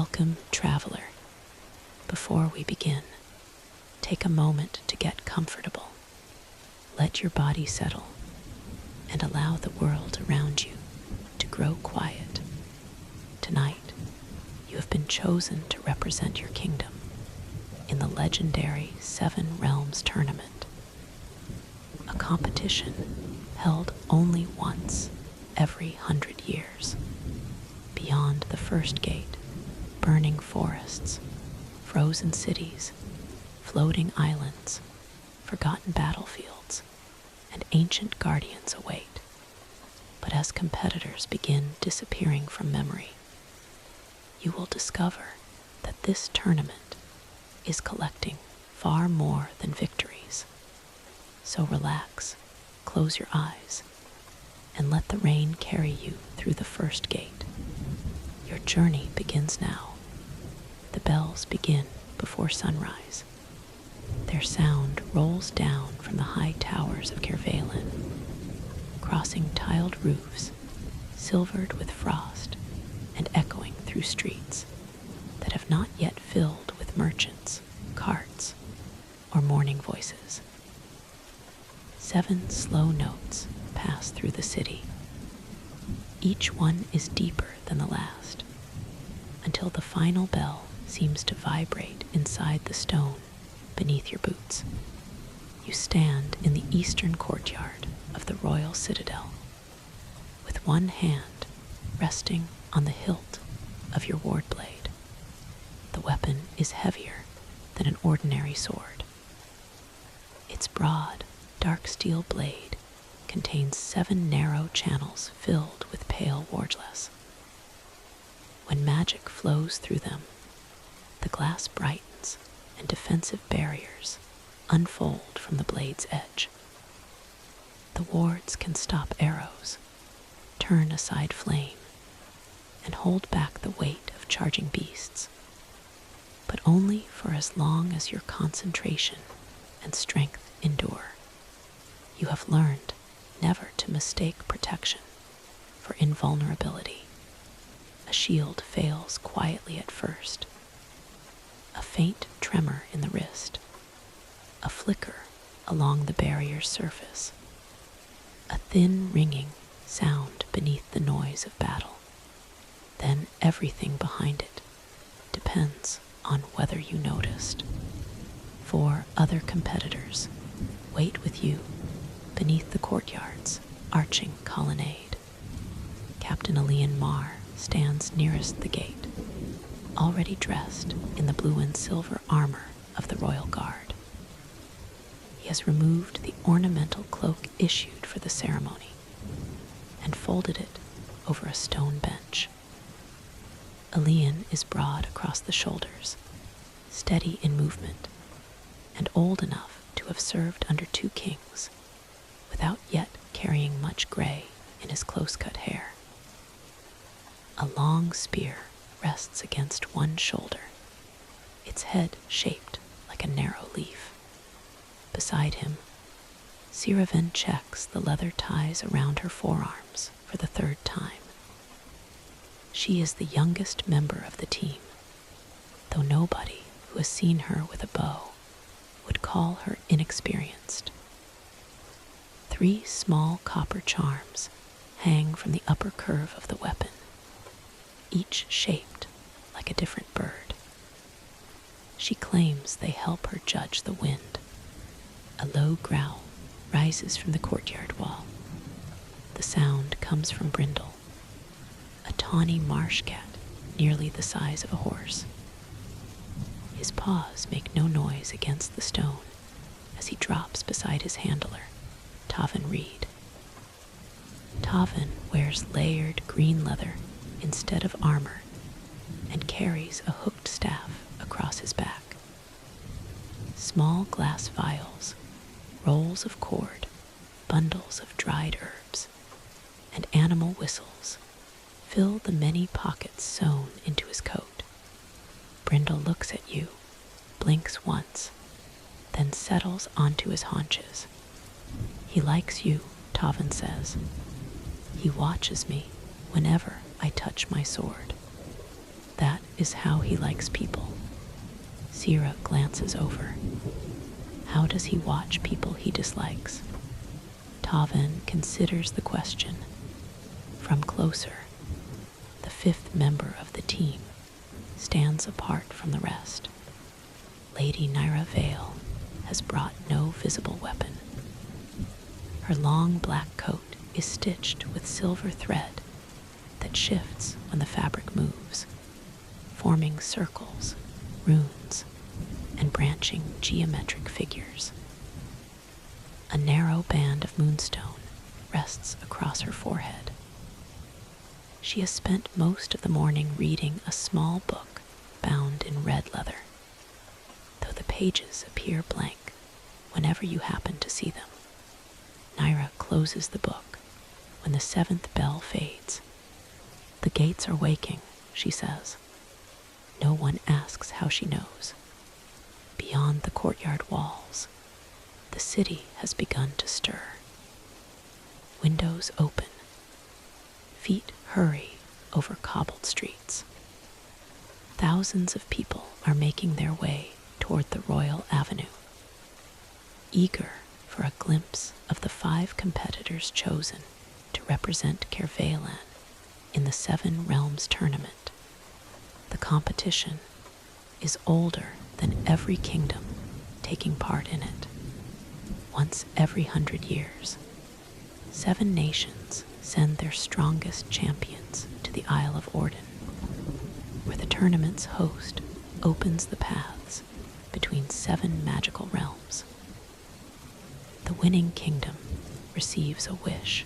Welcome, traveler. Before we begin, take a moment to get comfortable. Let your body settle and allow the world around you to grow quiet. Tonight, you have been chosen to represent your kingdom in the legendary Seven Realms tournament, a competition held only once every 100 years. Beyond the first gate, burning forests, frozen cities, floating islands, forgotten battlefields, and ancient guardians await. But as competitors begin disappearing from memory, you will discover that this tournament is collecting far more than victories. So relax, close your eyes, and let the rain carry you through the first gate. Your journey begins now. The bells begin before sunrise. Their sound rolls down from the high towers of Kervalen, crossing tiled roofs, silvered with frost, and echoing through streets that have not yet filled with merchants, carts, or mourning voices. 7 slow notes pass through the city. Each one is deeper than the last, until the final bell seems to vibrate inside the stone beneath your boots. You stand in the eastern courtyard of the royal citadel, with one hand resting on the hilt of your ward blade. The weapon is heavier than an ordinary sword. Its broad, dark steel blade contains 7 narrow channels filled with pale wardless. When magic flows through them, the glass brightens and defensive barriers unfold from the blade's edge. The wards can stop arrows, turn aside flame, and hold back the weight of charging beasts, but only for as long as your concentration and strength endure. You have learned never to mistake protection for invulnerability. A shield fails quietly at first. A faint tremor in the wrist, a flicker along the barrier's surface, a thin ringing sound beneath the noise of battle. Then everything behind it depends on whether you noticed. 4 other competitors wait with you beneath the courtyard's arching colonnade. Captain Alian Mar stands nearest the gate, already dressed in the blue and silver armor of the Royal Guard. He has removed the ornamental cloak issued for the ceremony and folded it over a stone bench. Alian is broad across the shoulders, steady in movement, and old enough to have served under 2 kings, without yet carrying much gray in his close-cut hair. A long spear rests against one shoulder, its head shaped like a narrow leaf. Beside him, Siraven checks the leather ties around her forearms for the 3rd time. She is the youngest member of the team, though nobody who has seen her with a bow would call her inexperienced. 3 small copper charms hang from the upper curve of the weapon, each shaped like a different bird. She claims they help her judge the wind. A low growl rises from the courtyard wall. The sound comes from Brindle, a tawny marsh cat nearly the size of a horse. His paws make no noise against the stone as he drops beside his handler, Tavan Reed. Tavan wears layered green leather instead of armor and carries a hooked staff across his back. Small glass vials, rolls of cord, bundles of dried herbs, and animal whistles fill the many pockets sewn into his coat. Brindle looks at you, blinks once, then settles onto his haunches. He likes you, Tavan says. He watches me whenever I touch my sword. That is how he likes people. Sira glances over. How does he watch people he dislikes? Taven considers the question. From closer, the fifth member of the team stands apart from the rest. Lady Nyra Vale has brought no visible weapon. Her long black coat is stitched with silver thread that shifts when the fabric moves, forming circles, runes, and branching geometric figures. A narrow band of moonstone rests across her forehead. She has spent most of the morning reading a small book bound in red leather, though the pages appear blank whenever you happen to see them. Nyra closes the book when the seventh bell fades. The gates are waking, she says. No one asks how she knows. Beyond the courtyard walls, the city has begun to stir. Windows open. Feet hurry over cobbled streets. Thousands of people are making their way toward the Royal Avenue, eager for a glimpse of the 5 competitors chosen to represent Kervalan in the Seven Realms tournament. The competition is older than every kingdom taking part in it. Once every 100 years, 7 nations send their strongest champions to the Isle of Orden, where the tournament's host opens the paths between 7 magical realms. The winning kingdom receives a wish,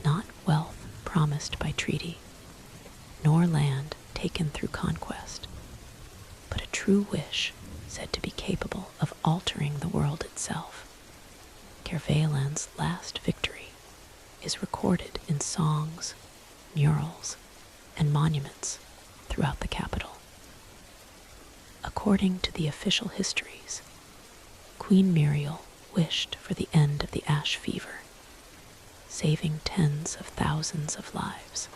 not wealth promised by treaty, nor land taken through conquest, but a true wish said to be capable of altering the world itself. Kervalan's last victory is recorded in songs, murals, and monuments throughout the capital. According to the official histories, Queen Muriel wished for the end of the ash fever, saving tens of thousands of lives.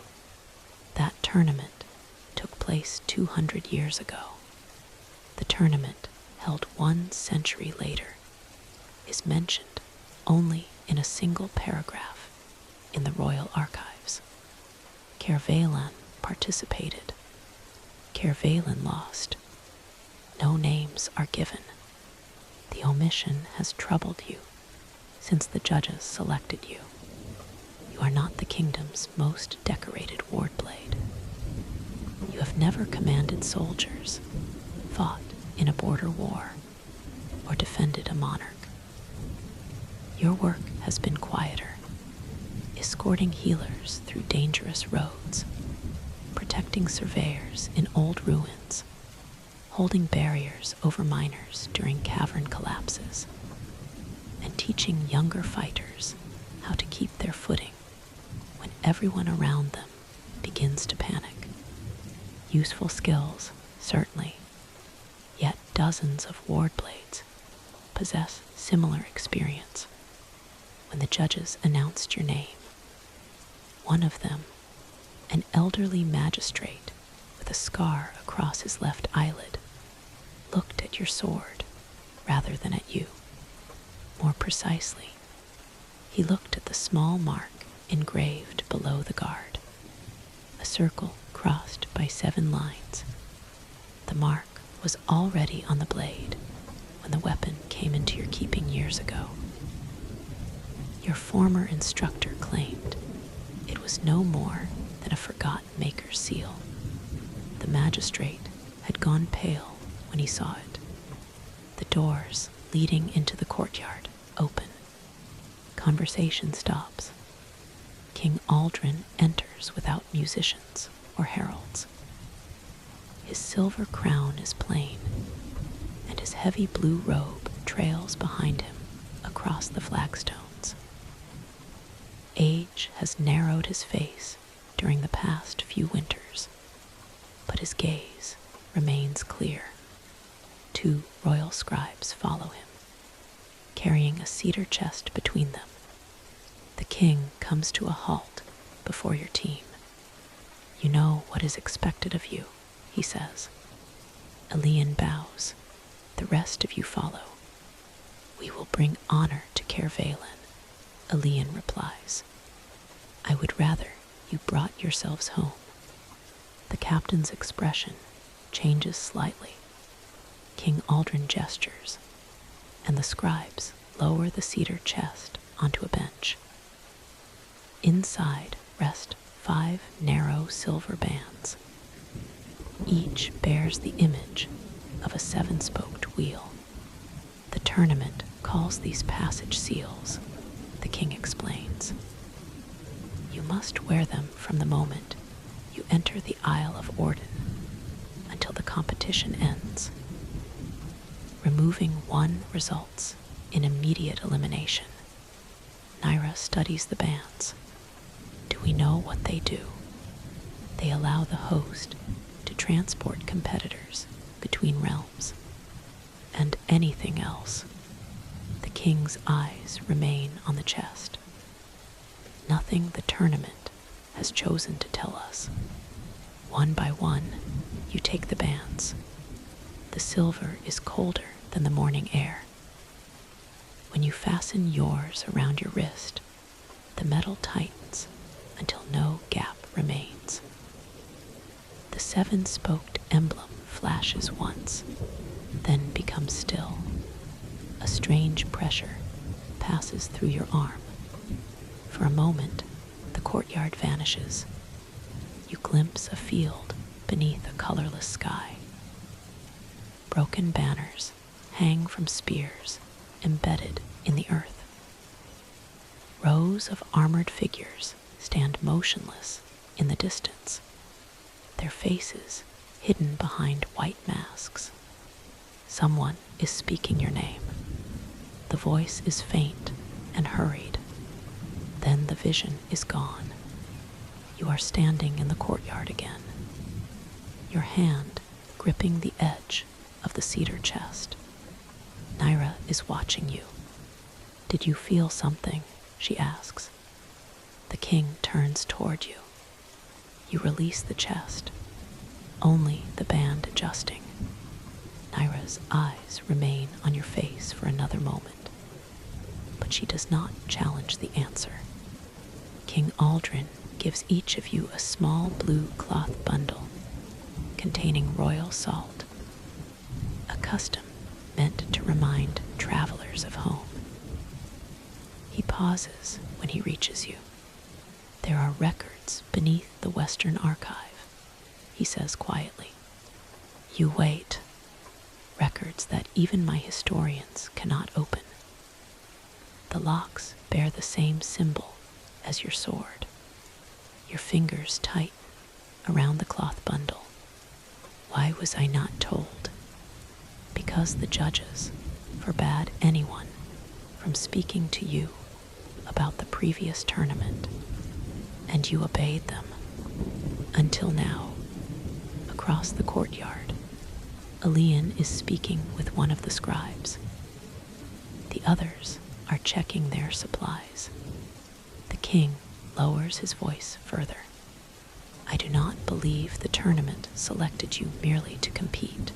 That tournament took place 200 years ago. The tournament, held 1 century later, is mentioned only in a single paragraph in the royal archives. Kervalan participated. Kervalan lost. No names are given. The omission has troubled you since the judges selected you. You are not the kingdom's most decorated wardblade. You have never commanded soldiers, fought in a border war, or defended a monarch. Your work has been quieter, escorting healers through dangerous roads, protecting surveyors in old ruins, holding barriers over miners during cavern collapses, and teaching younger fighters how to keep their footing when everyone around them begins to panic. Useful skills, certainly, yet dozens of wardblades possess similar experience. When the judges announced your name, one of them, an elderly magistrate with a scar across his left eyelid, looked at your sword rather than at you. More precisely, he looked at the small mark engraved below the guard, a circle crossed by 7 lines. The mark was already on the blade when the weapon came into your keeping years ago. Your former instructor claimed it was no more than a forgotten maker's seal. The magistrate had gone pale when he saw it. The doors leading into the courtyard open. Conversation stops. King Aldrin enters without musicians or heralds. His silver crown is plain, and his heavy blue robe trails behind him across the flagstones. Age has narrowed his face during the past few winters, but his gaze remains clear. 2 royal scribes follow him, carrying a cedar chest between them. The king comes to a halt before your team. You know what is expected of you. he says. Elian bows. The rest of you follow. We will bring honor to Caervalen, Elian replies. I would rather you brought yourselves home. The captain's expression changes slightly. King Aldrin gestures, and the scribes lower the cedar chest onto a bench. Inside rest 5 narrow silver bands. Each bears the image of a 7-spoked wheel. The tournament calls these passage seals, the king explains. You must wear them from the moment you enter the Isle of Orden until the competition ends. Removing one results in immediate elimination. Naira studies the bands. Do we know what they do? They allow the host to transport competitors between realms. And anything else. The king's eyes remain on the chest. Nothing the tournament has chosen to tell us. One by one, you take the bands. The silver is colder than the morning air. When you fasten yours around your wrist, the metal tightens until no gap remains. The 7-spoked emblem flashes once, then becomes still. A strange pressure passes through your arm. For a moment, the courtyard vanishes. You glimpse a field beneath a colorless sky. Broken banners hang from spears embedded in the earth. Rows of armored figures stand motionless in the distance, their faces hidden behind white masks. Someone is speaking your name. The voice is faint and hurried. Then the vision is gone. You are standing in the courtyard again, your hand gripping the edge of the cedar chest. Naira is watching you. Did you feel something? She asks. The king turns toward you. You release the chest, only the band adjusting. Naira's eyes remain on your face for another moment, but she does not challenge the answer. King Aldrin gives each of you a small blue cloth bundle containing royal salt, a custom meant to remind travelers of home. He pauses when he reaches you. There are records beneath the Western Archive, he says quietly. You wait. Records that even my historians cannot open. The locks bear the same symbol as your sword. Your fingers tighten around the cloth bundle. Why was I not told? Because the judges forbade anyone from speaking to you about the previous tournament, and you obeyed them. Until now, across the courtyard, Elian is speaking with one of the scribes. The others are checking their supplies. The king lowers his voice further. I do not believe the tournament selected you merely to compete.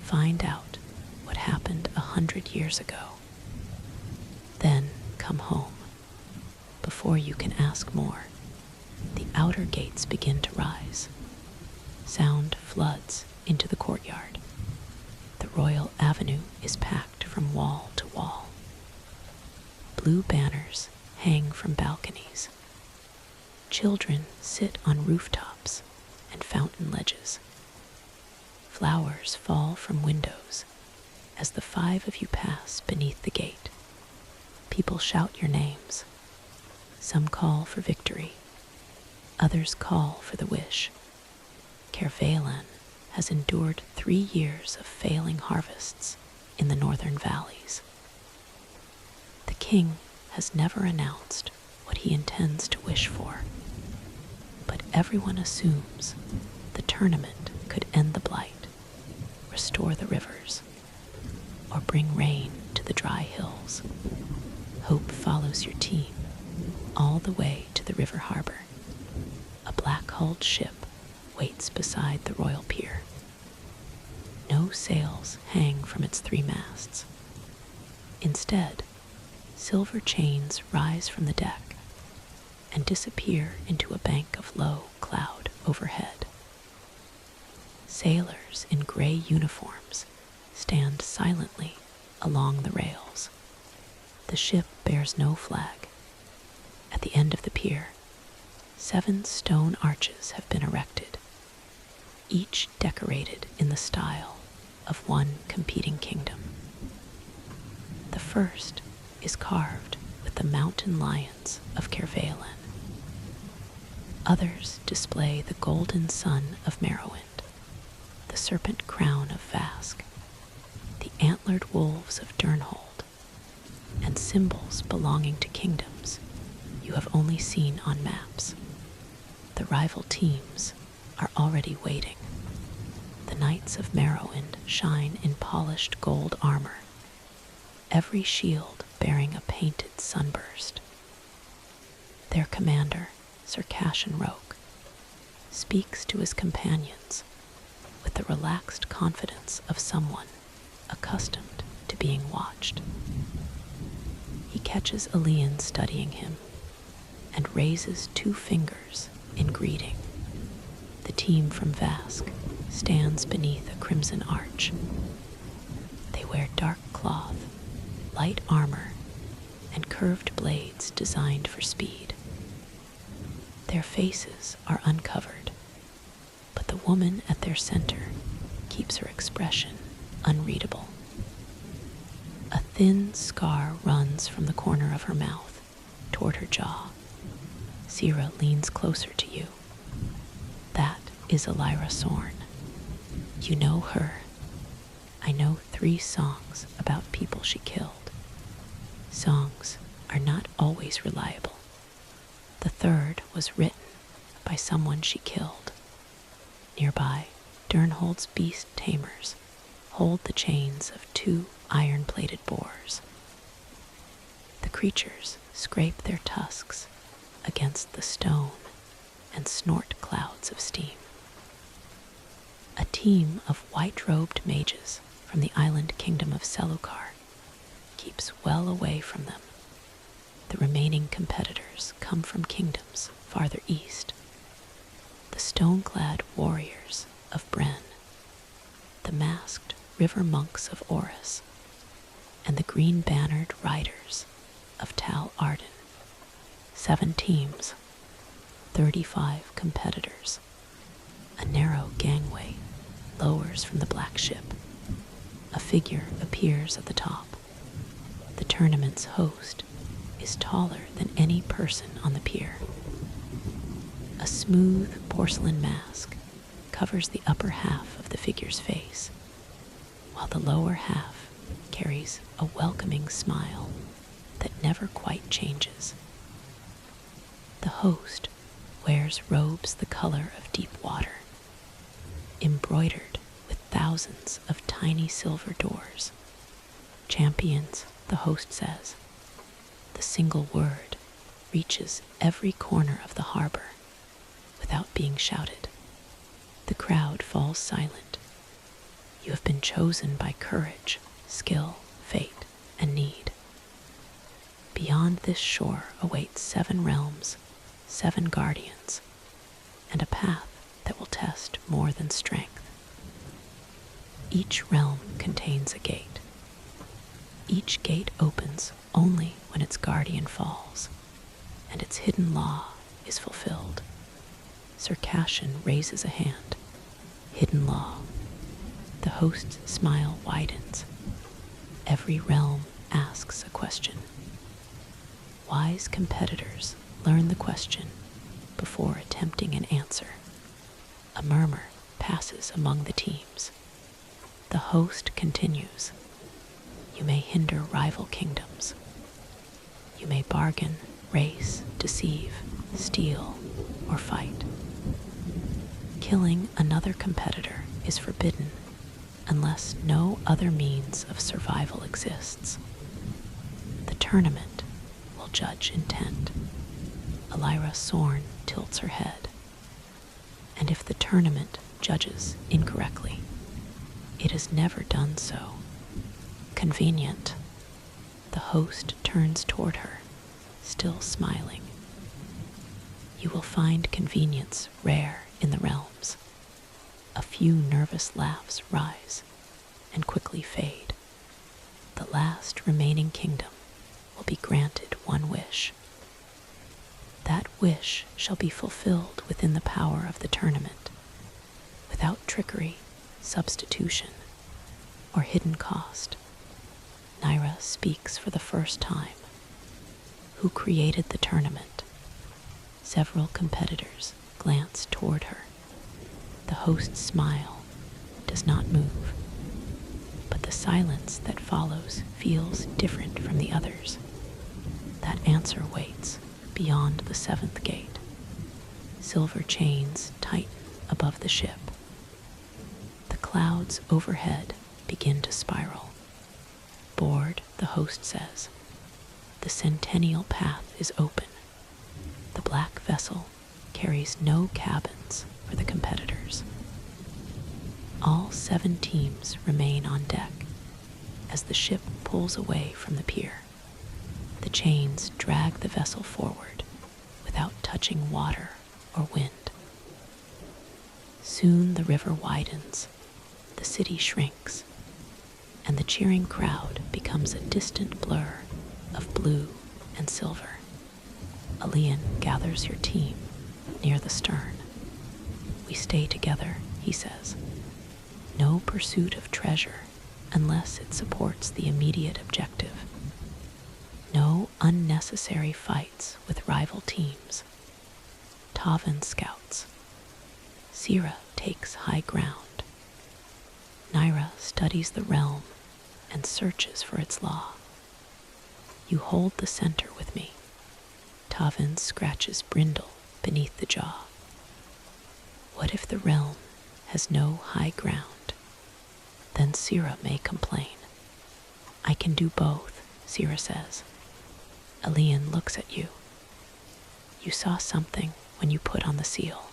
Find out what happened 100 years ago. Then come home. Before you can ask more, the outer gates begin to rise. Sound floods into the courtyard. The royal avenue is packed from wall to wall. Blue banners hang from balconies. Children sit on rooftops and fountain ledges. Flowers fall from windows as the 5 of you pass beneath the gate. People shout your names. Some call for victory. Others call for the wish. Caervalen has endured 3 years of failing harvests in the northern valleys. The king has never announced what he intends to wish for, but everyone assumes the tournament could end the blight, restore the rivers, or bring rain to the dry hills. Hope follows your team all the way to the river harbor, a black-hulled ship waits beside the royal pier. No sails hang from its 3 masts. Instead, silver chains rise from the deck and disappear into a bank of low cloud overhead. Sailors in gray uniforms stand silently along the rails. The ship bears no flag. At the end of the pier, 7 stone arches have been erected, each decorated in the style of one competing kingdom. The first is carved with the mountain lions of Cervalen. Others display the golden sun of Merowend, the serpent crown of Vask, the antlered wolves of Durnhold, and symbols belonging to kingdoms you have only seen on maps. The rival teams are already waiting. The Knights of Merowend shine in polished gold armor, every shield bearing a painted sunburst. Their commander, Sir Cashin Roke, speaks to his companions with the relaxed confidence of someone accustomed to being watched. He catches Elian studying him and raises 2 fingers in greeting. The team from Vask stands beneath a crimson arch. They wear dark cloth, light armor, and curved blades designed for speed. Their faces are uncovered, but the woman at their center keeps her expression unreadable. A thin scar runs from the corner of her mouth toward her jaw. Sira leans closer to you. That is Elira Sorn. You know her. I know 3 songs about people she killed. Songs are not always reliable. The 3rd was written by someone she killed. Nearby, Durnhold's beast tamers hold the chains of 2 iron-plated boars. The creatures scrape their tusks against the stone and snort clouds of steam. A team of white-robed mages from the island kingdom of Selukar keeps well away from them. The remaining competitors come from kingdoms farther east. The stone-clad warriors of Bren, the masked river monks of Oris, and the green-bannered riders of Tal Arden. 7 teams, 35 competitors. A narrow gangway lowers from the black ship. A figure appears at the top. The tournament's host is taller than any person on the pier. A smooth porcelain mask covers the upper half of the figure's face, while the lower half carries a welcoming smile that never quite changes. The host wears robes the color of deep water, embroidered with thousands of tiny silver doors. Champions, the host says. The single word reaches every corner of the harbor without being shouted. The crowd falls silent. You have been chosen by courage, skill, fate, and need. Beyond this shore awaits 7 realms, 7 guardians, and a path that will test more than strength. Each realm contains a gate. Each gate opens only when its guardian falls, and its hidden law is fulfilled. Sir Cashin raises a hand. Hidden law. The host's smile widens. Every realm asks a question. Wise competitors learn the question before attempting an answer. A murmur passes among the teams. The host continues. You may hinder rival kingdoms. You may bargain, race, deceive, steal, or fight. Killing another competitor is forbidden unless no other means of survival exists. The tournament will judge intent. Elira Sorn tilts her head. And if the tournament judges incorrectly, it has never done so. Convenient. The host turns toward her, still smiling. You will find convenience rare in the realms. A few nervous laughs rise and quickly fade. The last remaining kingdom will be granted one wish. That wish shall be fulfilled within the power of the tournament, without trickery, substitution, or hidden cost. Naira speaks for the first time. Who created the tournament? Several competitors glance toward her. The host's smile does not move, but the silence that follows feels different from the others. That answer waits beyond the seventh gate. Silver chains tighten above the ship. The clouds overhead begin to spiral. Bored, the host says, the centennial path is open. The black vessel carries no cabins for the competitors. All 7 teams remain on deck as the ship pulls away from the pier. The chains drag the vessel forward without touching water or wind. Soon the river widens, the city shrinks, and the cheering crowd becomes a distant blur of blue and silver. Alian gathers your team near the stern. We stay together, he says. No pursuit of treasure unless it supports the immediate objective. No unnecessary fights with rival teams. Tavan scouts. Sira takes high ground. Naira studies the realm and searches for its law. You hold the center with me. Tavan scratches Brindle beneath the jaw. What if the realm has no high ground? Then Sira may complain. I can do both, Sira says. Alian looks at you. You saw something when you put on the seal.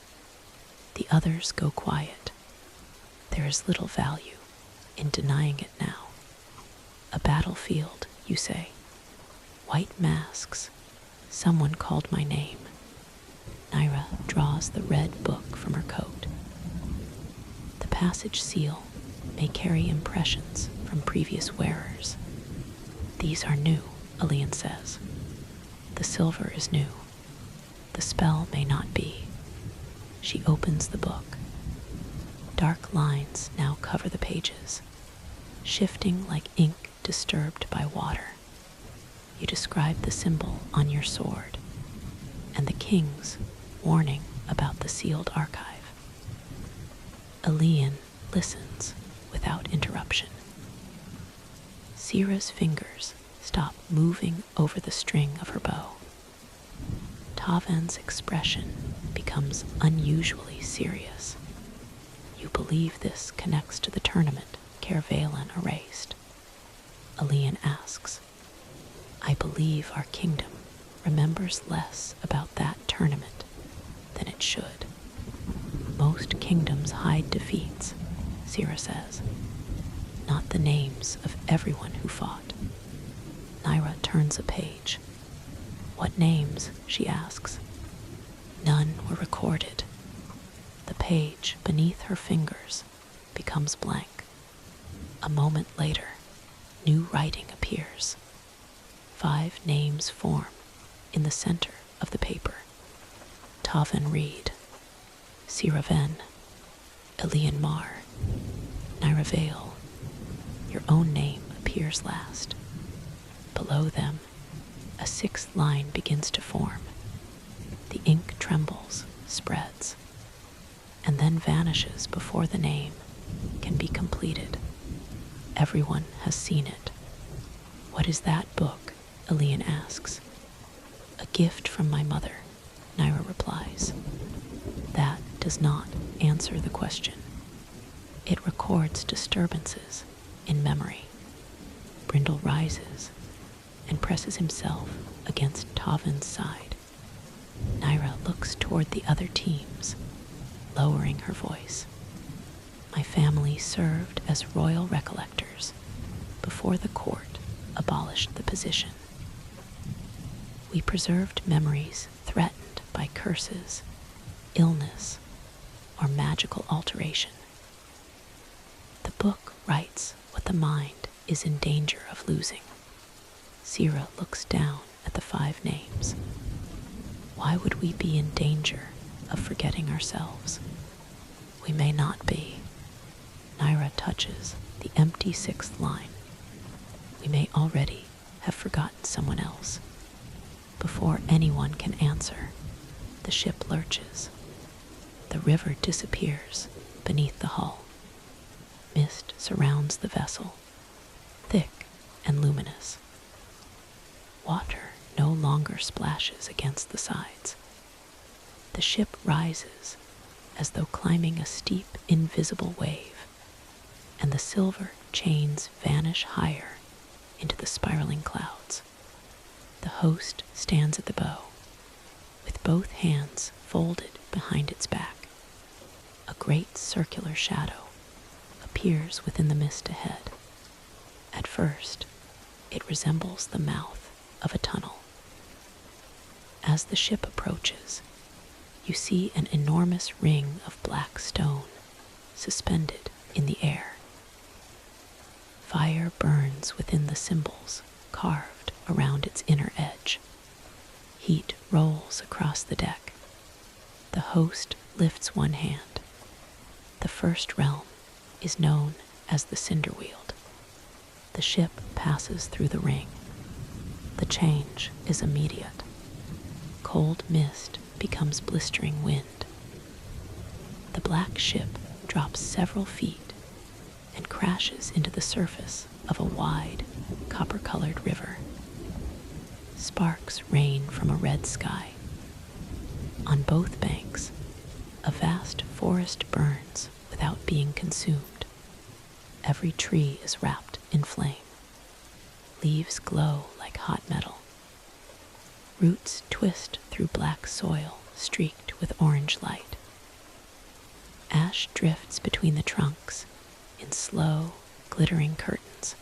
The others go quiet. There is little value in denying it now. A battlefield, you say. White masks. Someone called my name. Naira draws the red book from her coat. The passage seal may carry impressions from previous wearers. These are new, Alian says. The silver is new. The spell may not be. She opens the book. Dark lines now cover the pages, shifting like ink disturbed by water. You describe the symbol on your sword, and the king's warning about the sealed archive. Alian listens without interruption. Sira's fingers stop moving over the string of her bow. Tavan's expression becomes unusually serious. You believe this connects to the tournament Kervalen erased. Alian asks, I believe our kingdom remembers less about that tournament than it should. Most kingdoms hide defeats, Sira says, not the names of everyone who fought. Naira turns a page. What names? She asks. None were recorded. The page beneath her fingers becomes blank. A moment later, new writing appears. 5 names form in the center of the paper. Tavan Reed, Siraven, Elian Mar, Naira Vale. Your own name appears last. Below them, a 6th line begins to form. The ink trembles, spreads, and then vanishes before the name can be completed. Everyone has seen it. What is that book? Alian asks. A gift from my mother, Naira replies. That does not answer the question. It records disturbances in memory. Brindle rises and presses himself against Tavan's side. Naira looks toward the other teams. lowering her voice. My family served as royal recollectors before the court abolished the position. We preserved memories threatened by curses, illness, or magical alteration. The book writes what the mind is in danger of losing. Sira looks down at the 5 names. Why would we be in danger of forgetting ourselves? We may not be. Naira touches the empty 6th line. We may already have forgotten someone else. Before anyone can answer, the ship lurches. The river disappears beneath the hull. Mist surrounds the vessel, thick and luminous. Water no longer splashes against the sides. The ship rises as though climbing a steep, invisible wave, and the silver chains vanish higher into the spiraling clouds. The host stands at the bow, with both hands folded behind its back. A great circular shadow appears within the mist ahead. At first, it resembles the mouth of a tunnel. As the ship approaches, you see an enormous ring of black stone suspended in the air. Fire burns within the symbols carved around its inner edge. Heat rolls across the deck. The host lifts one hand. The first realm is known as the Cinderweald. The ship passes through the ring. The change is immediate. Cold mist becomes blistering wind. The black ship drops several feet and crashes into the surface of a wide, copper-colored river. Sparks rain from a red sky. On both banks, a vast forest burns without being consumed. Every tree is wrapped in flame. Leaves glow like hot metal. Roots twist through black soil streaked with orange light. Ash drifts between the trunks in slow, glittering curtains.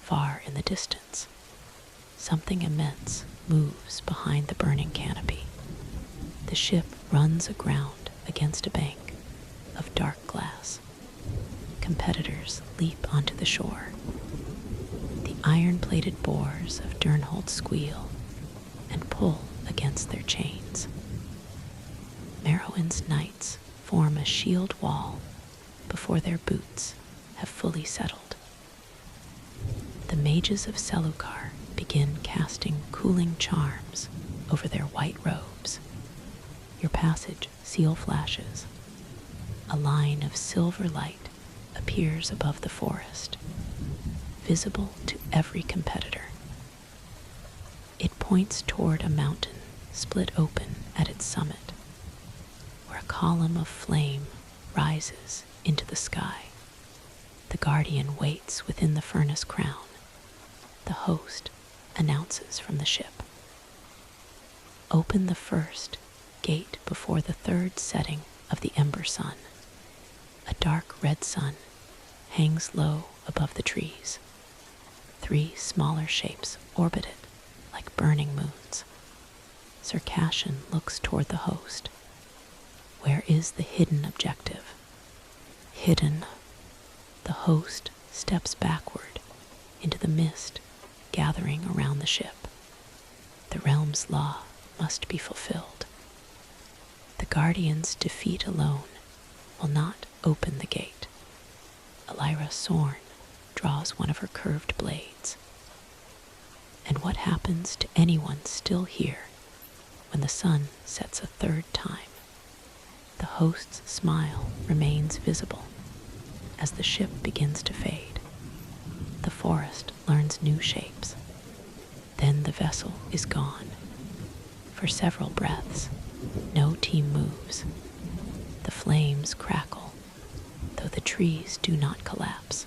Far in the distance, something immense moves behind the burning canopy. The ship runs aground against a bank of dark glass. Competitors leap onto the shore. The iron-plated boars of Durnhold squeal and pull against their chains. Merowyn's knights form a shield wall before their boots have fully settled. The mages of Selukar begin casting cooling charms over their white robes. Your passage seal flashes. A line of silver light appears above the forest, visible to every competitor. It points toward a mountain split open at its summit, where a column of flame rises into the sky. The guardian waits within the furnace crown. The host announces from the ship. Open the first gate before the third setting of the ember sun. A dark red sun hangs low above the trees. 3 smaller shapes orbit it like burning moons. Circassian looks toward the host. Where is the hidden objective? Hidden. The host steps backward into the mist gathering around the ship. The realm's law must be fulfilled. The guardian's defeat alone will not open the gate. Elira Sorn draws one of her curved blades. And what happens to anyone still here when the sun sets a third time? The host's smile remains visible as the ship begins to fade. The forest learns new shapes. Then the vessel is gone. For several breaths, no team moves. The flames crackle, though the trees do not collapse.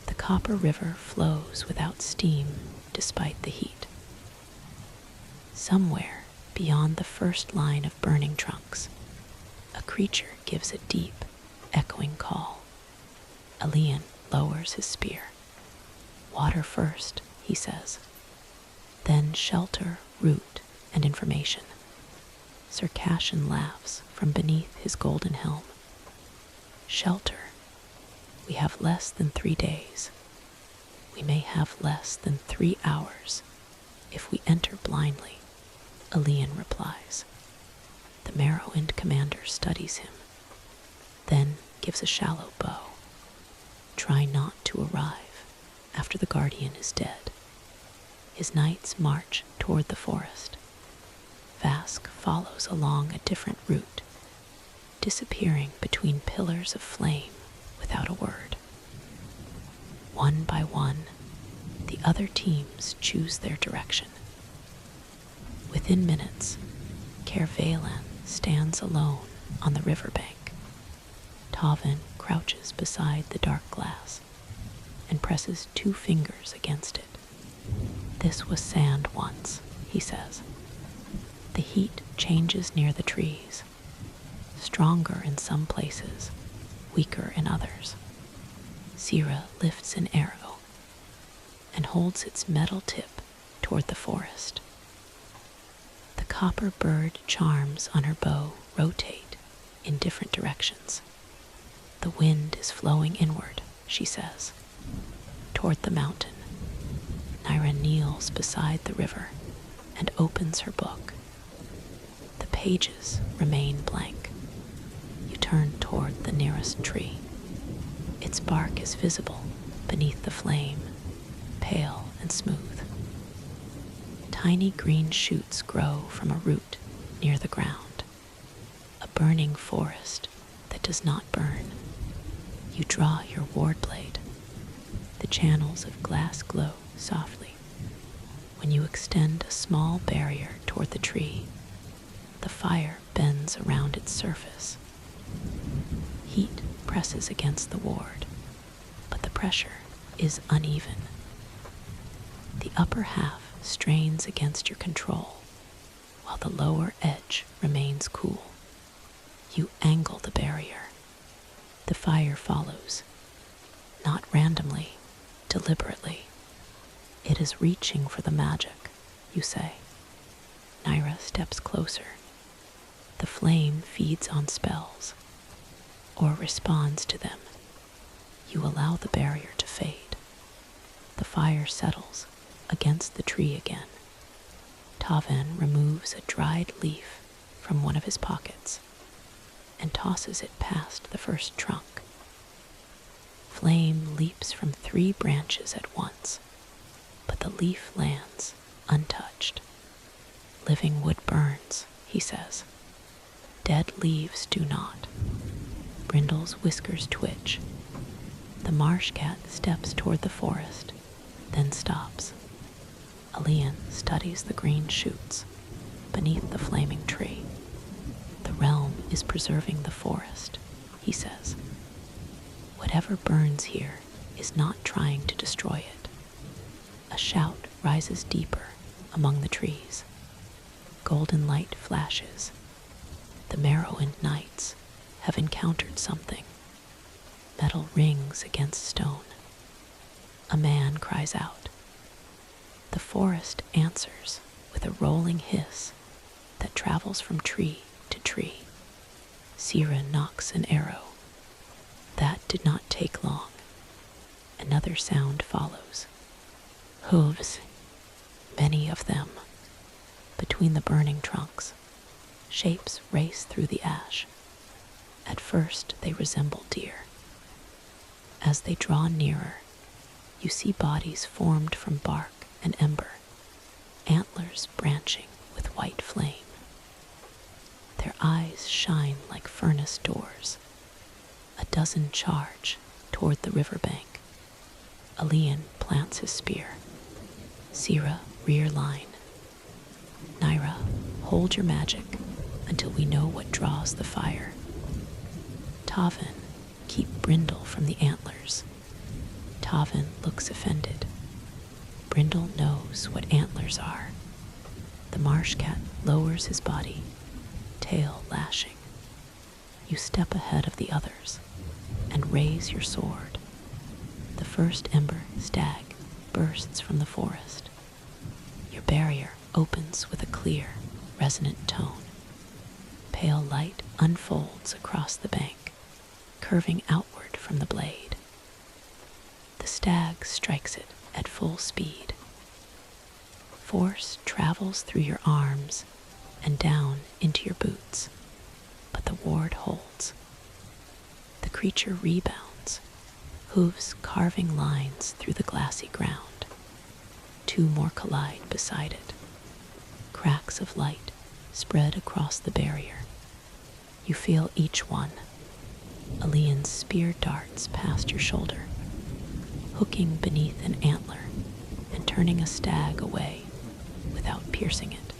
The copper river flows without steam despite the heat. Somewhere beyond the first line of burning trunks, A creature gives a deep, echoing call. Elian lowers his spear. Water first, he says. Then shelter, root, and information. Circassian laughs from beneath his golden helm. Shelter. We have less than 3 days. We may have less than 3 hours if we enter blindly, Elian replies. The Merrowind commander studies him, then gives a shallow bow. Try not to arrive after the guardian is dead. His knights march toward the forest. Vask follows along a different route, disappearing between pillars of flame without a word. One by one, the other teams choose their direction. Within minutes, Kervalan stands alone on the riverbank. Tavin crouches beside the dark glass and presses 2 fingers against it. This was sand once, he says. The heat changes near the trees, stronger in some places, weaker in others. Sira lifts an arrow and holds its metal tip toward the forest. The copper bird charms on her bow rotate in different directions. The wind is flowing inward, she says, toward the mountain. Naira kneels beside the river and opens her book. The pages remain blank. You turn toward the nearest tree. Its bark is visible beneath the flame, pale and smooth. Tiny green shoots grow from a root near the ground. A burning forest that does not burn. You draw your ward blade. The channels of glass glow softly. When you extend a small barrier toward the tree, the fire bends around its surface. Heat presses against the ward, but the pressure is uneven. The upper half strains against your control, while the lower edge remains cool. You angle the barrier. The fire follows, not randomly, deliberately. It is reaching for the magic, you say. Naira steps closer. The flame feeds on spells, or responds to them. You allow the barrier to fade. The fire settles against the tree again. Tavin removes a dried leaf from one of his pockets and tosses it past the first trunk. Flame leaps from 3 branches at once, but the leaf lands untouched. Living wood burns, he says. Dead leaves do not. Brindle's whiskers twitch. The marsh cat steps toward the forest, then stops. Elian studies the green shoots beneath the flaming tree. The realm is preserving the forest, he says. Whatever burns here is not trying to destroy it. A shout rises deeper among the trees. Golden light flashes. The Merrowind knights have encountered something. Metal rings against stone. A man cries out. The forest answers with a rolling hiss that travels from tree to tree. Sira knocks an arrow. That did not take long. Another sound follows. Hooves, many of them. Between the burning trunks, shapes race through the ash. At first they resemble deer. As they draw nearer, you see bodies formed from bark and ember, antlers branching with white flame. Their eyes shine like furnace doors. A dozen charge toward the riverbank. Elian plants his spear. Sira, rear line. Naira, hold your magic until we know what draws the fire. Tavin, keep Brindle from the antlers. Tavin looks offended. Brindle knows what antlers are. The marsh cat lowers his body, tail lashing. you step ahead of the others and raise your sword. The first ember stag bursts from the forest. Your barrier opens with a clear, resonant tone. Pale light unfolds across the bank, curving outward from the blade. The stag strikes it at full speed. Force travels through your arms and down into your boots, but the ward holds. The creature rebounds, hooves carving lines through the glassy ground. Two more collide beside it. Cracks of light spread across the barrier. You feel each one. Alien's spear darts past your shoulder, hooking beneath an antler and turning a stag away without piercing it.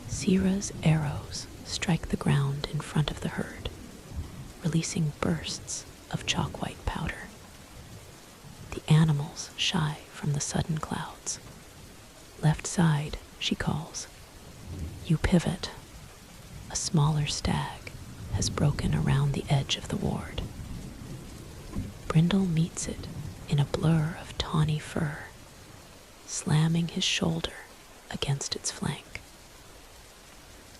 Sira's arrows strike the ground in front of the herd, releasing bursts of chalk-white powder. The animals shy from the sudden clouds. Left side, she calls. You pivot. A smaller stag has broken around the edge of the ward. Brindle meets it in a blur of tawny fur, slamming his shoulder against its flank.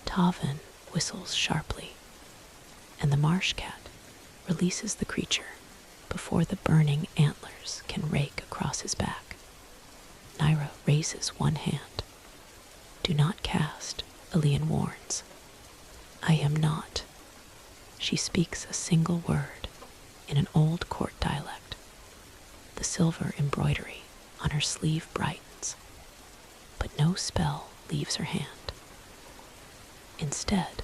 Tavin whistles sharply, and the marsh cat releases the creature before the burning antlers can rake across his back. Naira raises one hand. Do not cast, Alien warns. I am not. She speaks a single word in an old court dialect. The silver embroidery on her sleeve brightens, but no spell leaves her hand. Instead,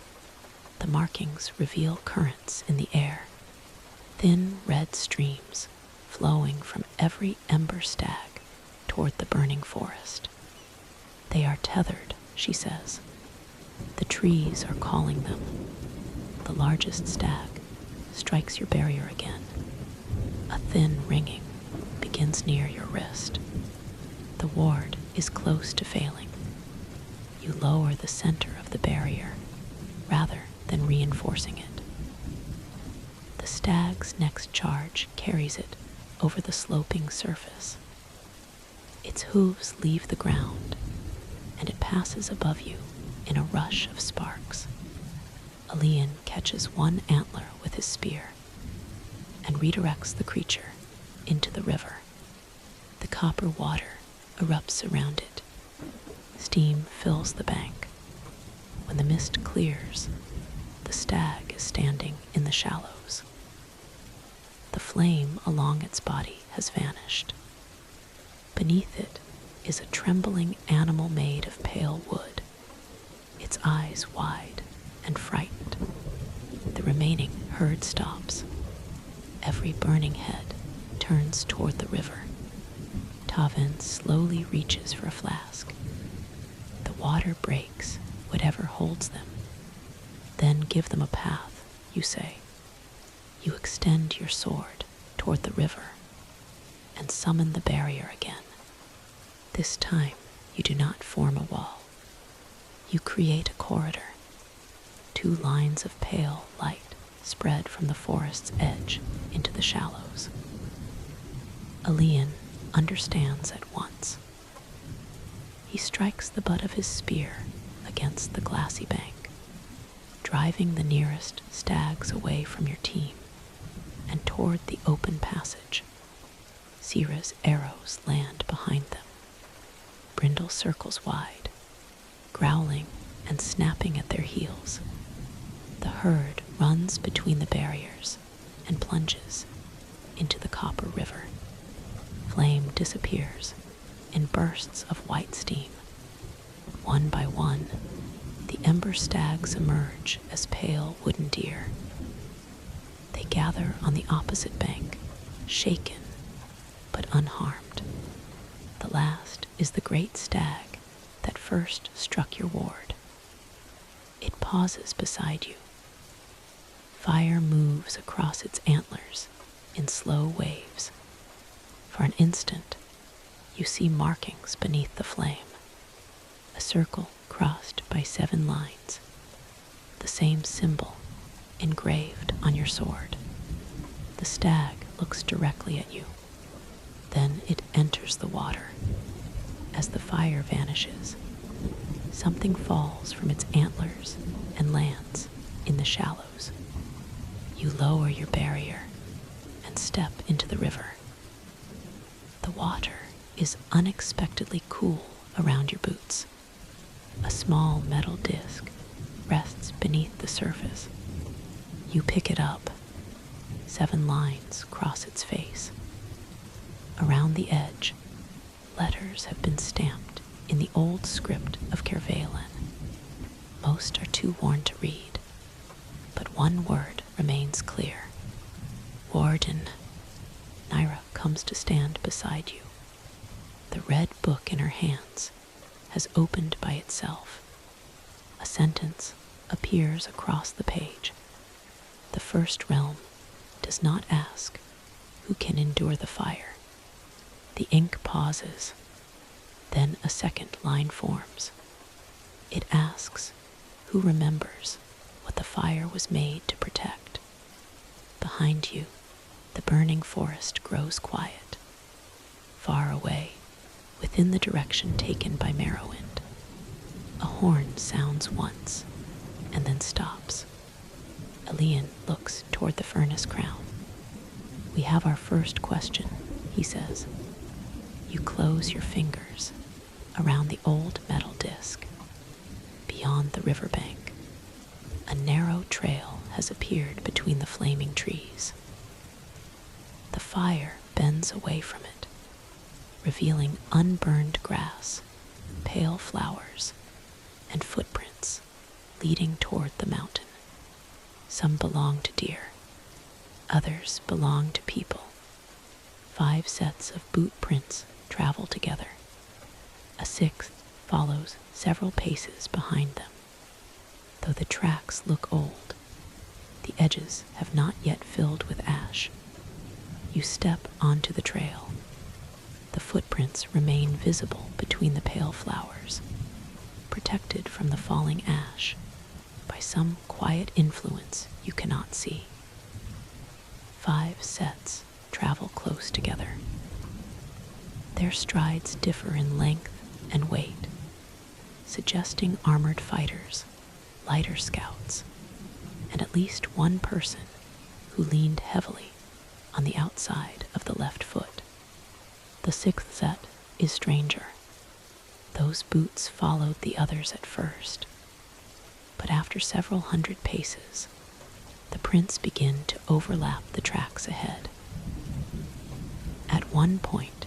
the markings reveal currents in the air, thin red streams flowing from every ember stag toward the burning forest. They are tethered, she says. The trees are calling them. The largest stag strikes your barrier again. A thin ringing begins near your wrist. The ward is close to failing. You lower the center of the barrier rather than reinforcing it. The stag's next charge carries it over the sloping surface. Its hooves leave the ground, and it passes above you in a rush of sparks. Alian catches one antler with his spear and redirects the creature into the river. The copper water erupts around it. Steam fills the bank. When the mist clears, the stag is standing in the shallows. The flame along its body has vanished. Beneath it is a trembling animal made of pale wood, its eyes wide and frightened. The remaining herd stops. Every burning head turns toward the river. Tavin slowly reaches for a flask. The water breaks whatever holds them. Then give them a path, you say. You extend your sword toward the river and summon the barrier again. This time, you do not form a wall. You create a corridor. Two lines of pale light spread from the forest's edge into the shallows. Alian understands at once. He strikes the butt of his spear against the glassy bank, driving the nearest stags away from your team and toward the open passage. Sira's arrows land behind them. Brindle circles wide, growling and snapping at their heels. The herd runs between the barriers and plunges into the copper river. Flame disappears in bursts of white steam. One by one, the ember stags emerge as pale wooden deer. They gather on the opposite bank, shaken but unharmed. The last is the great stag that first struck your ward. It pauses beside you. Fire moves across its antlers in slow waves. For an instant, you see markings beneath the flame, a circle crossed by 7 lines, the same symbol engraved on your sword. The stag looks directly at you. Then it enters the water. As the fire vanishes, something falls from its antlers and lands in the shallows. You lower your barrier and step into the river. The water is unexpectedly cool around your boots. A small metal disc rests beneath the surface. You pick it up. 7 lines cross its face. Around the edge, letters have been stamped in the old script of Kervalen. Most are too worn to read, but one word remains clear. Warden. Naira comes to stand beside you. The red book in her hands has opened by itself. A sentence appears across the page. The first realm does not ask who can endure the fire. The ink pauses. Then a second line forms. It asks who remembers what the fire was made to protect. Behind you, the burning forest grows quiet. Far away, within the direction taken by Merrowwind, a horn sounds once and then stops. Elian looks toward the furnace crown. We have our first question, he says. You close your fingers around the old metal disc. Beyond the riverbank, a narrow trail has appeared between the flaming trees. The fire bends away from it, revealing unburned grass, pale flowers, and footprints leading toward the mountain. Some belong to deer, others belong to people. 5 sets of boot prints travel together. A 6th follows several paces behind them. Though the tracks look old, the edges have not yet filled with ash. You step onto the trail. The footprints remain visible between the pale flowers, protected from the falling ash by some quiet influence you cannot see. 5 sets travel close together. Their strides differ in length and weight, suggesting armored fighters, lighter scouts, and at least one person who leaned heavily on the outside of the left foot. The 6th set is stranger. Those boots followed the others at first, but after several hundred paces, the prints begin to overlap the tracks ahead. At one point,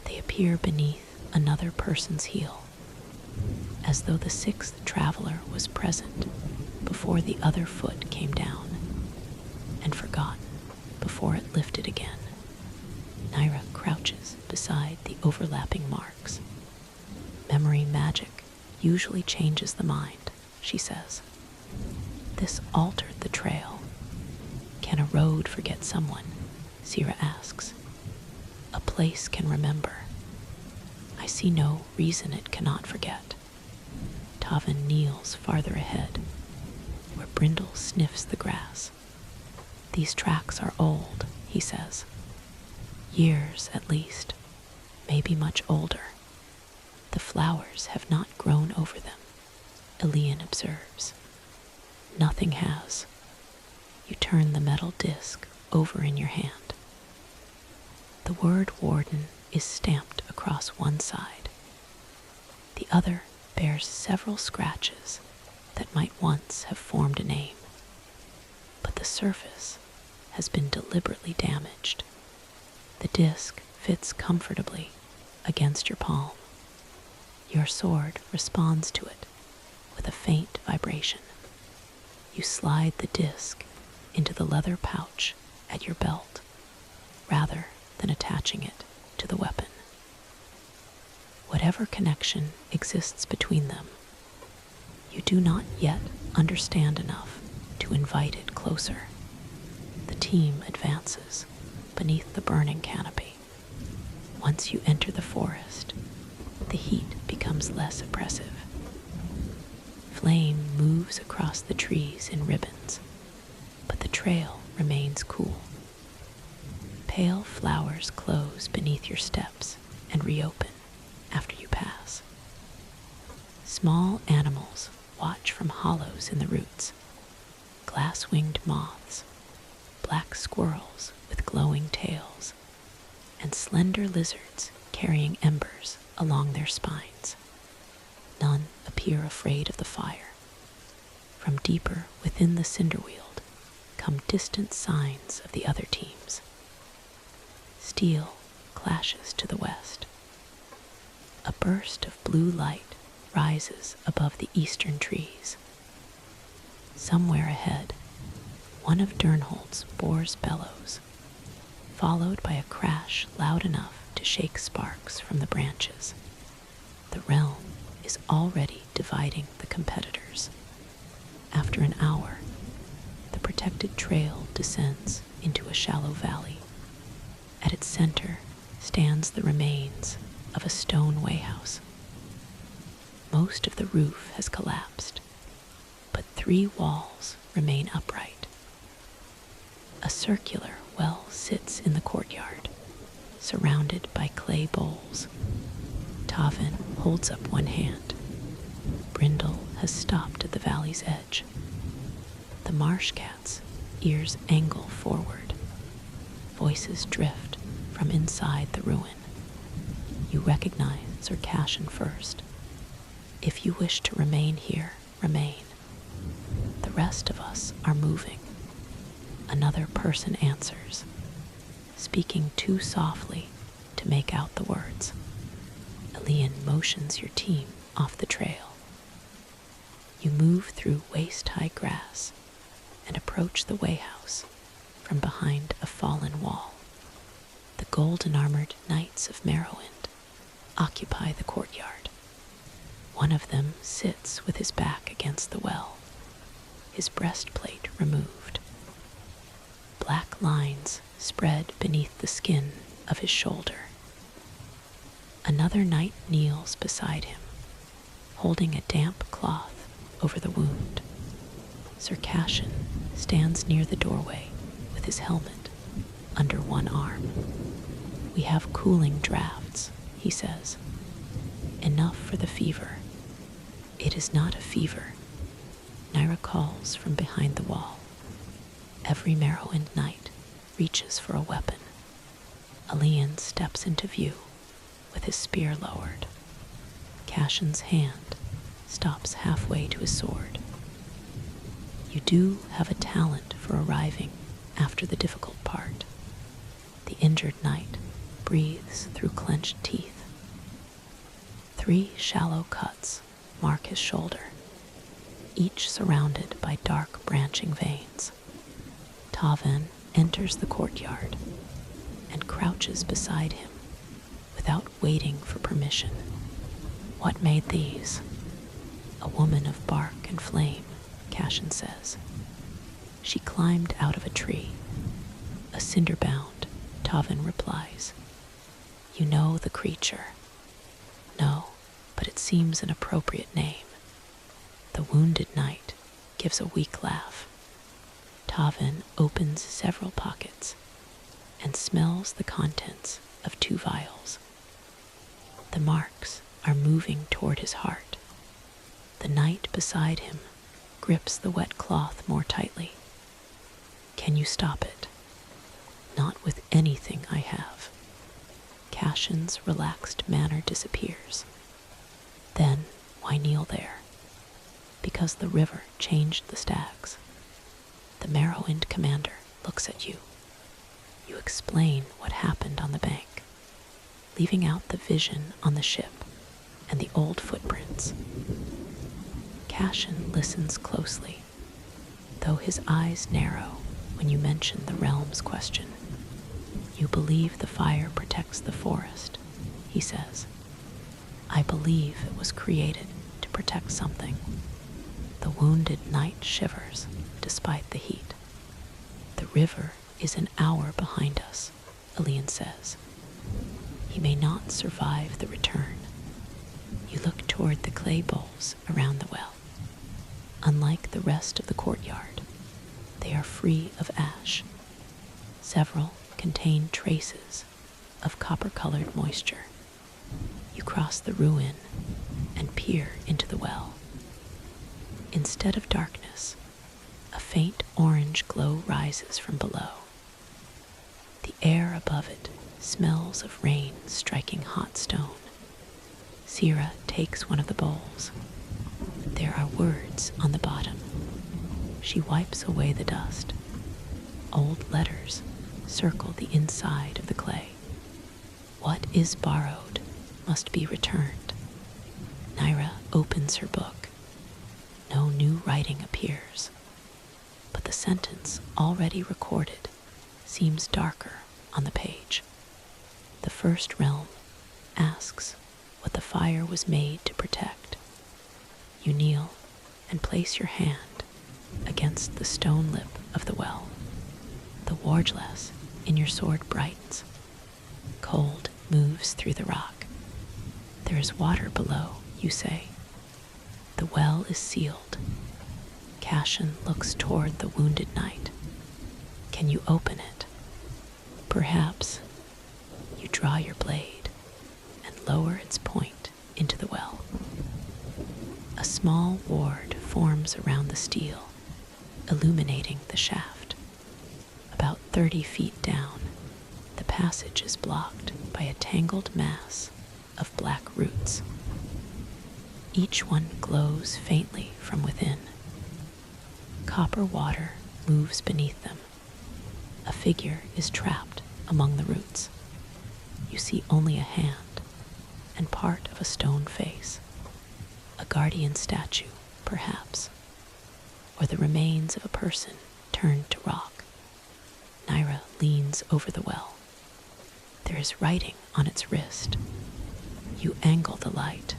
they appear beneath another person's heel, as though the 6th traveler was present before the other foot came down, and forgotten before it lifted again. Naira crouches beside the overlapping marks. Memory magic usually changes the mind, she says. This altered the trail. Can a road forget someone? Sira asks. A place can remember. I see no reason it cannot forget. Tavin kneels farther ahead, where Brindle sniffs the grass. These tracks are old, he says. Years at least, maybe much older. The flowers have not grown over them, Elian observes. Nothing has. You turn the metal disc over in your hand. The word warden is stamped across one side. The other bears several scratches that might once have formed a name, but the surface has been deliberately damaged. The disc fits comfortably against your palm. Your sword responds to it with a faint vibration. You slide the disc into the leather pouch at your belt, rather than attaching it to the weapon. Whatever connection exists between them, you do not yet understand enough to invite it closer. The team advances beneath the burning canopy. Once you enter the forest, the heat becomes less oppressive. Flame moves across the trees in ribbons, but the trail remains cool. Pale flowers close beneath your steps and reopen after you pass. Small animals watch from hollows in the roots. Glass-winged moths, black squirrels with glowing tails, and slender lizards carrying embers along their spines. None appear afraid of the fire. From deeper within the Cinderweald come distant signs of the other teams. Steel clashes to the west. A burst of blue light rises above the eastern trees. Somewhere ahead, one of Durnhold's boar's bellows, followed by a crash loud enough to shake sparks from the branches. The realm is already dividing the competitors. After an hour, the protected trail descends into a shallow valley. At its center stands the remains of a stone wayhouse. Most of the roof has collapsed, but 3 walls remain upright. A circular well sits in the courtyard, surrounded by clay bowls. Tavin holds up one hand. Brindle has stopped at the valley's edge. The marsh cat's ears angle forward. Voices drift from inside the ruin. You recognize Circassian first. If you wish to remain here, remain. The rest of us are moving. Another person answers, speaking too softly to make out the words. Elian motions your team off the trail. You move through waist-high grass and approach the wayhouse from behind a fallen wall. The golden-armored knights of Merrowend occupy the courtyard. One of them sits with his back against the well, his breastplate removed. Black lines spread beneath the skin of his shoulder. Another knight kneels beside him, holding a damp cloth over the wound. Circassian stands near the doorway with his helmet under one arm. We have cooling drafts, he says. Enough for the fever. It is not a fever. Nyra calls from behind the wall. Every Merrowend knight reaches for a weapon. Elian steps into view with his spear lowered. Cassion's hand stops halfway to his sword. You do have a talent for arriving after the difficult part. The injured knight breathes through clenched teeth. 3 shallow cuts mark his shoulder, each surrounded by dark branching veins. Tavin enters the courtyard and crouches beside him without waiting for permission. What made these? A woman of bark and flame, Cassion says. She climbed out of a tree. A cinderbound, Tavin replies. You know the creature. No, but it seems an appropriate name. The wounded knight gives a weak laugh. Tavin opens several pockets and smells the contents of 2 vials. The marks are moving toward his heart. The knight beside him grips the wet cloth more tightly. Can you stop it? Not with anything I have. Cassion's relaxed manner disappears. Then why kneel there? Because the river changed the stags. The Merrowend commander looks at you. You explain what happened on the bank, leaving out the vision on the ship and the old footprints. Cassion listens closely, though his eyes narrow when you mention the realm's question. You believe the fire protects the forest, he says. I believe it was created to protect something. The wounded knight shivers despite the heat. The river is an hour behind us, Elian says. He may not survive the return. You look toward the clay bowls around the well. Unlike the rest of the courtyard, They are free of ash. Several contain traces of copper-colored moisture. You cross the ruin and peer into the well. Instead of darkness, a faint orange glow rises from below. The air above it smells of rain striking hot stone. Sierra takes one of the bowls. There are words on the bottom. She wipes away the dust. Old letters circle the inside of the clay. What is borrowed must be returned. Naira opens her book. No new writing appears, but the sentence already recorded seems darker on the page. The first realm asks what the fire was made to protect. You kneel and place your hand against the stone lip of the well. The wardlass in your sword brightens. Cold moves through the rock. There is water below, you say. The well is sealed. Cashin looks toward the wounded knight. Can you open it? Perhaps. You draw your blade and lower its point into the well. A small ward forms around the steel, illuminating the shaft. About 30 feet down, the passage is blocked by a tangled mass of black roots. Each one glows faintly from within. Copper water moves beneath them. A figure is trapped among the roots. You see only a hand and part of a stone face. A guardian statue, perhaps, or the remains of a person turned to rock. Naira leans over the well. There is writing on its wrist. You angle the light.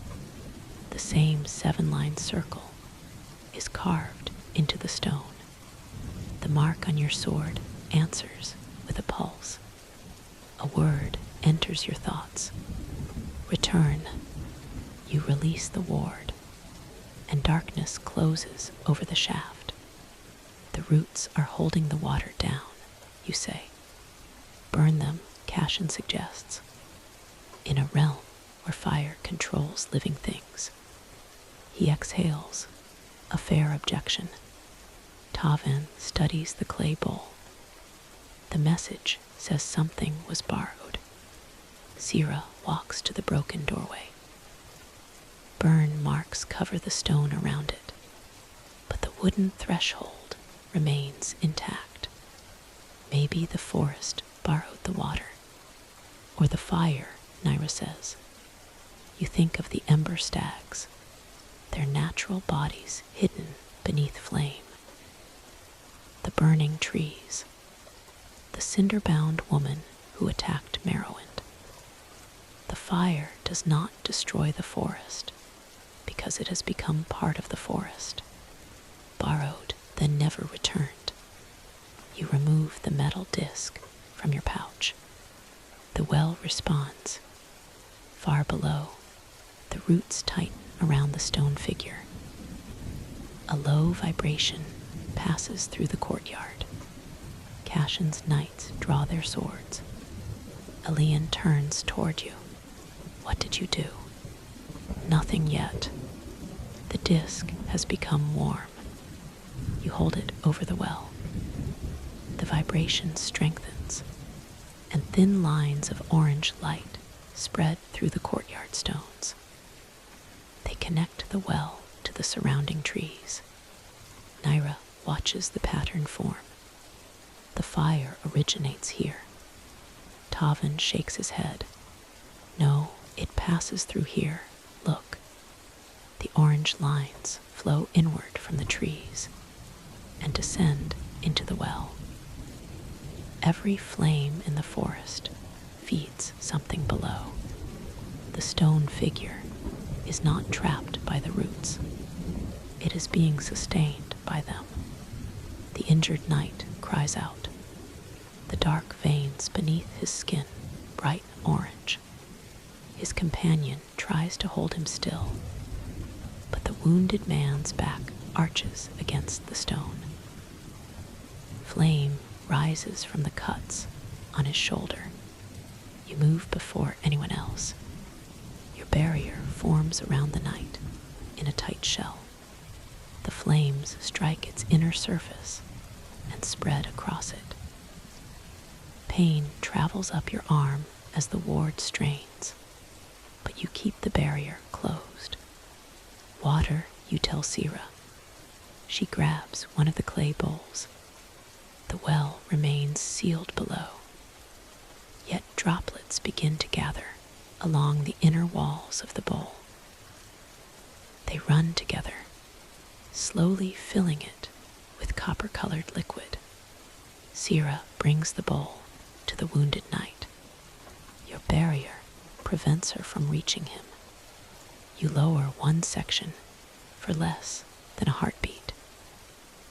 The same 7-line circle is carved into the stone. The mark on your sword answers with a pulse. A word enters your thoughts. Return. You release the ward, and darkness closes over the shaft. The roots are holding the water down, you say. Burn them, Cashin suggests. In a realm where fire controls living things. He exhales, a fair objection. Tavan studies the clay bowl. The message says something was borrowed. Sierra walks to the broken doorway. Burn marks cover the stone around it, but the wooden threshold remains intact. Maybe the forest borrowed the water, or the fire, Naira says. You think of the ember stags, their natural bodies hidden beneath flame. The burning trees, the cinder-bound woman who attacked Merowand. The fire does not destroy the forest, because it has become part of the forest, borrowed then never returned. You remove the metal disc from your pouch. The well responds. Far below, the roots tighten around the stone figure. A low vibration passes through the courtyard. Cashin's knights draw their swords. Elian turns toward you. What did you do? Nothing yet. The disc has become warm. You hold it over the well. The vibration strengthens, and thin lines of orange light spread through the courtyard stones. They connect the well to the surrounding trees. Naira watches the pattern form. The fire originates here. Tavan shakes his head. No, it passes through here. Look. The orange lines flow inward from the trees and descend into the well. Every flame in the forest feeds something below. The stone figure is not trapped by the roots. It is being sustained by them. The injured knight cries out. The dark veins beneath his skin bright orange. His companion tries to hold him still, but the wounded man's back arches against the stone. rises from the cuts on his shoulder. You move before anyone else. Your barrier forms around the knight in a tight shell. The flames strike its inner surface and spread across it. Pain travels up your arm as the ward strains, but you keep the barrier closed. Water, you tell Sira. She grabs one of the clay bowls. The well remains sealed below, yet droplets begin to gather along the inner walls of the bowl. They run together, slowly filling it with copper-colored liquid. Sira brings the bowl to the wounded knight. Your barrier prevents her from reaching him. You lower one section for less than a heartbeat.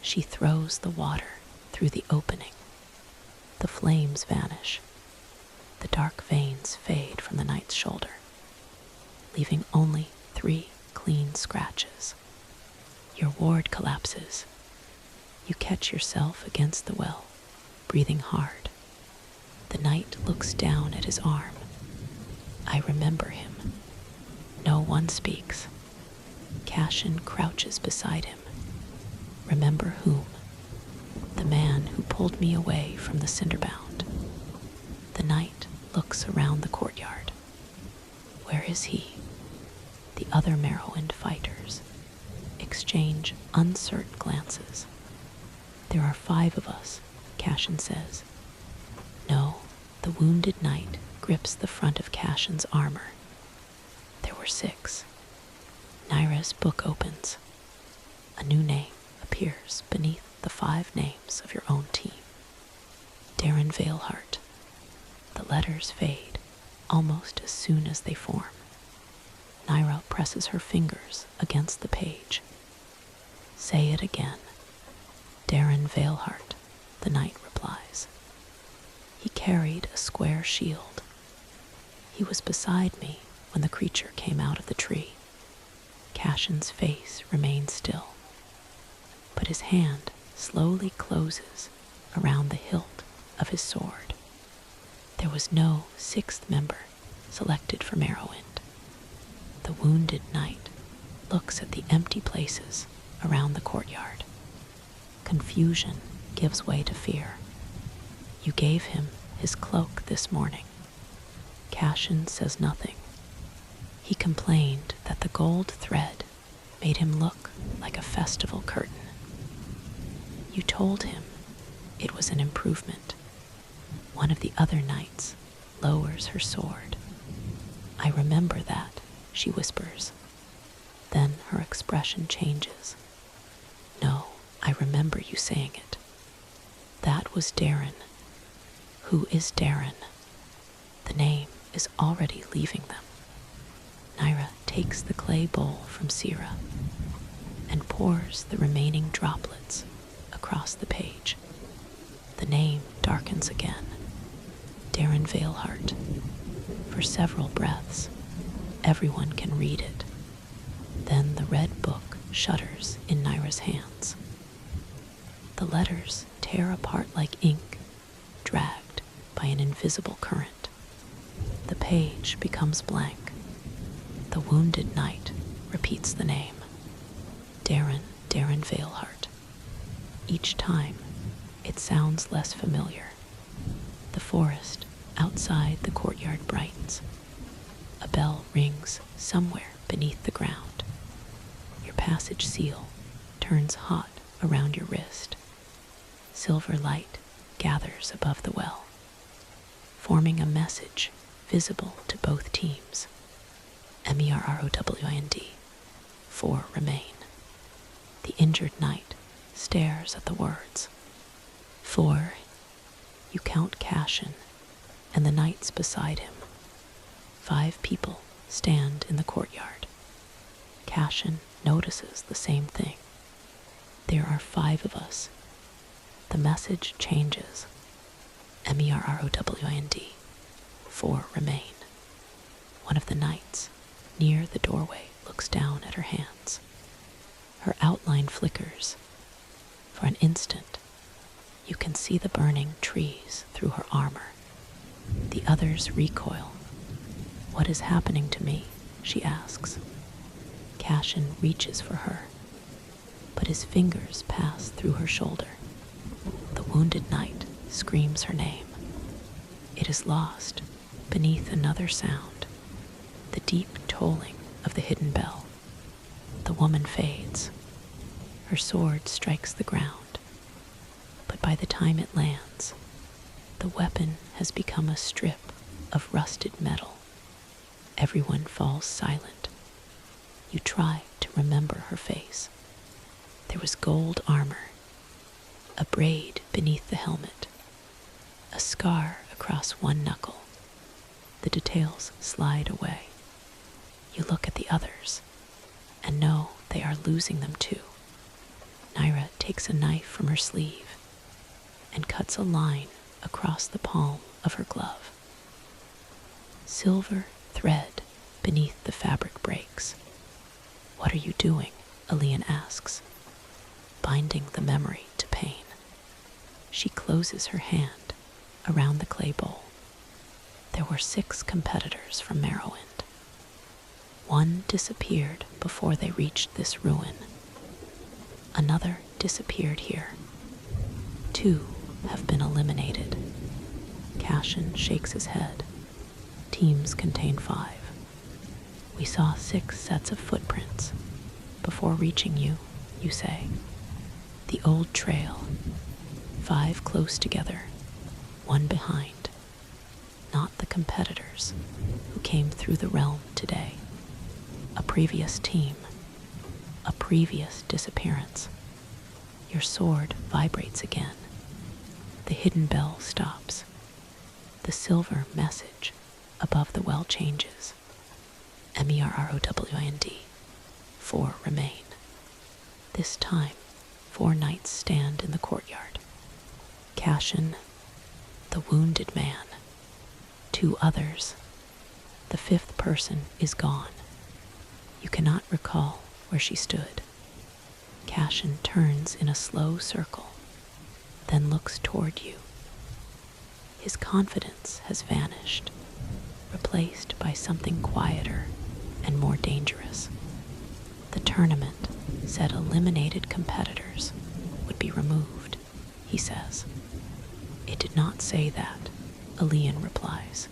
She throws the water through the opening. The flames vanish. The dark veins fade from the knight's shoulder, leaving only 3 clean scratches. Your ward collapses. You catch yourself against the well, breathing hard. The knight looks down at his arm. I remember him. No one speaks. Cashin crouches beside him. Remember whom? The man who pulled me away from the cinderbound. The knight looks around the courtyard. Where is he? The other Merrowwind fighters exchange uncertain glances. There are 5 of us, Cashin says. No, the wounded knight grips the front of Cashin's armor. There were 6. Naira's book opens. A new name appears beneath the 5 names of your own team. Darren Veilheart. The letters fade almost as soon as they form. Naira presses her fingers against the page. Say it again. Darren Veilheart, the knight replies. He carried a square shield. He was beside me when the creature came out of the tree. Cashin's face remains still, but his hand slowly closes around the hilt of his sword. There was no 6th member selected for Merrowwind. The wounded knight looks at the empty places around the courtyard. Confusion gives way to fear. You gave him his cloak this morning. Cashin says nothing. He complained that the gold thread made him look like a festival curtain. You told him it was an improvement. One of the other knights lowers her sword. I remember that, she whispers. Then her expression changes. No, I remember you saying it. That was Darren. Who is Darren? The name is already leaving them. Naira takes the clay bowl from Sira and pours the remaining droplets across the page. The name darkens again. Darren Veilheart. For several breaths, everyone can read it. Then the red book shudders in Naira's hands. The letters tear apart like ink, dragged by an invisible current. The page becomes blank. The wounded knight repeats the name. Darren Veilheart. Each time, it sounds less familiar. The forest outside the courtyard brightens. A bell rings somewhere beneath the ground. Your passage seal turns hot around your wrist. Silver light gathers above the well, forming a message visible to both teams. MERROWIND. 4 remain. The injured knight stares at the words. 4. You count Cashin and the knights beside him. 5 people stand in the courtyard. Cashin notices the same thing. There are 5 of us. The message changes. MERROWIND. 4 remain. One of the knights near the doorway looks down at her hands. Her outline flickers. For an instant, You can see the burning trees through her armor. The others recoil. "What is happening to me?" she asks. Cashin reaches for her, but his fingers pass through her shoulder. The wounded knight screams her name. It is lost beneath another sound, the deep tolling of the hidden bell. The woman fades. Her sword strikes the ground, but by the time it lands, the weapon has become a strip of rusted metal. Everyone falls silent. You try to remember her face. There was gold armor, a braid beneath the helmet, a scar across one knuckle. The details slide away. You look at the others and know they are losing them too. Naira takes a knife from her sleeve and cuts a line across the palm of her glove. Silver thread beneath the fabric breaks. "What are you doing?" Elian asks, binding the memory to pain. She closes her hand around the clay bowl. There were 6 competitors from Merrowwind. 1 disappeared before they reached this ruin. Another disappeared here. 2 have been eliminated. Cashin shakes his head. Teams contain 5. We saw 6 sets of footprints before reaching you, you say. The old trail, 5 close together, 1 behind. Not the competitors who came through the realm today. A previous team, a previous disappearance. Your sword vibrates again. The hidden bell stops. The silver message above the well changes. MERROWIND. 4 remain. This time, 4 knights stand in the courtyard. Cashin, the wounded man, 2 others. The 5th person is gone. You cannot recall where she stood. Cashin turns in a slow circle, then looks toward you. His confidence has vanished, replaced by something quieter and more dangerous. The tournament said eliminated competitors would be removed, he says. It did not say that, Elian replies.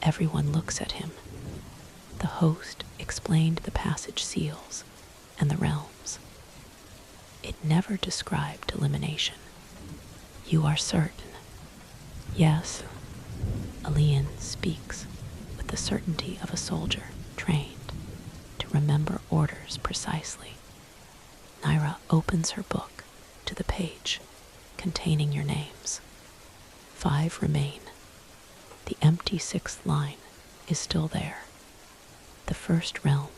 Everyone looks at him. The host explained the passage seals and the realms. It never described elimination. You are certain? Yes. Elian speaks with the certainty of a soldier trained to remember orders precisely. Naira opens her book to the page containing your names. 5 remain. The empty 6th line is still there. The first realm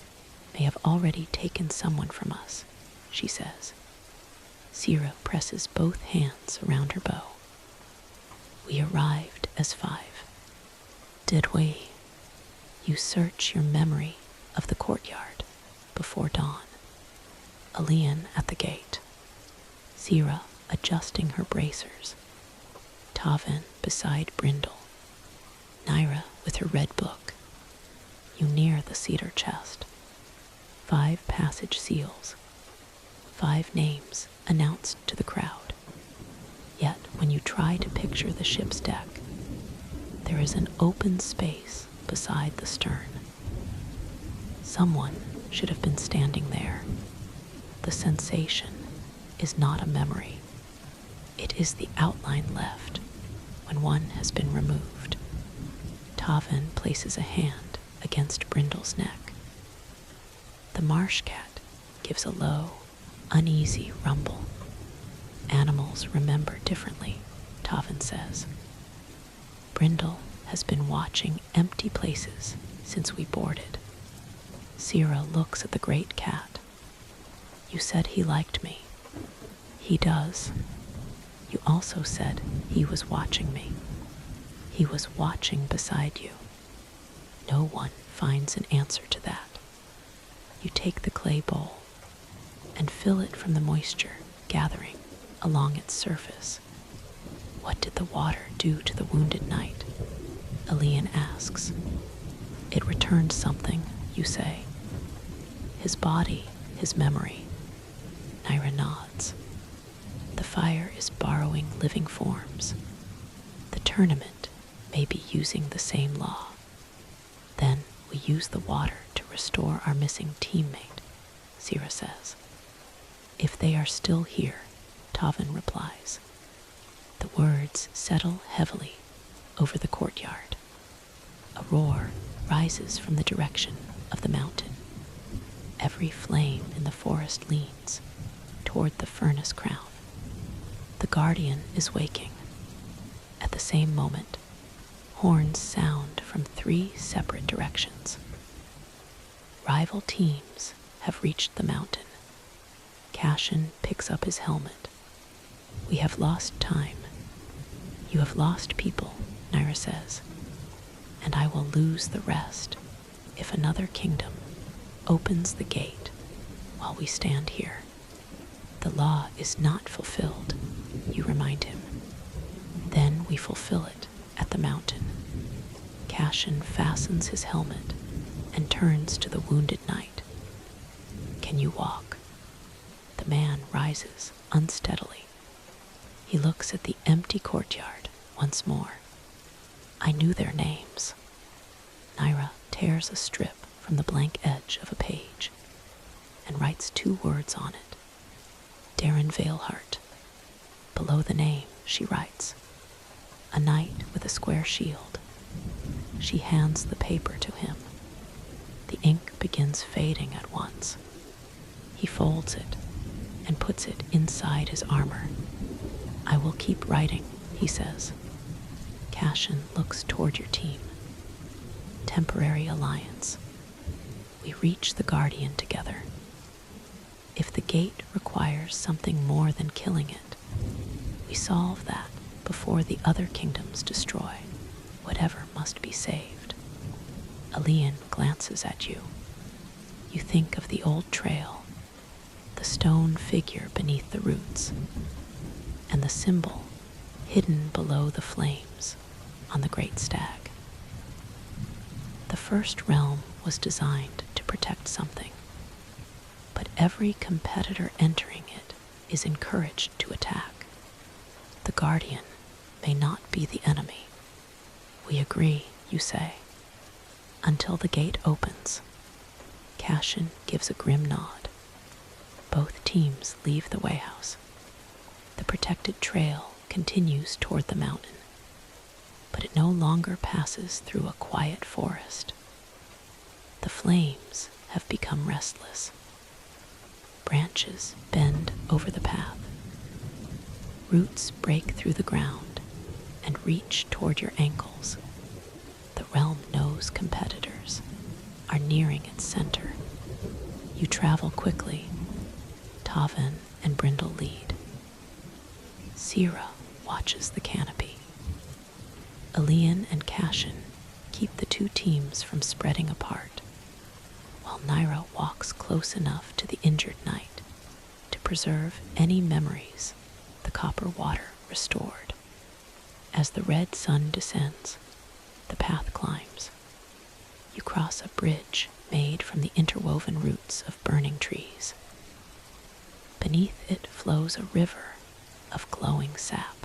may have already taken someone from us, she says. Sira presses both hands around her bow. We arrived as 5. Did we? You search your memory of the courtyard before dawn. Elian at the gate. Sira adjusting her bracers. Tavin beside Brindle. Naira with her red book. You near the cedar chest. 5 passage seals. 5 names announced to the crowd. Yet when you try to picture the ship's deck, there is an open space beside the stern. Someone should have been standing there. The sensation is not a memory. It is the outline left when one has been removed. Tavin places a hand against Brindle's neck. The marsh cat gives a low, uneasy rumble. Animals remember differently, Tavin says. Brindle has been watching empty places since we boarded. Sira looks at the great cat. You said he liked me. He does. You also said he was watching me. He was watching beside you. No one finds an answer to that. You take the clay bowl and fill it from the moisture gathering along its surface. What did the water do to the wounded knight? Elian asks. It returned something, you say. His body, his memory. Naira nods. The fire is borrowing living forms. The tournament may be using the same law. Then we use the water to restore our missing teammate, Sira says. If they are still here, Tavin replies. The words settle heavily over the courtyard. A roar rises from the direction of the mountain. Every flame in the forest leans toward the furnace crown. The guardian is waking. At the same moment, horns sound from 3 separate directions. Rival teams have reached the mountain. Cashin picks up his helmet. We have lost time. You have lost people, Naira says, and I will lose the rest if another kingdom opens the gate while we stand here. The law is not fulfilled, you remind him. Then we fulfill it at the mountain. Cashin fastens his helmet and turns to the wounded knight. Can you walk? The man rises unsteadily. He looks at the empty courtyard once more. I knew their names. Naira tears a strip from the blank edge of a page and writes 2 words on it. Darren Veilhart. Below the name, she writes, a knight with a square shield. She hands the paper to him. The ink begins fading at once. He folds it and puts it inside his armor. I will keep writing, he says. Cashin looks toward your team. Temporary alliance. We reach the guardian together. If the gate requires something more than killing it, we solve that before the other kingdoms destroy whatever must be saved. Elian glances at you. You think of the old trail, the stone figure beneath the roots, and the symbol hidden below the flames on the great stag. The first realm was designed to protect something, but every competitor entering it is encouraged to attack. The guardian may not be the enemy. We agree, you say. Until the gate opens. Cashin gives a grim nod. Both teams leave the wayhouse. The protected trail continues toward the mountain, but it no longer passes through a quiet forest. The flames have become restless. Branches bend over the path. Roots break through the ground and reach toward your ankles. The realm knows competitors are nearing its center. You travel quickly. Tavin and Brindle lead. Sira watches the canopy. Elian and Cashin keep the 2 teams from spreading apart, while Naira walks close enough to the injured knight to preserve any memories the copper water restored. As the red sun descends, the path climbs. You cross a bridge made from the interwoven roots of burning trees. Beneath it flows a river of glowing sap.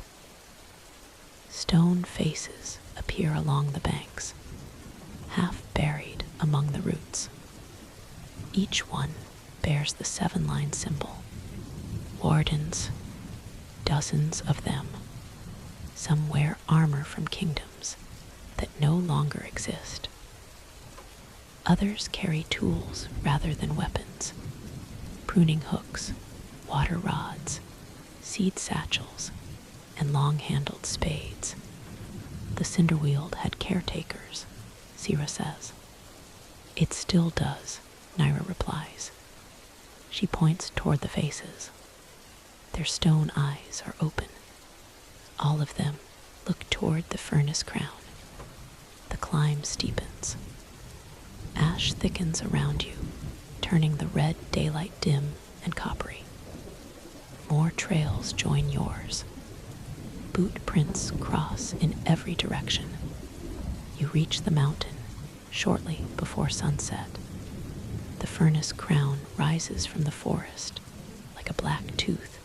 Stone faces appear along the banks, half buried among the roots. Each one bears the 7-line symbol. Wardens, dozens of them. Some wear armor from kingdoms that no longer exist. Others carry tools rather than weapons. Pruning hooks, water rods, seed satchels, and long-handled spades. The Cinderweald had caretakers, Sira says. It still does, Naira replies. She points toward the faces. Their stone eyes are open. All of them look toward the furnace crown. The climb steepens. Ash thickens around you, turning the red daylight dim and coppery. More trails join yours. Boot prints cross in every direction. You reach the mountain shortly before sunset. The furnace crown rises from the forest like a black tooth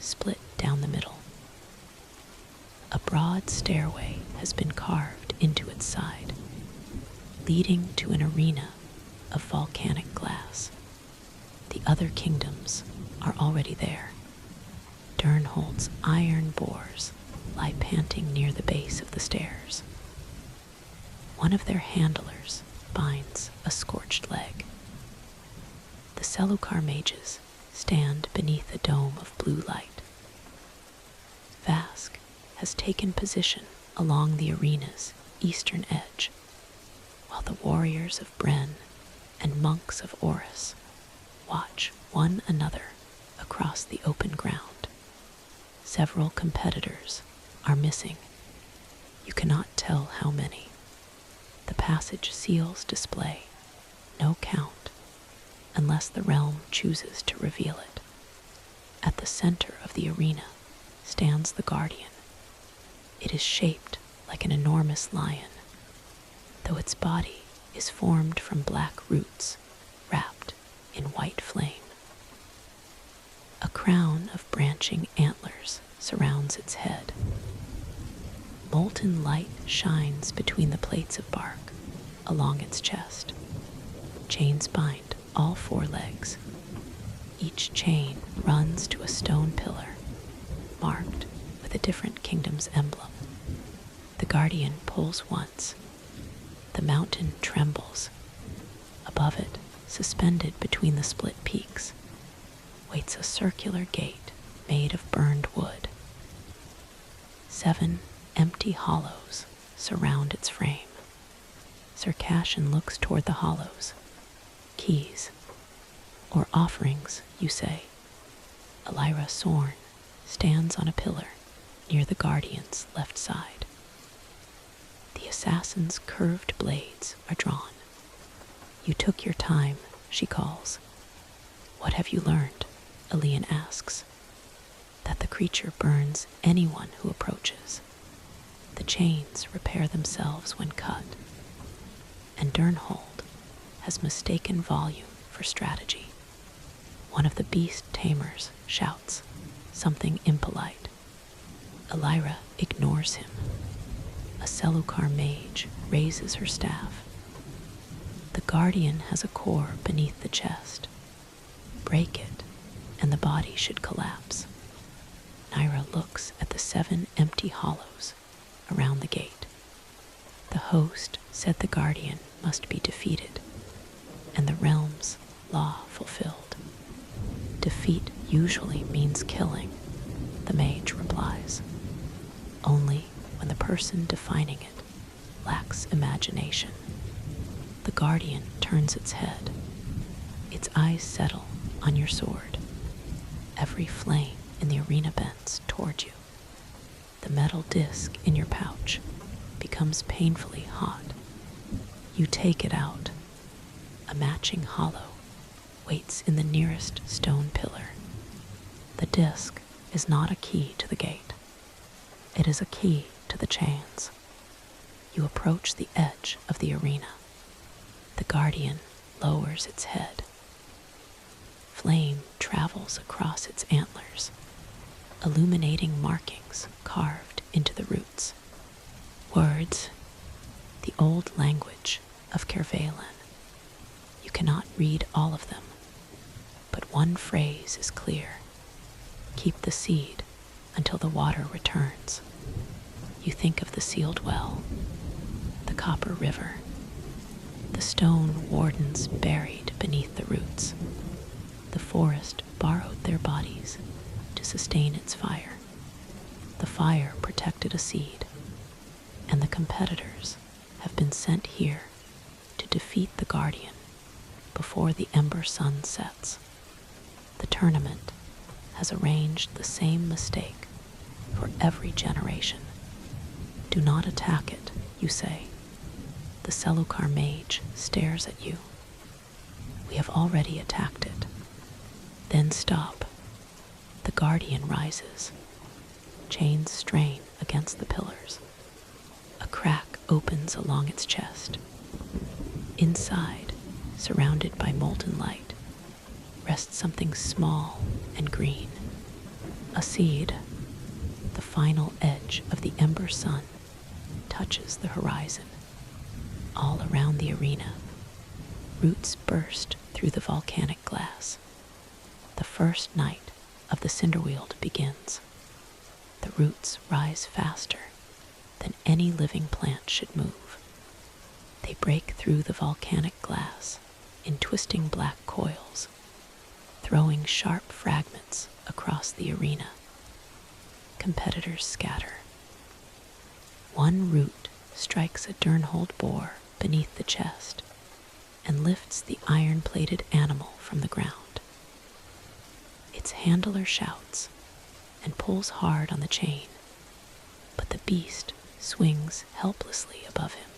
split down the middle. A broad stairway has been carved into its side, leading to an arena of volcanic glass. The other kingdoms are already there. Durnhold's iron boars lie panting near the base of the stairs. One of their handlers binds a scorched leg. The Selukar mages stand beneath a dome of blue light. Vask has taken position along the arena's eastern edge, while the warriors of Bren and monks of Oris watch one another across the open ground. Several competitors are missing. You cannot tell how many. The passage seals display no count unless the realm chooses to reveal it. At the center of the arena stands the Guardian. It is shaped like an enormous lion, though its body is formed from black roots wrapped in white flame. A crown of branching antlers surrounds its head. Molten light shines between the plates of bark along its chest. Chains bind all four legs. Each chain runs to a stone pillar, marked with a different kingdom's emblem. The Guardian pulls once. The mountain trembles. Above it, suspended between the split peaks, waits a circular gate made of burned wood. 7 empty hollows surround its frame. Circassian looks toward the hollows. Keys, or offerings, you say. Elira Sorn stands on a pillar near the Guardian's left side. The assassin's curved blades are drawn. You took your time, she calls. What have you learned? Elian asks. That the creature burns anyone who approaches. The chains repair themselves when cut. And Durnhold has mistaken volume for strategy. One of the beast tamers shouts something impolite. Elira ignores him. A Selukar mage raises her staff. The Guardian has a core beneath the chest. Break it, and the body should collapse. Naira looks at the 7 empty hollows around the gate. The host said the Guardian must be defeated, and the realm's law fulfilled. Defeat usually means killing, the mage replies. Only when the person defining it lacks imagination. The Guardian turns its head. Its eyes settle on your sword. Every flame in the arena bends toward you. The metal disc in your pouch becomes painfully hot. You take it out. A matching hollow waits in the nearest stone pillar. The disc is not a key to the gate. It is a key to the chains. You approach the edge of the arena. The Guardian lowers its head. Flame travels across its antlers, illuminating markings carved into the roots. Words, the old language of Kervalen. You cannot read all of them, but one phrase is clear. Keep the seed until the water returns. You think of the sealed well, the copper river, the stone wardens buried beneath the roots. The forest borrowed their bodies to sustain its fire. The fire protected a seed, and the competitors have been sent here to defeat the Guardian before the ember sun sets. The tournament has arranged the same mistake for every generation. Do not attack it, you say. The Selukar mage stares at you. We have already attacked it. Then stop. The Guardian rises. Chains strain against the pillars. A crack opens along its chest. Inside, surrounded by molten light, rests something small and green. A seed. The final edge of the ember sun touches the horizon. All around the arena, roots burst through the volcanic glass. The first night of the Cinderweald begins. The roots rise faster than any living plant should move. They break through the volcanic glass in twisting black coils, throwing sharp fragments across the arena. Competitors scatter. One root strikes a Durnhold boar beneath the chest and lifts the iron-plated animal from the ground. Its handler shouts and pulls hard on the chain, but the beast swings helplessly above him.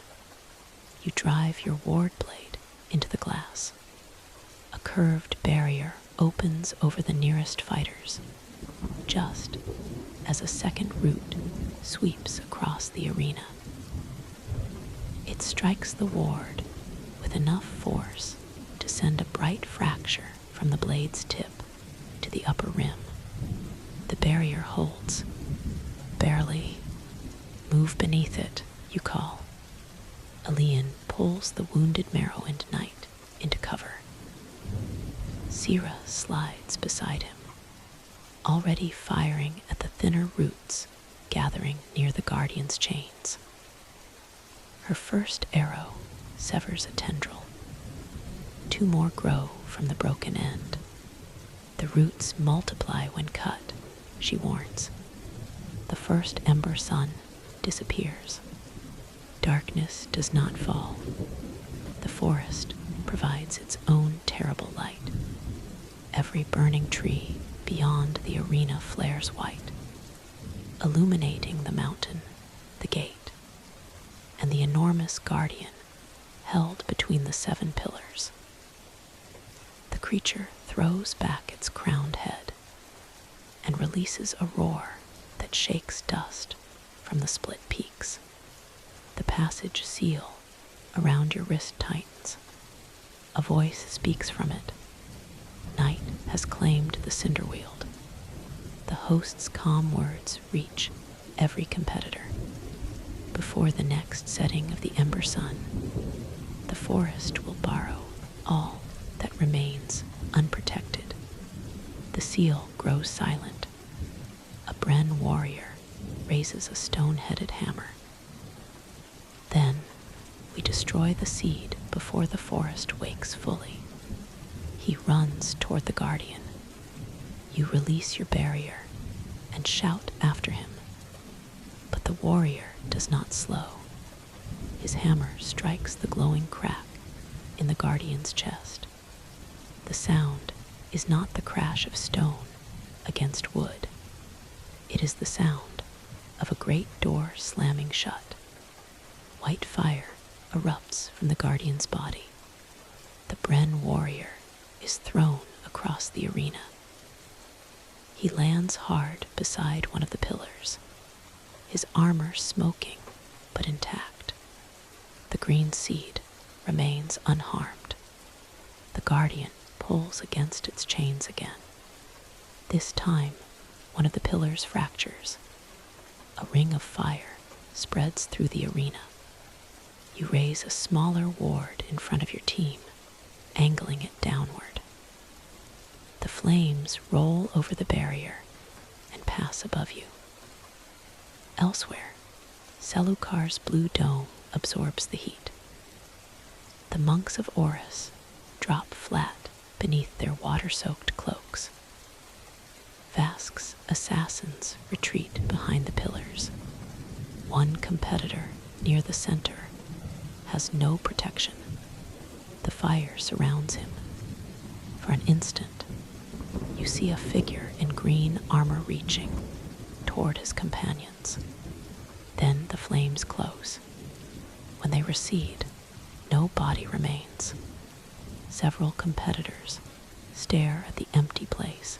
You drive your ward blade into the glass. A curved barrier opens over the nearest fighters, just as a second root sweeps across the arena. It strikes the ward with enough force to send a bright fracture from the blade's tip to the upper rim. The barrier holds, barely. Move beneath it, you call. Elian pulls the wounded Merrowind knight into cover. Sira slides beside him, already firing at the thinner roots gathering near the Guardian's chains. Her first arrow severs a tendril. 2 more grow from the broken end. The roots multiply when cut, she warns. The first ember sun disappears. Darkness does not fall. The forest provides its own terrible light. Every burning tree beyond the arena flares white, illuminating the mountain, the gate, and the enormous guardian held between the 7 pillars. The creature throws back its crowned head and releases a roar that shakes dust from the split peaks. The passage seal around your wrist tightens. A voice speaks from it. Night has claimed the Cinderweald. The host's calm words reach every competitor. Before the next setting of the ember sun, the forest will borrow all that remains unprotected. The seal grows silent. A Bren warrior raises a stone-headed hammer. Then we destroy the seed before the forest wakes fully. He runs toward the guardian. You release your barrier and shout after him. But the warrior does not slow. His hammer strikes the glowing crack in the guardian's chest. The sound is not the crash of stone against wood. It is the sound of a great door slamming shut. White fire erupts from the guardian's body. The Bren warrior is thrown across the arena. He lands hard beside one of the pillars, his armor smoking but intact. The green seed remains unharmed. The guardian pulls against its chains again. This time, one of the pillars fractures. A ring of fire spreads through the arena. You raise a smaller ward in front of your team, angling it downward. The flames roll over the barrier and pass above you. Elsewhere, Selukar's blue dome absorbs the heat. The monks of Oris drop flat beneath their water-soaked cloaks. Vask's assassins retreat behind the pillars. One competitor near the center has no protection. The fire surrounds him. For an instant, you see a figure in green armor reaching toward his companions. Then the flames close. When they recede, no body remains. Several competitors stare at the empty place.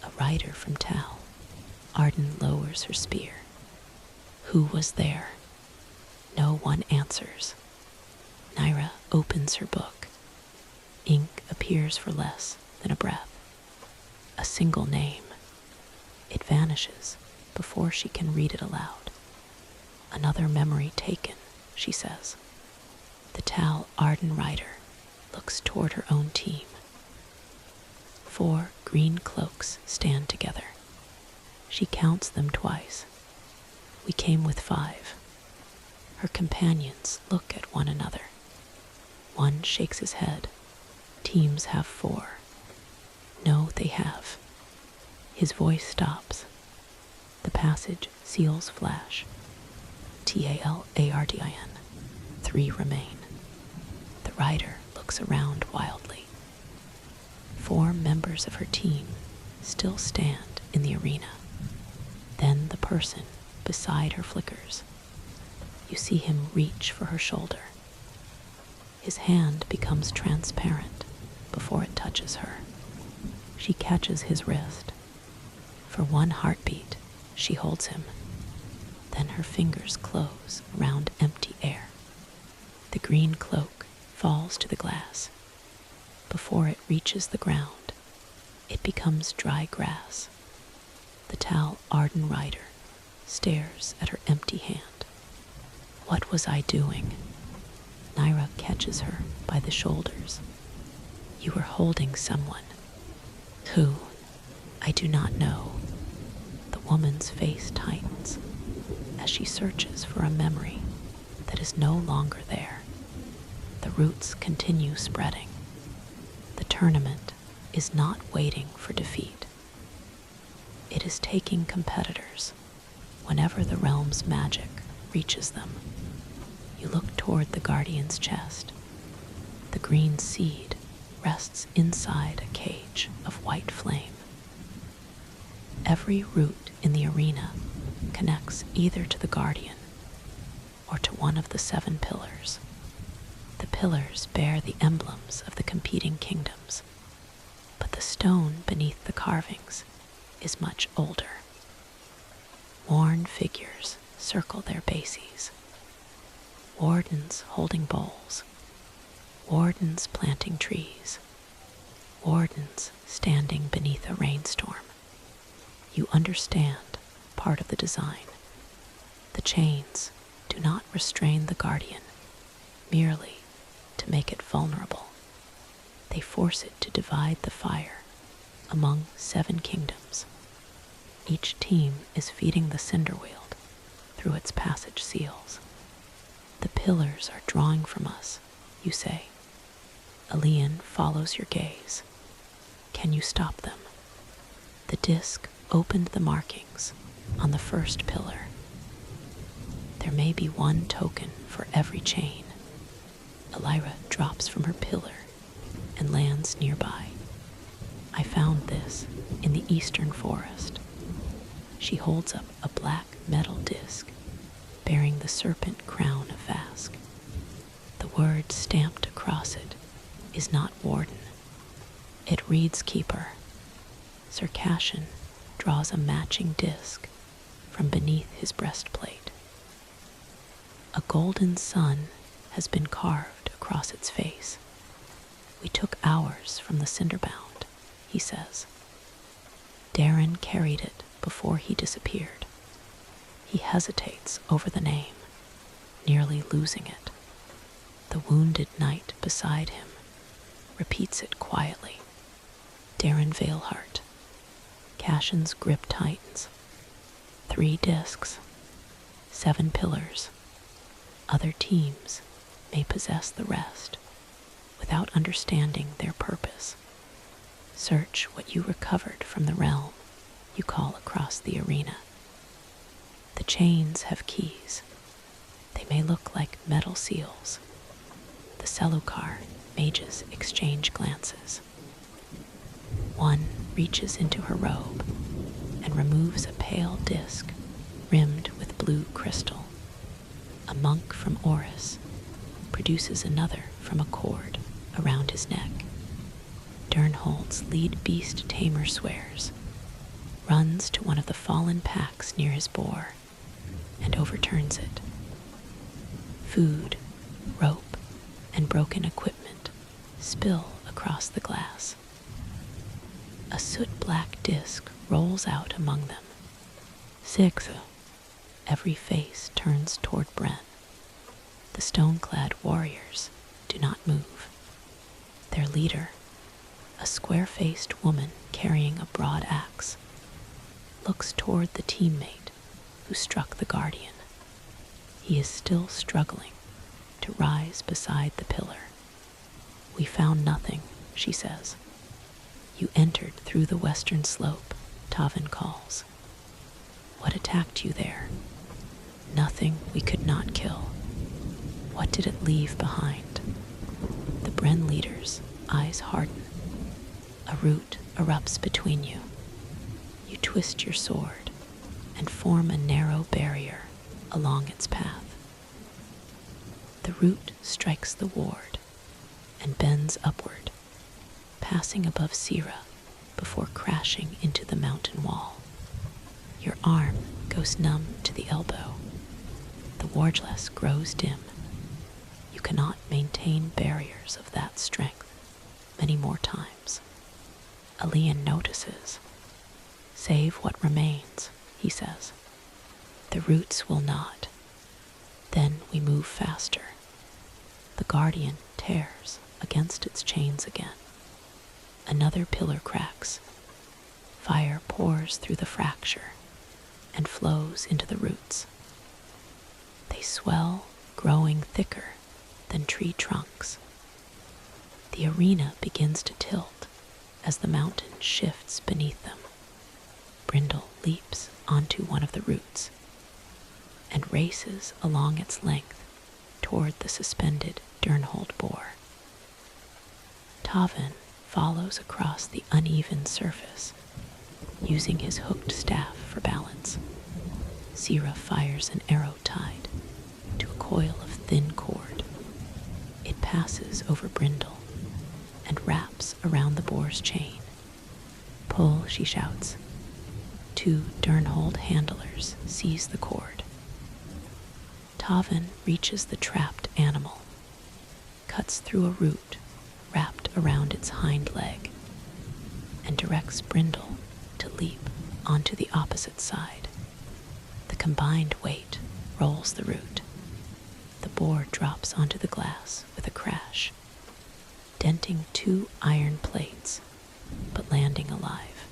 A rider from Tal, Arden lowers her spear. Who was there? No one answers. Naira opens her book. Ink appears for less than a breath. A single name. It vanishes before she can read it aloud. Another memory taken, she says. The Tal Arden rider looks toward her own team. 4 green cloaks stand together. She counts them twice. We came with 5. Her companions look at one another. One shakes his head. Teams have 4. No, they have. His voice stops. The passage seals flash. Taldardin. 3 remain. The rider looks around wildly. 4 members of her team still stand in the arena. Then the person beside her flickers. You see him reach for her shoulder. His hand becomes transparent before it touches her. She catches his wrist. For 1 heartbeat, she holds him. Then her fingers close around empty air. The green cloak falls to the glass. Before it reaches the ground, it becomes dry grass. The Tal Arden rider stares at her empty hand. What was I doing? Naira catches her by the shoulders. You were holding someone. Who? I do not know. The woman's face tightens as she searches for a memory that is no longer there. The roots continue spreading. The tournament is not waiting for defeat. It is taking competitors whenever the realm's magic reaches them. You look toward the guardian's chest. The green seed rests inside a cage of white flame. Every root in the arena connects either to the guardian or to one of the 7 pillars. The pillars bear the emblems of the competing kingdoms, but the stone beneath the carvings is much older. Worn figures circle their bases. Wardens holding bowls, wardens planting trees, wardens standing beneath a rainstorm. You understand part of the design. The chains do not restrain the guardian merely to make it vulnerable. They force it to divide the fire among 7 kingdoms. Each team is feeding the Cinderweald through its passage seals. The pillars are drawing from us, you say. Alian follows your gaze. Can you stop them? The disc opened the markings on the first pillar. There may be 1 token for every chain. Elira drops from her pillar and lands nearby. I found this in the eastern forest. She holds up a black metal disc bearing the serpent crown of Vask. The word stamped across it is not warden. It reads keeper. Sir Cashin draws a matching disc from beneath his breastplate. A golden sun has been carved across its face. We took ours from the Cinderbound, he says. Darren carried it before he disappeared. He hesitates over the name, nearly losing it. The wounded knight beside him repeats it quietly. Darren Veilheart. Cashin's grip tightens. 3 discs, 7 pillars. Other teams may possess the rest without understanding their purpose. Search what you recovered from the realm you call across the arena. The chains have keys. They may look like metal seals. The Selukar mages exchange glances. One reaches into her robe and removes a pale disc rimmed with blue crystal. A monk from Oris produces another from a cord around his neck. Dernhold's lead beast tamer swears, runs to one of the fallen packs near his boar, and overturns it. Food, rope, and broken equipment spill across the glass. A soot-black disc rolls out among them. Six. Every face turns toward Bren. The stone-clad warriors do not move. Their leader, a square-faced woman carrying a broad axe, looks toward the teammate who struck the guardian. He is still struggling to rise beside the pillar. "We found nothing," she says. "You entered through the western slope," Tavin calls. "What attacked you there?" "Nothing we could not kill." "What did it leave behind?" The Bren leader's eyes harden. A root erupts between you. You twist your sword and form a narrow barrier along its path. The root strikes the ward and bends upward, passing above Sira before crashing into the mountain wall. Your arm goes numb to the elbow. The wardless grows dim. You cannot maintain barriers of that strength many more times. Alian notices. "Save what remains," he says. "The roots will not." Then we move faster. The guardian tears against its chains again. Another pillar cracks. Fire pours through the fracture and flows into the roots. They swell, growing thicker than tree trunks. The arena begins to tilt as the mountain shifts beneath them. Brindle leaps onto one of the roots and races along its length toward the suspended Durnhold boar. Tavin follows across the uneven surface, using his hooked staff for balance. Sira fires an arrow tied to a coil of thin cord. It passes over Brindle and wraps around the boar's chain. "Pull," she shouts. 2 Durnhold handlers seize the cord. Tavin reaches the trapped animal, cuts through a root wrapped around its hind leg, and directs Brindle to leap onto the opposite side. The combined weight rolls the root. The boar drops onto the glass with a crash, denting 2 iron plates, but landing alive.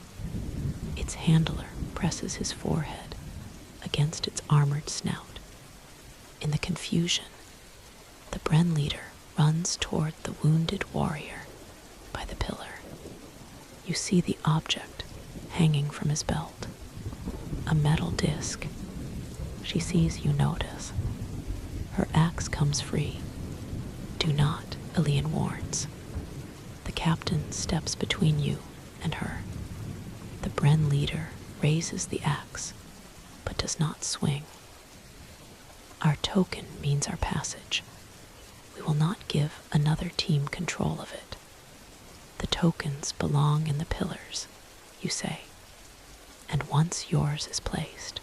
Its handler presses his forehead against its armored snout. In the confusion, the Bren leader runs toward the wounded warrior by the pillar. You see the object hanging from his belt, a metal disc. She sees you notice. Her axe comes free. "Do not," Elian warns. The captain steps between you and her. The Bren leader raises the axe, but does not swing. "Our token means our passage. We will not give another team control of it. The tokens belong in the pillars," you say. "And once yours is placed,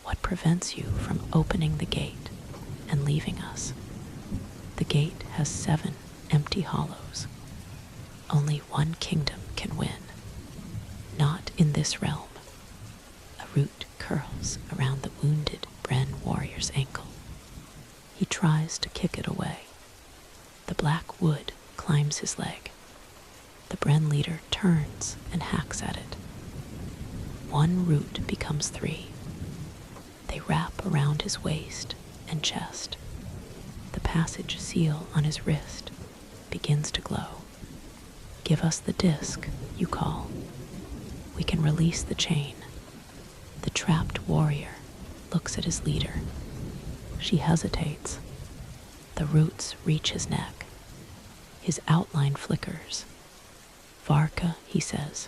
what prevents you from opening the gate and leaving us?" The gate has 7 empty hollows. Only one kingdom can win. Not in this realm. A root curls around the wounded Bren warrior's ankle. He tries to kick it away. The black wood climbs his leg. The Bren leader turns and hacks at it. 1 root becomes 3. They wrap around his waist and chest. The passage seal on his wrist begins to glow. "Give us the disc," you call. We can release the chain. The trapped warrior looks at his leader. She hesitates. The roots reach his neck. His outline flickers. "Varka," he says.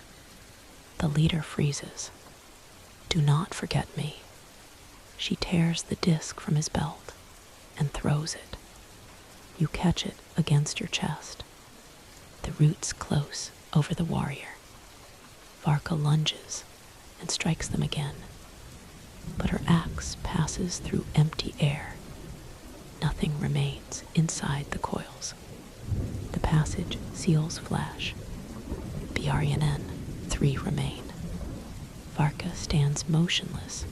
The leader freezes. "Do not forget me." She tears the disc from his belt and throws it. You catch it against your chest. The roots close over the warrior. Varka lunges and strikes them again, but her axe passes passes through empty air. Nothing remains inside the coils. The passage seals flash. BRNN, 3 remain. Varka stands motionless,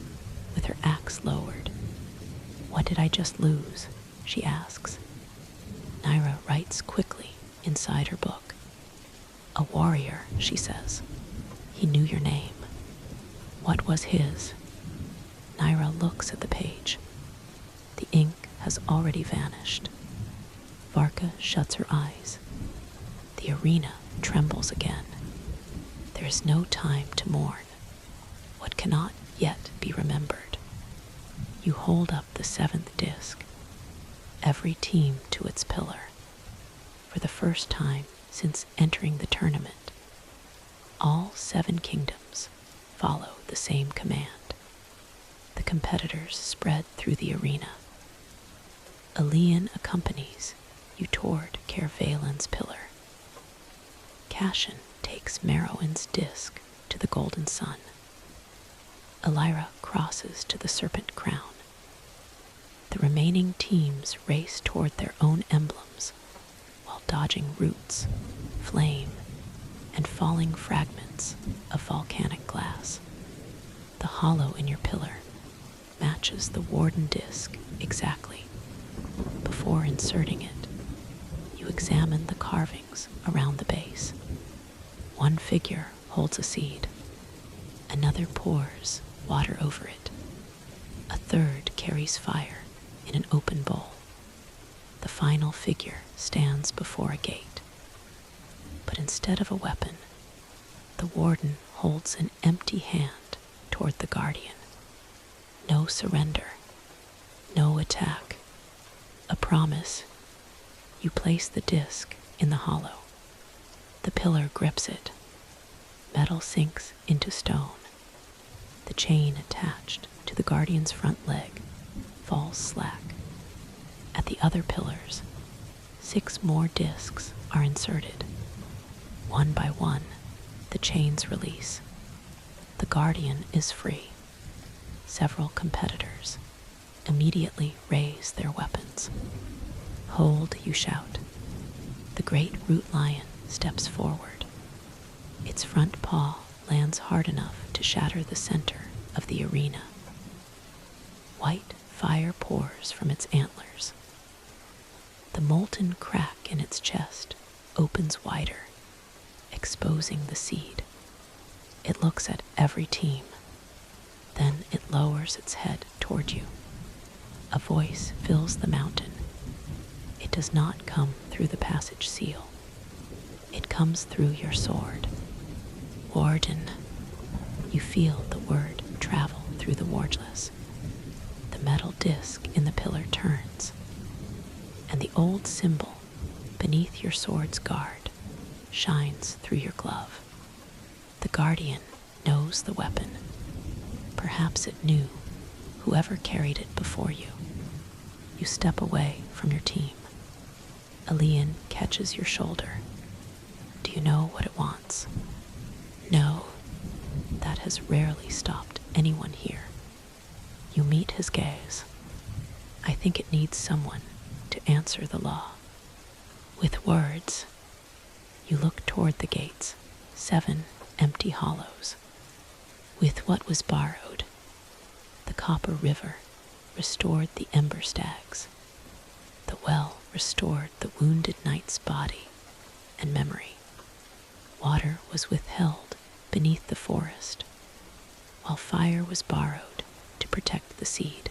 with her axe lowered. "What did I just lose?" she asks. Naira writes quickly inside her book. "A warrior," she says. "He knew your name." "What was his?" Naira looks at the page. The ink has already vanished. Varka shuts her eyes. The arena trembles again. There is no time to mourn. What cannot yet be remembered. You hold up the 7th disc, every team to its pillar. For the first time since entering the tournament, all 7 kingdoms follow the same command. The competitors spread through the arena. Elian accompanies you toward Kervalin's pillar. Cashin takes Merowin's disc to the golden sun. Elira crosses to the serpent crown. The remaining teams race toward their own emblems while dodging roots, flame, and falling fragments of volcanic glass. The hollow in your pillar matches the warden disc exactly. Before inserting it, you examine the carvings around the base. One figure holds a seed. Another pours water over it. A third carries fire in an open bowl. The final figure stands before a gate. But instead of a weapon, the warden holds an empty hand toward the guardian. No surrender, no attack. A promise. You place the disc in the hollow. The pillar grips it. Metal sinks into stone. The chain attached to the guardian's front leg falls slack. At the other pillars, 6 more discs are inserted. One by one, the chains release. The guardian is free. Several competitors immediately raise their weapons. "Hold," you shout. The great root lion steps forward. Its front paw lands hard enough to shatter the center of the arena. White fire pours from its antlers. The molten crack in its chest opens wider, exposing the seed. It looks at every team. Then it lowers its head toward you. A voice fills the mountain. It does not come through the passage seal. It comes through your sword. "Warden." You feel the word travel through the wordless. The metal disc in the pillar turns, and the old symbol beneath your sword's guard shines through your glove. The guardian knows the weapon. Perhaps it knew whoever carried it before you. You step away from your team. Elian catches your shoulder. "Do you know what it wants?" "No." That has rarely stopped anyone here. You meet his gaze. "I think it needs someone to answer the law." With words, you look toward the gates, 7 empty hollows. With what was borrowed, the copper river restored the ember stags. The well restored the wounded knight's body and memory. Water was withheld beneath the forest, while fire was borrowed to protect the seed.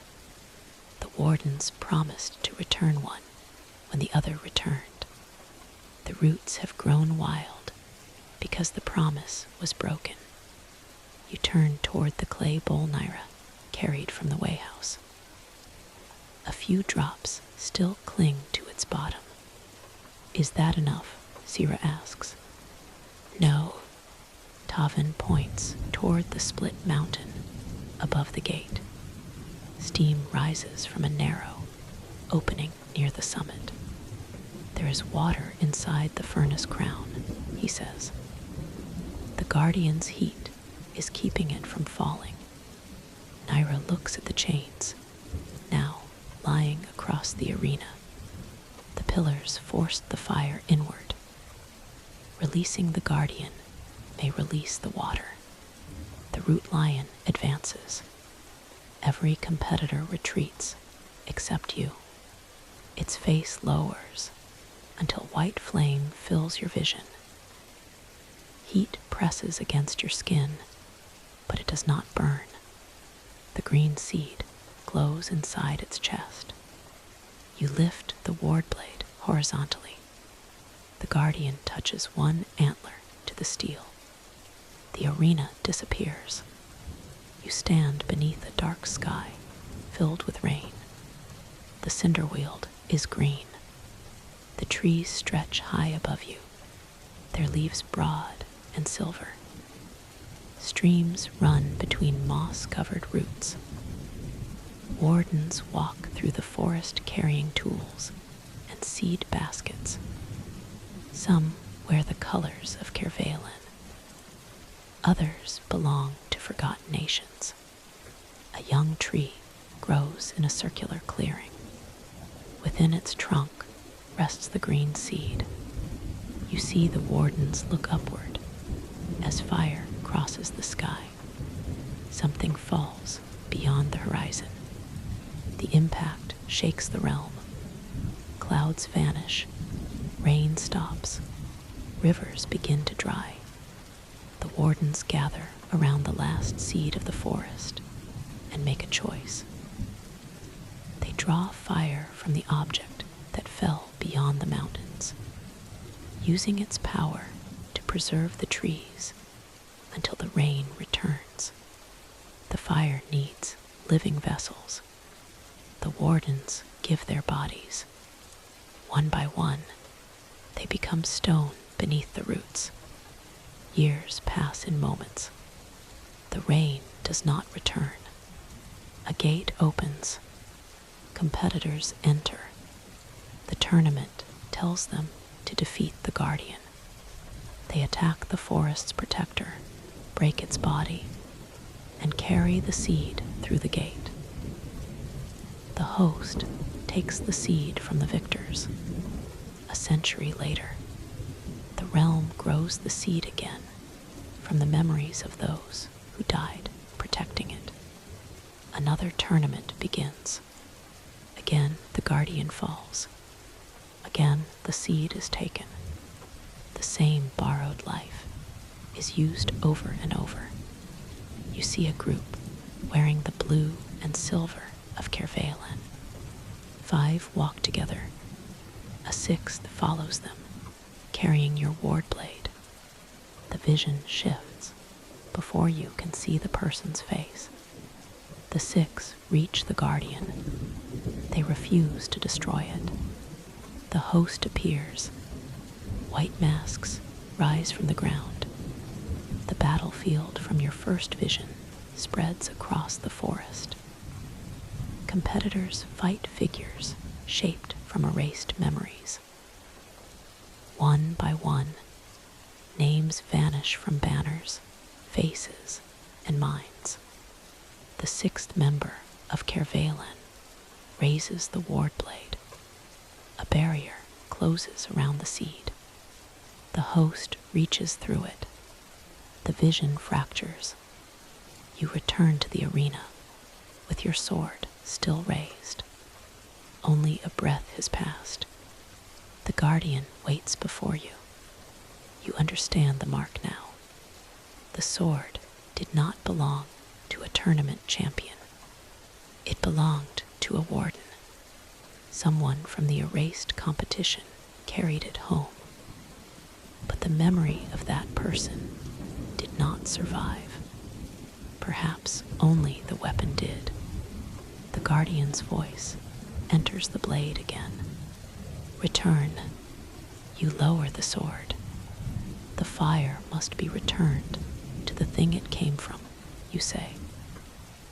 The wardens promised to return one when the other returned. The roots have grown wild because the promise was broken. You turn toward the clay bowl Naira carried from the weighhouse. A few drops still cling to its bottom. "Is that enough?" Sira asks. "No." Tavin points toward the split mountain above the gate. Steam rises from a narrow opening near the summit. "There is water inside the furnace crown," he says. "The guardian's heat is keeping it from falling." Naira looks at the chains. across the arena. The pillars forced the fire inward. Releasing the guardian may release the water. The root lion advances. Every competitor retreats except you. Its face lowers until white flame fills your vision. Heat presses against your skin, but it does not burn. The green seed glows inside its chest. You lift the ward blade horizontally. The guardian touches one antler to the steel. The arena disappears. You stand beneath a dark sky filled with rain. The cinder-weald is green. The trees stretch high above you, their leaves broad and silver. Streams run between moss-covered roots. Wardens walk through the forest carrying tools and seed baskets. Some wear the colors of Kervalen. Others belong to forgotten nations. A young tree grows in a circular clearing. Within its trunk rests the green seed. You see the wardens look upward as fire crosses the sky. Something falls beyond the horizon. The impact shakes the realm. Clouds vanish. Rain stops. Rivers begin to dry. The wardens gather around the last seed of the forest and make a choice. They draw fire from the object that fell beyond the mountains, using its power to preserve the trees until the rain returns. The fire needs living vessels. The wardens give their bodies. One by one, they become stone beneath the roots. Years pass in moments. The rain does not return. A gate opens. Competitors enter. The tournament tells them to defeat the guardian. They attack the forest's protector, break its body, and carry the seed through the gate. The host takes the seed from the victors. A century later, the realm grows the seed again from the memories of those who died protecting it. Another tournament begins. Again, the guardian falls. Again, the seed is taken. The same borrowed life is used over and over. You see a group wearing the blue and silver of Kervalen. 5 walk together. A 6th follows them, carrying your ward blade. The vision shifts. Before you can see the person's face. The 6 reach the guardian. They refuse to destroy it. The host appears. White masks rise from the ground. The battlefield from your first vision spreads across the forest. Competitors fight figures shaped from erased memories. One by one, names vanish from banners, faces, and minds. The 6th member of Kervalen raises the ward blade. A barrier closes around the seed. The host reaches through it. The vision fractures. You return to the arena with your sword still raised. Only a breath has passed. The guardian waits before you. You understand the mark now. The sword did not belong to a tournament champion. It belonged to a warden. Someone from the erased competition carried it home. But the memory of that person did not survive. Perhaps only the weapon did. The guardian's voice enters the blade again. Return. You lower the sword. The fire must be returned to the thing it came from, you say.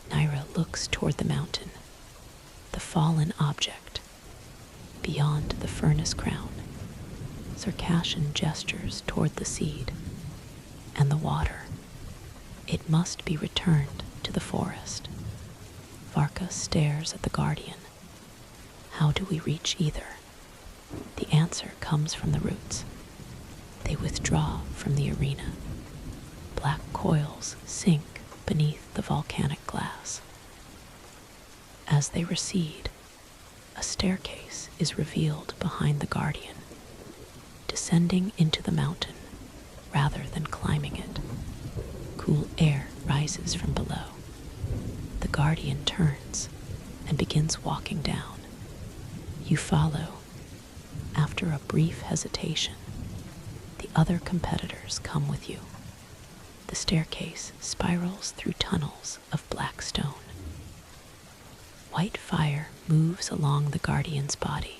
Naira looks toward the mountain, the fallen object. Beyond the furnace crown, Circassian gestures toward the seed and the water. It must be returned to the forest. Varka stares at the guardian. How do we reach either? The answer comes from the roots. They withdraw from the arena. Black coils sink beneath the volcanic glass. As they recede, a staircase is revealed behind the guardian, descending into the mountain rather than climbing it. Cool air rises from below. The guardian turns and begins walking down. You follow. After a brief hesitation, the other competitors come with you. The staircase spirals through tunnels of black stone. White fire moves along the guardian's body,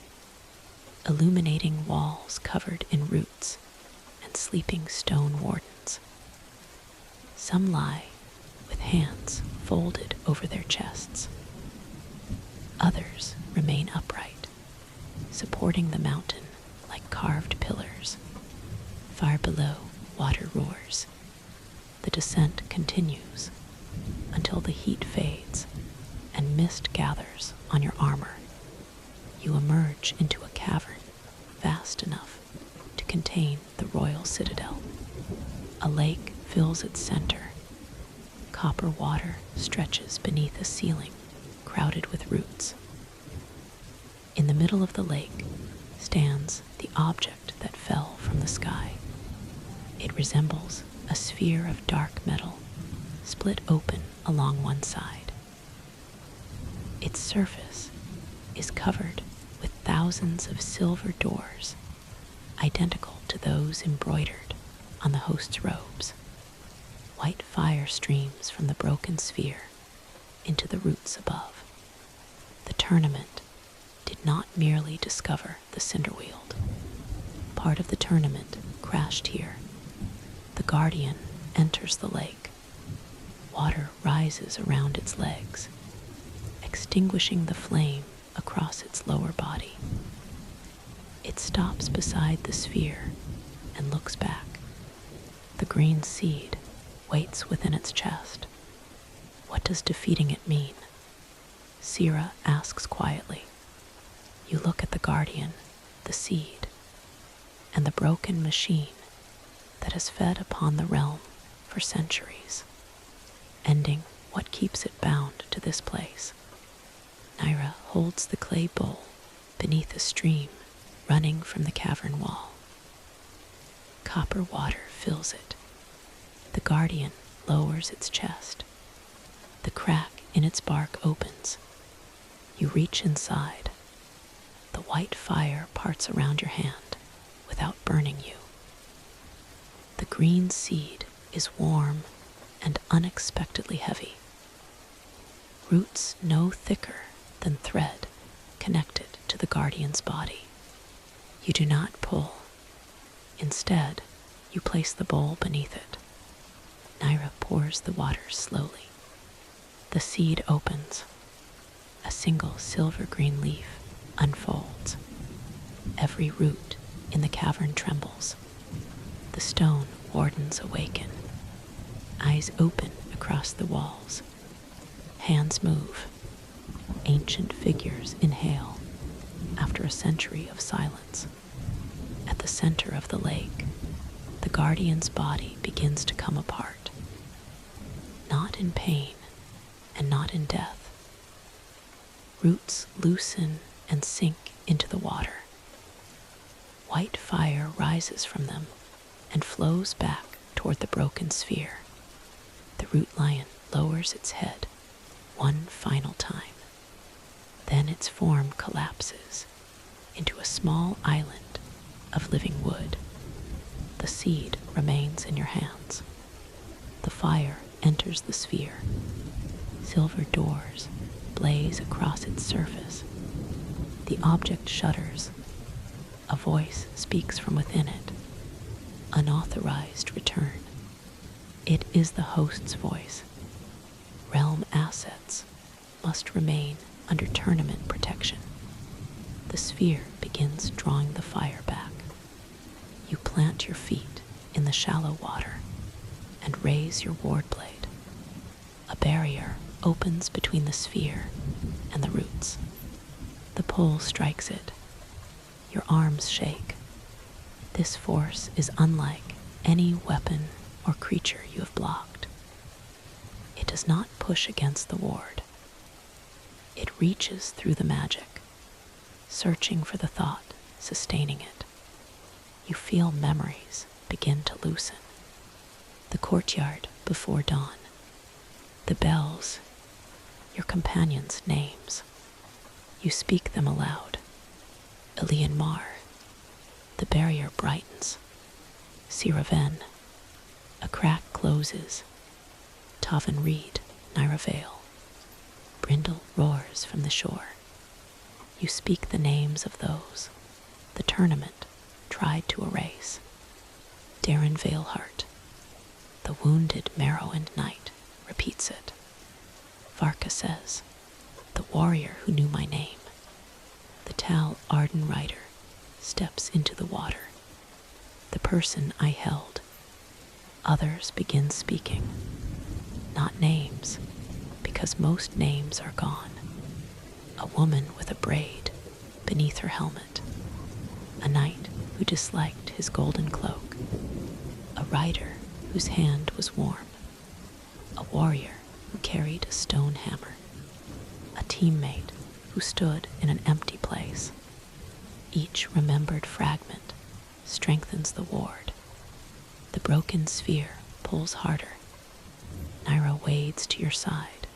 illuminating walls covered in roots and sleeping stone wardens. Some lie with hands folded over their chests. Others remain upright, supporting the mountain like carved pillars. Far below, water roars. The descent continues until the heat fades and mist gathers on your armor. You emerge into a cavern vast enough to contain the royal citadel. A lake fills its center. Copper water stretches beneath a ceiling crowded with roots. In the middle of the lake stands the object that fell from the sky. It resembles a sphere of dark metal, split open along one side. Its surface is covered with thousands of silver doors, identical to those embroidered on the host's robes. White fire streams from the broken sphere into the roots above. The tournament did not merely discover the Cinderweald. Part of the tournament crashed here. The guardian enters the lake. Water rises around its legs, extinguishing the flame across its lower body. It stops beside the sphere and looks back. The green seed waits within its chest. What does defeating it mean? Sira asks quietly. You look at the guardian, the seed, and the broken machine that has fed upon the realm for centuries, ending what keeps it bound to this place. Naira holds the clay bowl beneath a stream running from the cavern wall. Copper water fills it. The guardian lowers its chest. The crack in its bark opens. You reach inside. The white fire parts around your hand without burning you. The green seed is warm and unexpectedly heavy. Roots no thicker than thread connected to the guardian's body. You do not pull. Instead, you place the bowl beneath it. Naira pours the water slowly. The seed opens. A single silver-green leaf unfolds. Every root in the cavern trembles. The stone wardens awaken. Eyes open across the walls. Hands move. Ancient figures inhale after a century of silence. At the center of the lake, the guardian's body begins to come apart. Not in pain and not in death. Roots loosen and sink into the water. White fire rises from them and flows back toward the broken sphere. The root lion lowers its head one final time. Then its form collapses into a small island of living wood. The seed remains in your hands. The fire enters the sphere. Silver doors blaze across its surface. The object shudders. A voice speaks from within it. Unauthorized return. It is the host's voice. Realm assets must remain under tournament protection. The sphere begins drawing the fire back. You plant your feet in the shallow water and raise your ward blade. A barrier opens between the sphere and the roots. The pull strikes it. Your arms shake. This force is unlike any weapon or creature you have blocked. It does not push against the ward. It reaches through the magic, searching for the thought sustaining it. You feel memories begin to loosen. The courtyard before dawn. The bells, your companions' names. You speak them aloud. Elian Mar. The barrier brightens. Siraven. A crack closes. Tavan Reed, Naira Vale. Brindle roars from the shore. You speak the names of those the tournament tried to erase. Darren Valeheart. The wounded Merrowind Knight repeats it. Varka says, the warrior who knew my name. The Tal Arden rider steps into the water. The person I held. Others begin speaking. Not names, because most names are gone. A woman with a braid beneath her helmet. A knight who disliked his golden cloak. A rider whose hand was warm. A warrior who carried a stone hammer. A teammate who stood in an empty place. Each remembered fragment strengthens the ward. The broken sphere pulls harder. Naira wades to your side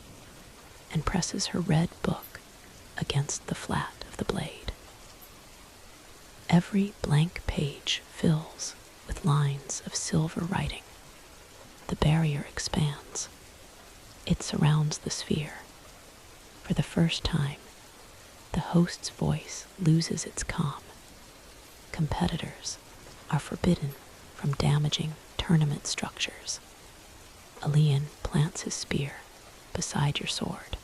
and presses her red book against the flat of the blade. Every blank page fills with lines of silver writing. The barrier expands. It surrounds the sphere. For the first time, the host's voice loses its calm. Competitors are forbidden from damaging tournament structures. Elian plants his spear beside your sword.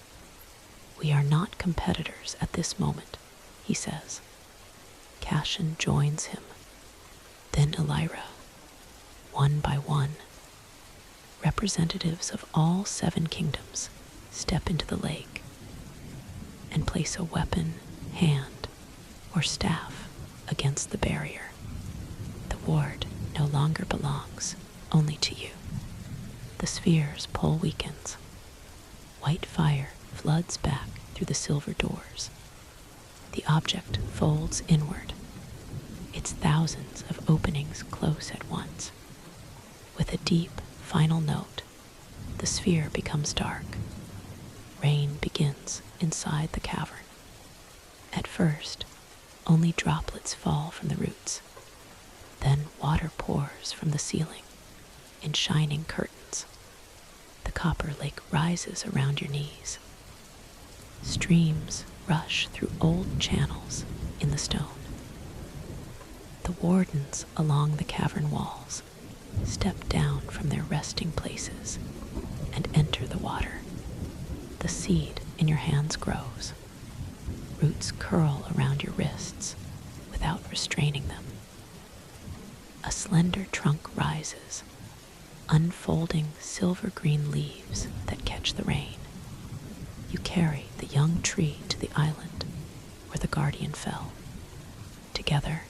We are not competitors at this moment, he says. Cashin joins him. Then Elira, one by one. Representatives of all 7 kingdoms step into the lake and place a weapon, hand, or staff against the barrier. The ward no longer belongs only to you. The sphere's pull weakens. White fire floods back through the silver doors. The object folds inward. Its thousands of openings close at once. With a deep, final note, the sphere becomes dark. Rain begins inside the cavern. At first, only droplets fall from the roots. Then water pours from the ceiling in shining curtains. The copper lake rises around your knees. Streams rush through old channels in the stone. The wardens along the cavern walls step down from their resting places and enter the water. The seed in your hands grows. Roots curl around your wrists without restraining them. A slender trunk rises, unfolding silver-green leaves that catch the rain. You carry the young tree to the island where the guardian fell. Together,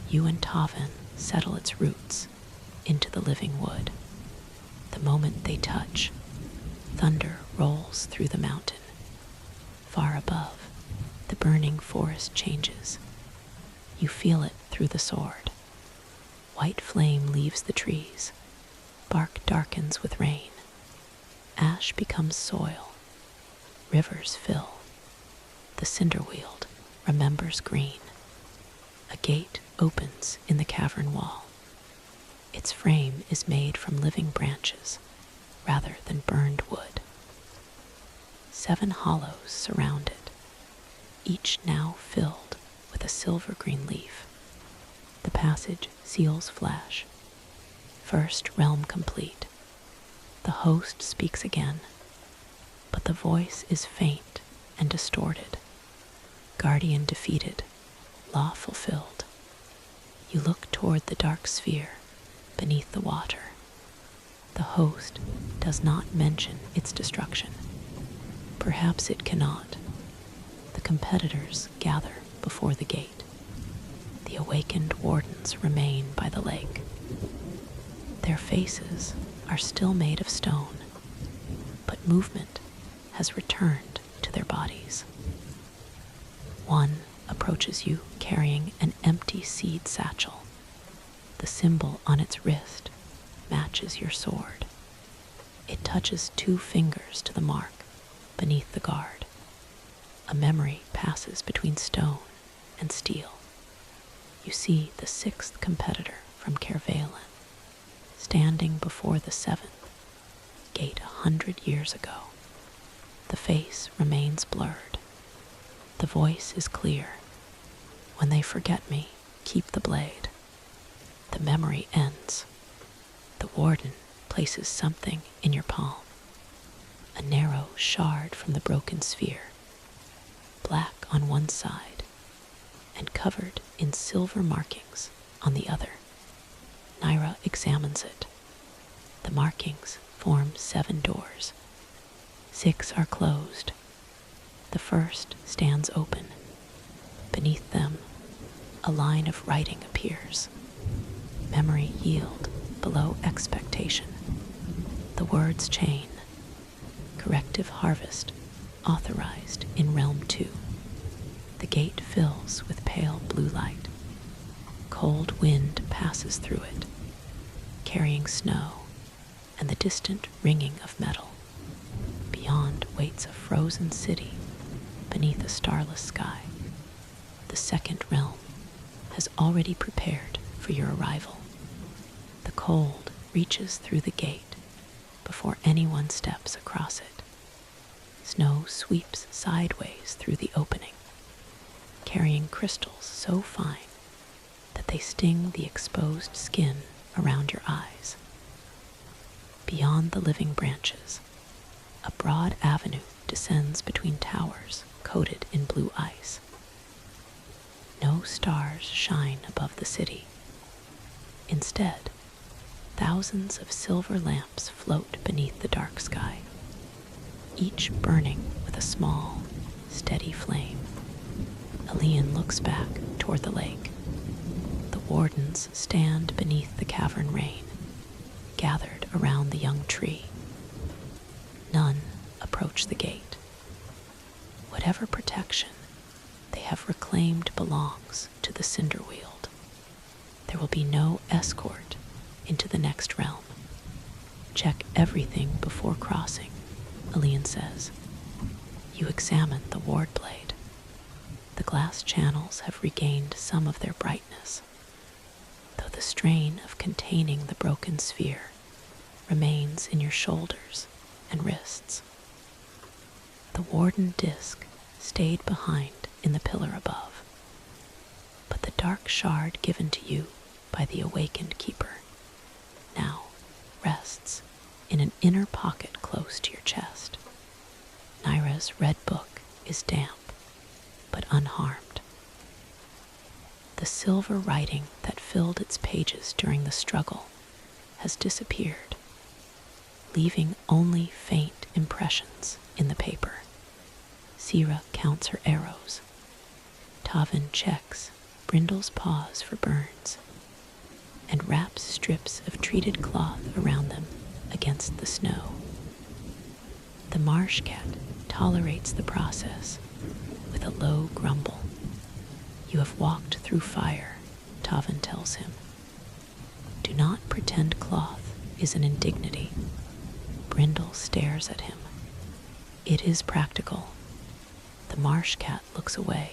you and Tavan settle its roots into the living wood. The moment they touch, thunder rolls through the mountain. Far above, the burning forest changes. You feel it through the sword. White flame leaves the trees. Bark darkens with rain. Ash becomes soil. Rivers fill. The cinder-weald remembers green. A gate opens in the cavern wall. Its frame is made from living branches rather than burned wood. 7 hollows surround it, each now filled with a silver-green leaf. The passage seals flash. First realm complete. The host speaks again, but the voice is faint and distorted. Guardian defeated, law fulfilled. You look toward the dark sphere beneath the water. The host does not mention its destruction. Perhaps it cannot. The competitors gather before the gate. The awakened wardens remain by the lake. Their faces are still made of stone, but movement has returned to their bodies. One approaches you carrying an empty seed satchel. The symbol on its wrist matches your sword. It touches 2 fingers to the mark beneath the guard. A memory passes between stone and steel. You see the 6th competitor from Kervalen, standing before the 7th gate 100 years ago. The face remains blurred. The voice is clear. When they forget me, keep the blade. The memory ends. The warden places something in your palm. A narrow shard from the broken sphere, black on one side and covered in silver markings on the other. Naira examines it. The markings form 7 doors. 6 are closed. The first stands open. Beneath them, a line of writing appears. Memory yield below expectation. The words chain. Corrective harvest authorized in Realm 2. The gate fills with pale blue light. Cold wind passes through it, carrying snow and the distant ringing of metal. Beyond waits a frozen city beneath a starless sky. The 2nd realm has already prepared for your arrival. The cold reaches through the gate before anyone steps across it. Snow sweeps sideways through the opening, carrying crystals so fine that they sting the exposed skin around your eyes. Beyond the living branches, a broad avenue descends between towers coated in blue ice. No stars shine above the city. Instead, thousands of silver lamps float beneath the dark sky, each burning with a small, steady flame. Elian looks back toward the lake. The wardens stand beneath the cavern rain, gathered around the young tree. None approach the gate. Whatever protection they have reclaimed belongs to the Cinderweald. There will be no escort into the next realm. Check everything before crossing, Elian says. You examine the ward blade. The glass channels have regained some of their brightness, though the strain of containing the broken sphere remains in your shoulders and wrists. The warden disc stayed behind in the pillar above, but the dark shard given to you by the awakened keeper now rests in an inner pocket close to your chest. Naira's red book is damp, but unharmed. The silver writing that filled its pages during the struggle has disappeared, leaving only faint impressions in the paper. Sira counts her arrows. Tavin checks Brindle's paws for burns and wraps strips of treated cloth around them against the snow. The marsh cat tolerates the process with a low grumble. You have walked through fire, Tavin tells him. Do not pretend cloth is an indignity. Brindle stares at him. It is practical. The marsh cat looks away,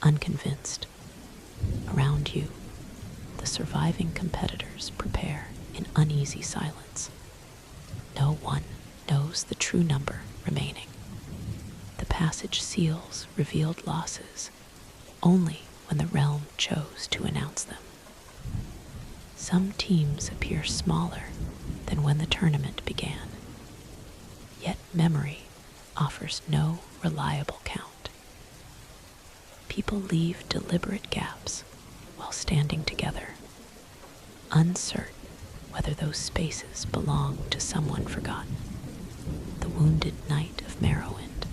unconvinced. Around you, the surviving competitors prepare in uneasy silence. No one knows the true number remaining. The passage seals revealed losses only when the realm chose to announce them. Some teams appear smaller than when the tournament began, yet memory offers no reliable count. People leave deliberate gaps while standing together, uncertain whether those spaces belong to someone forgotten. The wounded knight of Merrowwind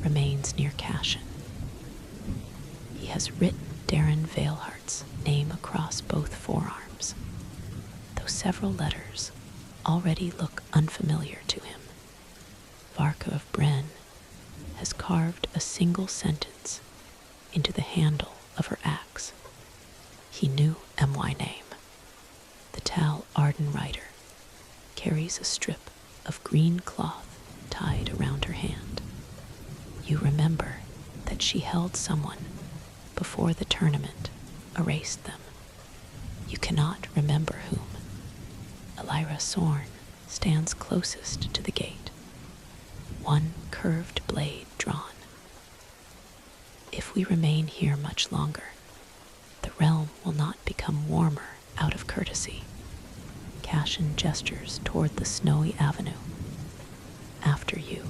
remains near Cashin, He has written Darren Veilhart's name across both forearms, though several letters already look unfamiliar to him. Varka of Bren has carved a single sentence into the handle of her axe. He knew my name. The Tal Arden rider carries a strip of green cloth tied around her hand. You remember that she held someone before the tournament erased them. You cannot remember whom. Elira Sorn stands closest to the gate, one curved blade drawn. If we remain here much longer, the realm will not become warmer out of courtesy. Cashin gestures toward the snowy avenue. After you,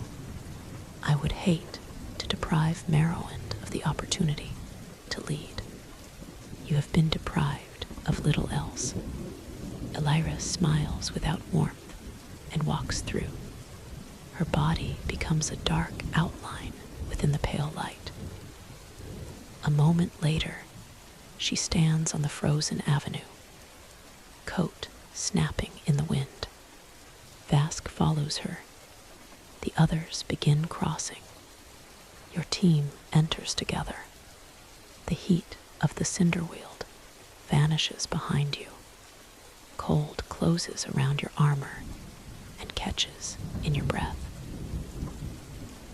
I would hate to deprive Merowand of the opportunity to lead. You have been deprived of little else. Elira smiles without warmth and walks through. Her body becomes a dark outline within the pale light. A moment later, she stands on the frozen avenue, coat snapping in the wind. Vask follows her. The others begin crossing. Your team enters together. The heat of the Cinderweald vanishes behind you. Cold closes around your armor and catches in your breath.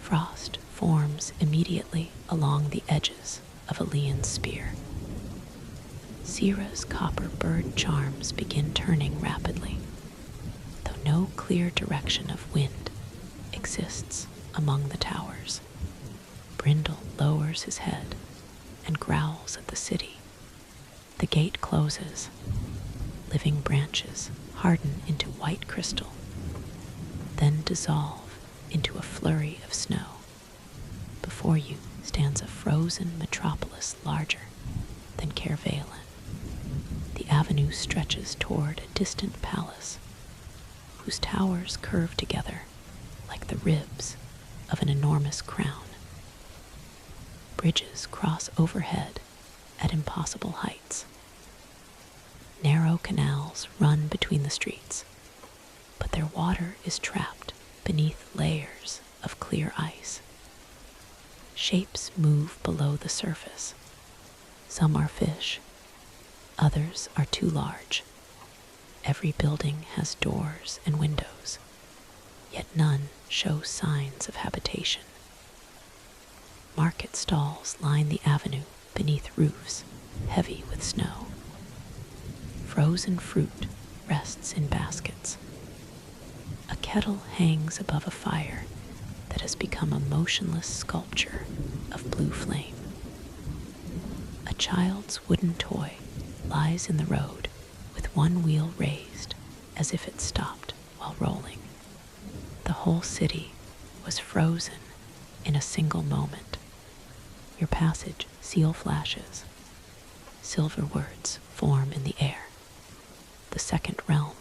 Frost forms immediately along the edges of Alian's spear. Sira's copper bird charms begin turning rapidly, though no clear direction of wind exists among the towers. Brindle lowers his head and growls at the city. The gate closes. Living branches harden into white crystal, then dissolve into a flurry of snow. Before you stands a frozen metropolis larger than Caervalen. The avenue stretches toward a distant palace, whose towers curve together like the ribs of an enormous crown. Bridges cross overhead at impossible heights. Narrow canals run between the streets, but their water is trapped beneath layers of clear ice. Shapes move below the surface. Some are fish, others are too large. Every building has doors and windows, yet none show signs of habitation. Market stalls line the avenue beneath roofs heavy with snow. Frozen fruit rests in baskets. A kettle hangs above a fire that has become a motionless sculpture of blue flame. A child's wooden toy lies in the road with one wheel raised as if it stopped while rolling. The whole city was frozen in a single moment. Your passage seal flashes. Silver words form in the air. The second realm,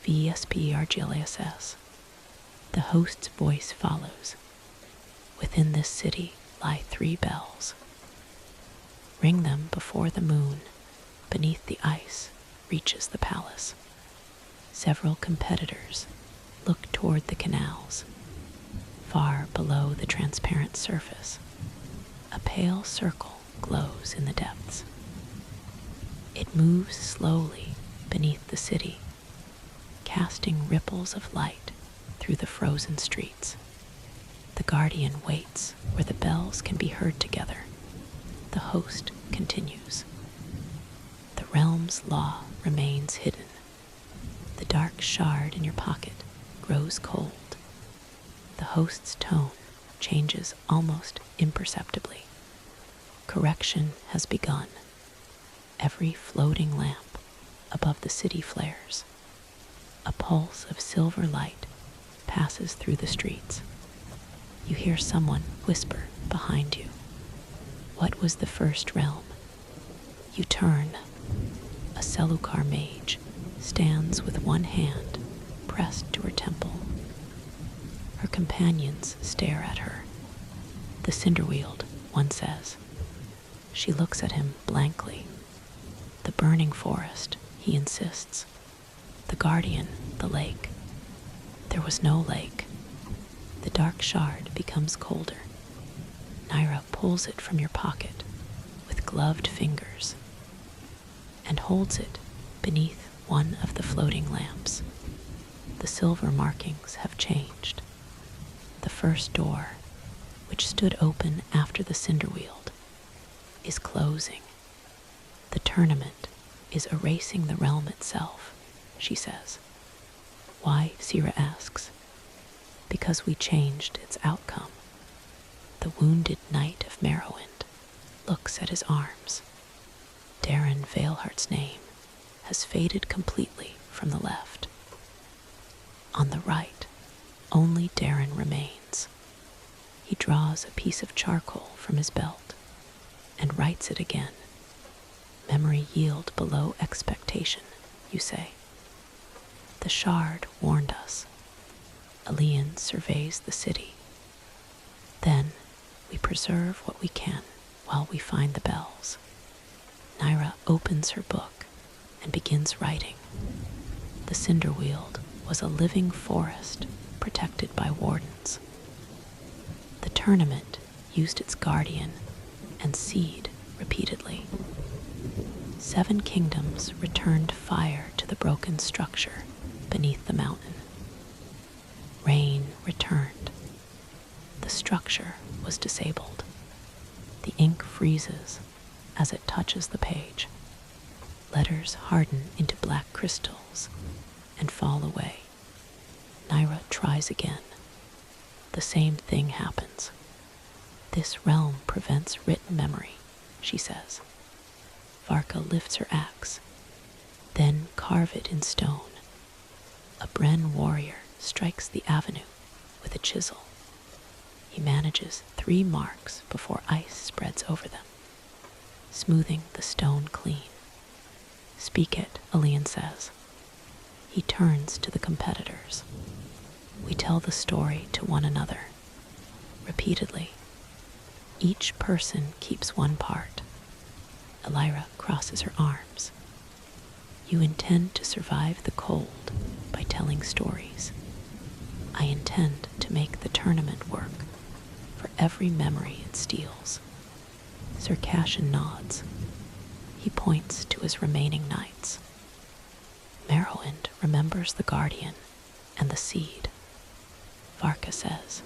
VSP Argilius. The host's voice follows. Within this city lie 3 bells. Ring them before the moon, beneath the ice, reaches the palace. Several competitors look toward the canals. Far below the transparent surface, a pale circle glows in the depths. It moves slowly beneath the city, casting ripples of light through the frozen streets. The guardian waits where the bells can be heard together. The host continues. The realm's law remains hidden. The dark shard in your pocket grows cold. The host's tone changes almost imperceptibly. Correction has begun. Every floating lamp above the city flares. A pulse of silver light passes through the streets. You hear someone whisper behind you. What was the first realm? You turn. A Selukar mage stands with one hand pressed to her temple. Her companions stare at her. The Cinderweald, one says. She looks at him blankly. The burning forest, he insists. The guardian, the lake. There was no lake. The dark shard becomes colder. Naira pulls it from your pocket with gloved fingers and holds it beneath one of the floating lamps. The silver markings have changed. The first door, which stood open after the cinder wield, is closing. The tournament is erasing the realm itself, she says. Why? Sira asks. Because we changed its outcome. The wounded knight of Merrowwind looks at his arms. Darren Veilheart's name has faded completely from the left. On the right, only Darren remains. He draws a piece of charcoal from his belt and writes it again. Memory yield below expectation, you say. The shard warned us. Elian surveys the city. Then we preserve what we can while we find the bells. Naira opens her book and begins writing. The Cinderweald was a living forest protected by wardens. The tournament used its guardian and seed repeatedly. 7 kingdoms returned fire to the broken structure beneath the mountain. Rain returned. The structure was disabled. The ink freezes as it touches the page. Letters harden into black crystals and fall away. Naira tries again. The same thing happens. This realm prevents written memory, she says. Varka lifts her axe. Then carve it in stone. A Bren warrior strikes the avenue with a chisel. He manages 3 marks before ice spreads over them, smoothing the stone clean. Speak it, Elian says. He turns to the competitors. We tell the story to one another, repeatedly. Each person keeps one part. Elira crosses her arms. You intend to survive the cold by telling stories. I intend to make the tournament work for every memory it steals. Sir Cashin nods. He points to his remaining knights. Merrowwind remembers the guardian and the seed. Varka says.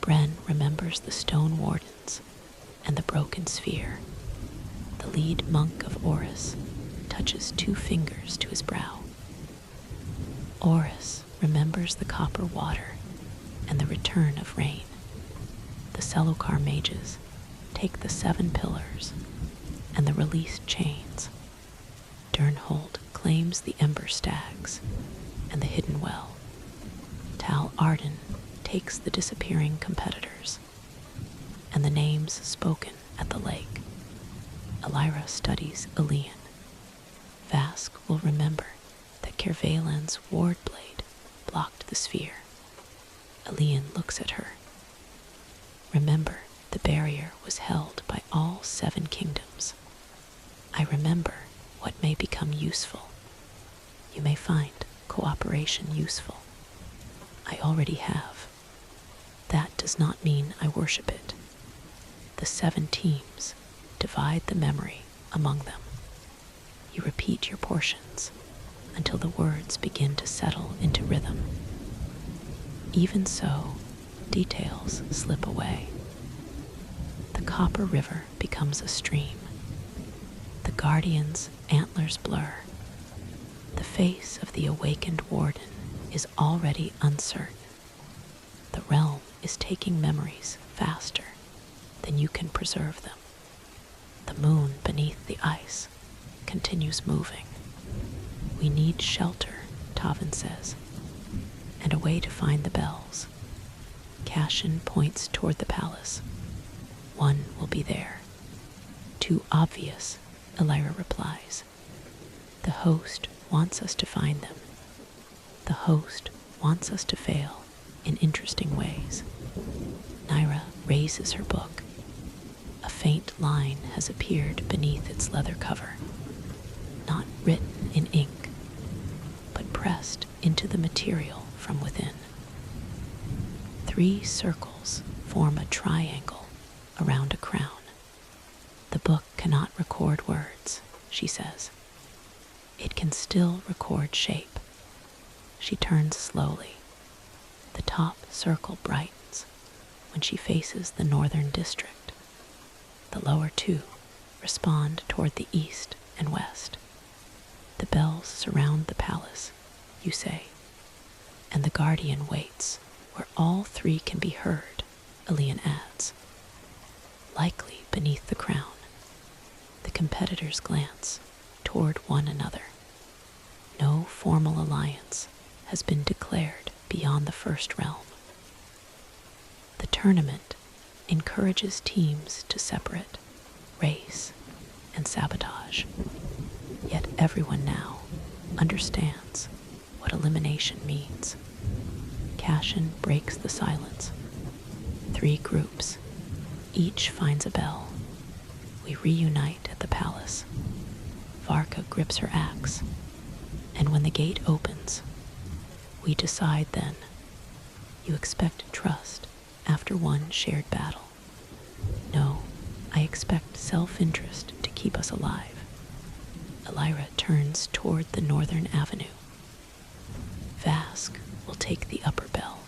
Bren remembers the stone wardens and the broken sphere. The lead monk of Oris touches 2 fingers to his brow. Oris remembers the copper water and the return of rain. The Selokar mages take the 7 pillars and the released chains. Dernhold claims the ember stags and the hidden well. Tal Arden takes the disappearing competitors and the names spoken at the lake. Elira studies Elian. Vask will remember that Kervalan's ward blade blocked the sphere. Elian looks at her. Remember, the barrier was held by all 7 kingdoms. I remember what may become useful. You may find cooperation useful. I already have. That does not mean I worship it. The 7 teams divide the memory among them. You repeat your portions until the words begin to settle into rhythm. Even so, details slip away. The copper river becomes a stream. The guardian's antlers blur. The face of the awakened warden is already uncertain. The realm is taking memories faster than you can preserve them. The moon beneath the ice continues moving. We need shelter, Tavin says, and a way to find the bells. Cashin points toward the palace. One will be there. Too obvious, Elira replies. The host wants us to find them. The host wants us to fail in interesting ways. Naira raises her book. A faint line has appeared beneath its leather cover, not written in ink, but pressed into the material from within. 3 circles form a triangle around a crown. The book cannot record words, she says. It can still record shape. She turns slowly. The top circle brightens when she faces the northern district. The lower 2 respond toward the east and west. The bells surround the palace, you say, and the guardian waits where all 3 can be heard, Elian adds. Likely beneath the crown, the competitors glance toward one another. No formal alliance has been declared beyond the first realm. The tournament encourages teams to separate, race, and sabotage. Yet everyone now understands what elimination means. Cashin breaks the silence. 3 groups. Each finds a bell. We reunite at the palace. Varka grips her axe, and when the gate opens, we decide then. You expect trust after one shared battle. No, I expect self-interest to keep us alive. Elira turns toward the northern avenue. Vask will take the upper bell.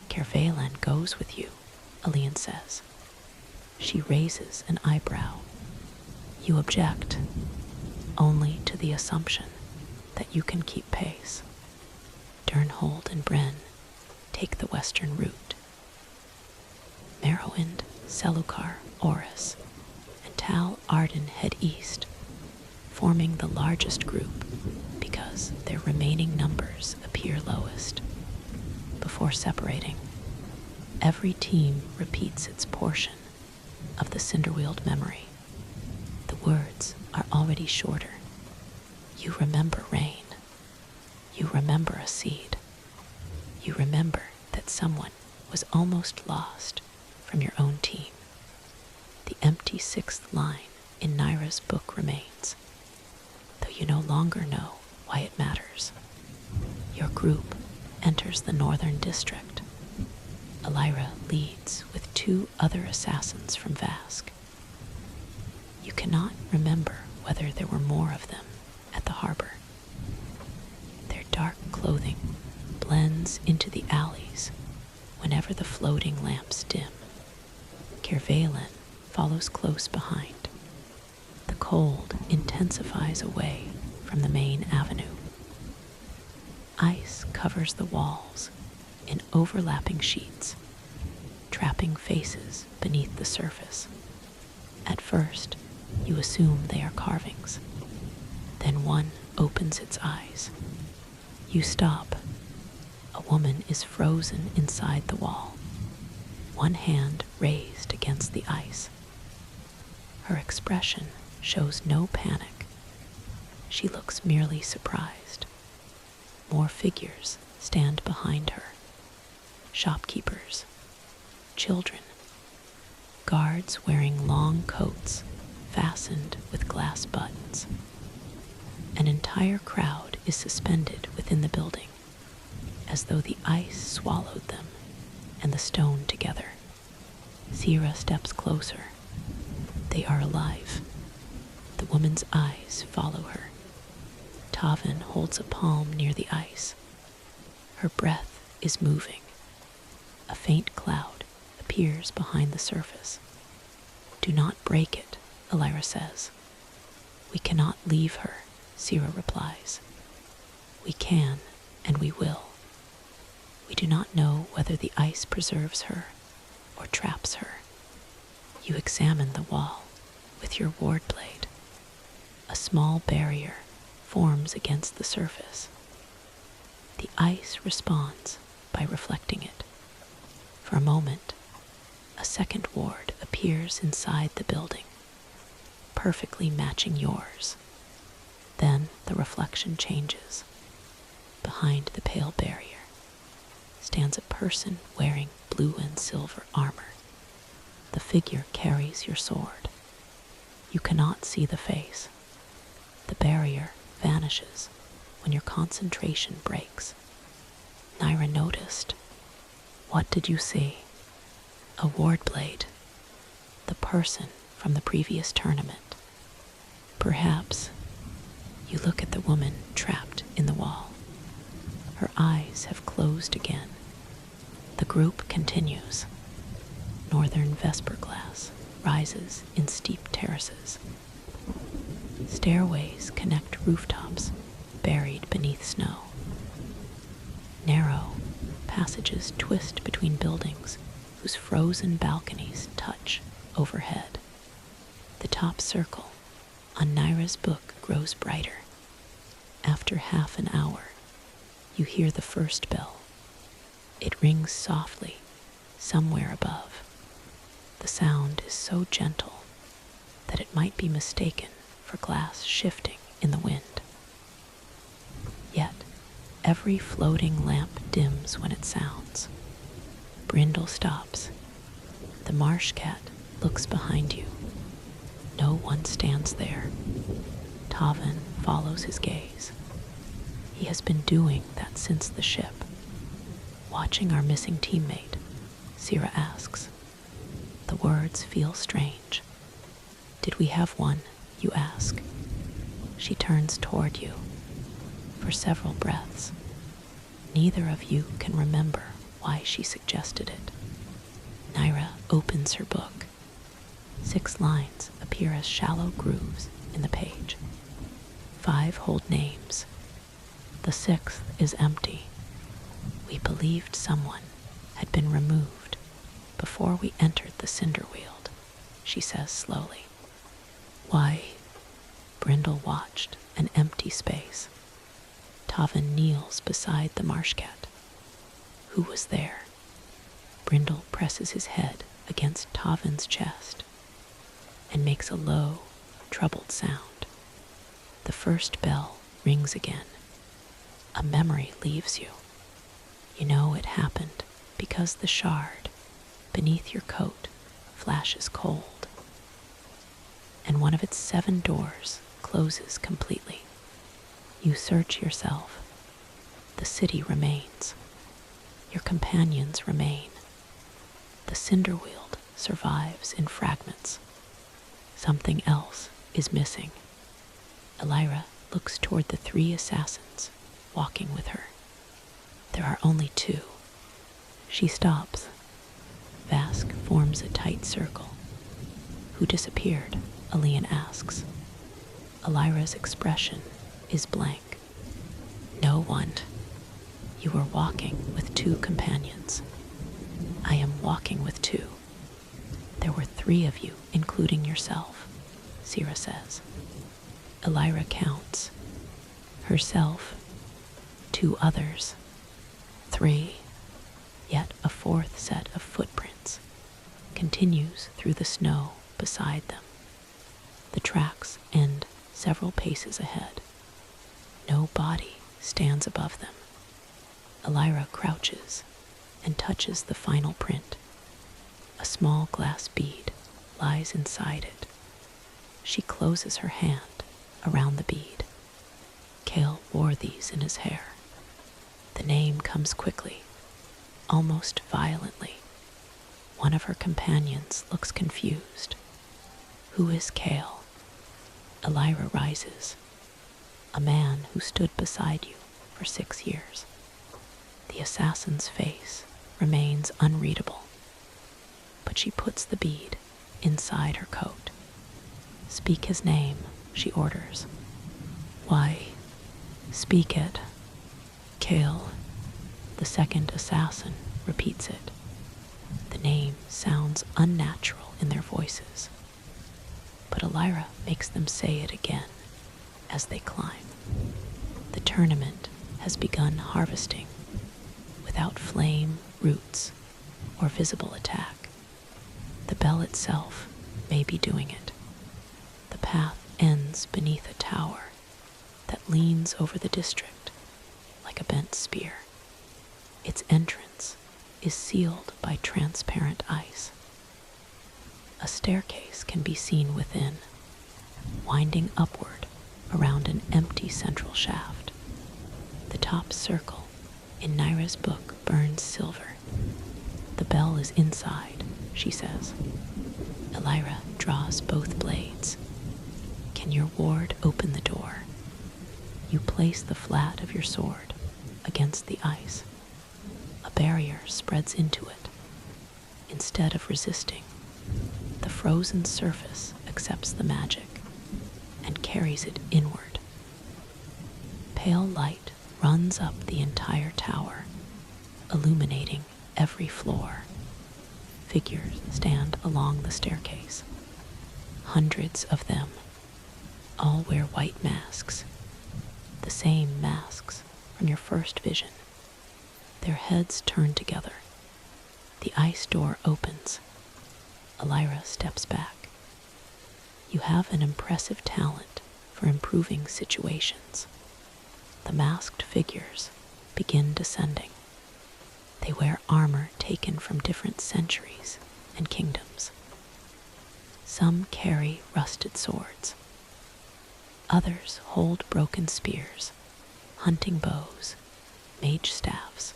Kervalen goes with you, Elian says. She raises an eyebrow. You object, only to the assumption that you can keep pace. Dernhold and Bren take the western route. Merrowind, Selukar, Oris, and Tal Arden head east, forming the largest group because their remaining numbers appear lowest. Before separating, every team repeats its portion of the Cinderweald memory. The words are already shorter. You remember rain. You remember a seed. You remember that someone was almost lost from your own team. The empty 6th line in Naira's book remains, though you no longer know why it matters. Your group enters the northern district. Elira leads with 2 other assassins from Vask. You cannot remember whether there were more of them at the harbor. Their dark clothing blends into the alleys whenever the floating lamps dim. Kervalen follows close behind. The cold intensifies away from the main avenue. Ice covers the walls in overlapping sheets, trapping faces beneath the surface. At first, you assume they are carvings. Then one opens its eyes. You stop. A woman is frozen inside the wall, one hand raised against the ice. Her expression shows no panic. She looks merely surprised. More figures stand behind her. Shopkeepers, children, guards wearing long coats fastened with glass buttons. An entire crowd is suspended within the building, as though the ice swallowed them and the stone together. Sira steps closer. They are alive. The woman's eyes follow her. Tavin holds a palm near the ice. Her breath is moving. A faint cloud appears behind the surface. Do not break it, Elira says. We cannot leave her, Sira replies. We can, and we will. We do not know whether the ice preserves her or traps her. You examine the wall with your ward blade. A small barrier forms against the surface. The ice responds by reflecting it. For a moment, a second ward appears inside the building, perfectly matching yours. Then the reflection changes. Behind the pale barrier stands a person wearing blue and silver armor. The figure carries your sword. You cannot see the face. The barrier vanishes when your concentration breaks. Naira noticed. What did you see? A ward blade. The person from the previous tournament. Perhaps. You look at the woman trapped in the wall. Her eyes have closed again. The group continues. Northern Vesper glass rises in steep terraces. Stairways connect rooftops buried beneath snow. Narrow passages twist between buildings whose frozen balconies touch overhead. The top circle on Naira's book grows brighter. After half an hour, you hear the first bell. It rings softly, somewhere above. The sound is so gentle that it might be mistaken for glass shifting in the wind. Yet, every floating lamp dims when it sounds. Brindle stops. The marsh cat looks behind you. No one stands there. Tavan follows his gaze. He has been doing that since the ship. Watching our missing teammate, Sira asks. The words feel strange. Did we have one, you ask? She turns toward you. For several breaths. Neither of you can remember why she suggested it. Naira opens her book. 6 lines appear as shallow grooves in the page. 5 hold names. The 6th is empty. We believed someone had been removed before we entered the Cinderweald, she says slowly. Why? Brindle watched an empty space. Tavan kneels beside the marsh cat. Who was there? Brindle presses his head against Tavan's chest and makes a low, troubled sound. The first bell rings again. A memory leaves you. You know it happened because the shard beneath your coat flashes cold, and one of its 7 doors closes completely. You search yourself. The city remains. Your companions remain. The Cinderweald survives in fragments. Something else is missing. Elira looks toward the 3 assassins walking with her. There are only 2. She stops. Vask forms a tight circle. Who disappeared? Alian asks. Elira's expression is blank. No one. You were walking with 2 companions. I am walking with 2. There were 3 of you, including yourself, Sira says. Elira counts. Herself, 2 others, 3, yet a 4th set of footprints continues through the snow beside them. The tracks end several paces ahead. No body stands above them. Elira crouches and touches the final print. A small glass bead lies inside it. She closes her hand around the bead. Kale wore these in his hair. The name comes quickly, almost violently. One of her companions looks confused. Who is Kale? Elira rises. A man who stood beside you for 6 years. The assassin's face remains unreadable, but she puts the bead inside her coat. Speak his name, she orders. Why? Speak it. Kale. The 2nd assassin repeats it. The name sounds unnatural in their voices, but Elira makes them say it again as they climb. The tournament has begun harvesting without flame, roots, or visible attack. The bell itself may be doing it. The path ends beneath a tower that leans over the district like a bent spear. Its entrance is sealed by transparent ice. A staircase can be seen within, winding upward around an empty central shaft. The top circle in Naira's book burns silver. The bell is inside, she says. Elira draws both blades. Can your ward open the door? You place the flat of your sword against the ice. A barrier spreads into it. Instead of resisting, the frozen surface accepts the magic and carries it inward. Pale light runs up the entire tower, illuminating every floor. Figures stand along the staircase. Hundreds of them. All wear white masks, the same masks from your first vision. Their heads turn together. The ice door opens. Elira steps back. You have an impressive talent for improving situations. The masked figures begin descending. They wear armor taken from different centuries and kingdoms. Some carry rusted swords. Others hold broken spears, hunting bows, mage staffs,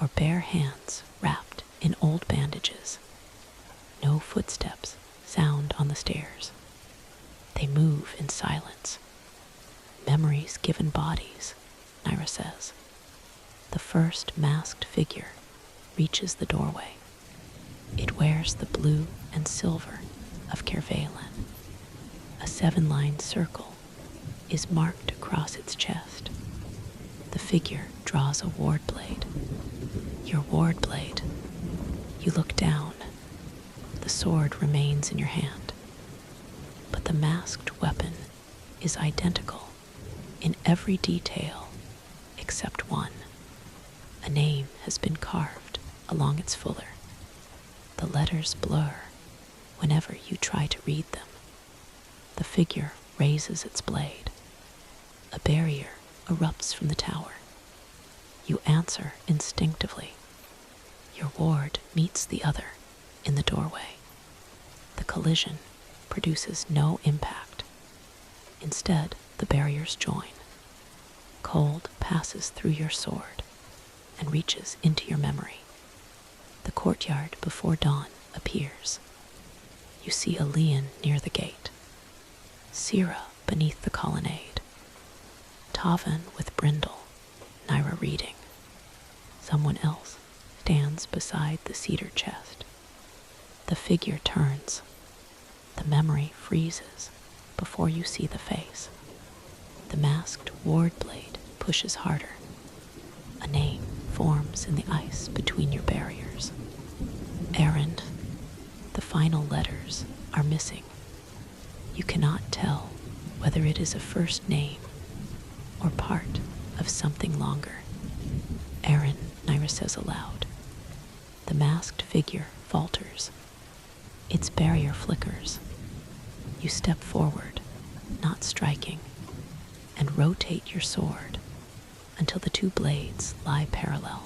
or bare hands wrapped in old bandages. No footsteps sound on the stairs. They move in silence. Memories given bodies, Naira says. The first masked figure reaches the doorway. It wears the blue and silver of Kervalan. A 7-line circle is marked across its chest. The figure draws a ward blade. Your ward blade. You look down. The sword remains in your hand. But the masked weapon is identical in every detail except one. A name has been carved along its fuller. The letters blur whenever you try to read them. The figure raises its blade. A barrier erupts from the tower. You answer instinctively. Your ward meets the other in the doorway. The collision produces no impact. Instead, the barriers join. Cold passes through your sword and reaches into your memory. The courtyard before dawn appears. You see a Leon near the gate, Sira beneath the colonnade, Tavan with Brindle, Naira reading. Someone else stands beside the cedar chest. The figure turns. The memory freezes before you see the face. The masked ward blade pushes harder. A name forms in the ice between your barriers. Errand. The final letters are missing. You cannot tell whether it is a first name or part of something longer. Aaron, Naira says aloud. The masked figure falters. Its barrier flickers. You step forward, not striking, and rotate your sword until the two blades lie parallel.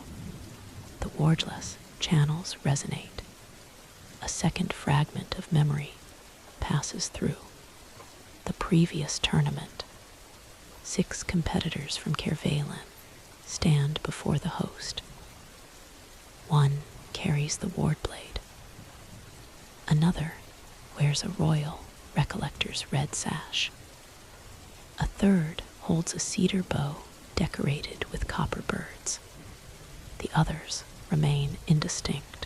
The wordless channels resonate. A second fragment of memory passes through. The previous tournament. 6 competitors from Kervalan stand before the host. One carries the ward blade. Another wears a royal recollector's red sash. A third holds a cedar bow decorated with copper birds. The others remain indistinct.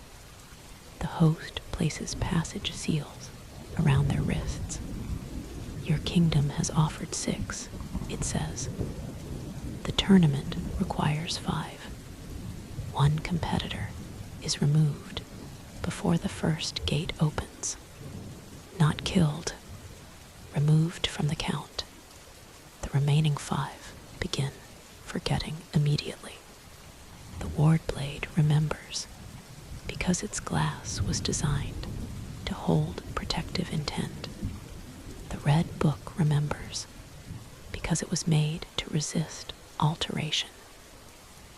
The host places passage seals around their wrists. Your kingdom has offered 6, it says. The tournament requires 5. One competitor is removed before the first gate opens. Not killed, removed from the count. The remaining 5 begin forgetting immediately. The ward blade remembers because its glass was designed to hold protective intent. The red book remembers because it was made to resist alteration.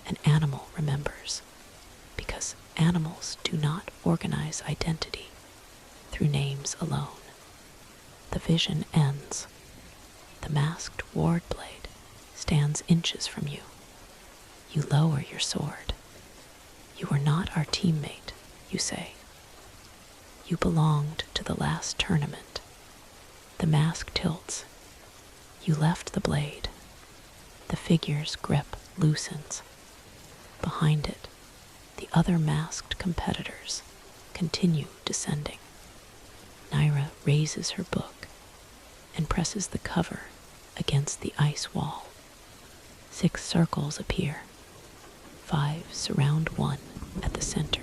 An animal remembers because animals do not organize identity through lives alone. The vision ends. The masked ward blade stands inches from you. You lower your sword. You are not our teammate, you say. You belonged to the last tournament. The mask tilts. You left the blade. The figure's grip loosens. Behind it, the other masked competitors continue descending. Naira raises her book and presses the cover against the ice wall. 6 circles appear. 5 surround one at the center.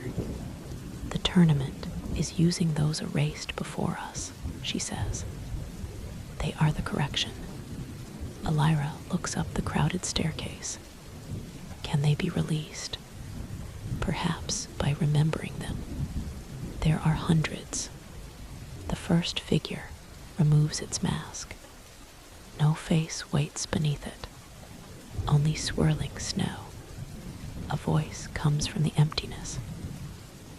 The tournament is using those erased before us, she says. They are the correction. Elira looks up the crowded staircase. Can they be released? Perhaps by remembering them. There are hundreds. The first figure removes its mask. No face waits beneath it. Only swirling snow. A voice comes from the emptiness.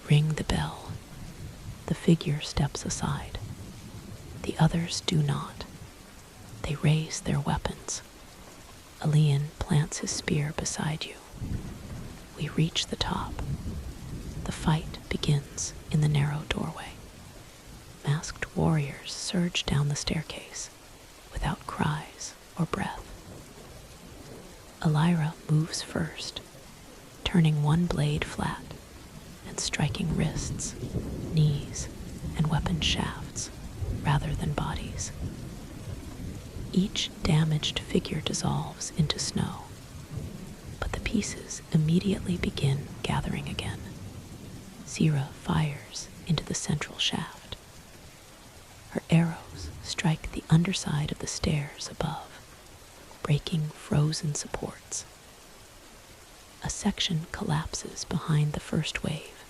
Ring the bell. The figure steps aside. The others do not. They raise their weapons. Elian plants his spear beside you. We reach the top. The fight begins in the narrow doorway. Masked warriors surge down the staircase without cries or breath. Elira moves first, turning one blade flat and striking wrists, knees, and weapon shafts rather than bodies. Each damaged figure dissolves into snow, but the pieces immediately begin gathering again. Sira fires into the central shaft. Her arrows strike the underside of the stairs above, breaking frozen supports. A section collapses behind the first wave,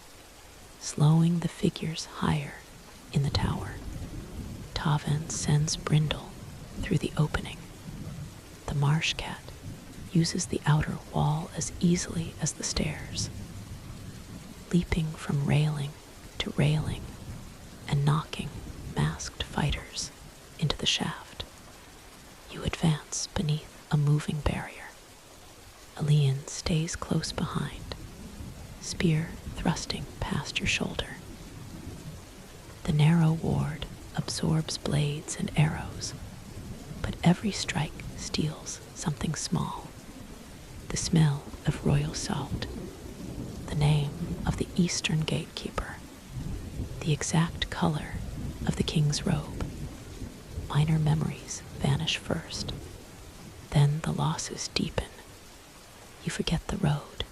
slowing the figures higher in the tower. Tavan sends Brindle through the opening. The marsh cat uses the outer wall as easily as the stairs, leaping from railing to railing and knocking masked fighters into the shaft. You advance beneath a moving barrier. Elian stays close behind, spear thrusting past your shoulder. The narrow ward absorbs blades and arrows, but every strike steals something small. The smell of royal salt, the name of the eastern gatekeeper, the exact color of the king's robe. Minor memories vanish first, then the losses deepen. You forget the road,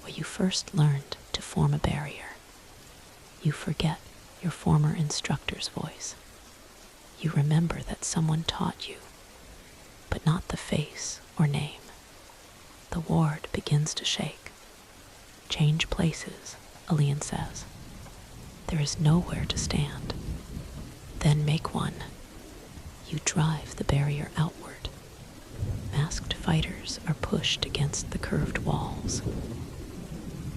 where you first learned to form a barrier. You forget your former instructor's voice. You remember that someone taught you, but not the face or name. The ward begins to shake. Change places, Elian says. There is nowhere to stand. Then make one. You drive the barrier outward. Masked fighters are pushed against the curved walls.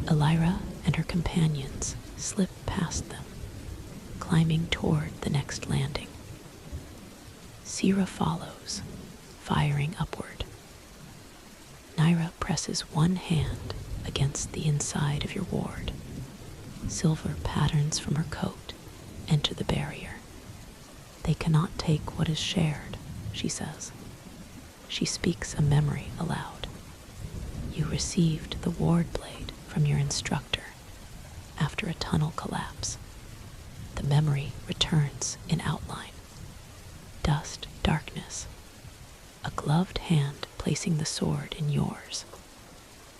Elira and her companions slip past them, climbing toward the next landing. Sira follows, firing upward. Naira presses one hand against the inside of your ward. Silver patterns from her coat enter the barrier. They cannot take what is shared, she says. She speaks a memory aloud. You received the ward blade from your instructor after a tunnel collapse. The memory returns in outline. Dust, darkness. A gloved hand placing the sword in yours.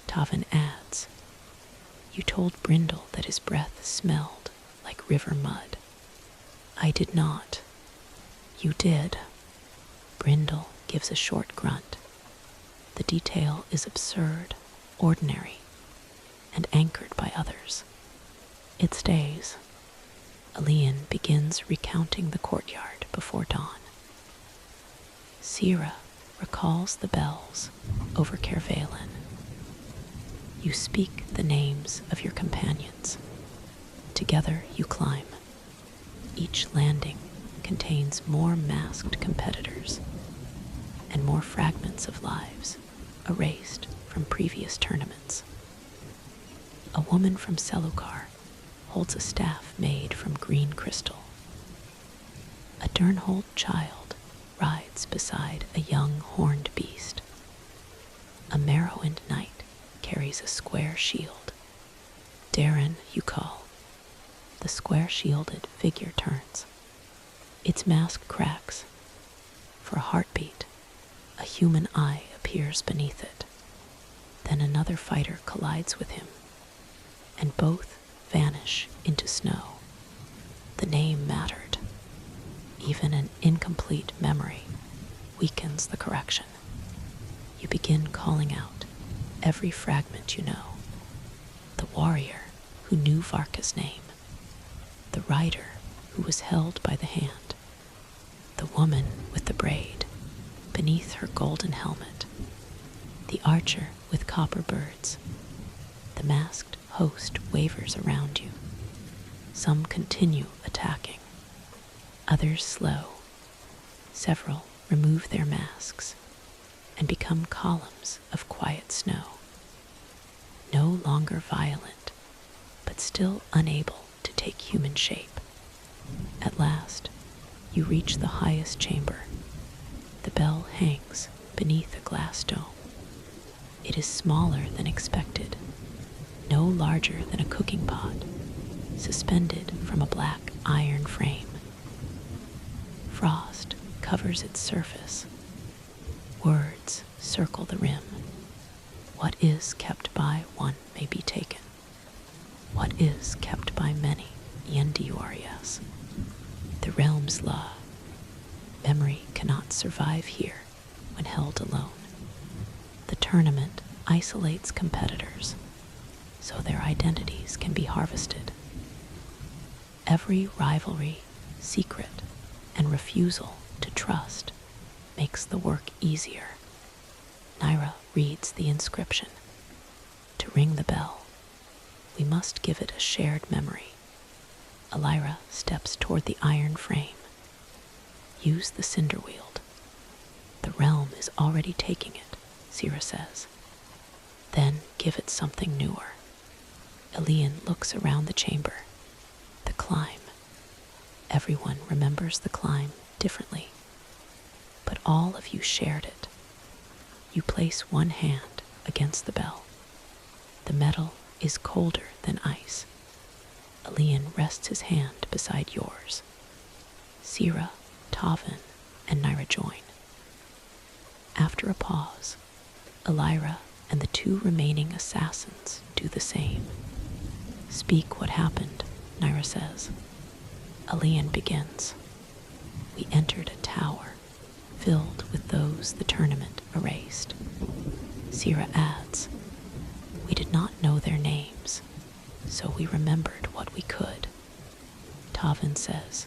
Tavan adds, you told Brindle that his breath smelled like river mud. I did not. You did. Brindle gives a short grunt. The detail is absurd, ordinary, and anchored by others. It stays. Elian begins recounting the courtyard before dawn. Sira recalls the bells over Kervalen. You speak the names of your companions. Together you climb. Each landing contains more masked competitors and more fragments of lives erased from previous tournaments. A woman from Selukar holds a staff made from green crystal. A Durnhold child rides beside a young horned beast. A Merowand knight carries a square shield. Darren, you call. The square-shielded figure turns. Its mask cracks. For a heartbeat, a human eye appears beneath it. Then another fighter collides with him, and both vanish into snow. The name mattered. Even an incomplete memory weakens the correction. You begin calling out every fragment you know. The warrior who knew Varka's name. The rider who was held by the hand. The woman with the braid beneath her golden helmet. The archer with copper birds. The masked host wavers around you. Some continue attacking. Others slow. Several remove their masks and become columns of quiet snow. No longer violent, but still unable to take human shape. At last, you reach the highest chamber. The bell hangs beneath a glass dome. It is smaller than expected, no larger than a cooking pot, suspended from a black iron frame. Frost covers its surface. Words circle the rim. What is kept by one may be taken. What is kept by many, Yendurs. The realm's law. Memory cannot survive here when held alone. The tournament isolates competitors, so their identities can be harvested. Every rivalry, secret, and refusal to trust makes the work easier. Naira reads the inscription. To ring the bell, we must give it a shared memory. Elira steps toward the iron frame. Use the cinder wield. The realm is already taking it, Sira says. Then give it something newer. Elian looks around the chamber. The climb. Everyone remembers the climb differently, but all of you shared it. You place one hand against the bell. The metal is colder than ice. Elian rests his hand beside yours. Sira, Tavin, and Naira join. After a pause, Elira and the two remaining assassins do the same. Speak what happened, Naira says. Elian begins. We entered a tower filled with those the tournament erased. Sira adds, we did not know their names, so we remembered what we could. Tavin says,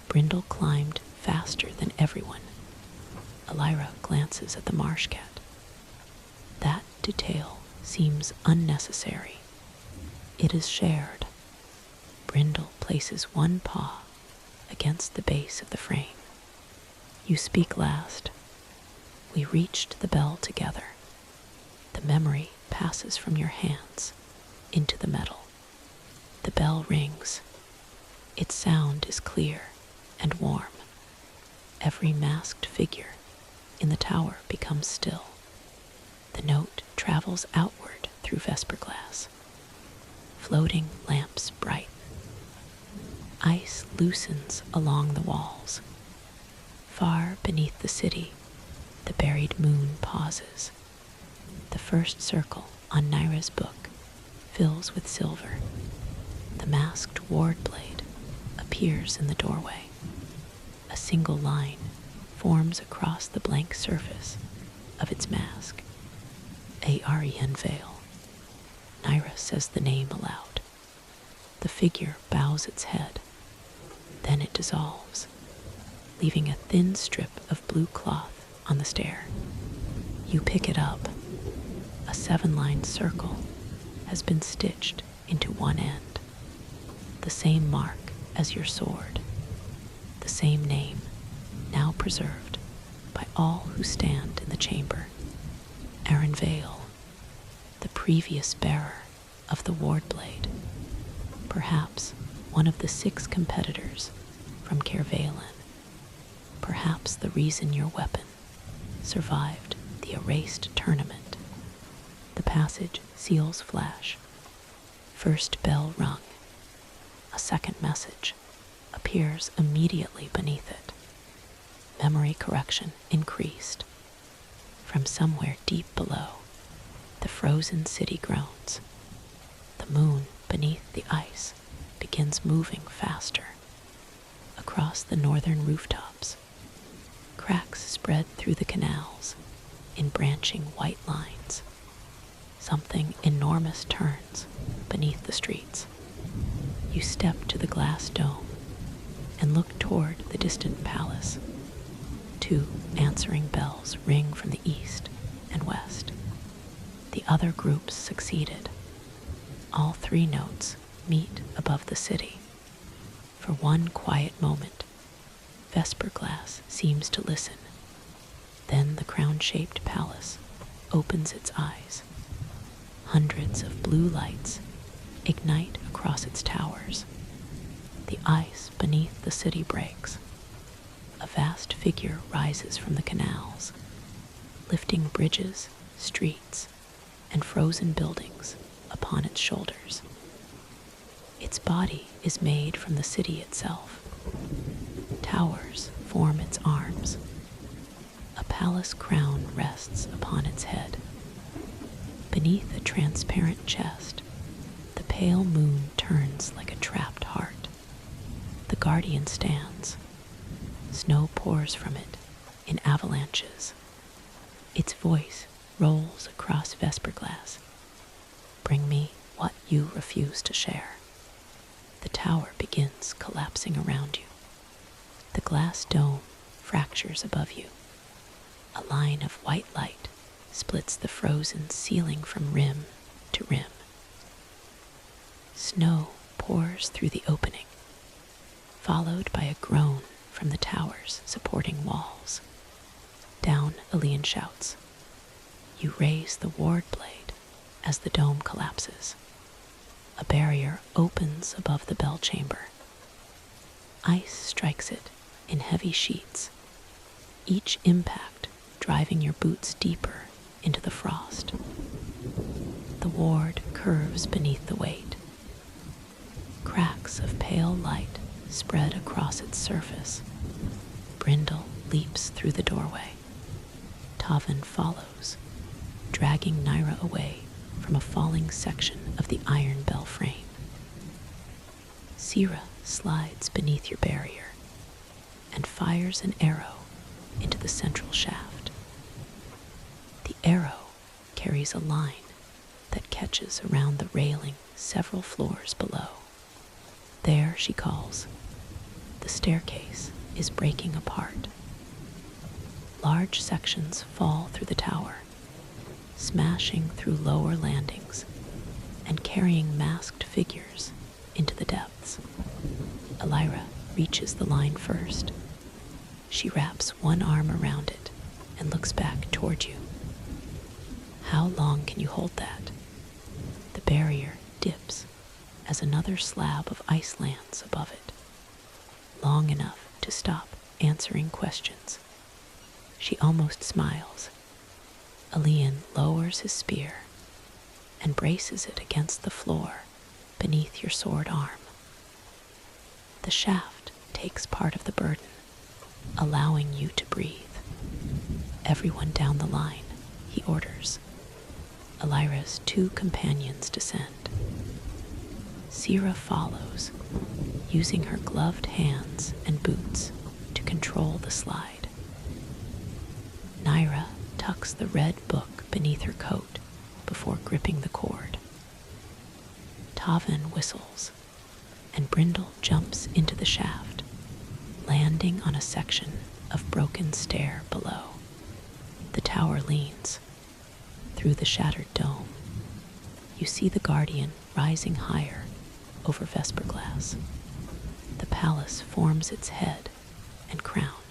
Brindle climbed faster than everyone. Elira glances at the marsh cat. That detail seems unnecessary. It is shared. Brindle places one paw against the base of the frame. You speak last. We reached the bell together. The memory passes from your hands into the metal. The bell rings. Its sound is clear and warm. Every masked figure in the tower becomes still. The note travels outward through Vesperglass. Floating lamps brighten. Ice loosens along the walls. Far beneath the city, the buried moon pauses. The first circle on Naira's book fills with silver. The masked ward blade appears in the doorway. A single line forms across the blank surface of its mask. Aryan Veil. Naira says the name aloud. The figure bows its head. Then it dissolves, leaving a thin strip of blue cloth on the stair. You pick it up. A 7-line circle has been stitched into one end. The same mark as your sword, the same name now preserved by all who stand in the chamber. Aaron Vale, the previous bearer of the ward blade, perhaps one of the 6 competitors from Caervalen, perhaps the reason your weapon survived the erased tournament. The passage seals flash. First bell rung. A second message appears immediately beneath it. Memory correction increased. From somewhere deep below, the frozen city groans. The moon beneath the ice begins moving faster. Across the northern rooftops, cracks spread through the canals in branching white lines. Something enormous turns beneath the streets. You step to the glass dome and look toward the distant palace. 2 answering bells ring from the east and west. The other groups succeeded. All 3 notes meet above the city. For one quiet moment, Vesper Glass seems to listen. Then the crown-shaped palace opens its eyes. Hundreds of blue lights ignite across its towers. The ice beneath the city breaks. A vast figure rises from the canals, lifting bridges, streets, and frozen buildings upon its shoulders. Its body is made from the city itself. Towers form its arms. A palace crown rests upon its head. Beneath a transparent chest, the pale moon turns like a trapped heart. The guardian stands. Snow pours from it in avalanches. Its voice rolls across Vesper Glass. Bring me what you refuse to share. The tower begins collapsing around you. The glass dome fractures above you. A line of white light splits the frozen ceiling from rim to rim. Snow pours through the opening, followed by a groan from the tower's supporting walls. Down, Elian shouts. You raise the ward blade as the dome collapses. A barrier opens above the bell chamber. Ice strikes it in heavy sheets, each impact driving your boots deeper into the frost. The ward curves beneath the weight. Cracks of pale light spread across its surface. Brindle leaps through the doorway. Tavin follows, dragging Naira away from a falling section of the iron bell frame. Sira slides beneath your barrier and fires an arrow into the central shaft. The arrow carries a line that catches around the railing several floors below. There, she calls. The staircase is breaking apart. Large sections fall through the tower, smashing through lower landings and carrying masked figures into the depths. Elira reaches the line first. She wraps one arm around it and looks back toward you. How long can you hold that? The barrier dips as another slab of ice lands above it, long enough to stop answering questions. She almost smiles. Elian lowers his spear and braces it against the floor beneath your sword arm. The shaft takes part of the burden, allowing you to breathe. Everyone down the line, he orders. Elira's 2 companions descend. Sira follows, using her gloved hands and boots to control the slide. Naira tucks the red book beneath her coat before gripping the cord. Tavin whistles, and Brindle jumps into the shaft, landing on a section of broken stair below. The tower leans. Through the shattered dome, you see the Guardian rising higher over Vesper Glass. The palace forms its head and crown.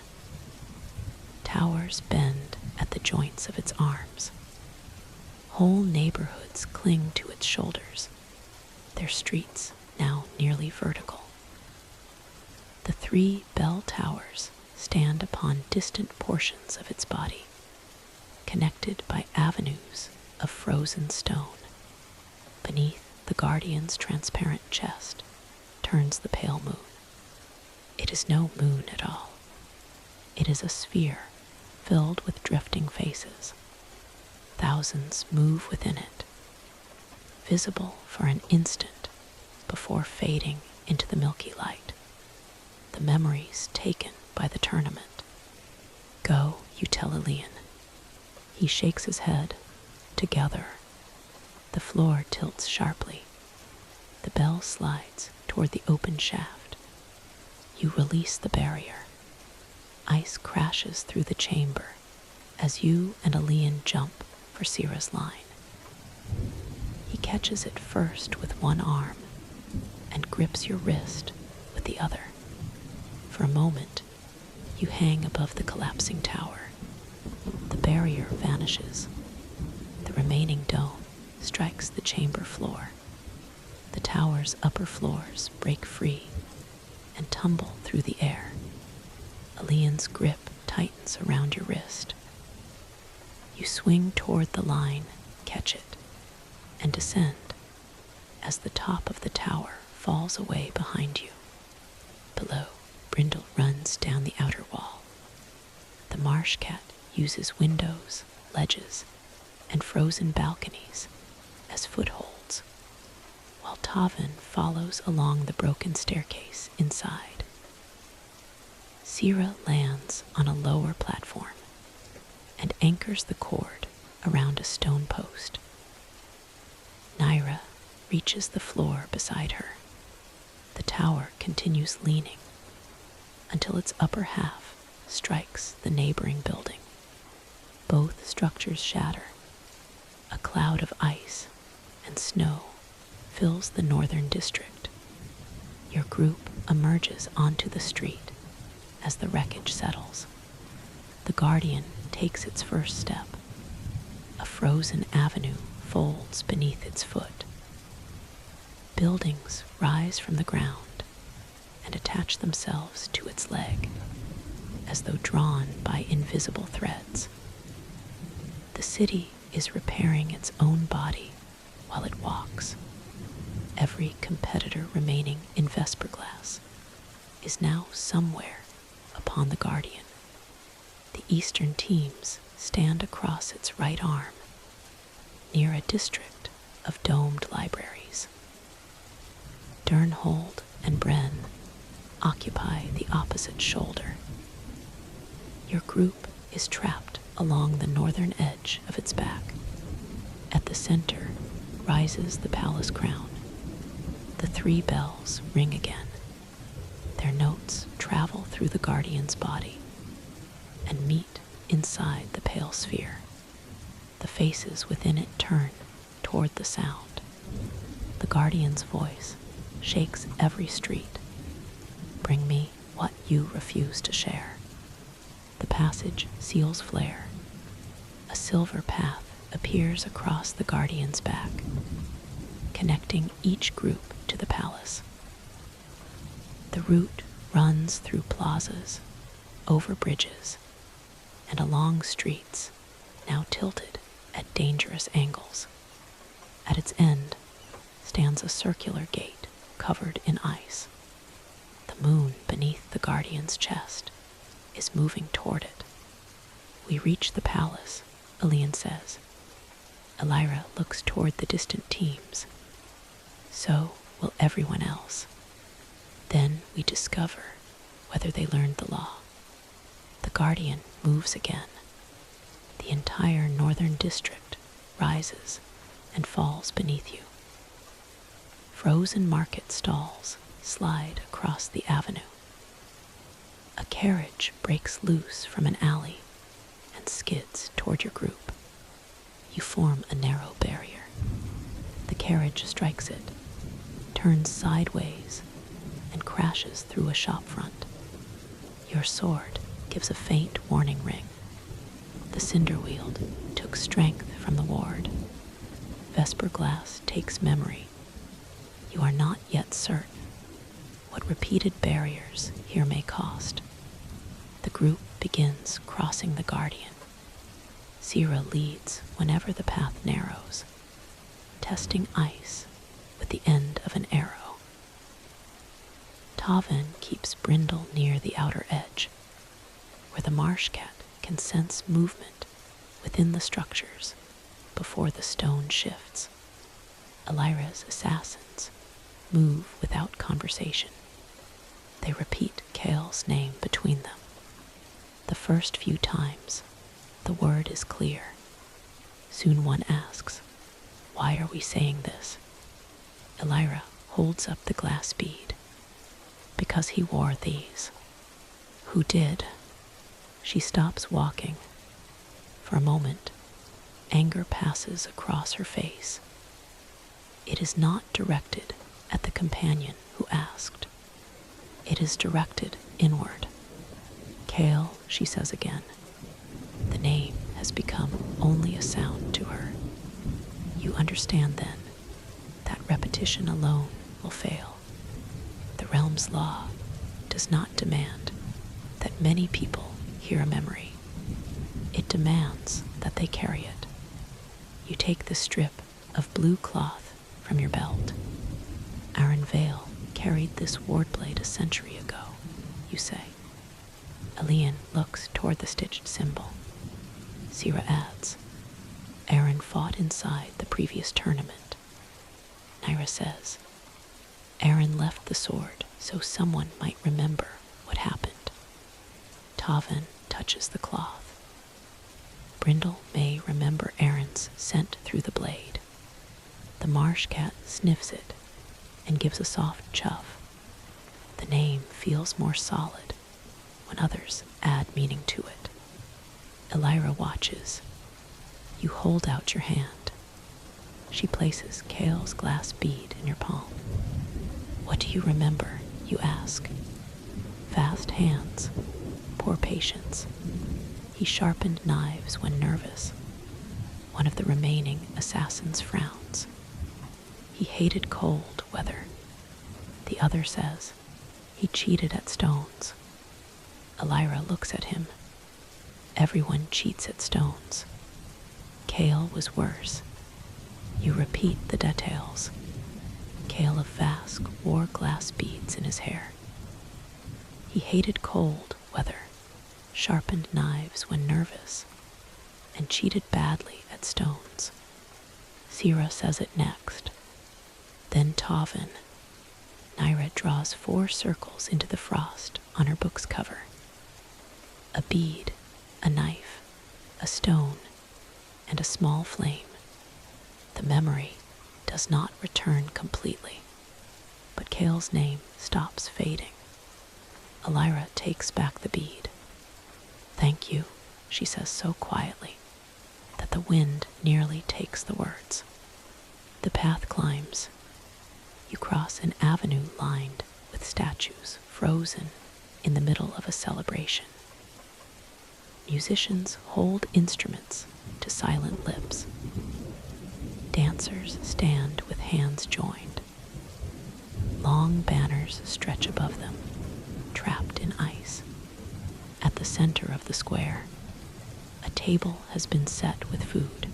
Towers bend at the joints of its arms. Whole neighborhoods cling to its shoulders, their streets now nearly vertical. The 3 bell towers stand upon distant portions of its body, connected by avenues of frozen stone. Beneath the guardian's transparent chest turns the pale moon. It is no moon at all. It is a sphere filled with drifting faces. Thousands move within it, visible for an instant before fading into the milky light. The memories taken by the tournament. Go, you tell Elian. He shakes his head. Together. The floor tilts sharply. The bell slides toward the open shaft. You release the barrier. Ice crashes through the chamber as you and Elian jump for Sira's line. He catches it first with one arm and grips your wrist with the other. For a moment, you hang above the collapsing tower. The barrier vanishes. The remaining dome strikes the chamber floor. The tower's upper floors break free and tumble through the air. Elian's grip tightens around your wrist. You swing toward the line, catch it, and descend as the top of the tower falls away behind you. Below, Brindle runs down the outer wall. The marsh cat uses windows, ledges, and frozen balconies as footholds, while Tavin follows along the broken staircase inside. Sira lands on a lower platform and anchors the cord around a stone post. Naira reaches the floor beside her. The tower continues leaning until its upper half strikes the neighboring building. Both structures shatter. A cloud of ice and snow fills the northern district. Your group emerges onto the street as the wreckage settles. The Guardian takes its first step. A frozen avenue folds beneath its foot. Buildings rise from the ground and attach themselves to its leg, as though drawn by invisible threads. The city is repairing its own body while it walks. Every competitor remaining in Vesperglass is now somewhere upon the Guardian. The eastern teams stand across its right arm, near a district of domed libraries. Dernhold and Bren occupy the opposite shoulder. Your group is trapped along the northern edge of its back. At the center rises the palace crown. The 3 bells ring again. Their notes travel through the Guardian's body and meet inside the pale sphere. The faces within it turn toward the sound. The Guardian's voice shakes every street. Bring me what you refuse to share. The passage seals flare. A silver path appears across the Guardian's back, connecting each group to the palace. The route runs through plazas, over bridges, and along streets now tilted at dangerous angles. At its end stands a circular gate covered in ice. The moon beneath the Guardian's chest is moving toward it. We reach the palace, Elian says. Elira looks toward the distant teams. So will everyone else. Then we discover whether they learned the law. The Guardian moves again. The entire northern district rises and falls beneath you. Frozen market stalls slide across the avenue. A carriage breaks loose from an alley and skids toward your group. You form a narrow barrier. The carriage strikes it, turns sideways, and crashes through a shopfront. Your sword gives a faint warning ring. The cinder wield took strength from the ward. Vesper glass takes memory. You are not yet certain what repeated barriers here may cost. The group begins crossing the guardian. Sierra leads whenever the path narrows, testing ice with the end of an arrow. Tavin keeps Brindle near the outer edge, where the marsh cat can sense movement within the structures before the stone shifts. Elira's assassins move without conversation. They repeat Kale's name between them. The first few times, the word is clear. Soon one asks, "Why are we saying this?" Elira holds up the glass bead. "Because he wore these." "Who did?" She stops walking. For a moment, anger passes across her face. It is not directed at the companion who asked. It is directed inward. "Kale," she says again. The name has become only a sound to her. You understand then that repetition alone will fail. The realm's law does not demand that many people hear a memory. It demands that they carry it. You take the strip of blue cloth from your belt. Aaron Vale carried this wardblade a century ago, you say. Elian looks toward the stitched symbol. Sierra adds, "Aaron fought inside the previous tournament." Naira says, "Aaron left the sword so someone might remember what happened." Tavin touches the cloth. Brindle may remember Aaron's scent through the blade. The marsh cat sniffs it and gives a soft chuff. The name feels more solid when others add meaning to it. Elira watches. You hold out your hand. She places Kale's glass bead in your palm. "What do you remember?" you ask. Fast hands, poor patience. He sharpened knives when nervous. One of the remaining assassins frowns. He hated cold weather. The other says he cheated at stones. Elira looks at him. Everyone cheats at stones. Kale was worse. You repeat the details. Kale of Vask wore glass beads in his hair. He hated cold weather, sharpened knives when nervous, and cheated badly at stones. Sierra says it next. Then Tavin. Naira draws 4 circles into the frost on her book's cover. A bead, a knife, a stone, and a small flame. The memory does not return completely, but Kale's name stops fading. Elira takes back the bead. "Thank you," she says so quietly that the wind nearly takes the words. The path climbs. You cross an avenue lined with statues frozen in the middle of a celebration. Musicians hold instruments to silent lips. Dancers stand with hands joined. Long banners stretch above them, trapped in ice. At the center of the square, a table has been set with food.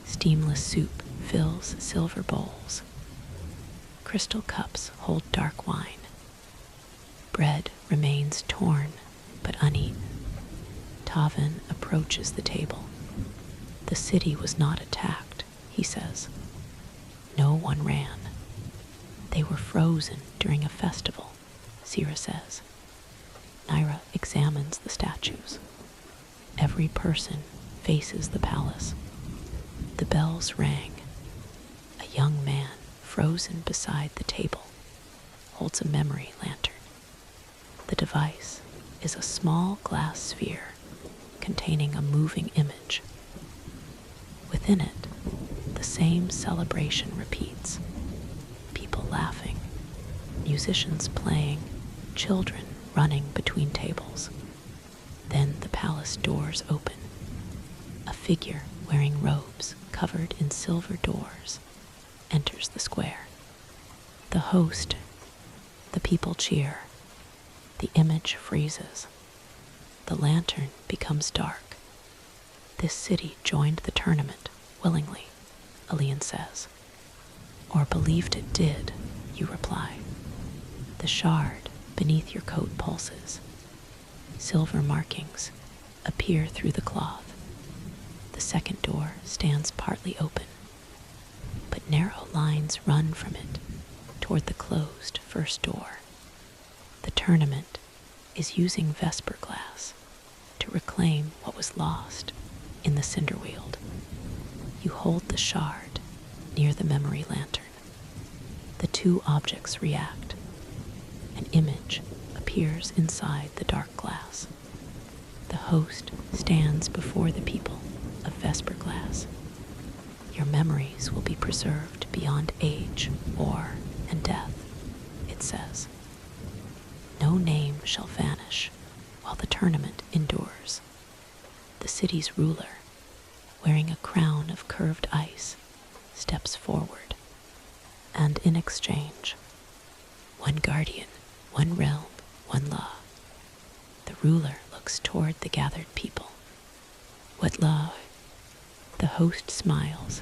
Steamless soup fills silver bowls. Crystal cups hold dark wine. Bread remains torn but uneaten. Tavin approaches the table. The city was not attacked, he says. No one ran. They were frozen during a festival, Sierra says. Naira examines the statues. Every person faces the palace. The bells rang. A young man, frozen beside the table, holds a memory lantern. The device is a small glass sphere containing a moving image. Within it, the same celebration repeats. People laughing, musicians playing, children running between tables. Then the palace doors open. A figure wearing robes covered in silver doors enters the square. The host, the people cheer. The image freezes. The lantern becomes dark. This city joined the tournament willingly, Elian says. Or believed it did, you reply. The shard beneath your coat pulses. Silver markings appear through the cloth. The second door stands partly open, but narrow lines run from it toward the closed first door. The tournament is using Vesper glass to reclaim what was lost in the Cinderweald. You hold the shard near the memory lantern. The two objects react. An image appears inside the dark glass. The host stands before the people of Vesper glass. Your memories will be preserved beyond age, war, and death, it says. No name shall vanish while the tournament endures. The city's ruler, wearing a crown of curved ice, steps forward, and in exchange, one guardian, one realm, one law. The ruler looks toward the gathered people. What law? The host smiles.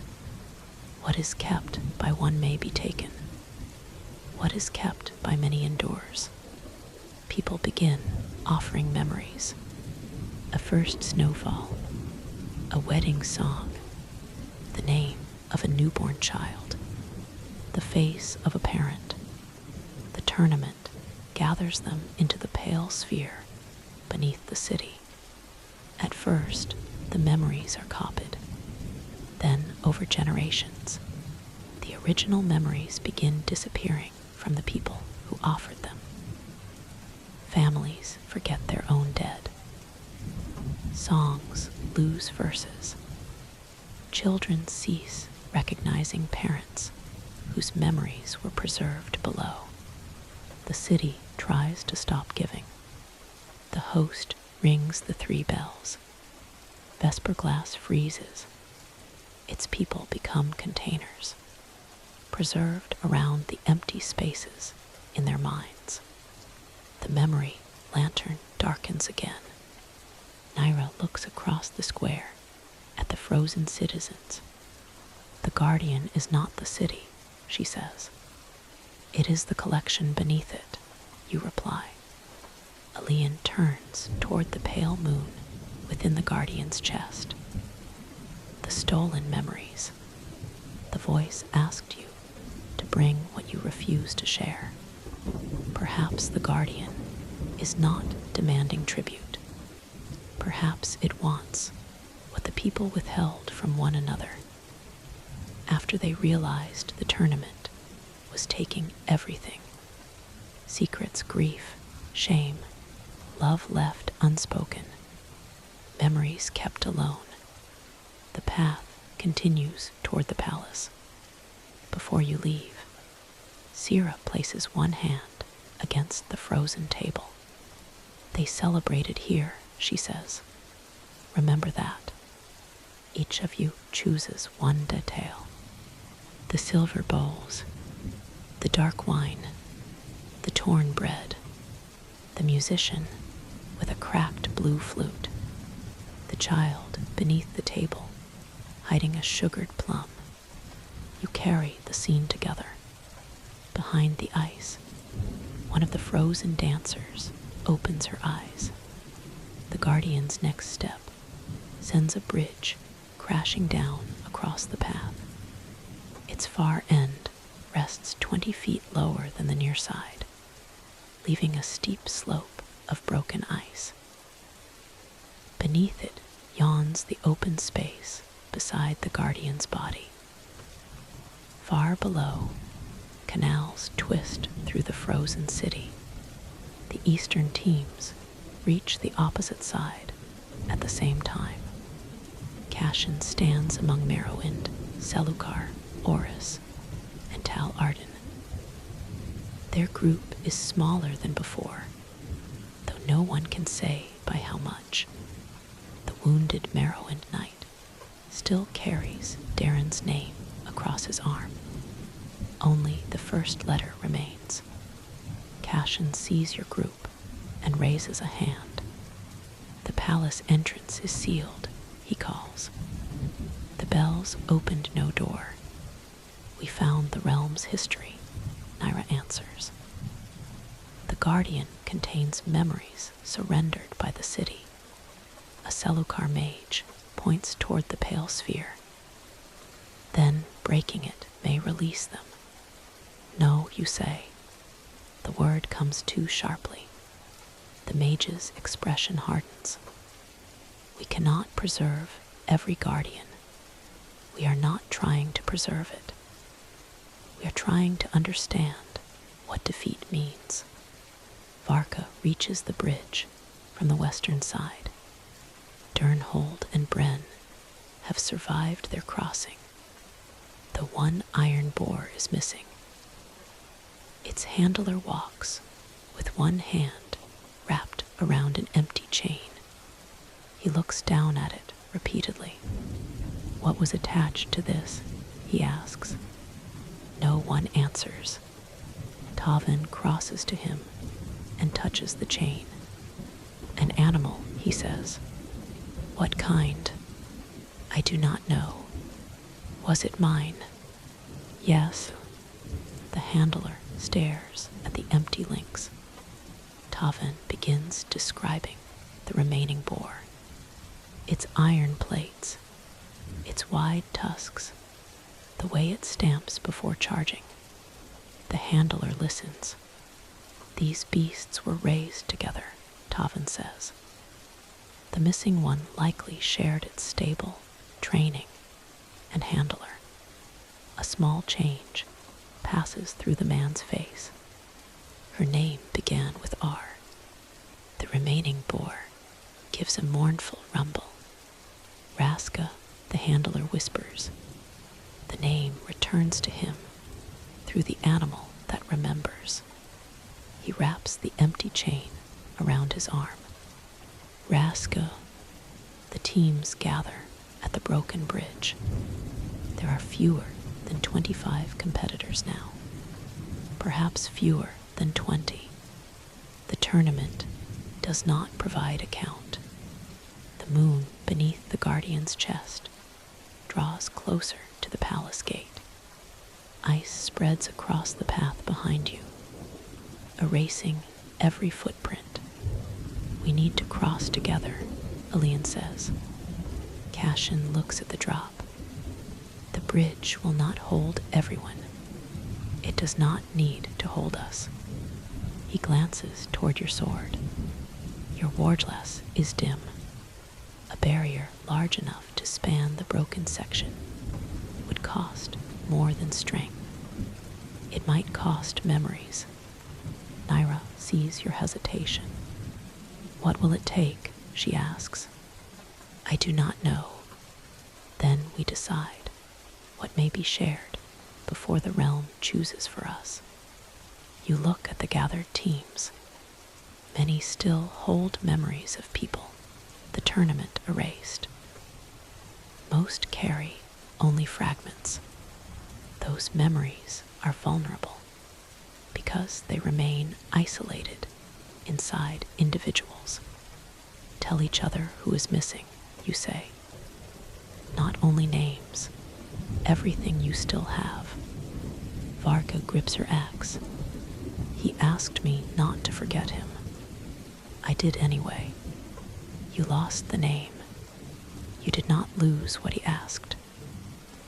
What is kept by one may be taken. What is kept by many endures. People begin offering memories. A first snowfall, a wedding song, the name of a newborn child, the face of a parent. The tournament gathers them into the pale sphere beneath the city. At first, the memories are copied. Then, over generations, the original memories begin disappearing from the people who offered them. Families forget their own dead. Songs lose verses. Children cease recognizing parents whose memories were preserved below. The city tries to stop giving. The host rings the 3 bells. Vesper glass freezes. Its people become containers, preserved around the empty spaces in their minds. The memory lantern darkens again. Naira looks across the square at the frozen citizens. The guardian is not the city, she says. It is the collection beneath it, you reply. Elian turns toward the pale moon within the guardian's chest. The stolen memories. The voice asked you to bring what you refuse to share. Perhaps the guardian is not demanding tribute. Perhaps it wants what the people withheld from one another. After they realized the tournament was taking everything. Secrets, grief, shame, love left unspoken, memories kept alone. The path continues toward the palace. Before you leave, Sira places one hand against the frozen table. They celebrated here, she says. Remember that. Each of you chooses one detail. The silver bowls, the dark wine, the torn bread, the musician with a cracked blue flute, the child beneath the table, hiding a sugared plum. You carry the scene together. Behind the ice, one of the frozen dancers opens her eyes. The guardian's next step sends a bridge crashing down across the path. Its far end rests 20 feet lower than the near side, leaving a steep slope of broken ice. Beneath it yawns the open space beside the guardian's body. Far below, canals twist through the frozen city. The eastern teams reach the opposite side at the same time. Cashin stands among Merrowind, Selukar, Oris, and Tal Arden. Their group is smaller than before, though no one can say by how much. The wounded Merrowwind Knight still carries Darren's name across his arm. Only the first letter remains. Cashin sees your group and raises a hand. The palace entrance is sealed, he calls. The bells opened no door. We found the realm's history, Nyra answers. The Guardian contains memories surrendered by the city. A Selukar mage points toward the pale sphere. Then breaking it may release them. No, you say. The word comes too sharply. The mage's expression hardens. We cannot preserve every guardian. We are not trying to preserve it. We are trying to understand what defeat means. Varka reaches the bridge from the western side. Durnhold and Bren have survived their crossing. The one iron boar is missing. Its handler walks with one hand wrapped around an empty chain. He looks down at it repeatedly. What was attached to this? He asks. No one answers. Tavin crosses to him and touches the chain. An animal, he says. What kind? I do not know. Was it mine? Yes. The handler stares at the empty links. Tavin begins describing the remaining boar. Its iron plates, its wide tusks, the way it stamps before charging. The handler listens. These beasts were raised together, Tavin says. The missing one likely shared its stable, training, and handler. A small change passes through the man's face. Her name began with R. The remaining boar gives a mournful rumble. Raska, the handler, whispers. The name returns to him through the animal that remembers. He wraps the empty chain around his arm. Raska. The teams gather at the broken bridge. There are fewer than 25 competitors now. Perhaps fewer than 20. The tournament does not provide a count. The moon beneath the Guardian's chest draws closer to the palace gate. Ice spreads across the path behind you, erasing every footprint. We need to cross together, Elian says. Cashin looks at the drop. The bridge will not hold everyone. It does not need to hold us. He glances toward your sword. Your wardlass is dim. A barrier large enough to span the broken section would cost more than strength. It might cost memories. Nyra sees your hesitation. What will it take? She asks. I do not know. Then we decide what may be shared before the realm chooses for us. You look at the gathered teams. Many still hold memories of people the tournament erased. Most carry only fragments. Those memories are vulnerable because they remain isolated inside individuals. Tell each other who is missing, you say. Not only names, everything you still have. Varka grips her axe. He asked me not to forget him. I did anyway. You lost the name. You did not lose what he asked.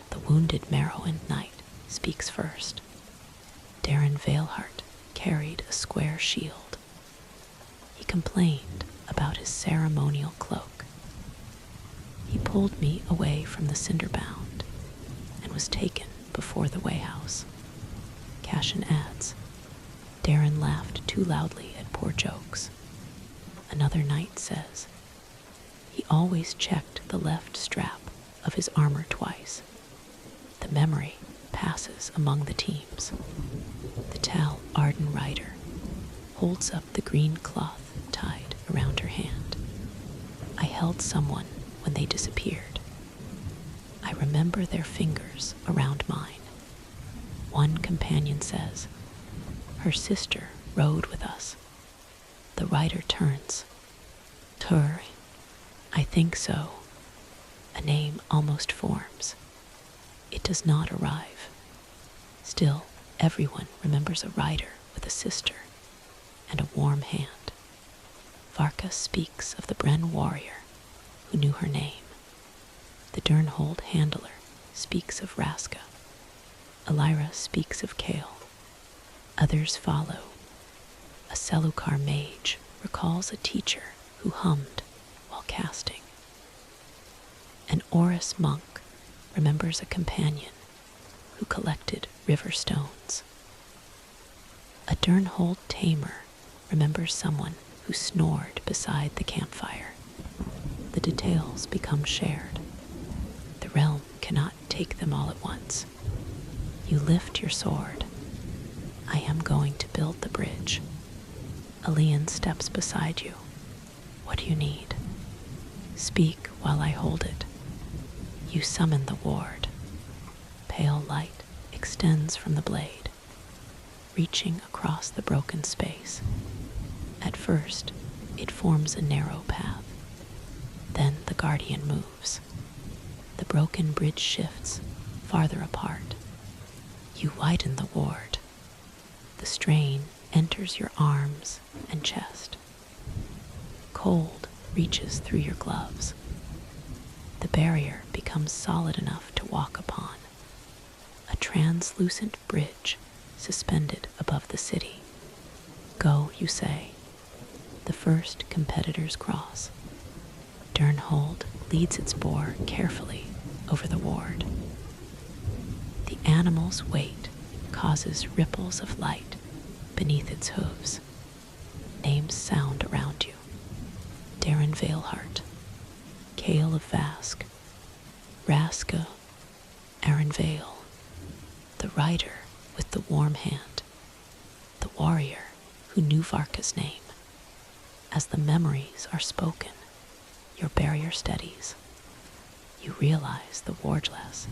The wounded Merrowwind Knight speaks first. Darren Veilheart carried a square shield. He complained about his ceremonial cloak. He pulled me away from the Cinderbound and was taken before the Wayhouse. Cashin adds, Darren laughed too loudly at poor jokes. Another knight says, he always checked the left strap of his armor twice. The memory passes among the teams. The tall Arden rider holds up the green cloth tied around her hand. I held someone when they disappeared. I remember their fingers around mine. One companion says, her sister rode with us. The rider turns. Tur, I think so. A name almost forms. It does not arrive. Still, everyone remembers a rider with a sister and a warm hand. Varka speaks of the Bren warrior who knew her name. The Durnhold handler speaks of Raska. Elira speaks of Kale. Others follow. A Selukar mage recalls a teacher who hummed while casting. An Oris monk remembers a companion who collected river stones. A Durnhold tamer remembers someone who snored beside the campfire. The details become shared. The realm cannot take them all at once. You lift your sword. I am going to build the bridge. Alian steps beside you. What do you need? Speak while I hold it. You summon the ward. Pale light extends from the blade, reaching across the broken space. At first, it forms a narrow path. Then the guardian moves. The broken bridge shifts farther apart. You widen the ward. The strain enters your arms and chest. Cold reaches through your gloves. The barrier becomes solid enough to walk upon. A translucent bridge suspended above the city. Go, you say. The first competitors cross. Durnhold leads its boar carefully over the ward. The animal's weight causes ripples of light beneath its hooves. Names sound around you. Darren Veilhart, Kale of Vask, Raska, Aaron Vale, the rider with the warm hand, the warrior who knew Varka's name. As the memories are spoken, your barrier steadies. You realize the wardless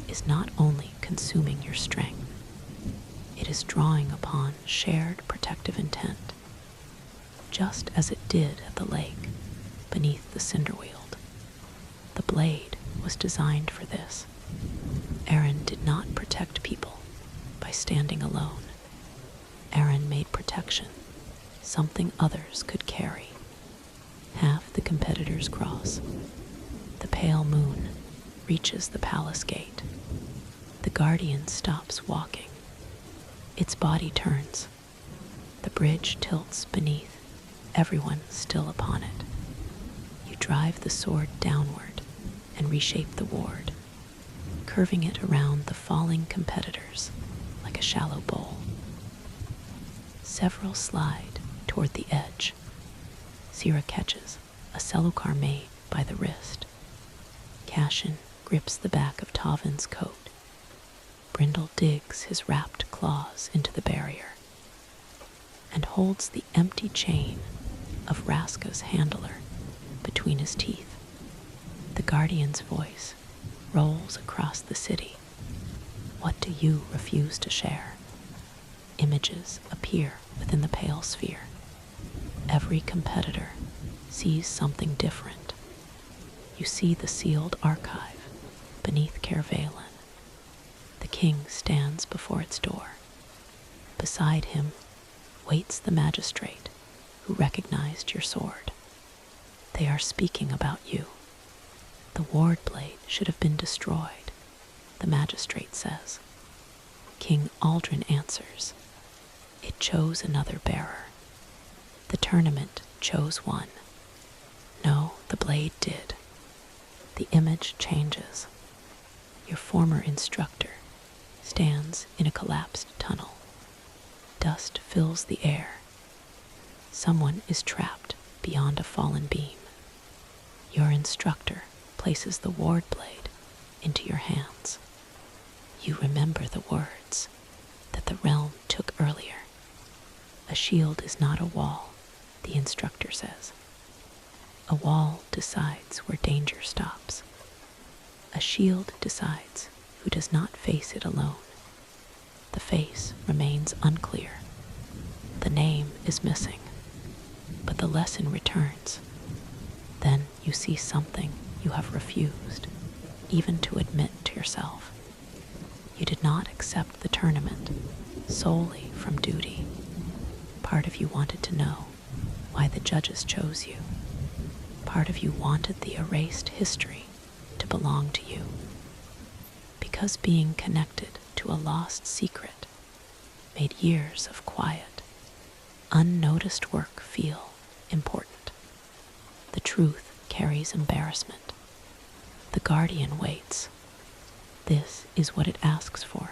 is not only consuming your strength, it is drawing upon shared protective intent, just as it did at the lake beneath the Cinderweald. The blade was designed for this. Aaron did not protect people by standing alone. Aaron made protection something others could carry. Half the competitors cross. The pale moon reaches the palace gate. The guardian stops walking. Its body turns. The bridge tilts beneath, everyone still upon it. You drive the sword downward and reshape the ward, curving it around the falling competitors like a shallow bowl. Several slide toward the edge. Sira catches a Selukar maid by the wrist. Cashin grips the back of Tavin's coat. Brindle digs his wrapped claws into the barrier and holds the empty chain of Raska's handler between his teeth. The guardian's voice rolls across the city. What do you refuse to share? Images appear within the pale sphere. Every competitor sees something different. You see the sealed archive beneath Caervalen. The king stands before its door. Beside him waits the magistrate who recognized your sword. They are speaking about you. The ward blade should have been destroyed, the magistrate says. King Aldrin answers. It chose another bearer. The tournament chose one. No, the blade did. The image changes. Your former instructor stands in a collapsed tunnel. Dust fills the air. Someone is trapped beyond a fallen beam. Your instructor places the ward blade into your hands. You remember the words that the realm took earlier. A shield is not a wall, the instructor says. A wall decides where danger stops. A shield decides who does not face it alone. The face remains unclear. The name is missing, but the lesson returns. Then you see something you have refused, even to admit to yourself. You did not accept the tournament solely from duty. Part of you wanted to know why the judges chose you. Part of you wanted the erased history to belong to you. Because being connected to a lost secret made years of quiet, unnoticed work feel important. The truth carries embarrassment. The guardian waits. This is what it asks for,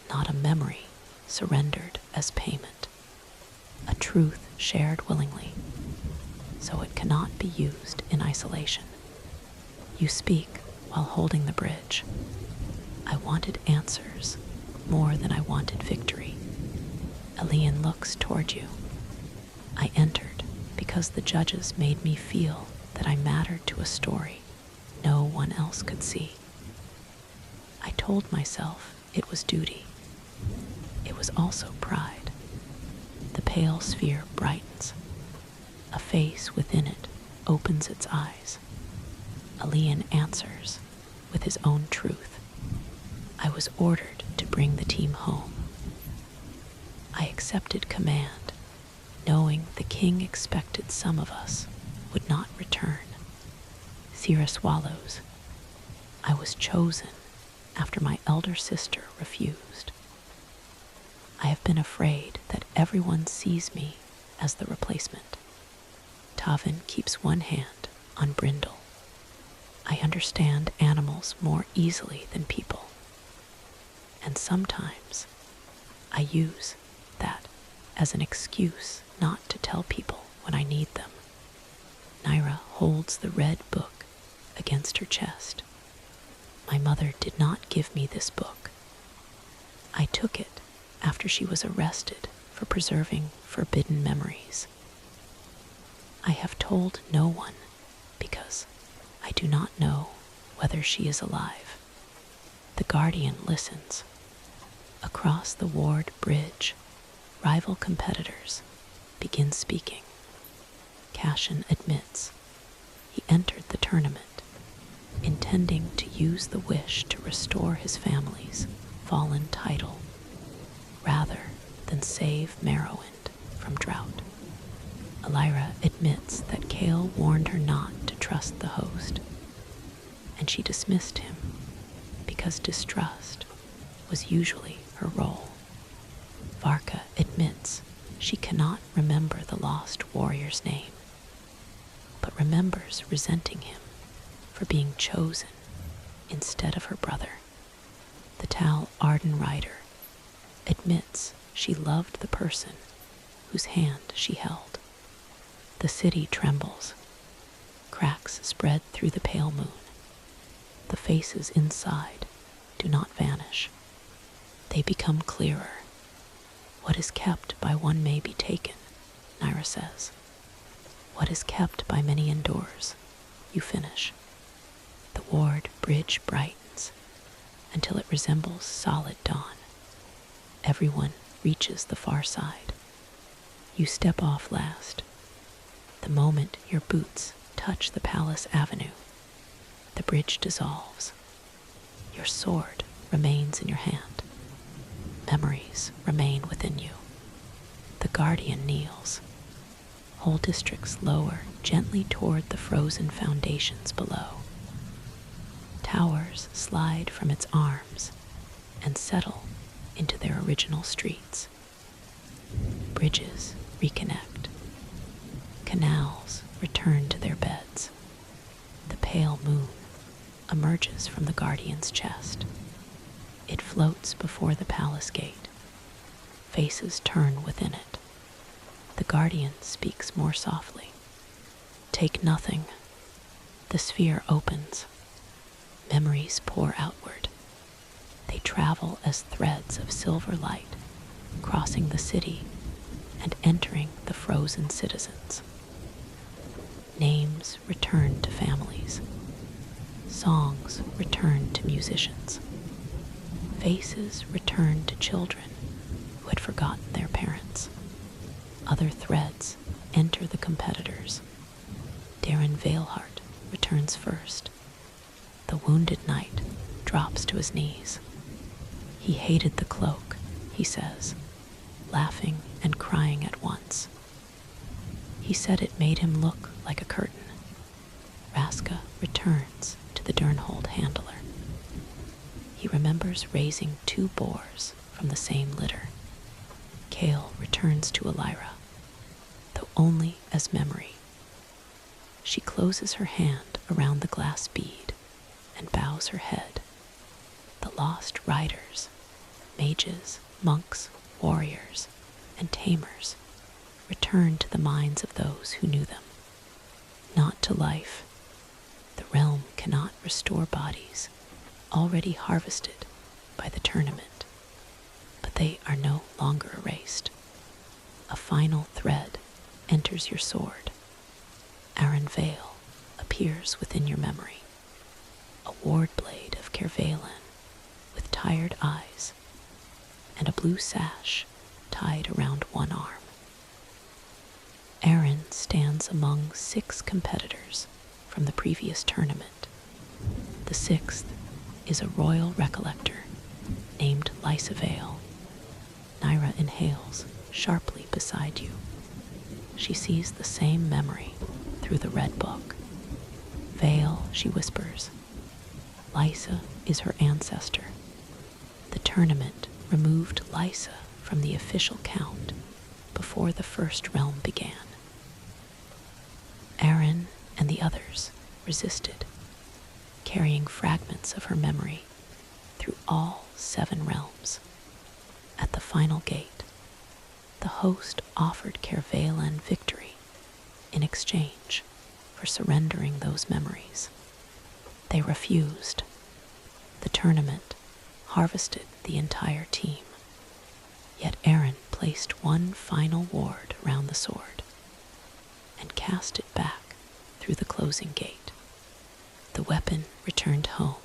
not a memory surrendered as payment, a truth shared willingly, so it cannot be used in isolation. You speak while holding the bridge. I wanted answers more than I wanted victory. Elian looks toward you. I entered because the judges made me feel that I mattered to a story no one else could see. I told myself it was duty. It was also pride. The pale sphere brightens. A face within it opens its eyes. Elian answers with his own truth. I was ordered to bring the team home. I accepted command, knowing the king expected some of us would not return. Thera swallows. I was chosen after my elder sister refused. I have been afraid that everyone sees me as the replacement. Tavin keeps one hand on Brindle. I understand animals more easily than people. And sometimes I use that as an excuse not to tell people when I need them. Naira holds the red book against her chest. My mother did not give me this book. I took it after she was arrested for preserving forbidden memories. I have told no one because I do not know whether she is alive. The guardian listens. Across the ward bridge, rival competitors begin speaking. Cashin admits he entered the tournament intending to use the wish to restore his family's fallen title rather than save Merrowwind from drought. Elira admits that Kale warned her not to trust the host, and she dismissed him because distrust was usually her role. Varka admits she cannot remember the lost warrior's name, but remembers resenting him for being chosen instead of her brother. The Tal Arden rider admits she loved the person whose hand she held. The city trembles. Cracks spread through the pale moon. The faces inside do not vanish. They become clearer. What is kept by one may be taken, Naira says. What is kept by many endures, you finish. The ward bridge brightens until it resembles solid dawn. Everyone reaches the far side. You step off last. The moment your boots touch the palace avenue, the bridge dissolves. Your sword remains in your hand. Memories remain within you. The guardian kneels. Whole districts lower gently toward the frozen foundations below. Towers slide from its arms and settle into their original streets. Bridges reconnect. Canals return to their beds. The pale moon emerges from the guardian's chest. It floats before the palace gate. Faces turn within it. The guardian speaks more softly. Take nothing. The sphere opens. Memories pour outward. They They travel as threads of silver light, crossing the city and entering the frozen citizens. Names return to families. Songs return to musicians. Faces return to children who had forgotten their parents. Other threads enter the competitors. Darren Veilhart returns first. The wounded knight drops to his knees. He hated the cloak, he says, laughing and crying at once. He said it made him look like a curtain. Raska returns to the Durnhold handler. He remembers raising 2 boars from the same litter. Kale returns to Elira, though only as memory. She closes her hand around the glass bead and bows her head. The lost riders, mages, monks, warriors, and tamers return to the minds of those who knew them. Not to life. The realm cannot restore bodies already harvested by the tournament, but they are no longer erased. A final thread enters your sword. Aaron Vale appears within your memory, a ward blade of Kervalen with tired eyes and a blue sash tied around one arm. Aaron stands among 6 competitors from the previous tournament. The 6th is a royal recollector named Lysa Vale. Naira inhales sharply beside you. She sees the same memory through the red book. Vale, she whispers. Lysa is her ancestor. The tournament removed Lysa from the official count before the first realm began. Aaron and the others resisted, carrying fragments of her memory through all 7 realms. At the final gate, the host offered Kervalen victory in exchange for surrendering those memories. They refused. The tournament harvested the entire team. Yet Aaron placed one final ward around the sword and cast it back through the closing gate. The weapon returned home.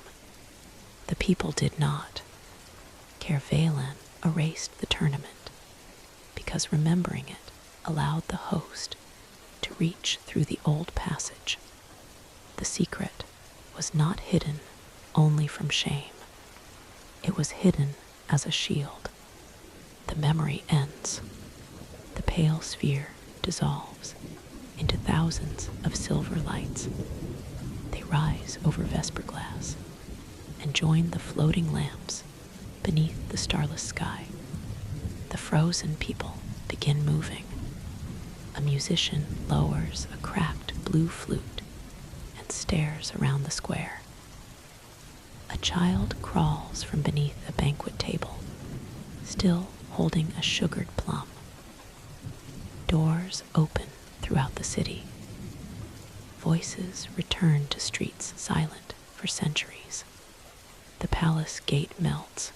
The people did not. Kervalen erased the tournament because remembering it allowed the host to reach through the old passage. The secret was not hidden only from shame. It was hidden as a shield. The memory ends. The pale sphere dissolves into thousands of silver lights. They rise over Vesperglass and join the floating lamps beneath the starless sky. The frozen people begin moving. A musician lowers a cracked blue flute and stares around the square. A child crawls from beneath a banquet table, still holding a sugared plum. Doors open throughout the city. Voices return to streets silent for centuries. The palace gate melts.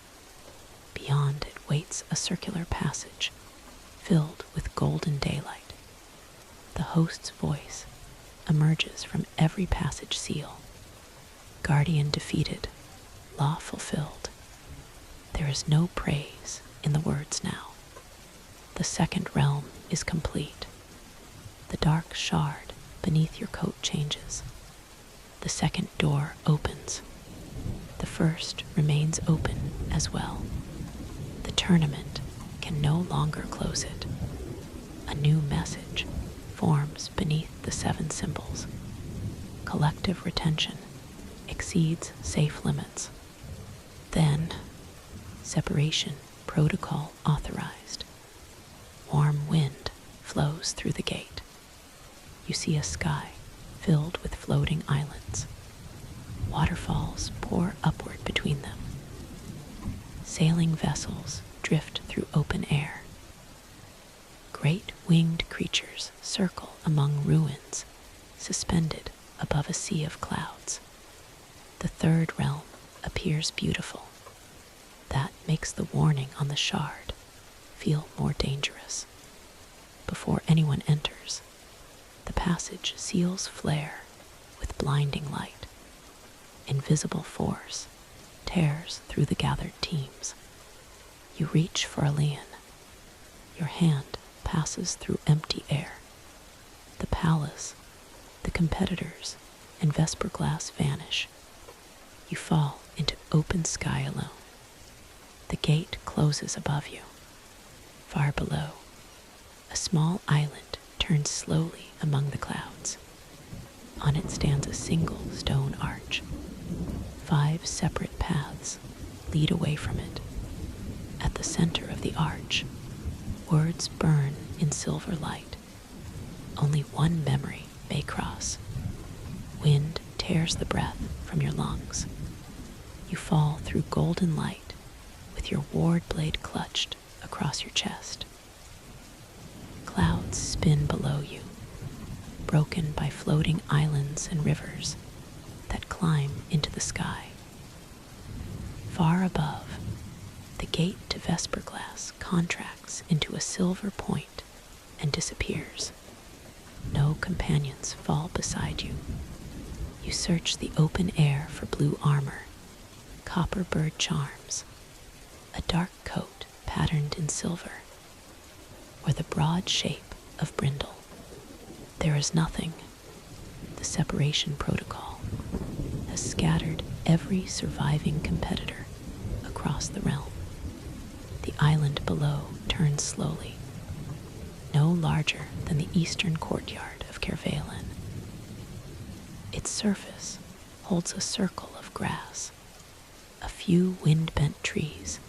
Beyond it waits a circular passage filled with golden daylight. The host's voice emerges from every passage seal. Guardian defeated, law fulfilled. There is no praise in the words now. The second realm is complete. The dark shard beneath your coat changes. The second door opens. The first remains open as well. The tournament can no longer close it. A new message forms beneath the 7 symbols. Collective retention exceeds safe limits. Then, separation protocol authorized. Warm wind flows through the gate. You see a sky filled with floating islands. Waterfalls pour upward between them. Sailing vessels drift through open air. Great winged creatures circle among ruins, suspended above a sea of clouds. The third realm appears beautiful. That makes the warning on the shard feel more dangerous. Before anyone enters, the passage seals flare with blinding light. Invisible force tears through the gathered teams. You reach for a lian. Your hand passes through empty air. The palace, the competitors, and Vesper glass vanish. You fall into open sky alone. The gate closes above you. Far below, a small island turns slowly among the clouds. On it stands a single stone arch. 5 separate paths lead away from it. At the center of the arch, words burn in silver light. Only one memory may cross. Wind tears the breath from your lungs. You fall through golden light with your ward blade clutched across your chest. Clouds spin below you, broken by floating islands and rivers that climb into the sky. Far above, the gate to Vesper glass contracts into a silver point and disappears. No companions fall beside you. You search the open air for blue armor, copper bird charms, a dark coat patterned in silver, or the broad shape of Brindle. There is nothing. The separation protocol has scattered every surviving competitor across the realm. The island below turns slowly, no larger than the eastern courtyard of Kervalen. Its surface holds a circle of grass, a few wind-bent trees,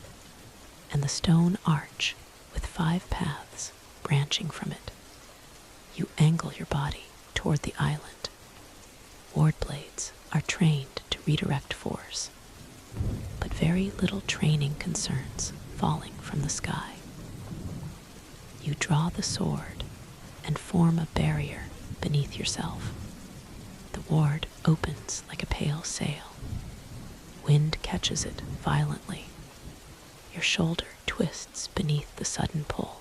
and the stone arch with 5 paths branching from it. You angle your body toward the island. Ward blades are trained to redirect force, but very little training concerns falling from the sky. You draw the sword and form a barrier beneath yourself. The ward opens like a pale sail. Wind catches it violently. Your shoulder twists beneath the sudden pull.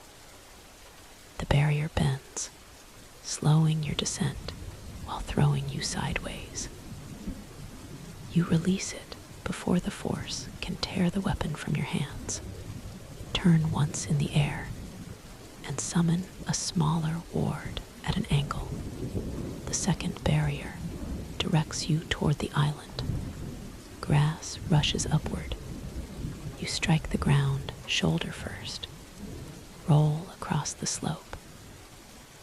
The barrier bends, slowing your descent while throwing you sideways. You release it before the force can tear the weapon from your hands. Turn once in the air and summon a smaller ward at an angle. The second barrier directs you toward the island. Grass rushes upward. You strike the ground shoulder first, roll across the slope,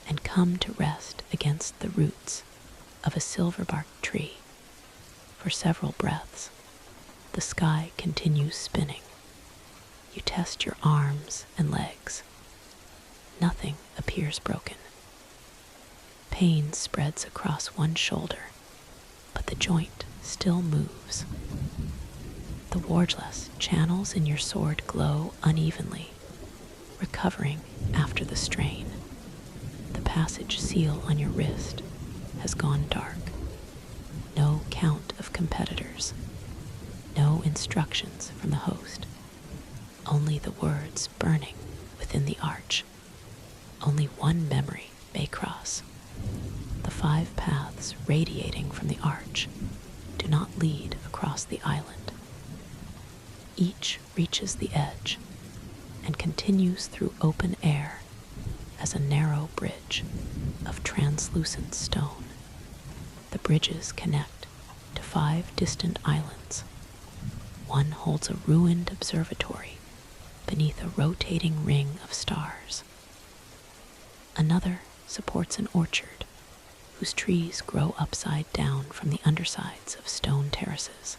and come to rest against the roots of a silver-barked tree. For several breaths, the sky continues spinning. You test your arms and legs. Nothing appears broken. Pain spreads across one shoulder, but the joint still moves. The wardless channels in your sword glow unevenly, recovering after the strain. The passage seal on your wrist has gone dark. No count of competitors. No instructions from the host. Only the words burning within the arch. Only one memory may cross. The 5 paths radiating from the arch do not lead across the island. Each reaches the edge and continues through open air as a narrow bridge of translucent stone. The bridges connect to 5 distant islands. One holds a ruined observatory beneath a rotating ring of stars. Another supports an orchard whose trees grow upside down from the undersides of stone terraces.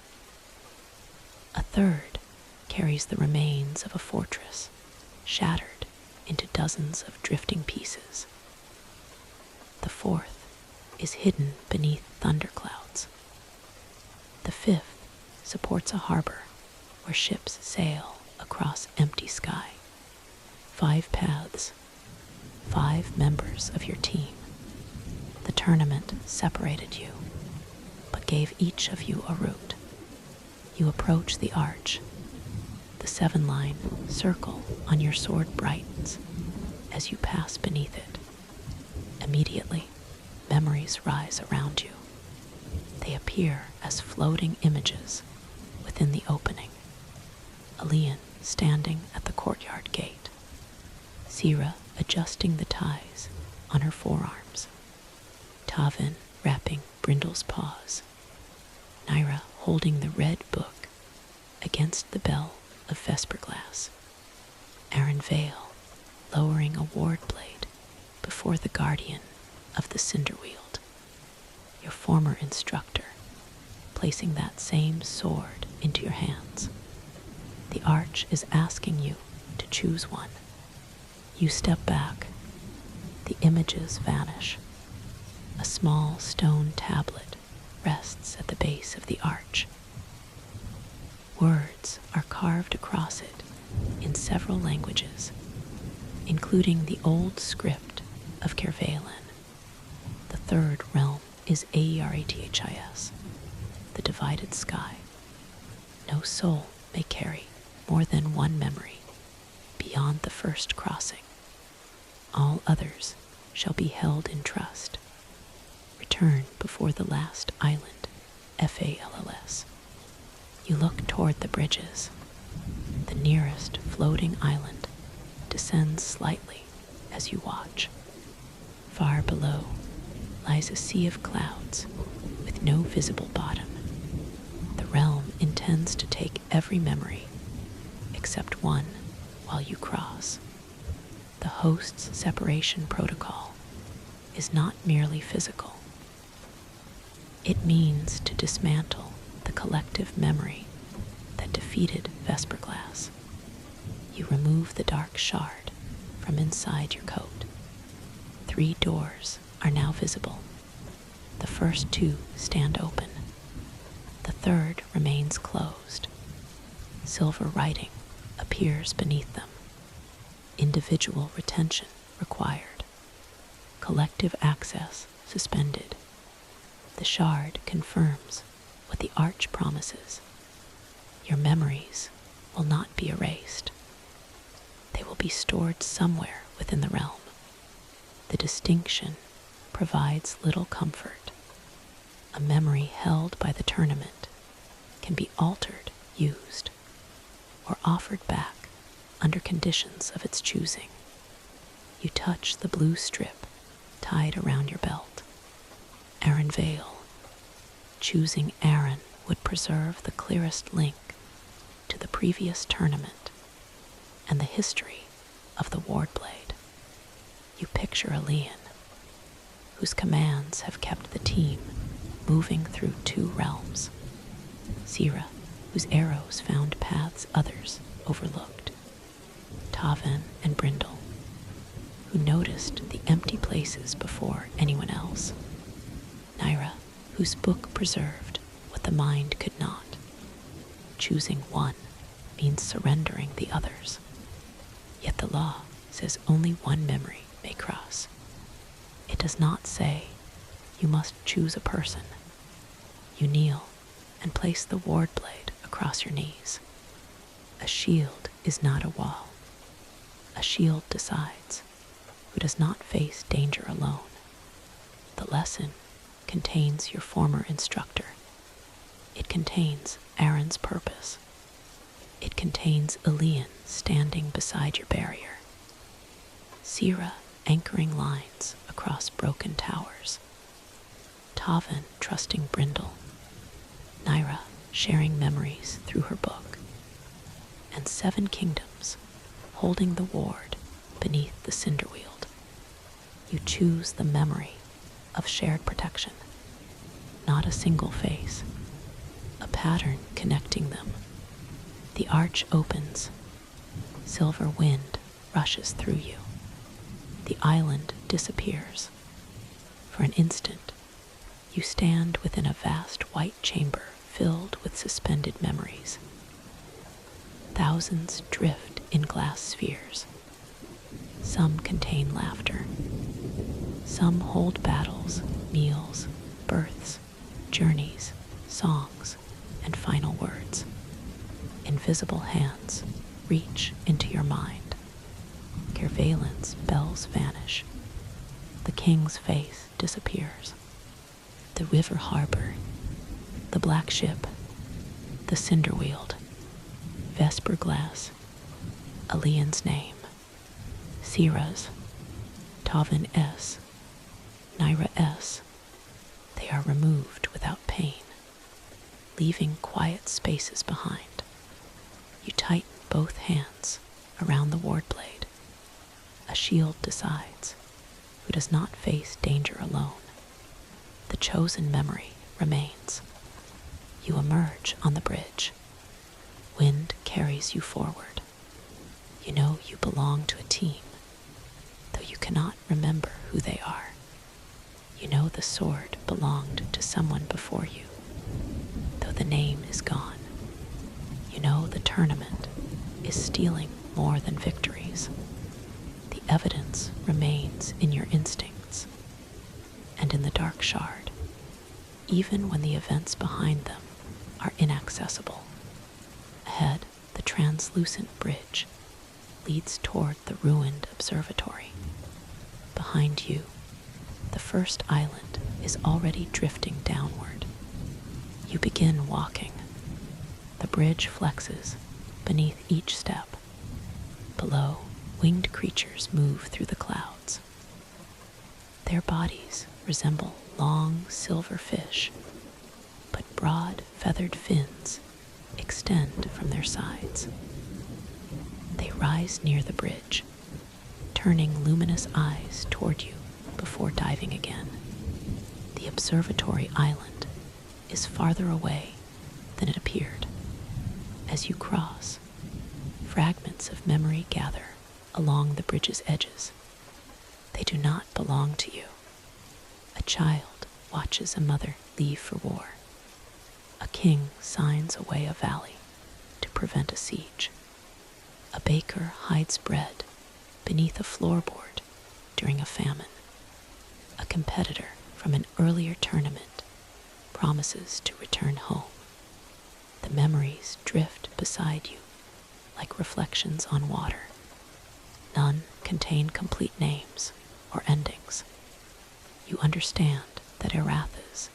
A third carries the remains of a fortress, shattered into dozens of drifting pieces. The fourth is hidden beneath thunderclouds. The 5th supports a harbor where ships sail across empty sky. 5 paths, 5 members of your team. The tournament separated you, but gave each of you a route. You approach the arch. The 7-line circle on your sword brightens as you pass beneath it. Immediately, memories rise around you. They appear as floating images within the opening. Elian standing at the courtyard gate. Sira adjusting the ties on her forearms. Tavin wrapping Brindle's paws. Naira holding the red book against the bell of Vesperglass. Aaron Vale lowering a ward blade before the guardian of the Cinderweald. Your former instructor placing that same sword into your hands. The arch is asking you to choose one. You step back. The images vanish. A small stone tablet rests at the base of the arch. Words are carved across it in several languages, including the old script of Kervalen. The third realm is Aerathis, the divided sky. No soul may carry more than one memory beyond the first crossing. All others shall be held in trust. Return before the last island, FALLS. You look toward the bridges. The nearest floating island descends slightly as you watch. Far below lies a sea of clouds with no visible bottom. The realm intends to take every memory except one while you cross. The host's separation protocol is not merely physical. It means to dismantle the collective memory that defeated Vesperglass. You remove the dark shard from inside your coat. 3 doors are now visible. The first 2 stand open. The third remains closed. Silver writing appears beneath them. Individual retention required. Collective access suspended. The shard confirms what the arch promises. Your memories will not be erased. They will be stored somewhere within the realm. The distinction provides little comfort. A memory held by the tournament can be altered, used, or offered back under conditions of its choosing. You touch the blue strip tied around your belt. Aaron Vale. Choosing Aaron would preserve the clearest link to the previous tournament and the history of the Wardblade. You picture Elian, whose commands have kept the team moving through 2 realms. Sira, whose arrows found paths others overlooked. Tavin and Brindle, who noticed the empty places before anyone else. Naira, whose book preserved what the mind could not. Choosing one means surrendering the others. Yet the law says only one memory may cross. It does not say you must choose a person. You kneel and place the ward blade across your knees. A shield is not a wall. A shield decides who does not face danger alone. The lesson contains your former instructor. It contains Aaron's purpose. It contains Elian standing beside your barrier. Sira anchoring lines across broken towers. Tavin trusting Brindle. Naira sharing memories through her book. And 7 kingdoms holding the ward beneath the Cinderweald. You choose the memory of shared protection. Not a single face. A pattern connecting them. The arch opens. Silver wind rushes through you. The island disappears. For an instant, you stand within a vast white chamber filled with suspended memories. Thousands drift in glass spheres. Some contain laughter. Some hold battles, meals, births, journeys, songs, and final words. Invisible hands reach into your mind. Kervalin's bells vanish. The king's face disappears. The river harbor, the black ship, the cinder weald, Vesper glass, Alian's name, Sira's, Tavin S, Naira S. They are removed without pain, leaving quiet spaces behind. You tighten both hands around the ward blade. A shield decides who does not face danger alone. The chosen memory remains. You emerge on the bridge. Wind carries you forward. You know you belong to a team, though you cannot remember who they are. You know the sword belonged to someone before you, though the name is gone. You know the tournament is stealing more than victories. The evidence remains in your instincts and in the dark shard, even when the events behind them are inaccessible. Ahead, the translucent bridge leads toward the ruined observatory. Behind you, the first island is already drifting downward. You begin walking. The bridge flexes beneath each step. Below, winged creatures move through the clouds. Their bodies resemble long silver fish, but broad feathered fins extend from their sides. They rise near the bridge, turning luminous eyes toward you before diving again. The observatory island is farther away than it appeared. As you cross, fragments of memory gather along the bridge's edges. They do not belong to you. A child watches a mother leave for war. A king signs away a valley to prevent a siege. A baker hides bread beneath a floorboard during a famine. A competitor from an earlier tournament promises to return home. The memories drift beside you like reflections on water. None contain complete names or endings. You understand that Erathis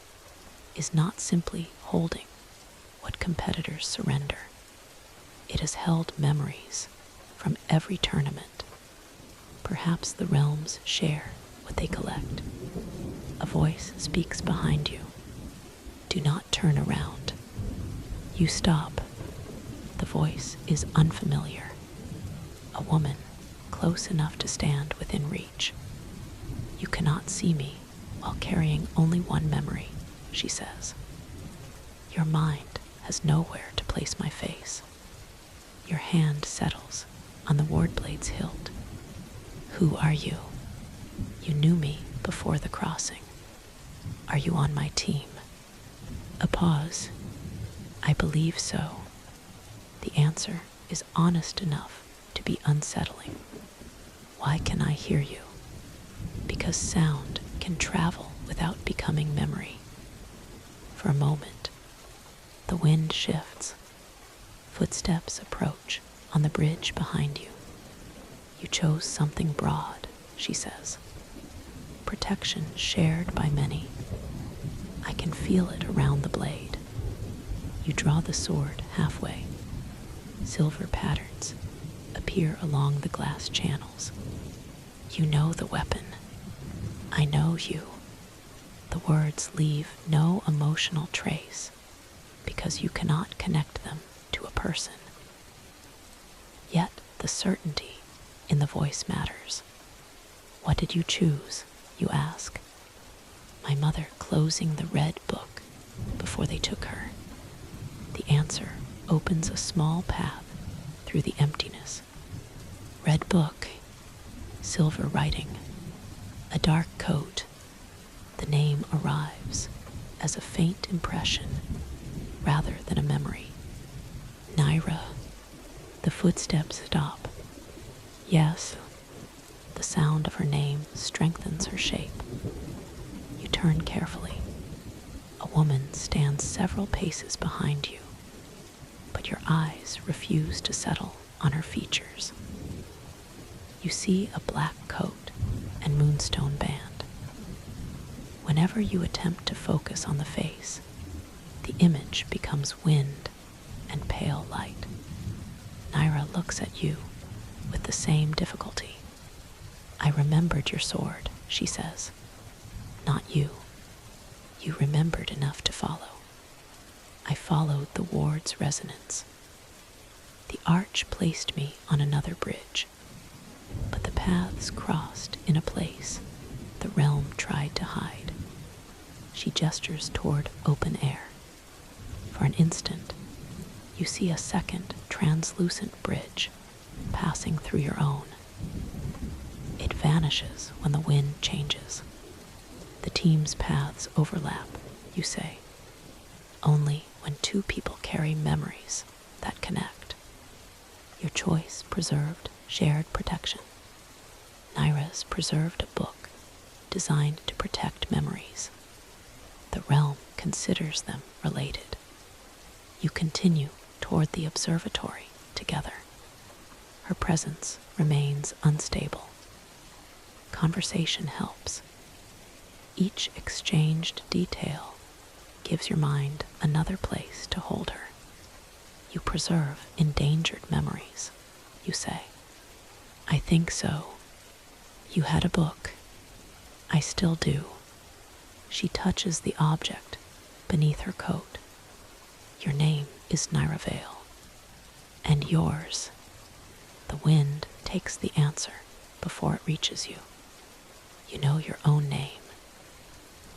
is not simply holding what competitors surrender. It has held memories from every tournament. Perhaps the realms share what they collect. A voice speaks behind you. Do not turn around. You stop. The voice is unfamiliar. A woman close enough to stand within reach. You cannot see me while carrying only one memory, she says. Your mind has nowhere to place my face. Your hand settles on the ward blade's hilt. Who are you? You knew me before the crossing. Are you on my team? A pause. I believe so. The answer is honest enough to be unsettling. Why can I hear you? Because sound can travel without becoming memory. For a moment, the wind shifts. Footsteps approach on the bridge behind you. You chose something broad, she says. Protection shared by many. I can feel it around the blade. You draw the sword halfway. Silver patterns appear along the glass channels. You know the weapon. I know you. The words leave no emotional trace because you cannot connect them to a person. Yet the certainty in the voice matters. What did you choose, you ask? My mother closing the red book before they took her. The answer opens a small path through the emptiness. Red book, silver writing, a dark coat. The name arrives as a faint impression rather than a memory. Naira. The footsteps stop. Yes, the sound of her name strengthens her shape. You turn carefully. A woman stands several paces behind you, but your eyes refuse to settle on her features. You see a black coat and moonstone band. Whenever you attempt to focus on the face, the image becomes wind and pale light. Naira looks at you with the same difficulty. I remembered your sword, she says. Not you. You remembered enough to follow. I followed the ward's resonance. The arch placed me on another bridge, but the paths crossed in a place the realm tried to hide. She gestures toward open air. For an instant, you see a second translucent bridge passing through your own. It vanishes when the wind changes. The team's paths overlap, you say, only when two people carry memories that connect. Your choice preserved shared protection. Naira's preserved a book designed to protect memories. The realm considers them related. You continue toward the observatory together. Her presence remains unstable. Conversation helps. Each exchanged detail gives your mind another place to hold her. You preserve endangered memories, you say. I think so. You had a book. I still do. She touches the object beneath her coat. Your name is Naira Vale. And yours. The wind takes the answer before it reaches you. You know your own name,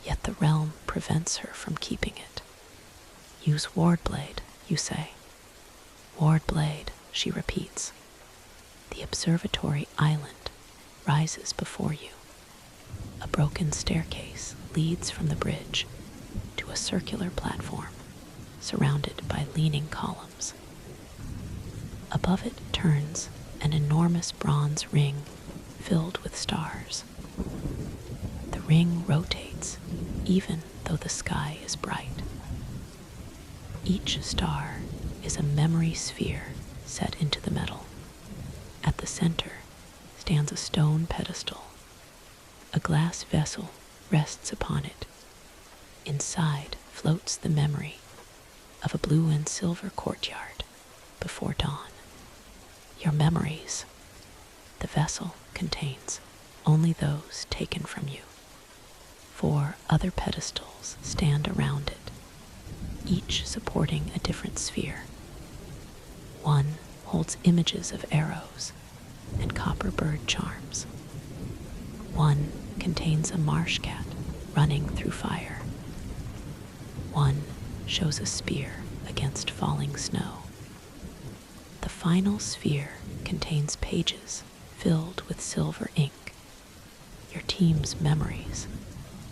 yet the realm prevents her from keeping it. Use Wardblade, you say. Wardblade, she repeats. The observatory island rises before you. A broken staircase leads from the bridge to a circular platform surrounded by leaning columns. Above it turns an enormous bronze ring filled with stars. The ring rotates even though the sky is bright. Each star is a memory sphere set into the metal. At the center stands a stone pedestal. A glass vessel rests upon it. Inside floats the memory of a blue and silver courtyard before dawn. Your memories. The vessel contains only those taken from you. 4 other pedestals stand around it, each supporting a different sphere. One holds images of arrows and copper bird charms. One contains a marsh cat running through fire. One shows a spear against falling snow. The final sphere contains pages filled with silver ink. Your team's memories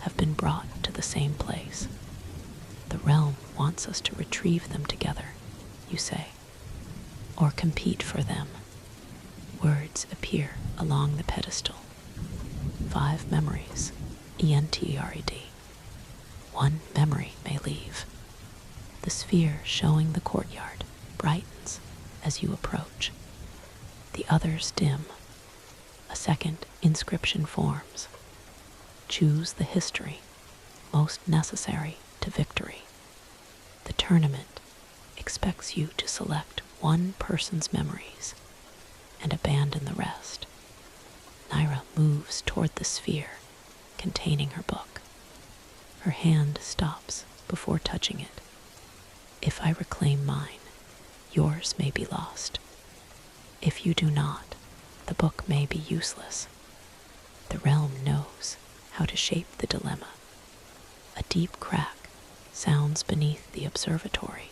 have been brought to the same place. The realm wants us to retrieve them together, you say, or compete for them. Words appear along the pedestal. 5 memories, ENTRED. 1 memory may leave. The sphere showing the courtyard brightens as you approach. The others dim. A second inscription forms. Choose the history most necessary to victory. The tournament expects you to select one person's memories and abandon the rest. Naira moves toward the sphere containing her book. Her hand stops before touching it. If I reclaim mine, yours may be lost. If you do not, the book may be useless. The realm knows how to shape the dilemma. A deep crack sounds beneath the observatory.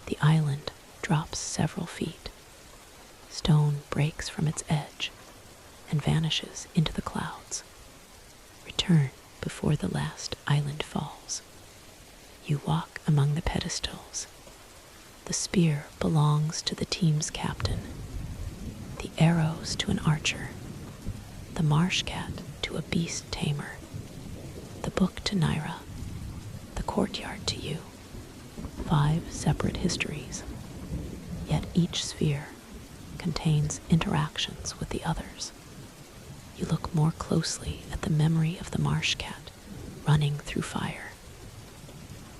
The island drops several feet. Stone breaks from its edge and vanishes into the clouds. Return before the last island falls. You walk among the pedestals. The spear belongs to the team's captain, the arrows to an archer, the marsh cat to a beast tamer, the book to Naira, the courtyard to you. 5 separate histories, yet each sphere contains interactions with the others. You look more closely at the memory of the marsh cat running through fire.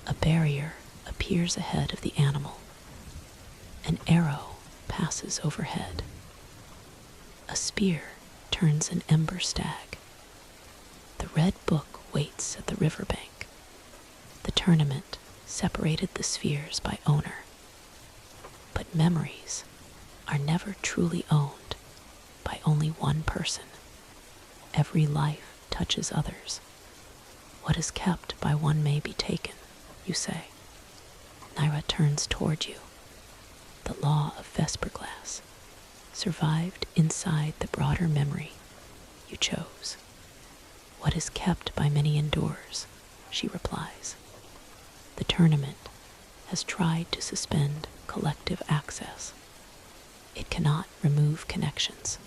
A barrier appears ahead of the animal. An arrow passes overhead. A spear turns an ember stag. The red book waits at the riverbank. The tournament separated the spheres by owner. But memories are never truly owned by only one person. Every life touches others. What is kept by one may be taken, you say. Naira turns toward you. The law of Vesperglass survived inside the broader memory you chose. What is kept by many endures, she replies. The tournament has tried to suspend collective access. It cannot remove connections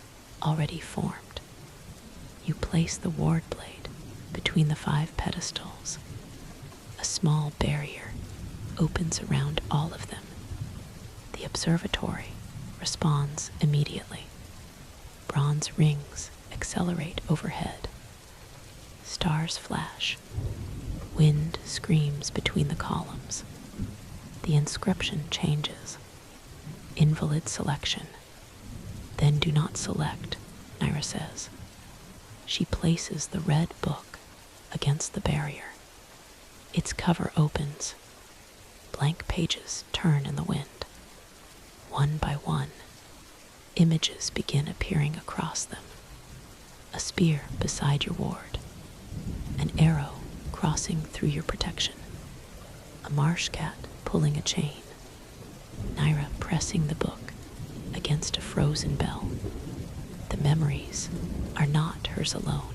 already formed. You place the ward blade between the 5 pedestals. A small barrier opens around all of them. The observatory responds immediately. Bronze rings accelerate overhead. Stars flash. Wind screams between the columns. The inscription changes. Invalid selection. Then do not select, Naira says. She places the red book against the barrier. Its cover opens. Blank pages turn in the wind. One by one, images begin appearing across them. A spear beside your ward. An arrow crossing through your protection. A marsh cat pulling a chain. Naira pressing the book against a frozen bell. The memories are not hers alone.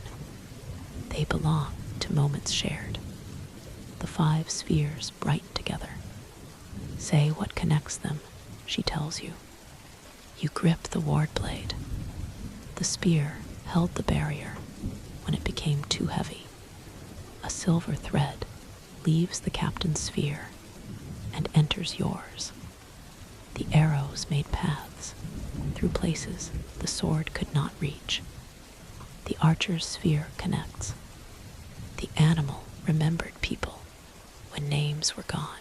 They belong to moments shared. The 5 spheres brighten together. Say what connects them, she tells you. You grip the ward blade. The spear held the barrier when it became too heavy. A silver thread leaves the captain's sphere and enters yours. The arrows made paths through places the sword could not reach. The archer's sphere connects. The animal remembered people when names were gone.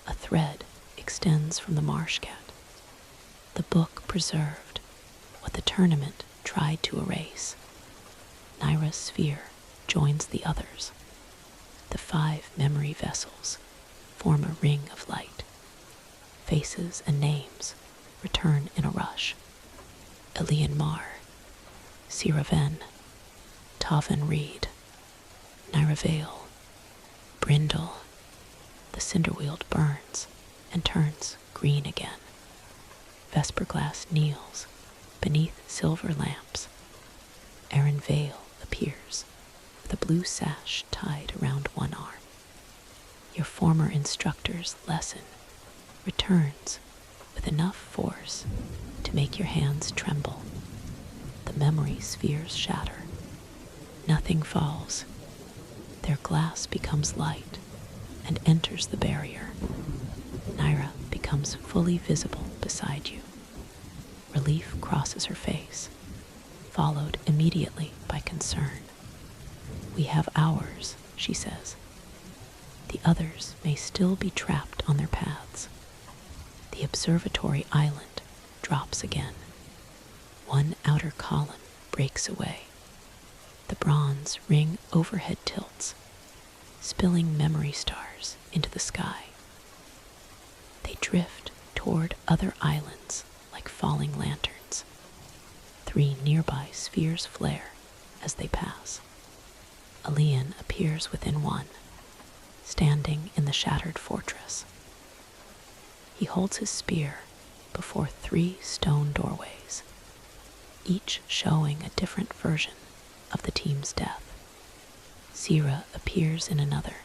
A thread extends from the marsh cat. The book preserved what the tournament tried to erase. Naira's sphere joins the others. The 5 memory vessels form a ring of light. Faces and names return in a rush. Elian Mar, Siraven, Taven Reed, Naira Vale, Brindle. The cinderweald burns and turns green again. Vesperglass kneels beneath silver lamps. Aaron Vale appears with a blue sash tied around one arm. Your former instructor's lesson returns with enough force to make your hands tremble. The memory spheres shatter. Nothing falls. Their glass becomes light and enters the barrier. Naira becomes fully visible beside you. Relief crosses her face, followed immediately by concern. We have ours, she says. The others may still be trapped on their paths. The observatory island drops again. One outer column breaks away. The bronze ring overhead tilts, spilling memory stars into the sky. They drift toward other islands like falling lanterns. 3 nearby spheres flare as they pass. Elian appears within one, standing in the shattered fortress. He holds his spear before 3 stone doorways, each showing a different version of the team's death. Sira appears in another,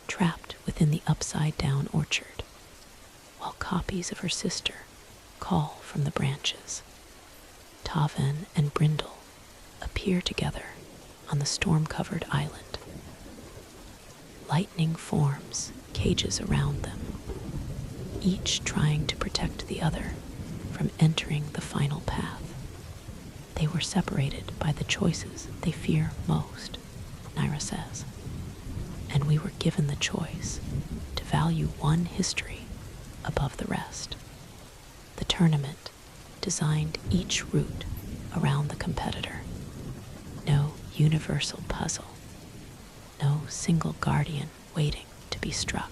trapped within the upside-down orchard, while copies of her sister call from the branches. Taven and Brindle appear together on the storm-covered island. Lightning forms cages around them, each trying to protect the other from entering the final path. They were separated by the choices they fear most, Naira says, and we were given the choice to value one history above the rest. The tournament designed each route around the competitor. No universal puzzle, no single guardian waiting to be struck.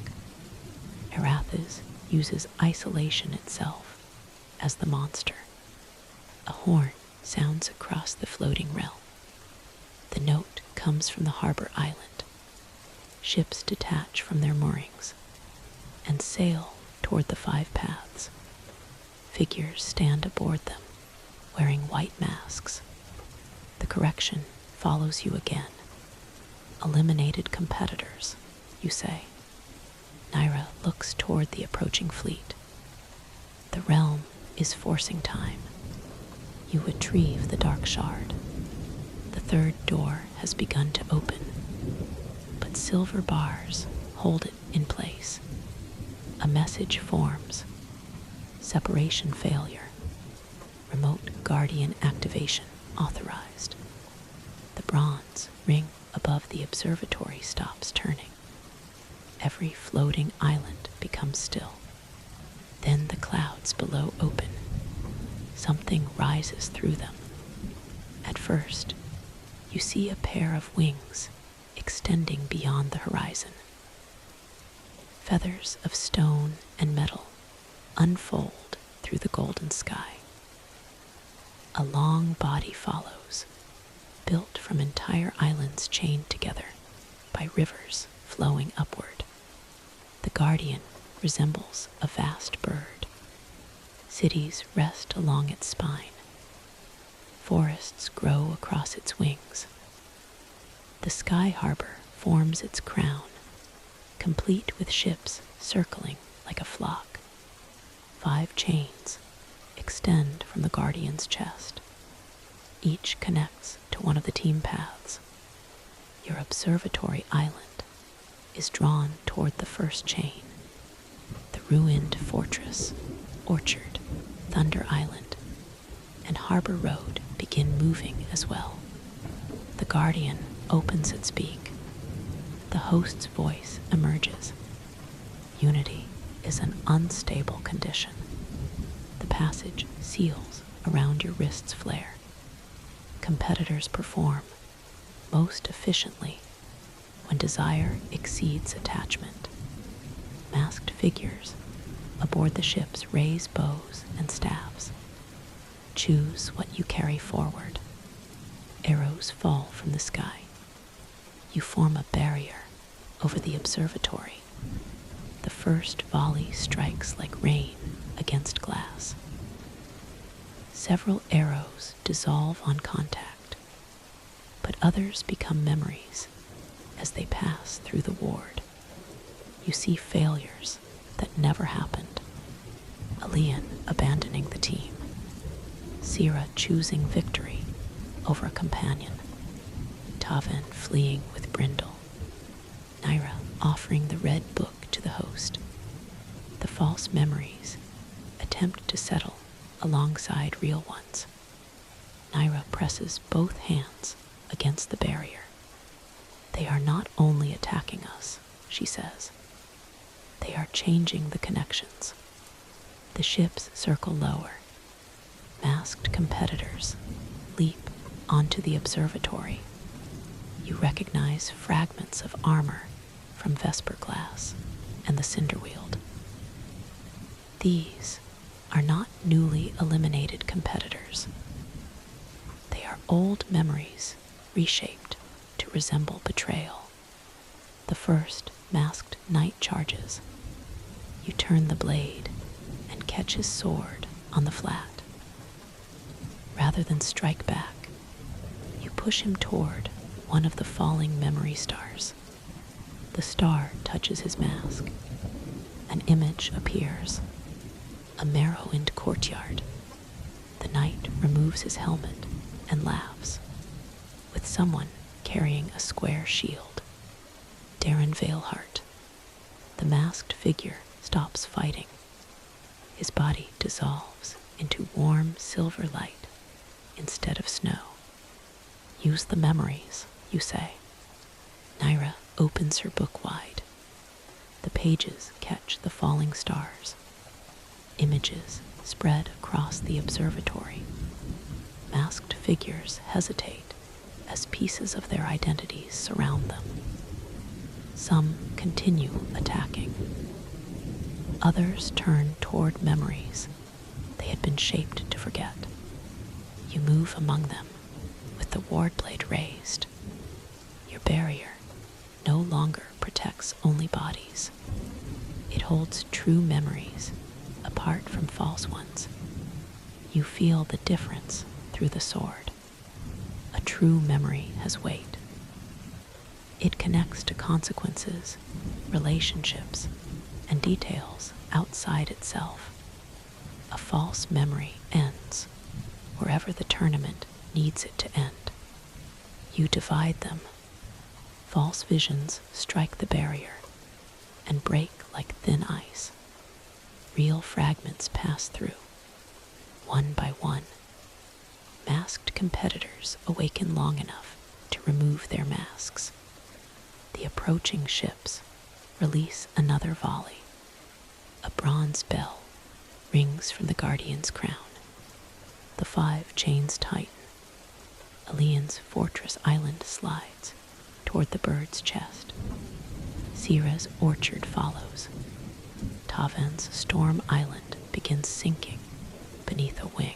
Erathis uses isolation itself as the monster. A horn sounds across the floating realm. The note comes from the harbor island. Ships detach from their moorings and sail toward the 5 paths. Figures stand aboard them, wearing white masks. The correction follows you again. Eliminated competitors, you say. Naira looks toward the approaching fleet. The realm is forcing time. You retrieve the dark shard. The 3rd door has begun to open, but silver bars hold it in place. A message forms. Separation failure. Remote guardian activation authorized. The bronze ring above the observatory stops turning. Every floating island becomes still. Then the clouds below open. Something rises through them. At first, you see a pair of wings extending beyond the horizon. Feathers of stone and metal unfold through the golden sky. A long body follows, built from entire islands chained together by rivers flowing upward. The guardian resembles a vast bird. Cities rest along its spine. Forests grow across its wings. The sky harbor forms its crown, complete with ships circling like a flock. 5 chains extend from the guardian's chest. Each connects to one of the team paths. Your observatory island is drawn toward the first chain. The ruined fortress, orchard, Thunder Island, and Harbor Road begin moving as well. The guardian opens its beak. The host's voice emerges. Unity is an unstable condition. The passage seals around your wrist's flare. Competitors perform most efficiently when desire exceeds attachment. Masked figures aboard the ships raise bows and staves. Choose what you carry forward. Arrows fall from the sky. You form a barrier over the observatory. The first volley strikes like rain against glass. Several arrows dissolve on contact, but others become memories as they pass through the ward. You see failures that never happened. Alian abandoning the team. Sira choosing victory over a companion. Taven fleeing with Brindle. Naira offering the red book to the host. The false memories attempt to settle alongside real ones. Naira presses both hands against the barrier. They are not only attacking us, she says. They are changing the connections. The ships circle lower. Masked competitors leap onto the observatory. You recognize fragments of armor from Vesper Glass and the Cinderweald. These are not newly eliminated competitors. They are old memories reshaped to resemble betrayal. The first masked knight charges. You turn the blade and catch his sword on the flat. Rather than strike back, you push him toward one of the falling memory stars. The star touches his mask. An image appears. A Merrowind courtyard. The knight removes his helmet and laughs, with someone carrying a square shield. Darren Veilheart. The masked figure stops fighting. His body dissolves into warm silver light instead of snow. Use the memories, you say. Naira opens her book wide. The pages catch the falling stars. Images spread across the observatory. Masked figures hesitate as pieces of their identities surround them. Some continue attacking. Others turn toward memories they had been shaped to forget. You move among them with the ward blade raised. Your barrier no longer protects only bodies. It holds true memories apart from false ones. You feel the difference through the sword. A true memory has weight. It connects to consequences, relationships, and details outside itself. A false memory ends wherever the tournament needs it to end. You divide them. False visions strike the barrier and break like thin ice. Real fragments pass through, one by one. Masked competitors awaken long enough to remove their masks. The approaching ships release another volley. A bronze bell rings from the Guardian's crown. The 5 chains tighten. Alian's fortress island slides toward the bird's chest. Sira's orchard follows. Tavan's storm island begins sinking beneath a wing.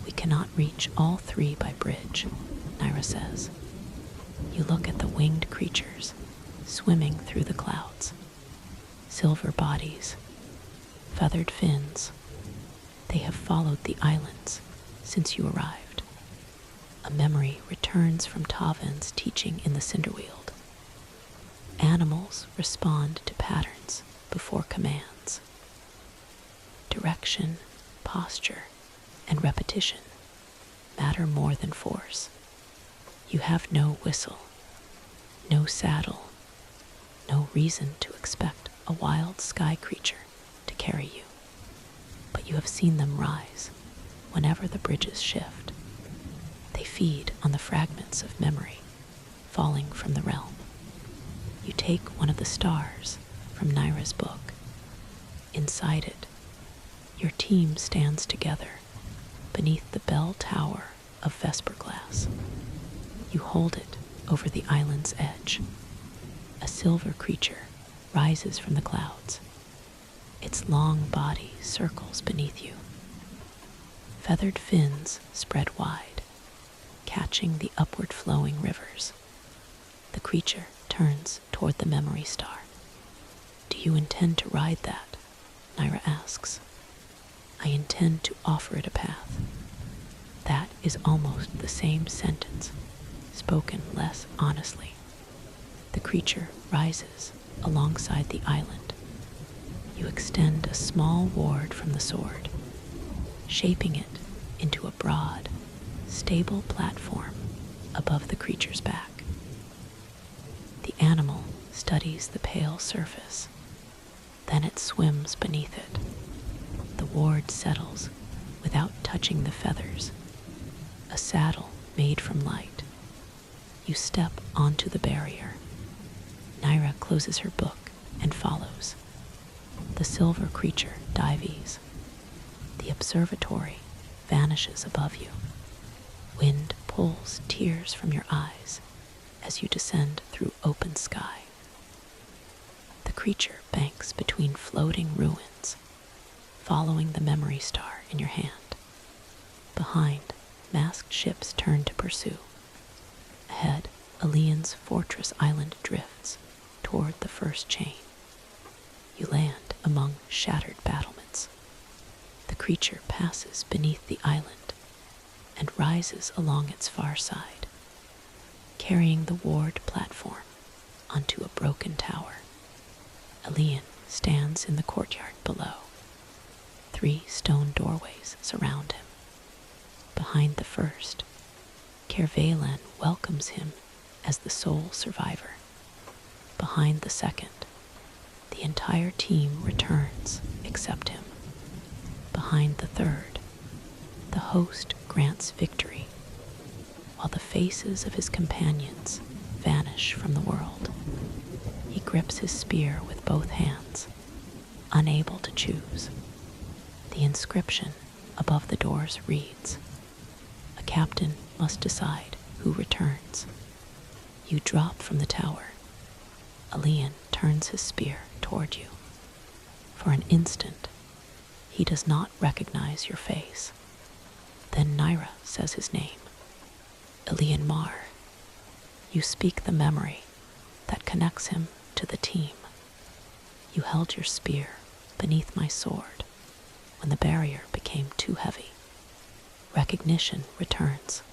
We cannot reach all 3 by bridge, Naira says. You look at the winged creatures swimming through the clouds. Silver bodies, feathered fins. They have followed the islands since you arrived. A memory returns from Tavan's teaching in the Cinderweald. Animals respond to patterns before commands. Direction, posture, and repetition matter more than force. You have no whistle, no saddle, no reason to expect a wild sky creature to carry you. But you have seen them rise whenever the bridges shift. They feed on the fragments of memory falling from the realm. You take one of the stars from Naira's book. Inside it, your team stands together beneath the bell tower of Vesper glass. You hold it over the island's edge. A silver creature rises from the clouds. Its long body circles beneath you. Feathered fins spread wide, catching the upward flowing rivers. The creature turns toward the memory star. Do you intend to ride that? Naira asks. I intend to offer it a path. That is almost the same sentence, spoken less honestly. The creature rises alongside the island. You extend a small ward from the sword, shaping it into a broad, stable platform above the creature's back. The animal studies the pale surface. Then it swims beneath it. The ward settles without touching the feathers. A saddle made from light. You step onto the barrier. Naira closes her book and follows. The silver creature dives. The observatory vanishes above you. Wind pulls tears from your eyes as you descend through open sky. The creature banks between floating ruins, following the memory star in your hand. Behind, masked ships turn to pursue. Ahead, Alian's fortress island drifts toward the first chain. You land among shattered battlements. The creature passes beneath the island and rises along its far side, carrying the ward platform onto a broken tower. Alian stands in the courtyard below. 3 stone doorways surround him. Behind the first, Kervalan welcomes him as the sole survivor. Behind the second, the entire team returns except him. behind the third, the host grants victory, while the faces of his companions vanish from the world. He grips his spear with both hands, unable to choose. The inscription above the doors reads, "A captain must decide who returns." You drop from the tower. Elian turns his spear toward you. For an instant, he does not recognize your face. Then Naira says his name, Elian Mar. You speak the memory that connects him to the team. You held your spear beneath my sword when the barrier became too heavy. Recognition returns.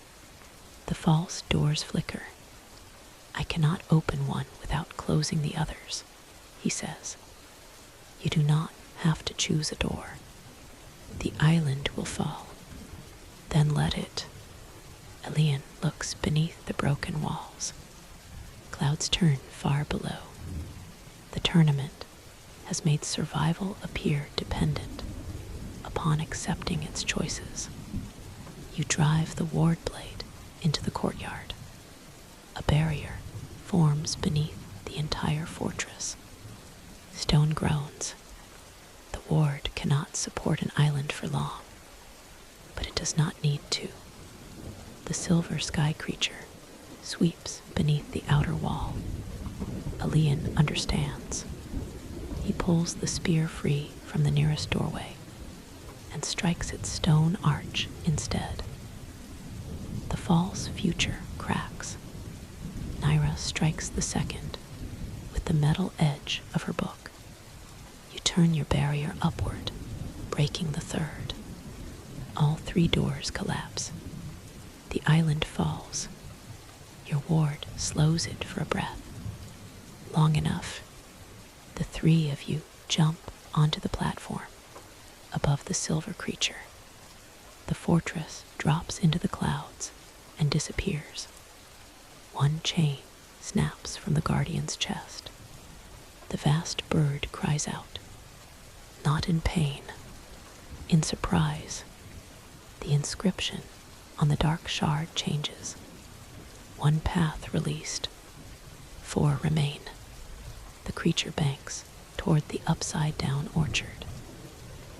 The false doors flicker. "I cannot open one without closing the others," he says. "You do not have to choose a door. The island will fall. Then let it." Elian looks beneath the broken walls. Clouds turn far below. The tournament has made survival appear dependent upon accepting its choices. You drive the ward blade into the courtyard. A barrier forms beneath the entire fortress. Stone groans. The ward cannot support an island for long, but it does not need to. The silver sky creature sweeps beneath the outer wall. Elian understands. He pulls the spear free from the nearest doorway and strikes its stone arch instead. The false future cracks. Naira strikes the second with the metal edge of her book. You turn your barrier upward, breaking the third. All three doors collapse. The island falls. Your ward slows it for a breath. Long enough, the three of you jump onto the platform above the silver creature. The fortress drops into the clouds and disappears. One chain snaps from the guardian's chest. The vast bird cries out, not in pain, in surprise. The inscription on the dark shard changes. One path released. 4 remain. The creature banks toward the upside-down orchard.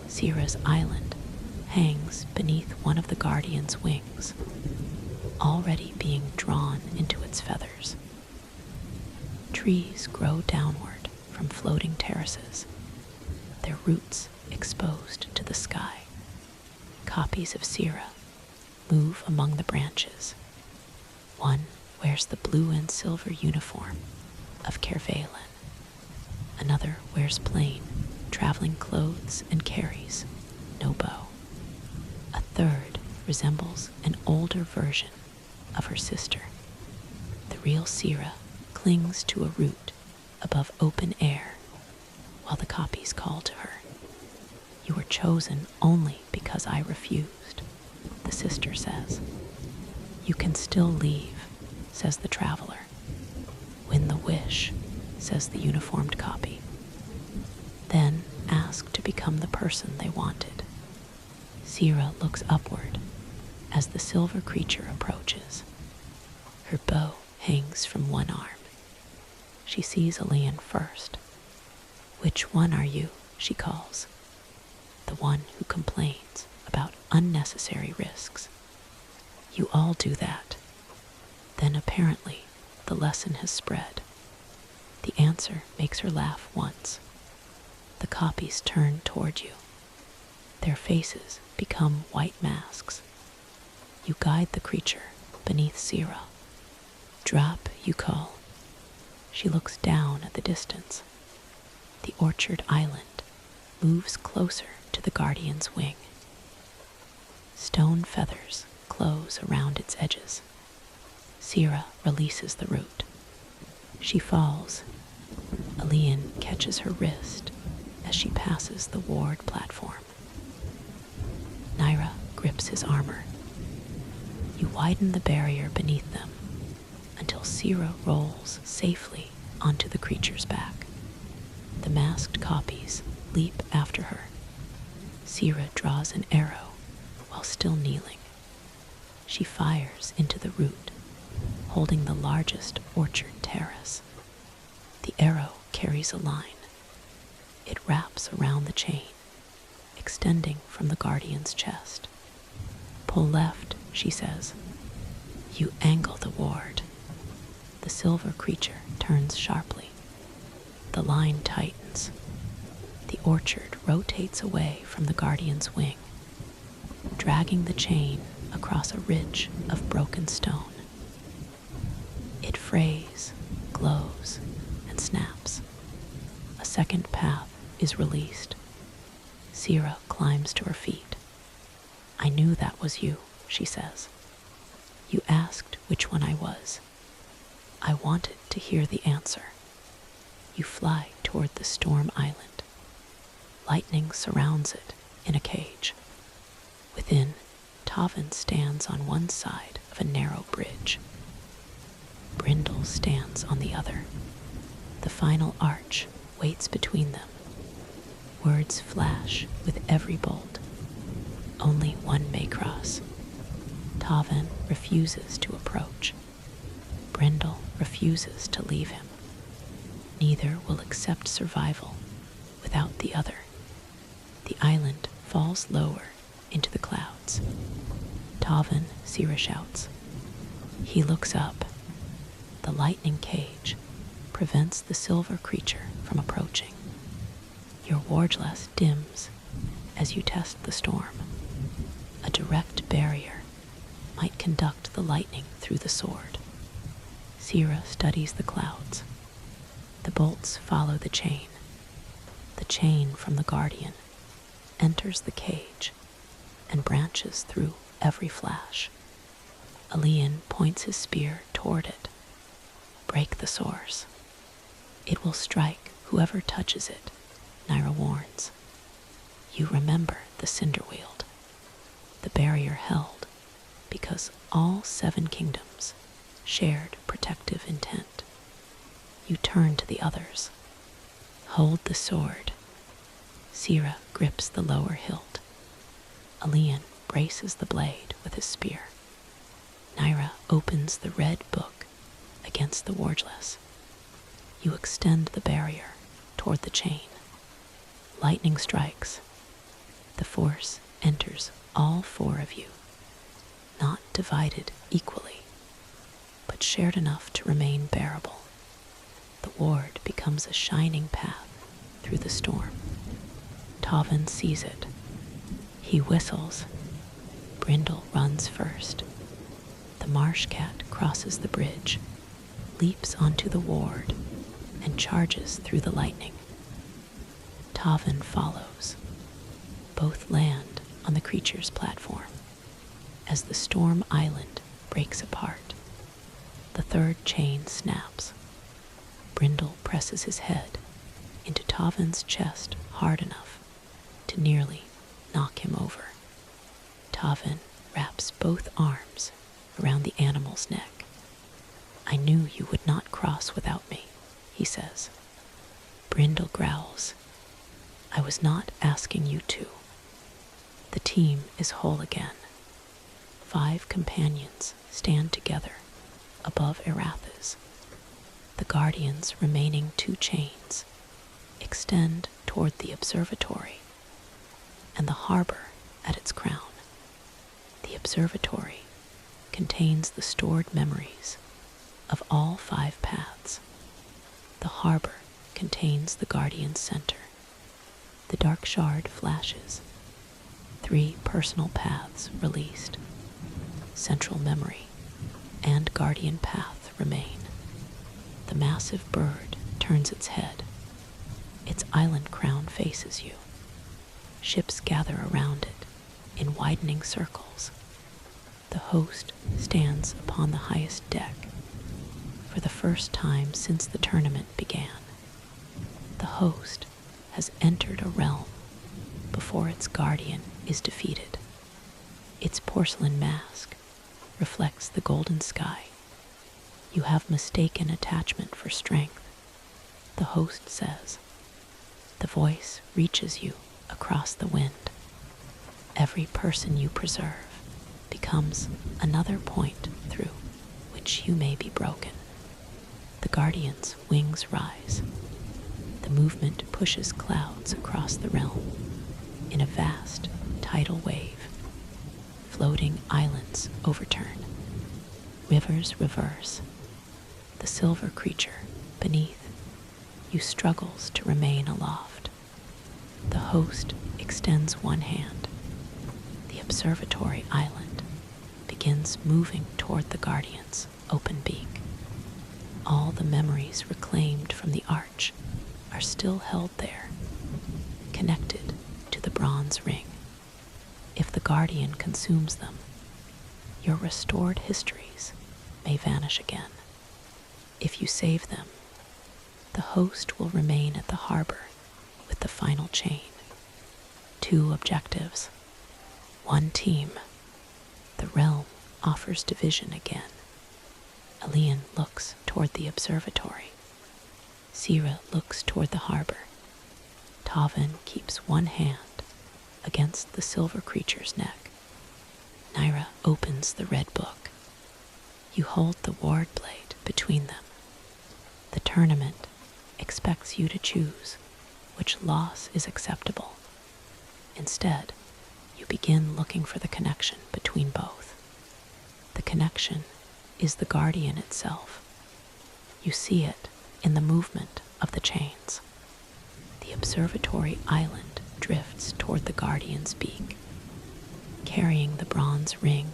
Sierra's island hangs beneath one of the guardian's wings, already being drawn into its feathers. Trees grow downward from floating terraces, their roots exposed to the sky. Copies of Sierra move among the branches. One wears the blue and silver uniform of Kervalen. Another wears plain, traveling clothes and carries no bow. A third resembles an older version of her sister. The real Sierra clings to a root above open air, while the copies call to her. "You were chosen only because I refused," the sister says. "You can still leave," says the traveler. "Win the wish," says the uniformed copy. Then ask to become the person they wanted. Sierra looks upward as the silver creature approaches. Her bow hangs from one arm. She sees Elian first. "Which one are you?" she calls. "The one who complains about unnecessary risks." "You all do that." Then apparently the lesson has spread. The answer makes her laugh once. The copies turn toward you. Their faces become white masks. You guide the creature beneath Sierra. "Drop," you call. She looks down at the distance. The orchard island moves closer to the guardian's wing. Stone feathers close around its edges. Sierra releases the root. She falls. Elian catches her wrist as she passes the ward platform. Naira grips his armor. You widen the barrier beneath them until Sierra rolls safely onto the creature's back. The masked copies leap after her. Sira draws an arrow while still kneeling. She fires into the root, holding the largest orchard terrace. The arrow carries a line. It wraps around the chain, extending from the guardian's chest. Pull left, she says. You angle the ward. The silver creature turns sharply. The line tightens. The orchard rotates away from the guardian's wing, dragging the chain across a ridge of broken stone. It frays, glows, and snaps. A second path is released. Sira climbs to her feet. I knew that was you, she says. You asked which one I was. I wanted to hear the answer. You fly toward the storm island. Lightning surrounds it in a cage. Within, Tavin stands on one side of a narrow bridge. Brindle stands on the other. The final arch waits between them. Words flash with every bolt. Only one may cross. Tavin refuses to approach. Brindle refuses to leave him. Neither will accept survival without the other. The island falls lower into the clouds. Tavin, Sira shouts. He looks up. The lightning cage prevents the silver creature from approaching. Your wardlass dims as you test the storm. A direct barrier might conduct the lightning through the sword. Sira studies the clouds. The bolts follow the chain. The chain from the guardian enters the cage and branches through every flash. Alian points his spear toward it. Break the source. It will strike whoever touches it, Naira warns. You remember the Cinderweald. The barrier held because all 7 kingdoms shared protective intent. You turn to the others. Hold the sword. Sira grips the lower hilt. Alian braces the blade with his spear. Naira opens the red book against the wardlass. You extend the barrier toward the chain. Lightning strikes. The force enters all 4 of you, not divided equally, but shared enough to remain bearable. The ward becomes a shining path through the storm. Tavin sees it. He whistles. Brindle runs first. The marsh cat crosses the bridge, leaps onto the ward, and charges through the lightning. Tavin follows. Both land on the creature's platform. As the storm island breaks apart, the 3rd chain snaps. Brindle presses his head into Tavin's chest hard enough to nearly knock him over. Tavin wraps both arms around the animal's neck. I knew you would not cross without me, he says. Brindle growls. I was not asking you to. The team is whole again. 5 companions stand together above Erathis. The Guardian's remaining 2 chains extend toward the observatory and the harbor at its crown. The observatory contains the stored memories of all 5 paths. The harbor contains the Guardian's center. The dark shard flashes. 3 personal paths released. Central memory and Guardian path remain. The massive bird turns its head. Its island crown faces you. Ships gather around it in widening circles. The host stands upon the highest deck. For the first time since the tournament began, the host has entered a realm before its guardian is defeated. Its porcelain mask reflects the golden sky. You have mistaken attachment for strength, the host says. The voice reaches you across the wind. Every person you preserve becomes another point through which you may be broken. The Guardian's wings rise. The movement pushes clouds across the realm in a vast tidal wave. Floating islands overturn. Rivers reverse. The silver creature beneath you struggles to remain aloft. The host extends one hand. The observatory island begins moving toward the Guardian's open beak. All the memories reclaimed from the arch are still held there, connected to the bronze ring. If the Guardian consumes them, your restored histories may vanish again. If you save them, the host will remain at the harbor with the final chain. 2 objectives. 1 team. The realm offers division again. Elian looks toward the observatory. Sira looks toward the harbor. Tavin keeps one hand against the silver creature's neck. Naira opens the red book. You hold the ward blade between them. The tournament expects you to choose which loss is acceptable. Instead, you begin looking for the connection between both. The connection is the Guardian itself. You see it in the movement of the chains. The observatory island drifts toward the Guardian's beak, carrying the bronze ring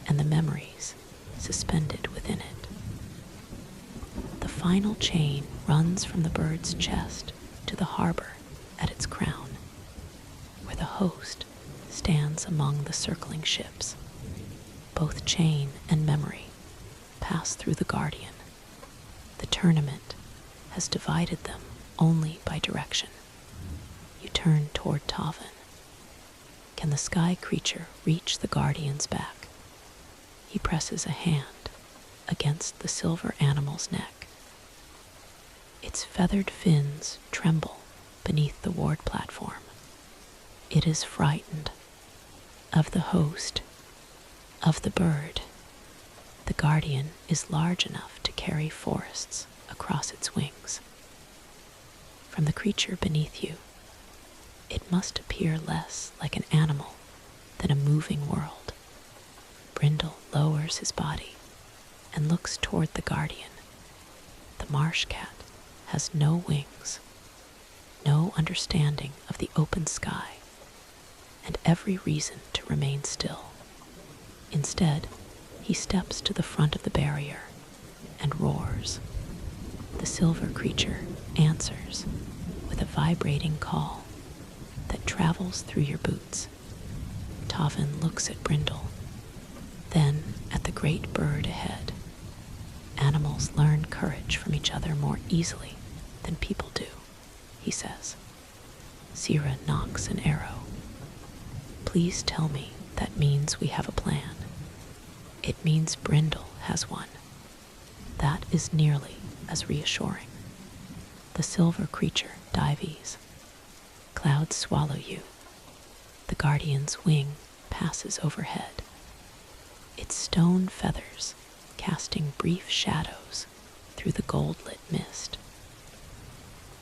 and the memories suspended within it. The final chain runs from the bird's chest to the harbor at its crown, where the host stands among the circling ships. Both chain and memory pass through the Guardian. The tournament has divided them only by direction. You turn toward Tavin. Can the sky creature reach the Guardian's back? He presses a hand against the silver animal's neck. Its feathered fins tremble beneath the ward platform. It is frightened of the host, of the bird. The Guardian is large enough to carry forests across its wings. From the creature beneath you, it must appear less like an animal than a moving world. Brindle lowers his body and looks toward the Guardian. The marsh cat has no wings, no understanding of the open sky, and every reason to remain still. Instead, he steps to the front of the barrier and roars. The silver creature answers with a vibrating call that travels through your boots. Tavin looks at Brindle, then at the great bird ahead. Animals learn courage from each other more easily than people do, he says. Sira knocks an arrow. Please tell me that means we have a plan. It means Brindle has one. That is nearly as reassuring. The silver creature dives. Clouds swallow you. The Guardian's wing passes overhead, its stone feathers casting brief shadows through the gold-lit mist.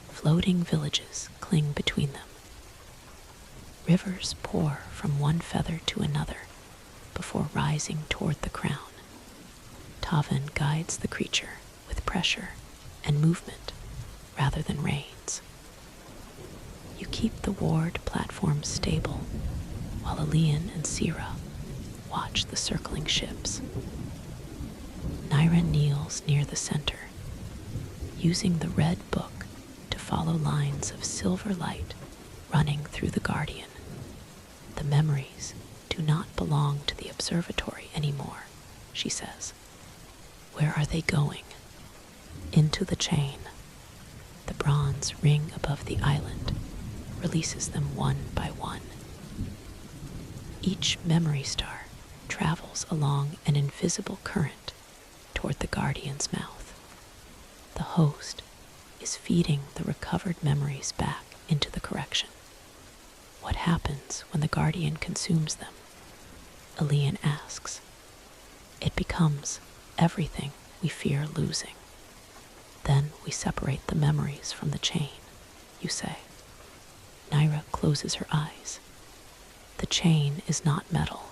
Floating villages cling between them. Rivers pour from one feather to another before rising toward the crown. Tavin guides the creature with pressure and movement rather than reins. You keep the ward platform stable while Elian and Sira watch the circling ships. Naira kneels near the center, using the red book to follow lines of silver light running through the Guardian. The memories do not belong to the observatory anymore, she says. Where are they going? Into the chain. The bronze ring above the island releases them one by one. Each memory star travels along an invisible current toward the Guardian's mouth. The host is feeding the recovered memories back into the correction. What happens when the guardian consumes them? Elian asks. It becomes everything we fear losing. Then we separate the memories from the chain, you say. Naira closes her eyes. The chain is not metal.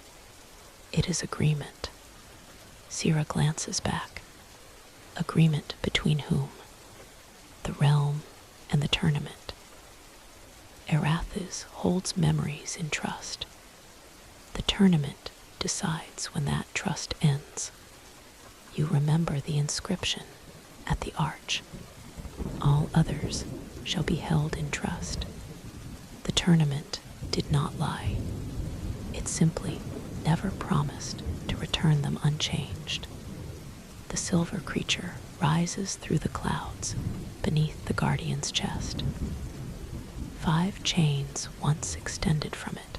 It is agreement. Sira glances back. Agreement between whom? The realm and the tournament. Erathis holds memories in trust. The tournament decides when that trust ends. You remember the inscription at the arch. All others shall be held in trust. The tournament did not lie. It simply never promised to return them unchanged. The silver creature rises through the clouds beneath the guardian's chest. 5 chains once extended from it.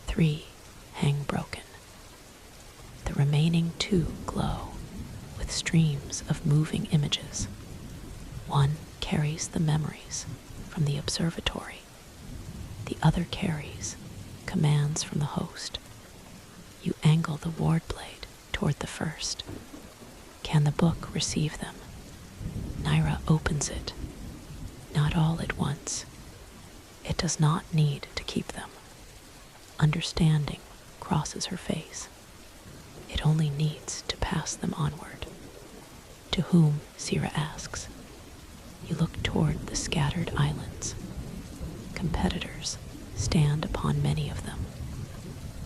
3 hang broken. The remaining 2 glow with streams of moving images. 1 carries the memories from the observatory. The other carries commands from the host. You angle the ward blade toward the first. Can the book receive them? Naira opens it. Not all at once. It does not need to keep them. Understanding crosses her face. It only needs to pass them onward. To whom? Sira asks. You look toward the scattered islands. Competitors stand upon many of them.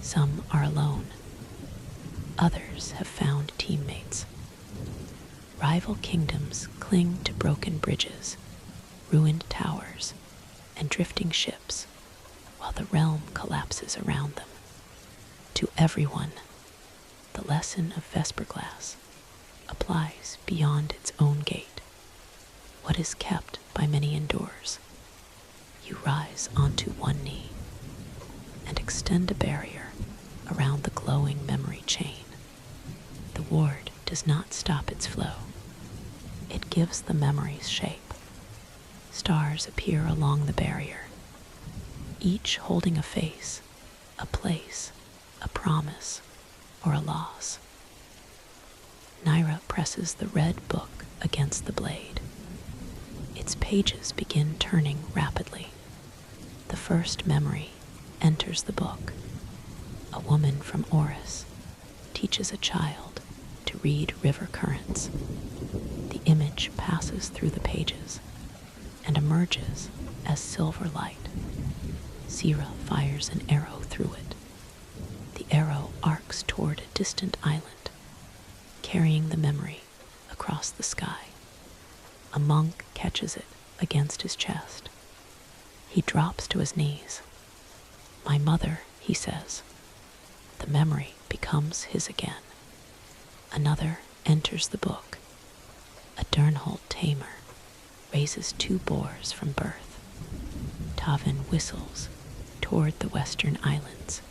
Some are alone. Others have found teammates. Rival kingdoms cling to broken bridges, ruined towers, and drifting ships, while the realm collapses around them. To everyone, the lesson of Vesperglass applies beyond its own gate. What is kept by many endures. You rise onto one knee and extend a barrier around the glowing memory chain. The ward does not stop its flow. It gives the memories shape. Stars appear along the barrier, each holding a face, a place, a promise, or a loss. Naira presses the red book against the blade. Its pages begin turning rapidly. The first memory enters the book. A woman from Oris teaches a child to read river currents. The image passes through the pages and emerges as silver light. Sira fires an arrow through it. The arrow arcs toward a distant island, carrying the memory across the sky. A monk catches it against his chest. He drops to his knees. My mother, he says. The memory becomes his again. Another enters the book. A Durnhold tamer raises 2 boars from birth. Tavin whistles toward the western islands.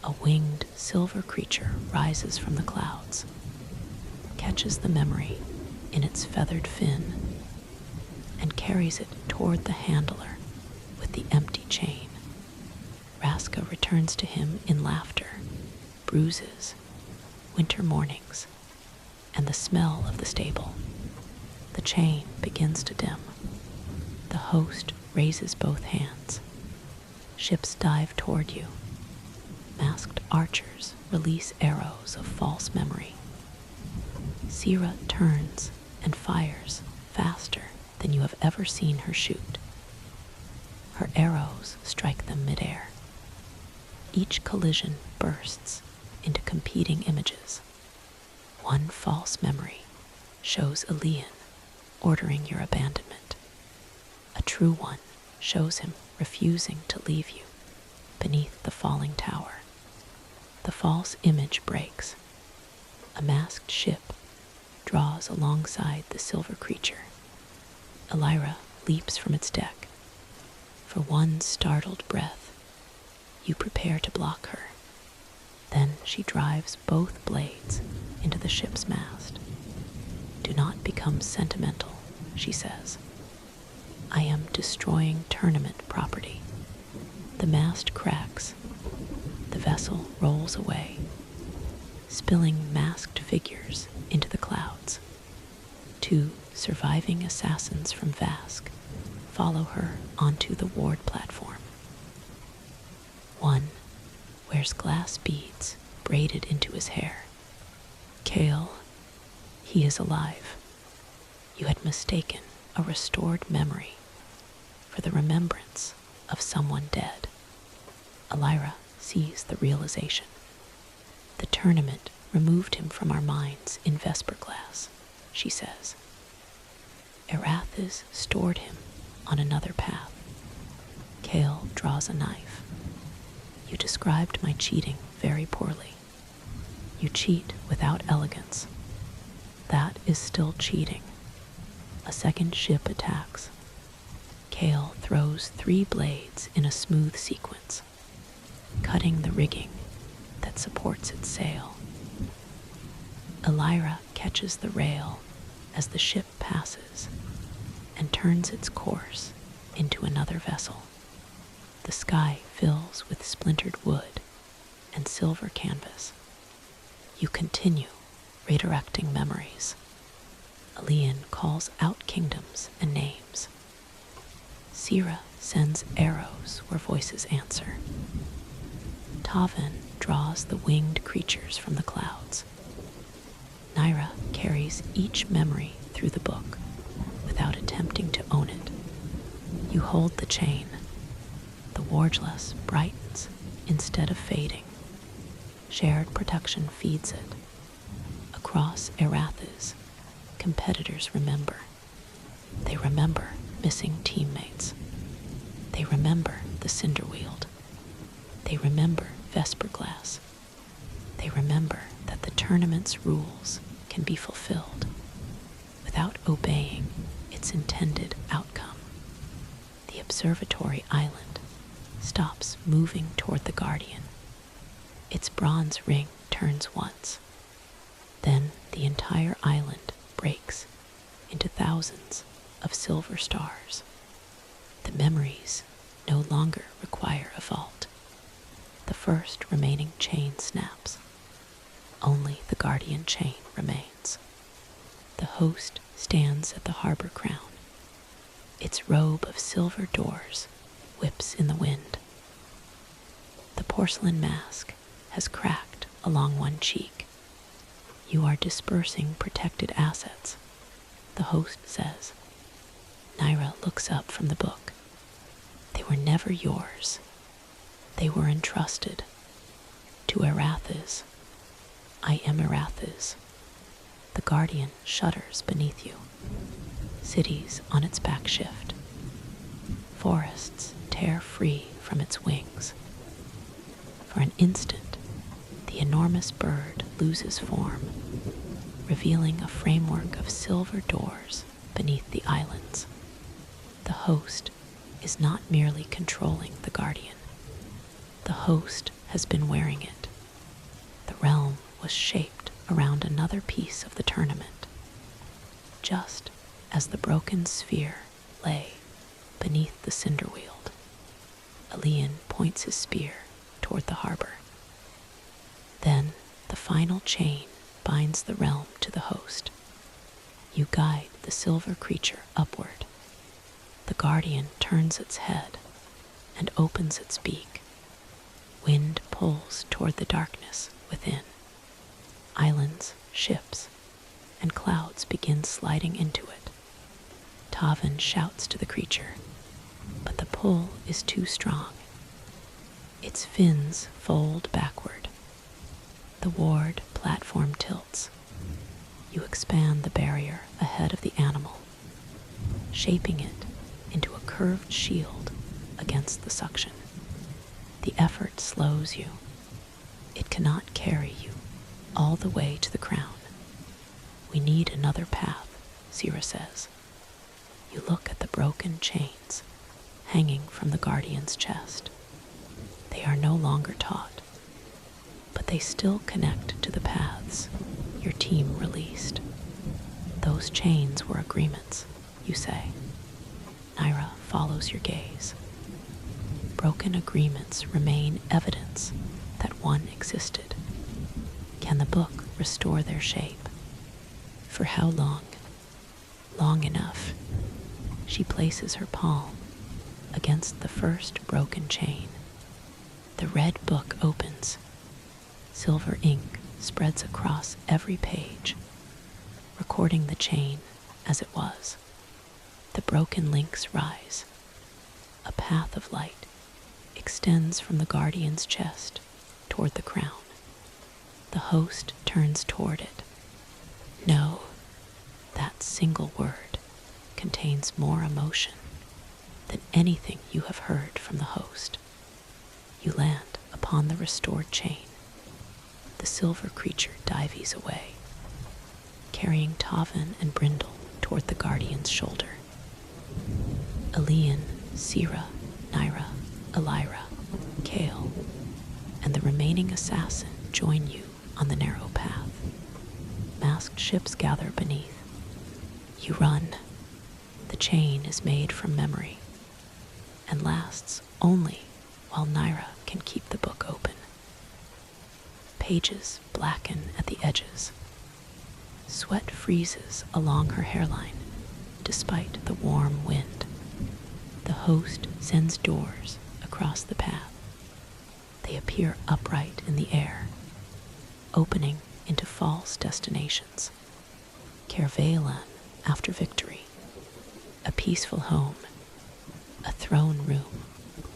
A winged silver creature rises from the clouds, catches the memory in its feathered fin, and carries it toward the handler with the empty chain. Raska returns to him in laughter, bruises, winter mornings, and the smell of the stable. The chain begins to dim. The host raises both hands. Ships dive toward you. Masked archers release arrows of false memory. Sira turns and fires faster than you have ever seen her shoot. Her arrows strike them midair. Each collision bursts into competing images. One false memory shows Elian ordering your abandonment. A true one shows him refusing to leave you beneath the falling tower. The false image breaks. A masked ship draws alongside the silver creature. Elira leaps from its deck. For one startled breath, you prepare to block her. Then she drives both blades into the ship's mast. Do not become sentimental, she says. I am destroying tournament property. The mast cracks. The vessel rolls away, spilling masked figures into the clouds. Two surviving assassins from Vask follow her onto the ward platform. One wears glass beads braided into his hair. Kale, he is alive. You had mistaken a restored memory for the remembrance of someone dead. Elira sees the realization. The tournament removed him from our minds in Vesper class, she says. Erathis stored him on another path. Kale draws a knife. You described my cheating very poorly. You cheat without elegance. That is still cheating. A second ship attacks. Kale throws 3 blades in a smooth sequence, cutting the rigging that supports its sail. Elira catches the rail as the ship passes and turns its course into another vessel. The sky fills with splintered wood and silver canvas. You continue redirecting memories. Elian calls out kingdoms and names. Sira sends arrows where voices answer. Tavan draws the winged creatures from the clouds. Naira carries each memory through the book without attempting to own it. You hold the chain. The Wardless brightens instead of fading. Shared protection feeds it. Across Erathis, competitors remember. They remember missing teammates. They remember the Cinderweald. They remember Vesperglass. They remember that the tournament's rules can be fulfilled without obeying its intended outcome. The observatory island stops moving toward the Guardian. Its bronze ring turns once. Then the entire island breaks into thousands of silver stars. The memories no longer require a vault. The first remaining chain snaps. Only the Guardian chain remains. The host stands at the harbor crown. Its robe of silver doors whips in the wind. The porcelain mask has cracked along one cheek. You are dispersing protected assets, the host says. Naira looks up from the book. They were never yours. They were entrusted to Erathis. I am Erathis. The Guardian shudders beneath you. Cities on its back shift. Forests tear free from its wings. For an instant, the enormous bird loses form, revealing a framework of silver doors beneath the islands. The host is not merely controlling the Guardian. The host has been wearing it. The realm was shaped around another piece of the tournament, just as the broken sphere lay beneath the Cinderweald. Elian points his spear toward the harbor. Then the final chain binds the realm to the host. You guide the silver creature upward. The Guardian turns its head and opens its beak. Wind pulls toward the darkness within. Islands, ships, and clouds begin sliding into it. Tavan shouts to the creature, but the pull is too strong. Its fins fold backward. The ward platform tilts. You expand the barrier ahead of the animal, shaping it into a curved shield against the suction. The effort slows you. It cannot carry you all the way to the crown. We need another path, Sira says. You look at the broken chains hanging from the Guardian's chest. They are no longer taut, but they still connect to the paths your team released. Those chains were agreements, you say. Naira follows your gaze. broken agreements remain evidence that one existed? Can the book restore their shape? For how long? Long enough. She places her palm against the first broken chain. The red book opens. Silver ink spreads across every page, recording the chain as it was. The broken links rise. A path of light extends from the guardian's chest toward the crown. The host turns toward it. No, that single word contains more emotion than anything you have heard from the host. You land upon the restored chain. The silver creature dives away, carrying Tavin and Brindle toward the guardian's shoulder. Elian, Sira, Naira, Elira, Kale, and the remaining assassin join you on the narrow path. Masked ships gather beneath. You run. The chain is made from memory and lasts only while Naira can keep the book open. Pages blacken at the edges. Sweat freezes along her hairline despite the warm wind. The host sends doors across the path. They appear upright in the air, opening into false destinations. Kervalan after victory, a peaceful home, a throne room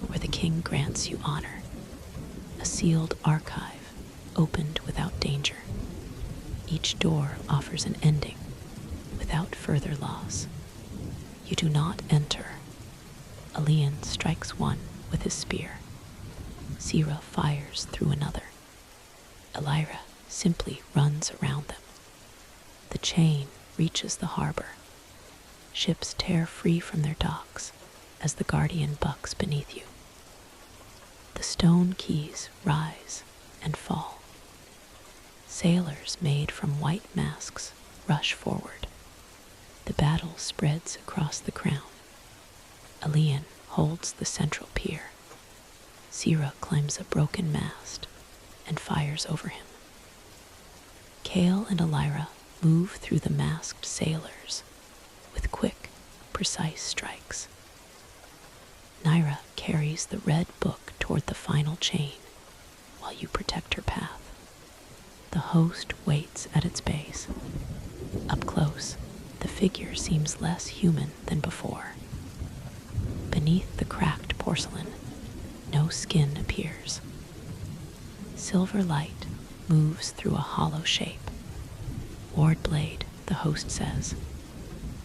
where the king grants you honor, a sealed archive opened without danger. Each door offers an ending without further loss. You do not enter. Elian strikes one with his spear. Sira fires through another. Elira simply runs around them. The chain reaches the harbor. Ships tear free from their docks as the guardian bucks beneath you. The stone keys rise and fall. Sailors made from white masks rush forward. The battle spreads across the crown. Elian holds the central pier. Sira climbs a broken mast and fires over him. Kale and Elira move through the masked sailors with quick, precise strikes. Naira carries the red book toward the final chain while you protect her path. The host waits at its base. Up close, the figure seems less human than before. Beneath the cracked porcelain, no skin appears. Silver light moves through a hollow shape. Wardblade, the host says.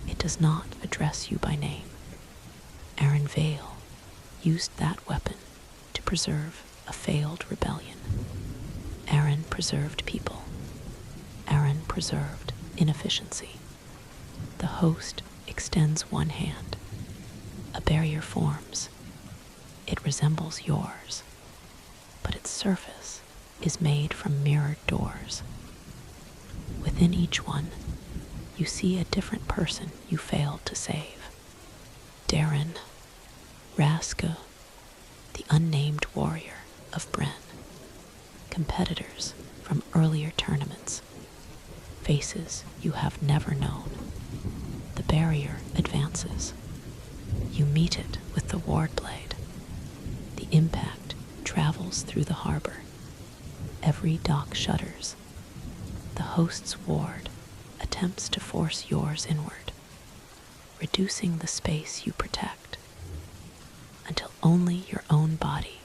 It does not address you by name. Aaron Vale used that weapon to preserve a failed rebellion. Aaron preserved people. Aaron preserved inefficiency. The host extends one hand. A barrier forms. It resembles yours, but its surface is made from mirrored doors. Within each one, you see a different person you failed to save. Darren, Raska, the unnamed warrior of Bren. Competitors from earlier tournaments. Faces you have never known. The barrier advances. You meet it with the Wardblade. The impact travels through the harbor. Every dock shudders. The host's ward attempts to force yours inward, reducing the space you protect until only your own body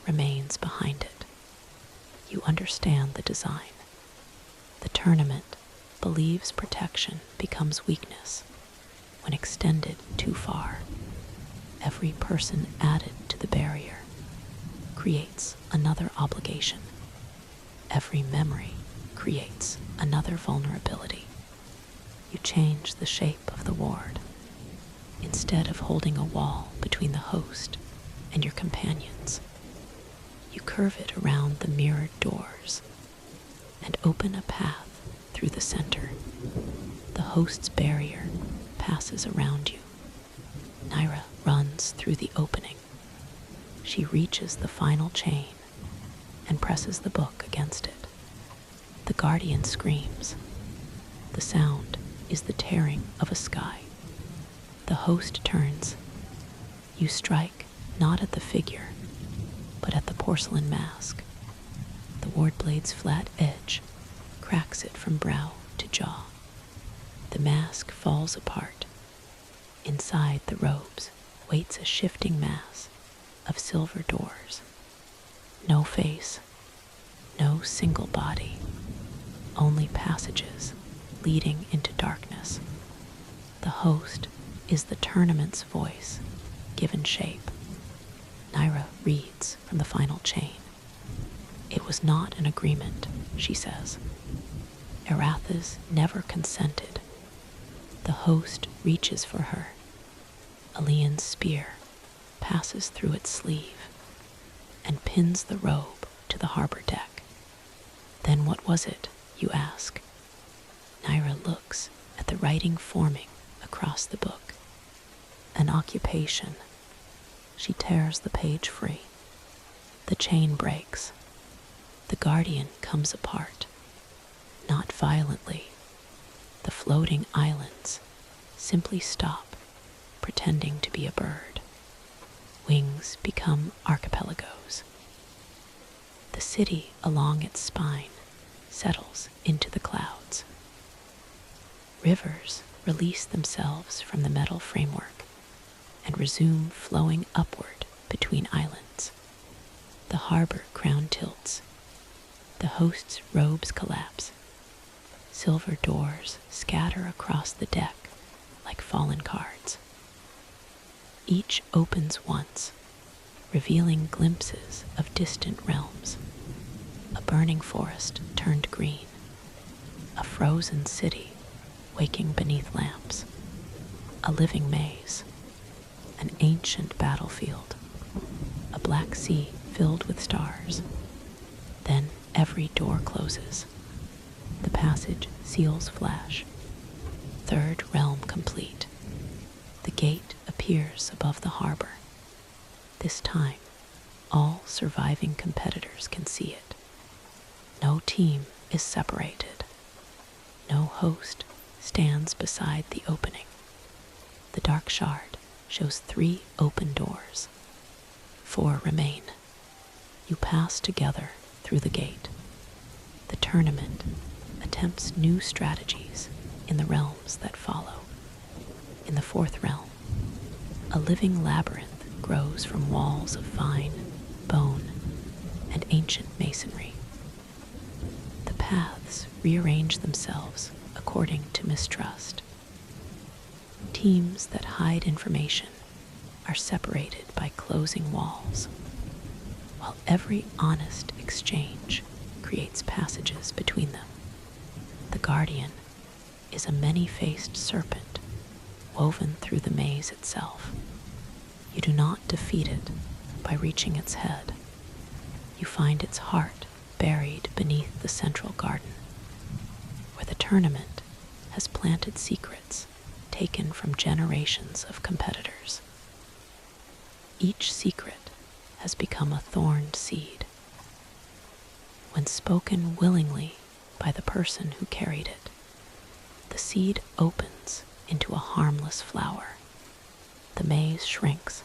remains behind it. You understand the design. The tournament believes protection becomes weakness when extended too far. Every person added to the barrier creates another obligation. Every memory creates another vulnerability. You change the shape of the ward. Instead of holding a wall between the host and your companions, you curve it around the mirrored doors and open a path through the center. The host's barrier passes around you. Naira runs through the opening. She reaches the final chain and presses the book against it. The guardian screams. The sound is the tearing of a sky. The host turns. You strike not at the figure, but at the porcelain mask. The ward blade's flat edge cracks it from brow to jaw. The mask falls apart. Inside the robes waits a shifting mass of silver doors. No face, no single body, only passages leading into darkness. The host is the tournament's voice, given shape. Naira reads from the final chain. It was not an agreement, she says. Erathis never consented. The host reaches for her. Alian's spear passes through its sleeve and pins the robe to the harbor deck. Then what was it, you ask? Naira looks at the writing forming across the book. An occupation. She tears the page free. The chain breaks. The guardian comes apart. Not violently. The floating islands simply stop, pretending to be a bird. Wings become archipelagos. The city along its spine settles into the clouds. Rivers release themselves from the metal framework and resume flowing upward between islands. The harbor crown tilts. The host's robes collapse. Silver doors scatter across the deck like fallen cards. Each opens once, revealing glimpses of distant realms. A burning forest turned green. A frozen city waking beneath lamps. A living maze. An ancient battlefield. A black sea filled with stars. Then every door closes. The passage seals flash. Third realm complete. The gate appears above the harbor. This time, all surviving competitors can see it. No team is separated. No host stands beside the opening. The dark shard shows 3 open doors. 4 remain. You pass together through the gate. The tournament attempts new strategies in the realms that follow. In the 4th realm, a living labyrinth grows from walls of vine, bone, and ancient masonry. The paths rearrange themselves according to mistrust. Teams that hide information are separated by closing walls, while every honest exchange creates passages between them. The guardian is a many-faced serpent woven through the maze itself. You do not defeat it by reaching its head. You find its heart buried beneath the central garden, where the tournament has planted secrets taken from generations of competitors. Each secret has become a thorned seed. When spoken willingly by the person who carried it, the seed opens into a harmless flower. The maze shrinks.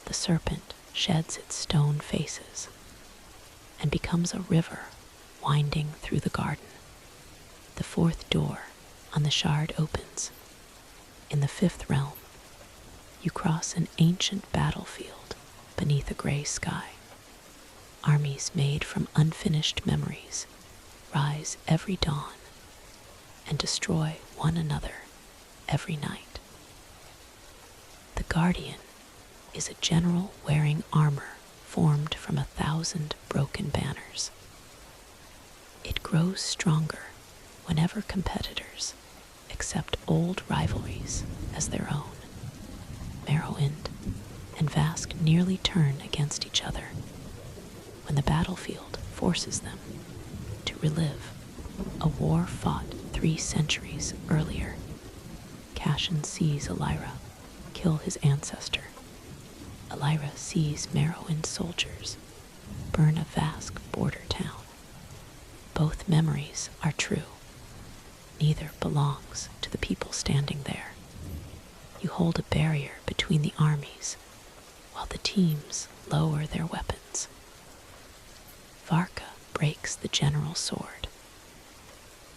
The serpent sheds its stone faces and becomes a river winding through the garden. The 4th door on the shard opens. In the 5th realm, you cross an ancient battlefield beneath a gray sky. Armies made from unfinished memories rise every dawn and destroy one another every night. The guardian is a general wearing armor formed from 1,000 broken banners. It grows stronger whenever competitors accept old rivalries as their own. Merrowind and Vask nearly turn against each other when the battlefield forces them to relive a war fought 3 centuries earlier. Cashin sees Elira kill his ancestor Elira sees Merowyn's soldiers burn a vast border town. Both memories are true. Neither belongs to the people standing there. You hold a barrier between the armies, while the teams lower their weapons. Varka breaks the general's sword.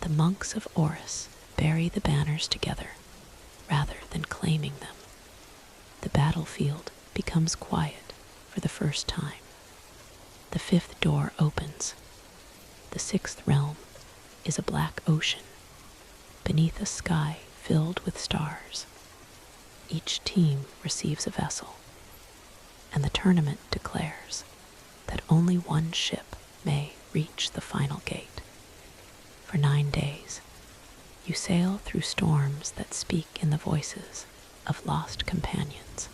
The monks of Oris bury the banners together, rather than claiming them. The battlefield becomes quiet for the first time. The fifth door opens. The sixth realm is a black ocean, beneath a sky filled with stars. Each team receives a vessel, and the tournament declares that only one ship may reach the final gate. For 9 days, you sail through storms that speak in the voices of lost companions.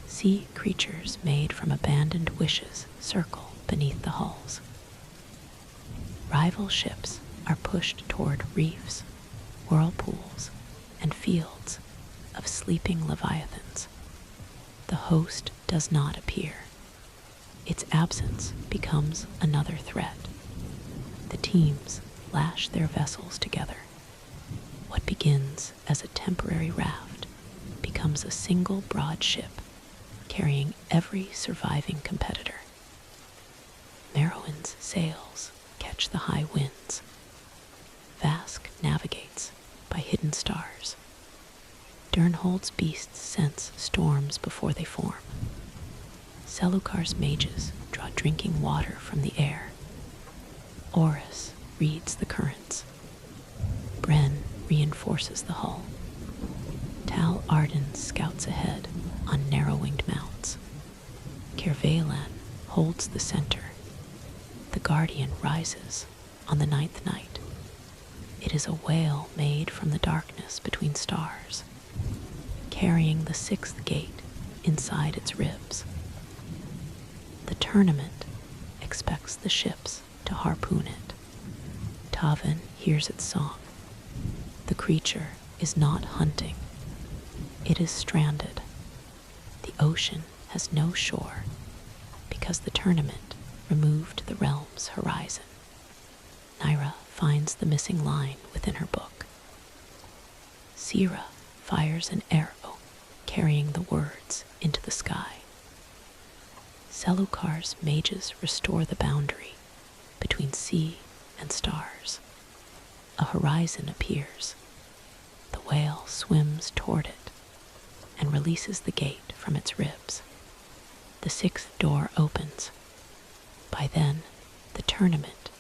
Sea creatures made from abandoned wishes circle beneath the hulls. Rival ships are pushed toward reefs, whirlpools, and fields of sleeping leviathans. The host does not appear. Its absence becomes another threat. The teams lash their vessels together. What begins as a temporary raft becomes a single broad ship carrying every surviving competitor. Merowyn's sails catch the high winds. Vask navigates by hidden stars. Durnhold's beasts sense storms before they form. Selukar's mages draw drinking water from the air. Oris reads the currents. Bren reinforces the hull. Tal Arden scouts ahead on narrow-winged mounts. Kervalan holds the center. The Guardian rises on the 9th night. It is a whale made from the darkness between stars, carrying the 6th gate inside its ribs. The tournament expects the ships to harpoon it. Tavan hears its song. The creature is not hunting. It is stranded. The ocean has no shore because the tournament removed the realm's horizon. Naira finds the missing line within her book. Sira fires an arrow carrying the words into the sky. Selukar's mages restore the boundary between sea and stars. A horizon appears. The whale swims toward it and releases the gate from its ribs. The 6th door opens. By then, the tournament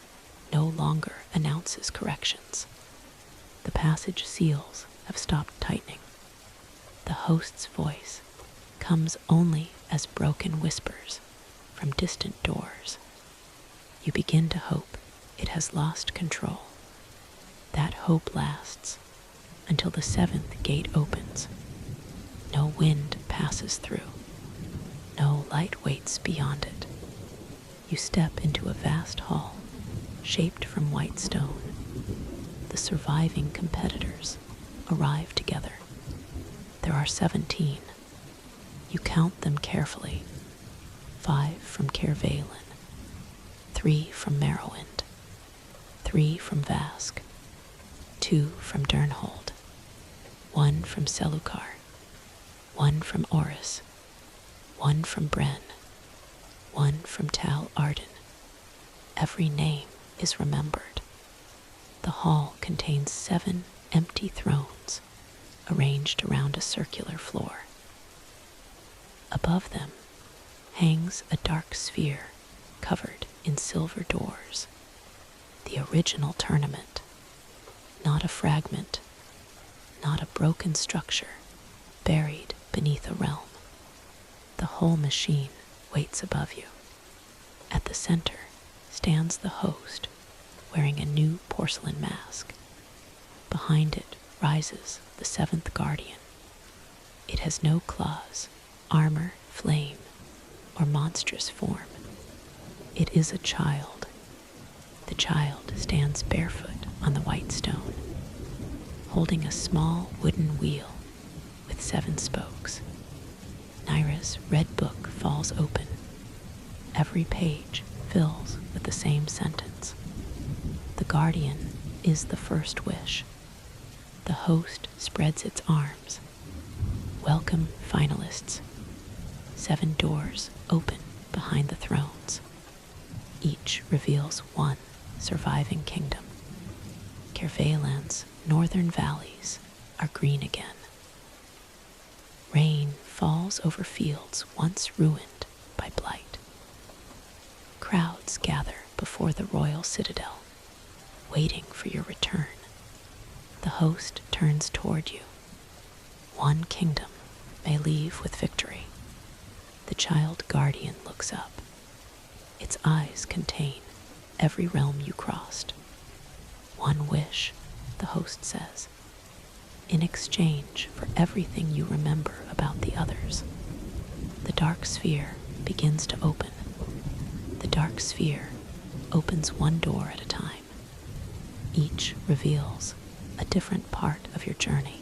no longer announces corrections. The passage seals have stopped tightening. The host's voice comes only as broken whispers from distant doors. You begin to hope it has lost control. That hope lasts until the 7th gate opens. No wind passes through. No light waits beyond it. You step into a vast hall, shaped from white stone. The surviving competitors arrive together. There are 17. You count them carefully. 5 from Kervalan, 3 from Merowyn, 3 from Vask, 2 from Durnhold, 1 from Selukar, 1 from Oris, 1 from Bren, 1 from Tal Arden. Every name is remembered. The hall contains 7 empty thrones arranged around a circular floor. Above them hangs a dark sphere covered in silver doors. The original tournament, not a fragment, not a broken structure buried beneath a realm. The whole machine waits above you. At the center stands the host, wearing a new porcelain mask. Behind it rises the 7th guardian. It has no claws, armor, flame, or monstrous form. It is a child. The child stands barefoot on the white stone, holding a small wooden wheel with 7 spokes. Naira this red book falls open. Every page fills with the same sentence. The guardian is the first wish. The host spreads its arms. Welcome, finalists. 7 doors open behind the thrones. Each reveals one surviving kingdom. Kervalan's northern valleys are green again. Rain falls over fields once ruined by blight. Crowds gather before the royal citadel, waiting for your return. The host turns toward you. One kingdom may leave with victory. The child guardian looks up. Its eyes contain every realm you crossed. One wish, the host says, in exchange for everything you remember about the others. The dark sphere begins to open. The dark sphere opens one door at a time. Each reveals a different part of your journey.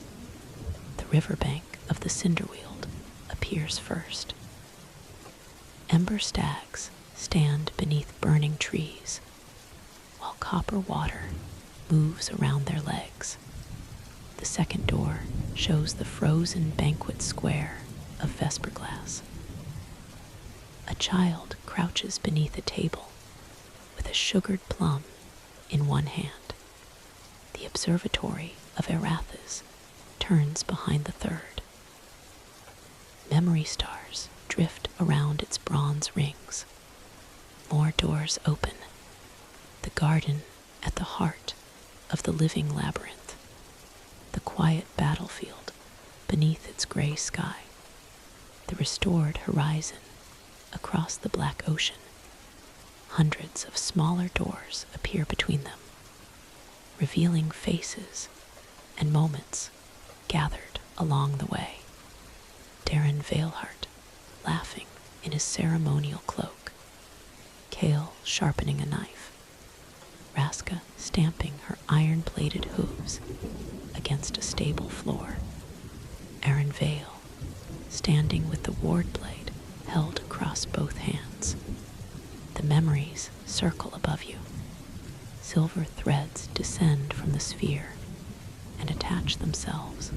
The riverbank of the Cinderweald appears first. Ember stags stand beneath burning trees, while copper water moves around their legs. The second door shows the frozen banquet square of Vesperglass. A child crouches beneath a table with a sugared plum in one hand. The observatory of Erathis turns behind the third. Memory stars drift around its bronze rings. More doors open. The garden at the heart of the living labyrinth. The quiet battlefield beneath its gray sky. The restored horizon across the black ocean. Hundreds of smaller doors appear between them, revealing faces and moments gathered along the way. Darren Veilhart laughing in his ceremonial cloak. Kale sharpening a knife. Raska stamping her iron-plated hooves against a stable floor. Aaron Vale standing with the ward blade held across both hands. The memories circle above you. Silver threads descend from the sphere and attach themselves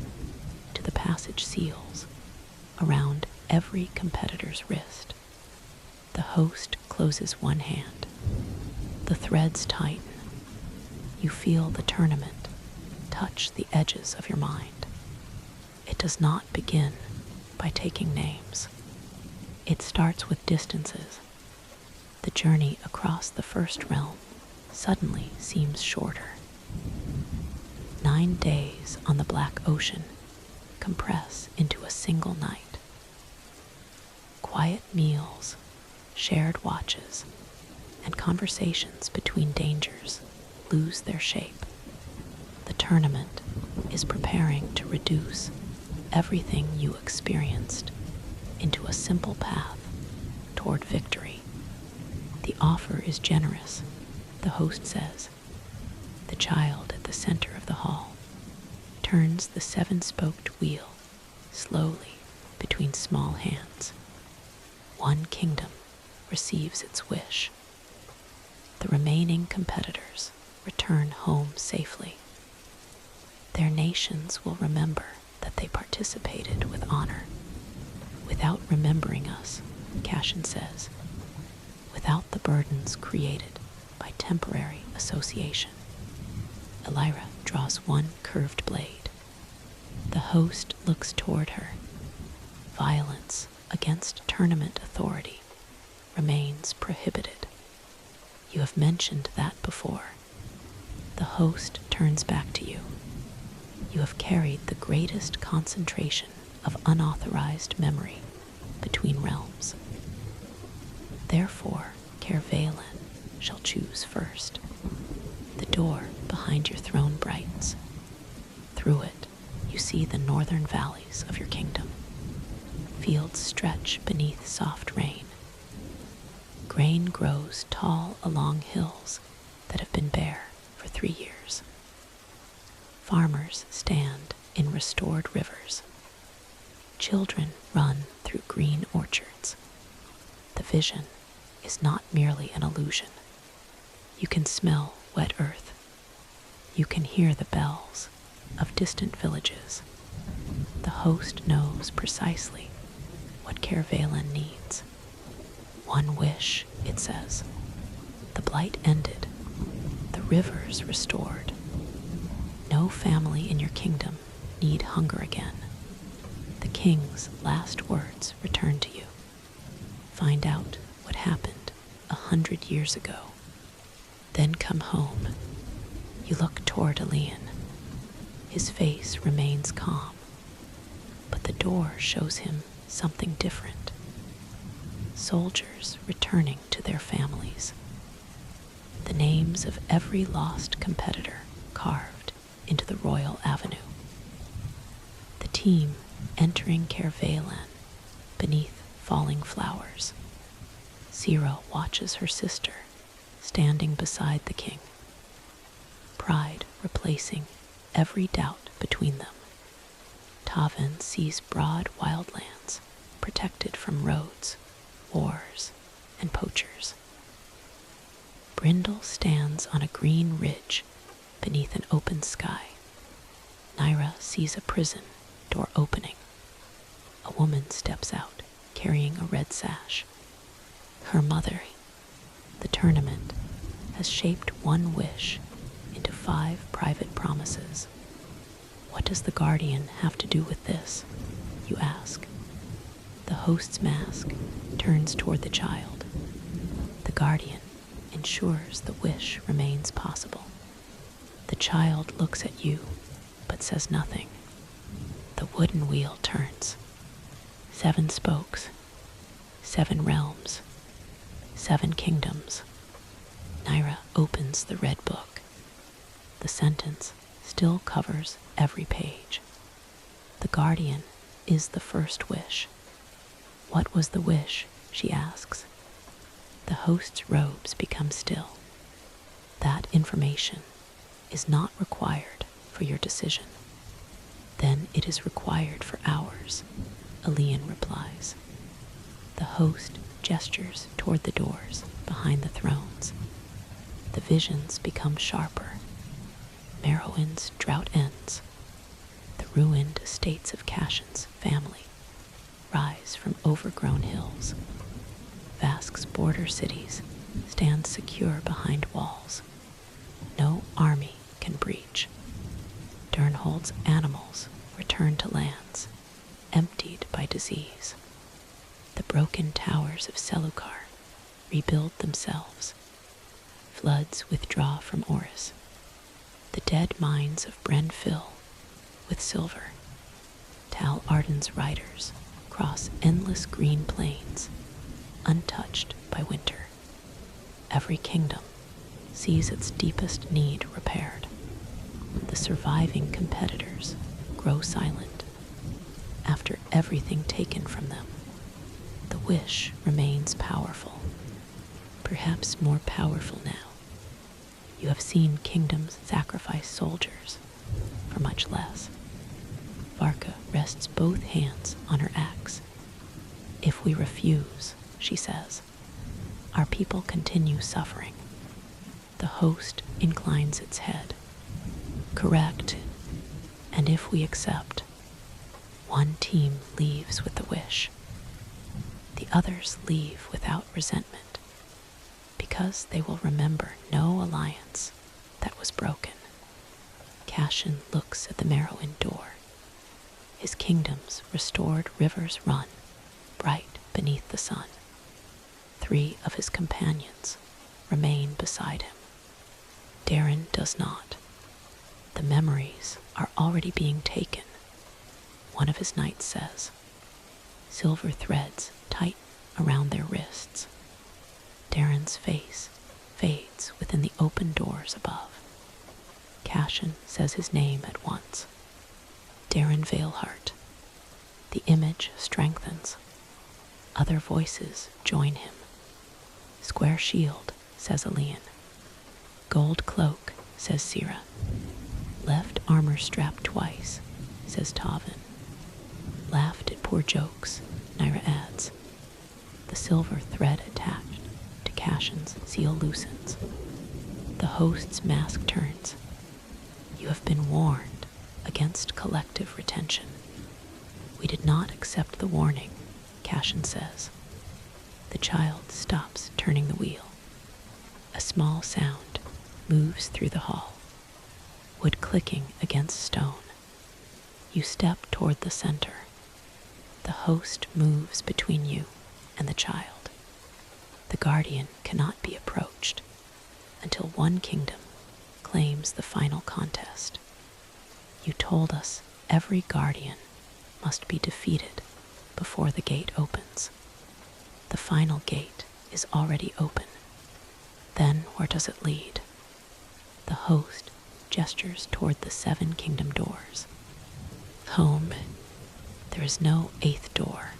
to the passage seals around every competitor's wrist. The host closes one hand. The threads tighten. You feel the tournament touch the edges of your mind. It does not begin by taking names. It starts with distances. The journey across the first realm suddenly seems shorter. 9 days on the Black Ocean compress into a single night. Quiet meals, shared watches, and conversations between dangers lose their shape. The tournament is preparing to reduce everything you experienced into a simple path toward victory. The offer is generous, the host says. The child at the center of the hall turns the 7-spoked wheel slowly between small hands. One kingdom receives its wish. The remaining competitors return home safely. Their nations will remember that they participated with honor. Without remembering us, Cashin says, without the burdens created by temporary association. Elira draws one curved blade. The host looks toward her. Violence against tournament authority remains prohibited. You have mentioned that before. The host turns back to you. You have carried the greatest concentration of unauthorized memory between realms. Therefore, Kervalan shall choose first. The door behind your throne brightens. Through it, you see the northern valleys of your kingdom. Fields stretch beneath soft rain. Grain grows tall along hills that have been bare for 3 years. Farmers stand in restored rivers. Children run through green orchards. The vision is not merely an illusion. You can smell wet earth. You can hear the bells of distant villages. The host knows precisely what Kervalen needs. One wish, it says. The blight ended. The rivers restored. No family in your kingdom need hunger again. The king's last words return to you. Find out what happened 100 years ago. Then come home. You look toward Elian. His face remains calm, but the door shows him something different. Soldiers returning to their families. The names of every lost competitor carved into the royal avenue. The team entering Kervalen beneath falling flowers. Ciro watches her sister standing beside the king. Pride replacing every doubt between them. Tavin sees broad wildlands protected from roads, wars, and poachers. Brindle stands on a green ridge beneath an open sky. Naira sees a prison door opening. A woman steps out, carrying a red sash. Her mother. The tournament has shaped one wish into 5 private promises. What does the guardian have to do with this, you ask? The host's mask turns toward the child. The guardian ensures the wish remains possible. The child looks at you, but says nothing. The wooden wheel turns. 7 spokes, 7 realms, 7 kingdoms. Naira opens the red book. The sentence still covers every page. The guardian is the first wish. What was the wish? She asks. The host's robes become still. That information is not required for your decision. Then it is required for ours, Elian replies. The host gestures toward the doors behind the thrones. The visions become sharper. Merowyn's drought ends. The ruined estates of Cashin's family rise from overgrown hills. Vask's border cities stand secure behind walls. No army can breach. Durnhold's animals return to lands emptied by disease. The broken towers of Selukar rebuild themselves. Floods withdraw from Oris. The dead mines of Bren fill with silver. Tal Arden's riders cross endless green plains, untouched by winter. Every kingdom sees its deepest need repaired. The surviving competitors grow silent. After everything taken from them, the wish remains powerful, perhaps more powerful now. You have seen kingdoms sacrifice soldiers for much less. Varka rests both hands on her axe. If we refuse, she says, our people continue suffering. The host inclines its head. Correct. And if we accept, one team leaves with the wish. The others leave without resentment, because they will remember no alliance that was broken. Cashin looks at the Merowyn door. His kingdom's restored rivers run, bright beneath the sun. 3 of his companions remain beside him. Darren does not. The memories are already being taken. One of his knights says. Silver threads tighten around their wrists. Darren's face fades within the open doors above. Cashin says his name at once. Darren Veilheart. The image strengthens. Other voices join him. Square shield, says Elian. Gold cloak, says Sira. Left armor strap twice, says Tavin. Laughed at poor jokes, Naira adds. The silver thread attached to Cashin's seal loosens. The host's mask turns. You have been warned against collective retention. We did not accept the warning, Cashin says. The child stops turning the wheel. A small sound moves through the hall, wood clicking against stone. You step toward the center. The host moves between you and the child. The guardian cannot be approached until one kingdom claims the final contest. You told us every guardian must be defeated before the gate opens. The final gate is already open. Then where does it lead? The host gestures toward the 7 kingdom doors. Home. There is no 8th door.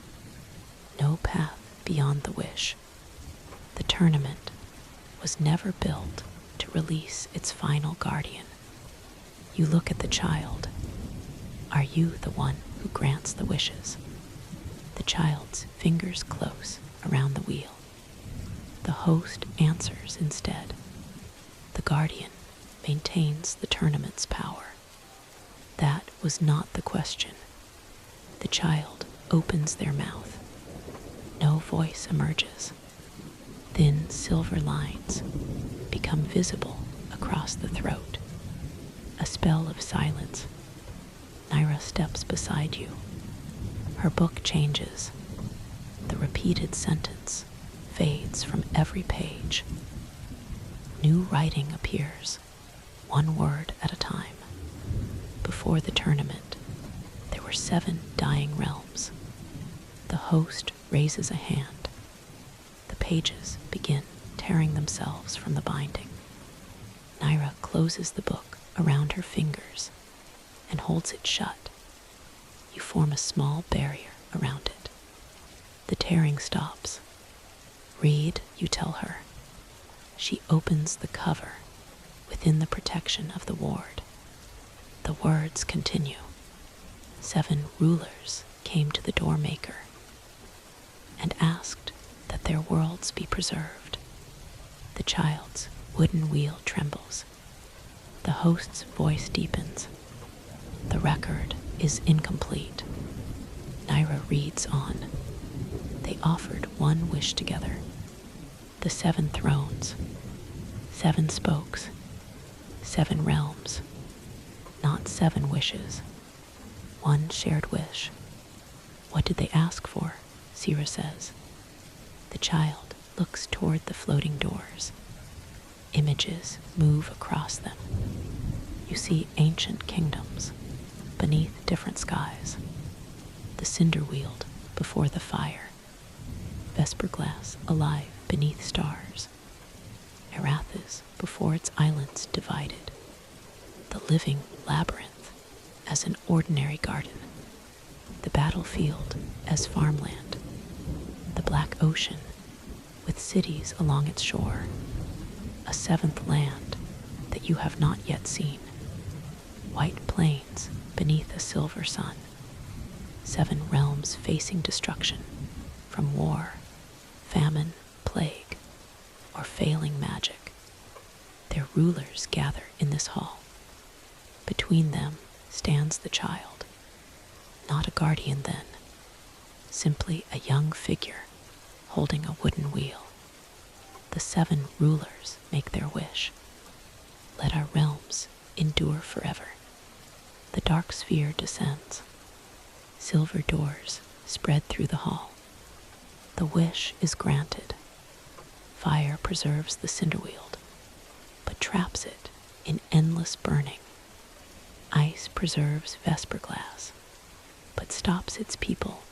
No path beyond the wish. The tournament was never built to release its final guardian. You look at the child. Are you the one who grants the wishes? The child's fingers close around the wheel. The host answers instead. The guardian maintains the tournament's power. That was not the question. The child opens their mouth. No voice emerges. Thin silver lines become visible across the throat. A spell of silence. Naira steps beside you. Her book changes. The repeated sentence fades from every page. New writing appears, one word at a time. Before the tournament, there were 7 dying realms. The host raises a hand. The pages begin tearing themselves from the binding. Naira closes the book around her fingers and holds it shut. You form a small barrier around it. The tearing stops. Read, you tell her. She opens the cover within the protection of the ward. The words continue. 7 rulers came to the doormaker and asked that their worlds be preserved. The child's wooden wheel trembles. The host's voice deepens. The record is incomplete. Naira reads on. They offered one wish together. The 7 thrones, 7 spokes, 7 realms. Not 7 wishes. One shared wish. What did they ask for? Sira says. The child looks toward the floating doors. Images move across them. You see ancient kingdoms beneath different skies. The cinder wheeled before the fire. Vesper glass alive beneath stars. Erathis before its islands divided. The living labyrinth as an ordinary garden. The battlefield as farmland. The black ocean with cities along its shore. A 7th land that you have not yet seen. White plains beneath a silver sun. 7 realms facing destruction from war, famine, plague, or failing magic. Their rulers gather in this hall. Between them stands the child. Not a guardian then, simply a young figure holding a wooden wheel. The 7 rulers make their wish. Let our realms endure forever. The dark sphere descends. Silver doors spread through the hall. The wish is granted. Fire preserves the cinderweald, but traps it in endless burning. Ice preserves Vesper glass, but stops its people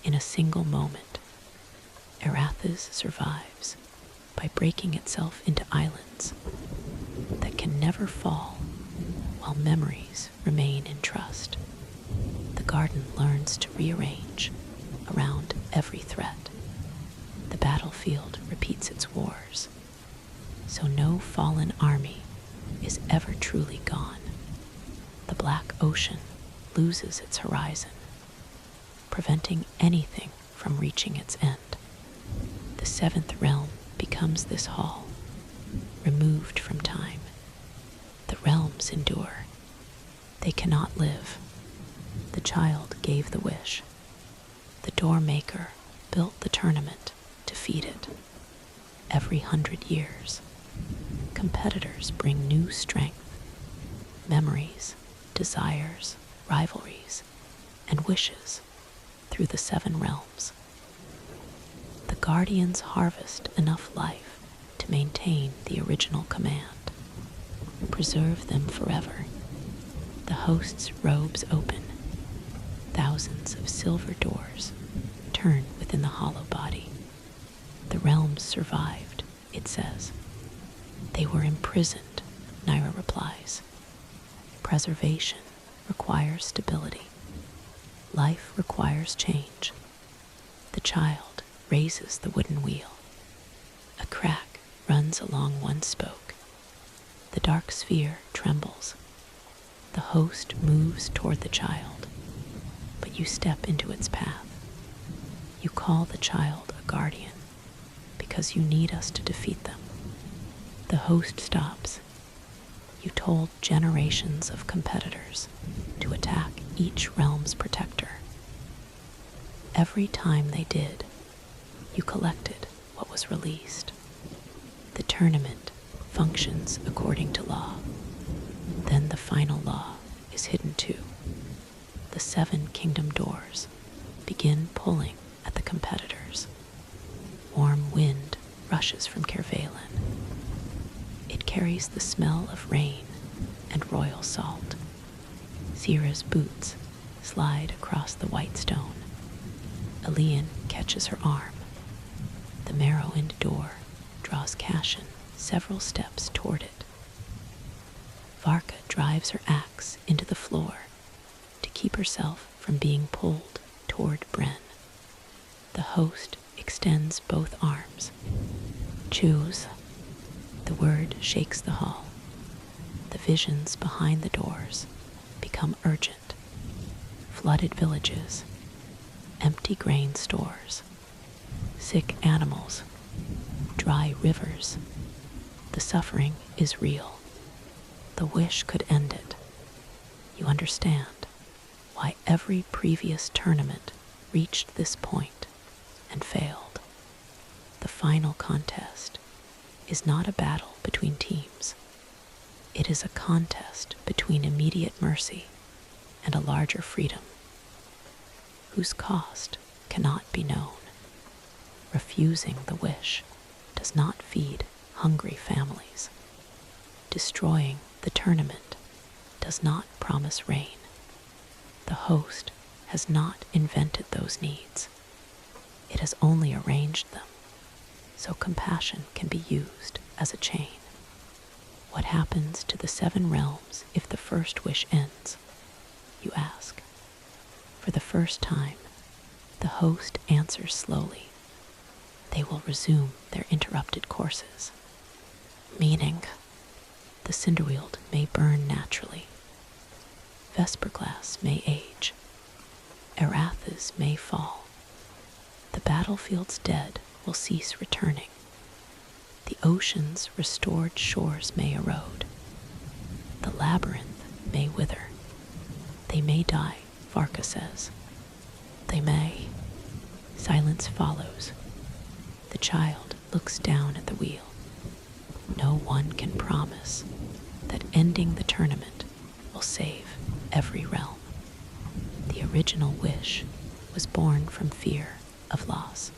in a single moment. Erathis survives by breaking itself into islands that can never fall while memories remain in trust. The garden learns to rearrange around every threat. The battlefield repeats its wars, so no fallen army is ever truly gone. The black ocean loses its horizon. preventing anything from reaching its end. The seventh realm becomes this hall, removed from time. The realms endure. They cannot live. The child gave the wish. The door maker built the tournament to feed it. Every 100 years, competitors bring new strength, memories, desires, rivalries, and wishes through the 7 realms. The guardians harvest enough life to maintain the original command, preserve them forever. The host's robes open. Thousands of silver doors turn within the hollow body. The realms survived, it says. They were imprisoned, Naira replies. Preservation requires stability. Life requires change. The child raises the wooden wheel. A crack runs along one spoke. The dark sphere trembles. The host moves toward the child, but you step into its path. You call the child a guardian because you need us to defeat them. The host stops. You told generations of competitors to attack each realm's protector. Every time they did, you collected what was released. The tournament functions according to law. Then the final law is hidden too. The 7 kingdom doors begin pulling at the competitors. Warm wind rushes from Kervalen. It carries the smell of rain and royal salt. Sira's boots slide across the white stone. Elian catches her arm. The Merrowind door draws Cashin several steps toward it. Varka drives her axe into the floor to keep herself from being pulled toward Bren. The host extends both arms. Choose. The word shakes the hall. The visions behind the doors become urgent. Flooded villages, empty grain stores, sick animals, dry rivers. The suffering is real. The wish could end it. You understand why every previous tournament reached this point and failed. The final contest is not a battle between teams. It is a contest between immediate mercy and a larger freedom, whose cost cannot be known. Refusing the wish does not feed hungry families. Destroying the tournament does not promise rain. The host has not invented those needs. It has only arranged them, so compassion can be used as a chain. What happens to the 7 realms if the first wish ends? You ask. For the first time, the host answers slowly. They will resume their interrupted courses. Meaning, the Cinderweald may burn naturally. Vesperglass may age. Erathas may fall. The battlefield's dead will cease returning. The ocean's restored shores may erode. The labyrinth may wither. They may die, Varka says. They may. Silence follows. The child looks down at the wheel. No one can promise that ending the tournament will save every realm. The original wish was born from fear of loss.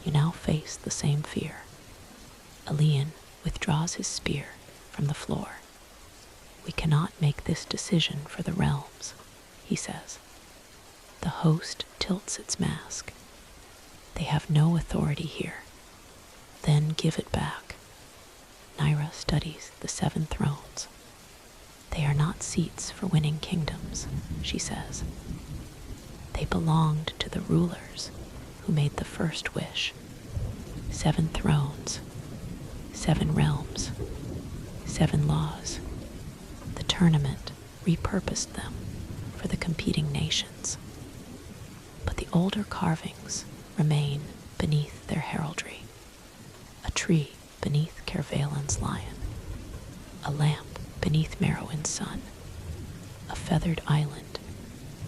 You now face the same fear. Elian withdraws his spear from the floor. We cannot make this decision for the realms, he says. The host tilts its mask. They have no authority here. Then give it back. Naira studies the 7 thrones. They are not seats for winning kingdoms, she says. They belonged to the rulers who made the first wish. 7 thrones, 7 realms, 7 laws. The tournament repurposed them for the competing nations. The older carvings remain beneath their heraldry. A tree beneath Cervalin's lion, a lamp beneath Merowyn's sun, a feathered island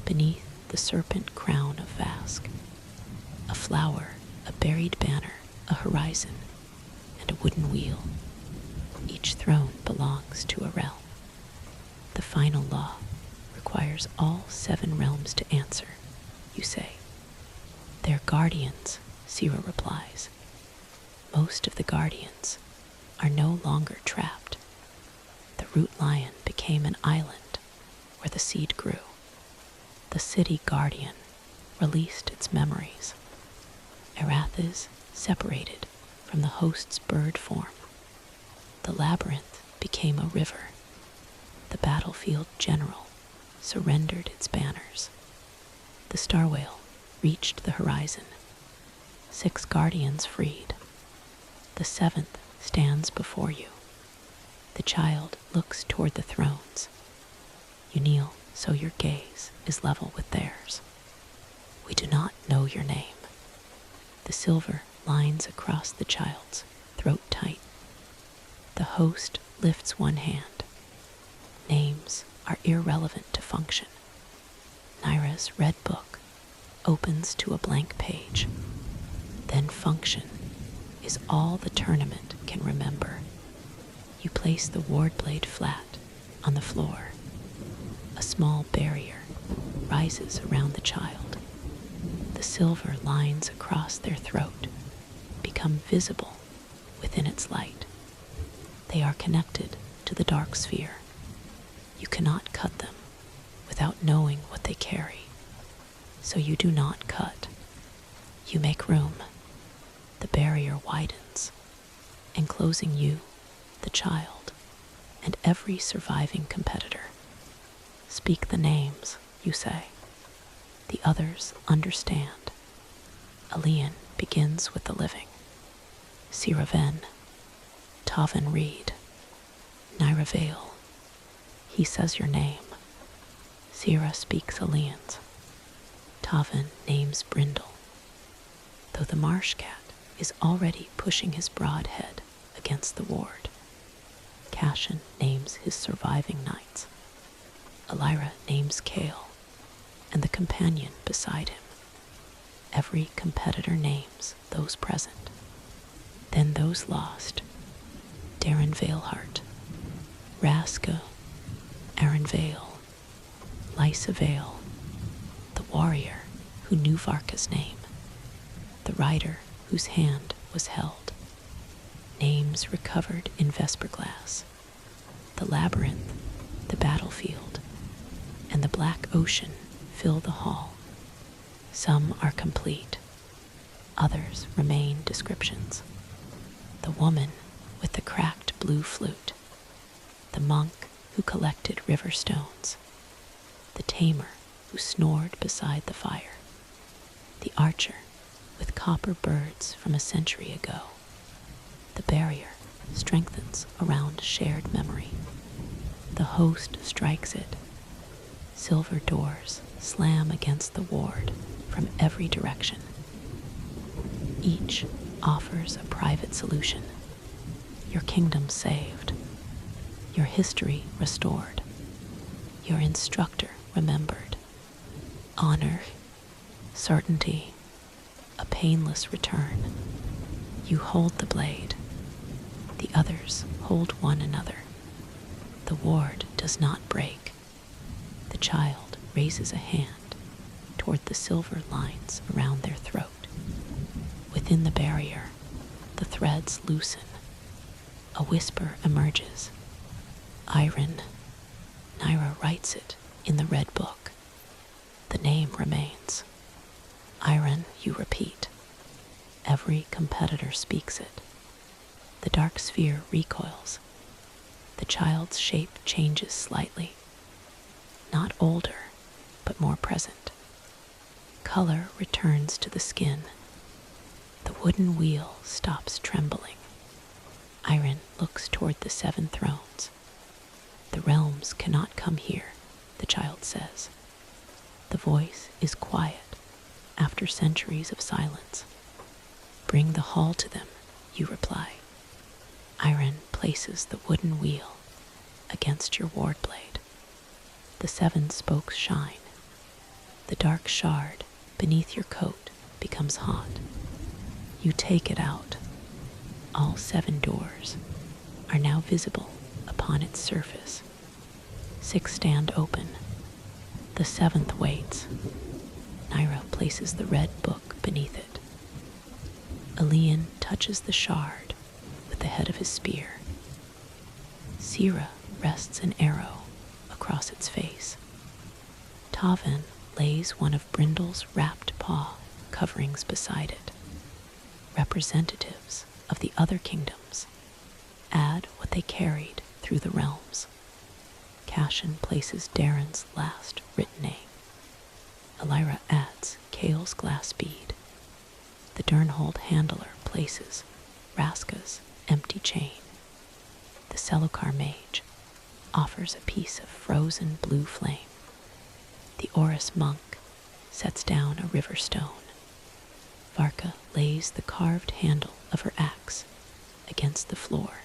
beneath the serpent crown of Vask, a flower, a buried banner, a horizon, and a wooden wheel. Each throne belongs to a realm. The final law requires all 7 realms to answer, you say. Their guardians, Sira replies. Most of the guardians are no longer trapped. The root lion became an island where the seed grew. The city guardian released its memories. Erath is separated from the host's bird form. The labyrinth became a river. The battlefield general surrendered its banners. The star whale reached the horizon. 6 guardians freed. The 7th stands before you. The child looks toward the thrones. You kneel so your gaze is level with theirs. We do not know your name. The silver lines across the child's throat tight. The host lifts one hand. Names are irrelevant to function. Naira's red book opens to a blank page. Then function is all the tournament can remember. You place the ward blade flat on the floor. A small barrier rises around the child. The silver lines across their throat become visible within its light. They are connected to the dark sphere. You cannot cut them without knowing what they carry. So you do not cut. You make room. The barrier widens, enclosing you, the child, and every surviving competitor. Speak the names, you say. The others understand. Alian begins with the living. Siraven, Tavan Reed, Naira Vale. He says your name. Sira speaks Alian's. Tavan names Brindle. Though the marsh cat is already pushing his broad head against the ward. Cashin names his surviving knights. Elira names Kale, and the companion beside him. Every competitor names those present. Then those lost. Darren Veilhart, Raska, Aaron Vale, Lysa Vale, the warrior who knew Varka's name, the rider whose hand was held. Names recovered in Vesperglass, the labyrinth, the battlefield, and the black ocean fill the hall. Some are complete, others remain descriptions. The woman with the cracked blue flute, the monk who collected river stones, the tamer who snored beside the fire, the archer with copper birds from a century ago. The barrier strengthens around shared memory. The host strikes it. Silver doors slam against the ward from every direction. Each offers a private solution. Your kingdom saved. Your history restored. Your instructor remembered. Honor, certainty, a painless return. You hold the blade. The others hold one another. The ward does not break. The child raises a hand toward the silver lines around their throat. Within the barrier, the threads loosen. A whisper emerges. Iron. Naira writes it in the red book. The name remains. Iron, you repeat. Every competitor speaks it. The dark sphere recoils. The child's shape changes slightly. Not older, but more present. Color returns to the skin. The wooden wheel stops trembling. Iron looks toward the 7 thrones. The realms cannot come here, the child says. The voice is quiet. after centuries of silence. Bring the hall to them, you reply. Iron places the wooden wheel against your ward blade. The 7 spokes shine. The dark shard beneath your coat becomes hot. You take it out. All 7 doors are now visible upon its surface. 6 stand open. The 7th waits. Naira places the red book beneath it. Elian touches the shard with the head of his spear. Sira rests an arrow across its face. Taven lays one of Brindle's wrapped paw coverings beside it. Representatives of the other kingdoms add what they carried through the realms. Cashin places Darren's last written name. Elira adds Kale's glass bead. The Durnhold handler places Raska's empty chain. The Selukar mage offers a piece of frozen blue flame. The Oris monk sets down a river stone. Varka lays the carved handle of her axe against the floor.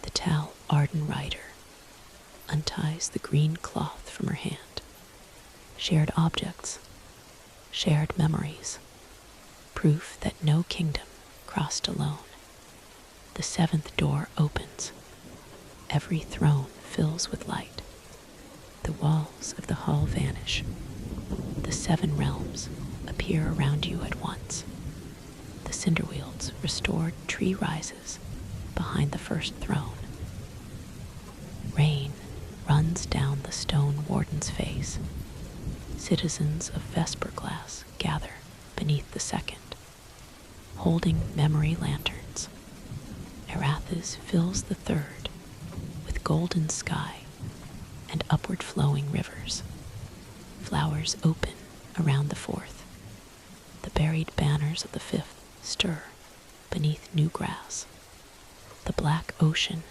The Tal Arden rider unties the green cloth from her hand. Shared objects, shared memories, proof that no kingdom crossed alone. The 7th door opens. Every throne fills with light. The walls of the hall vanish. The 7 realms appear around you at once. The Cinderwield's restored tree rises behind the first throne. Rain runs down the stone warden's face. Citizens of Vesperglass gather beneath the 2nd, holding memory lanterns. Erathis fills the 3rd with golden sky and upward flowing rivers. Flowers open around the 4th. The buried banners of the 5th stir beneath new grass. The black ocean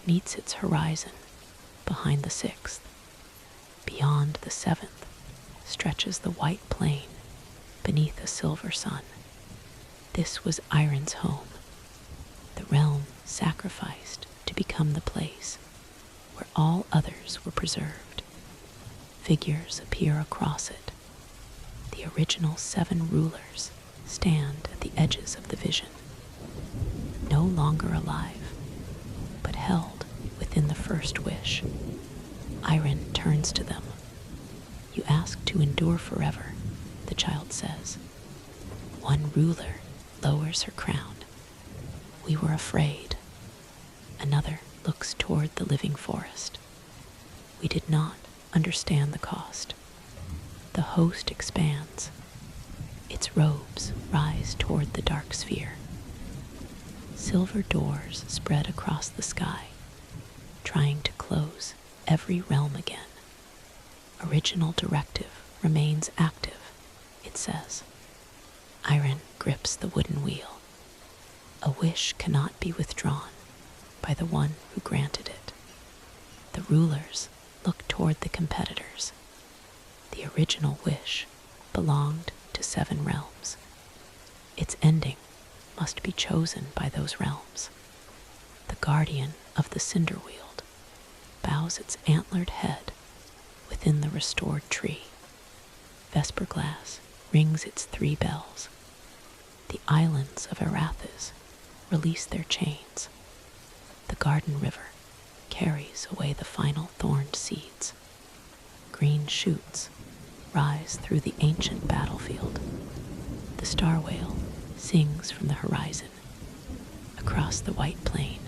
meets its horizon behind the 6th. Beyond the 7th stretches the white plain beneath a silver sun. This was Iron's home, the realm sacrificed to become the place where all others were preserved. Figures appear across it. The original 7 rulers stand at the edges of the vision, no longer alive, but held within the first wish. Iron turns to them. You ask to endure forever, the child says. One ruler lowers her crown. We were afraid. Another looks toward the living forest. We did not understand the cost. The host expands. Its robes rise toward the dark sphere. Silver doors spread across the sky, trying to close every realm again. Original directive remains active, it says. Iron grips the wooden wheel. A wish cannot be withdrawn by the one who granted it. The rulers look toward the competitors. The original wish belonged to 7 realms. Its ending must be chosen by those realms. The guardian of the Cinderweald bows its antlered head within the restored tree. Vesperglass rings its 3 bells. The islands of Erathis release their chains. The garden river carries away the final thorned seeds. Green shoots rise through the ancient battlefield. The star whale sings from the horizon. Across the white plain,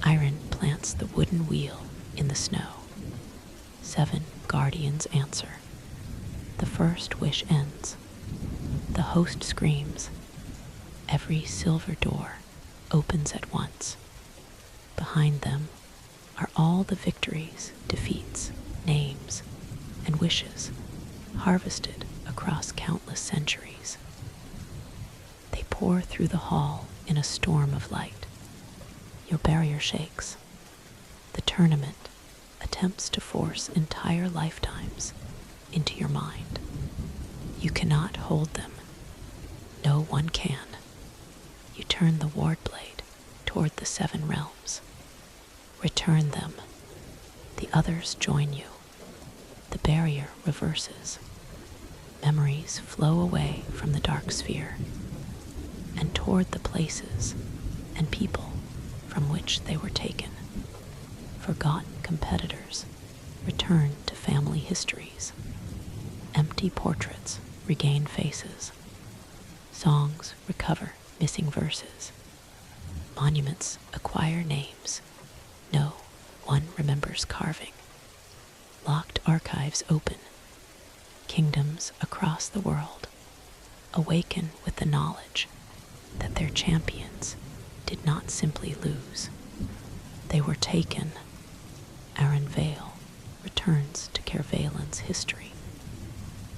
Iron plants the wooden wheel in the snow. 7 guardians answer. The first wish ends. The host screams. Every silver door opens at once. Behind them are all the victories, defeats, names, and wishes harvested across countless centuries. They pour through the hall in a storm of light. Your barrier shakes. The tournament attempts to force entire lifetimes into your mind. You cannot hold them. No one can. You turn the ward blade toward the 7 realms. Return them. The others join you. The barrier reverses. Memories flow away from the dark sphere and toward the places and people from which they were taken. Forgotten competitors return to family histories. Empty portraits regain faces. Songs recover missing verses. Monuments acquire names. No one remembers carving. Locked archives open. Kingdoms across the world awaken with the knowledge that their champions did not simply lose. They were taken. Aaron Vale returns to Kervalan's history.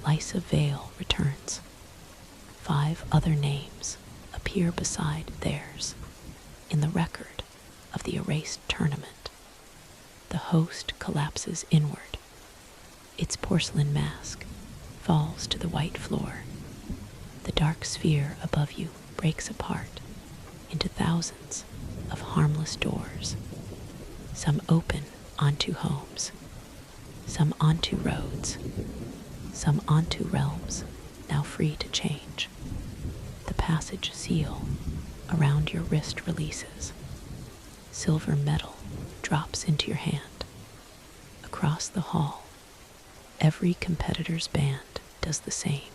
Lysa Vale returns. 5 other names appear beside theirs in the record of the erased tournament. The host collapses inward. Its porcelain mask falls to the white floor. The dark sphere above you breaks apart into thousands of harmless doors. Some open onto homes, some onto roads, some onto realms now free to change. The passage seal around your wrist releases. Silver metal drops into your hand. Across the hall, every competitor's band does the same.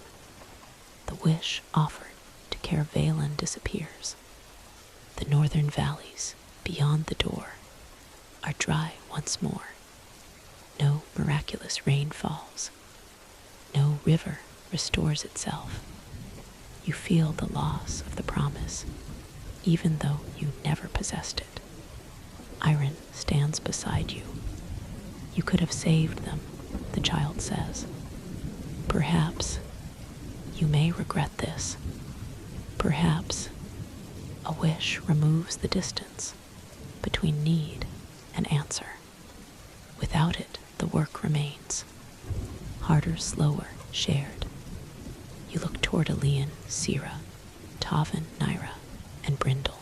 The wish offered to Kervalan disappears. The northern valleys beyond the door are dry once more. No miraculous rain falls. No river restores itself. You feel the loss of the promise, even though you never possessed it. Iron stands beside you. You could have saved them, the child says. Perhaps you may regret this. Perhaps a wish removes the distance between need and answer. Without it, the work remains. Harder, slower, shared. You look toward Elian, Sira, Tavan, Naira, and Brindle.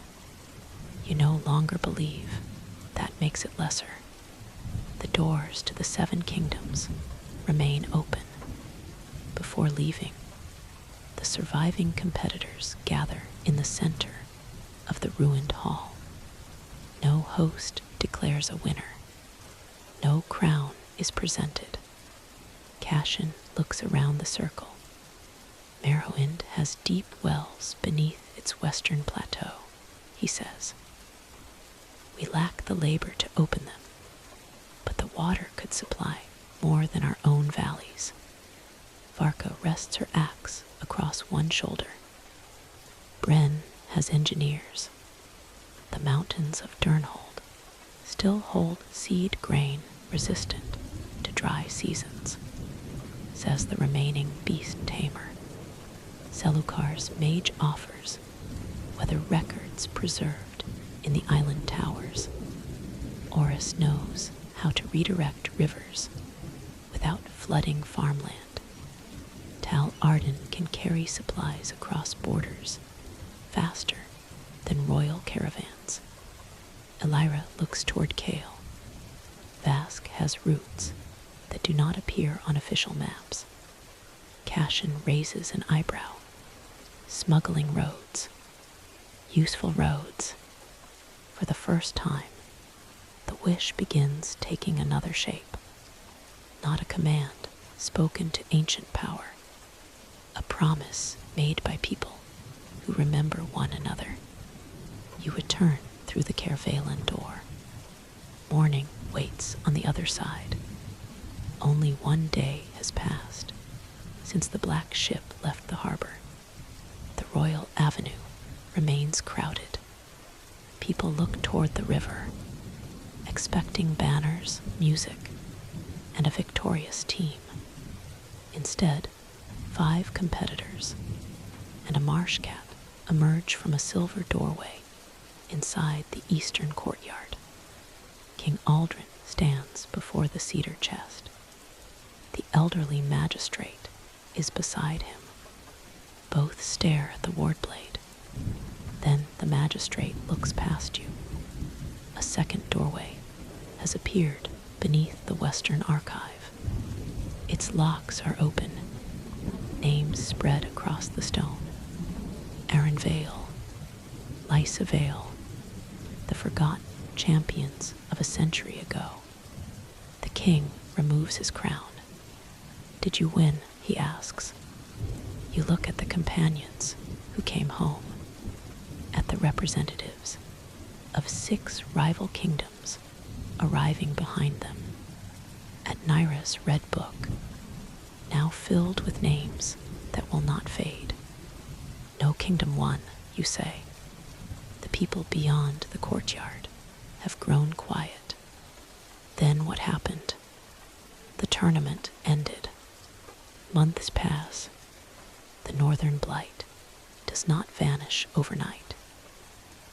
You no longer believe. That makes it lesser. The doors to the 7 kingdoms remain open. Before leaving, the surviving competitors gather in the center of the ruined hall. No host declares a winner. No crown is presented. Cashin looks around the circle. Merrowind has deep wells beneath its western plateau, he says. We lack the labor to open them, but the water could supply more than our own valleys. Varka rests her axe across one shoulder. Bren has engineers. The mountains of Durnhold still hold seed grain resistant to dry seasons, says the remaining beast tamer. Selukar's mage offers whether records preserved in the island towers. Oris knows how to redirect rivers without flooding farmland. Tal Arden can carry supplies across borders faster than royal caravans. Elira looks toward Kale. Vask has roots that do not appear on official maps. Cashin raises an eyebrow. Smuggling roads. Useful roads. For the first time, the wish begins taking another shape. Not a command spoken to ancient power. A promise made by people who remember one another. You return through the Kervalan door. Morning waits on the other side. Only 1 day has passed since the black ship left the harbor. The Royal Avenue remains crowded. People look toward the river, expecting banners, music, and a victorious team. Instead, 5 competitors and a marsh cat emerge from a silver doorway inside the eastern courtyard. King Aldrin stands before the cedar chest. The elderly magistrate is beside him. Both stare at the ward blade. Then the magistrate looks past you. A second doorway has appeared beneath the western archive. Its locks are open, names spread across the stone. Aaron Vale, Lysa Vale, the forgotten champions of a century ago. The king removes his crown. Did you win? He asks. You look at the companions who came home, at the representatives of 6 rival kingdoms arriving behind them, at Naira's red book, now filled with names that will not fade. No kingdom won, you say. The people beyond the courtyard have grown quiet. Then what happened? The tournament ended. Months pass. The northern blight does not vanish overnight.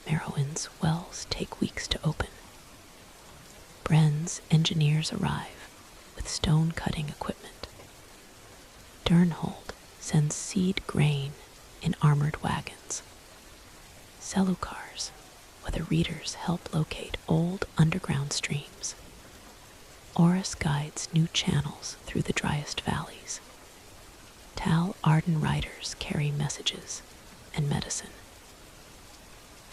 Merowyn's wells take weeks to open. Bren's engineers arrive with stone-cutting equipment. Durnhold sends seed grain in armored wagons. Selukars, where the readers help locate old underground streams. Oris guides new channels through the driest valleys. Tal Arden riders carry messages and medicine.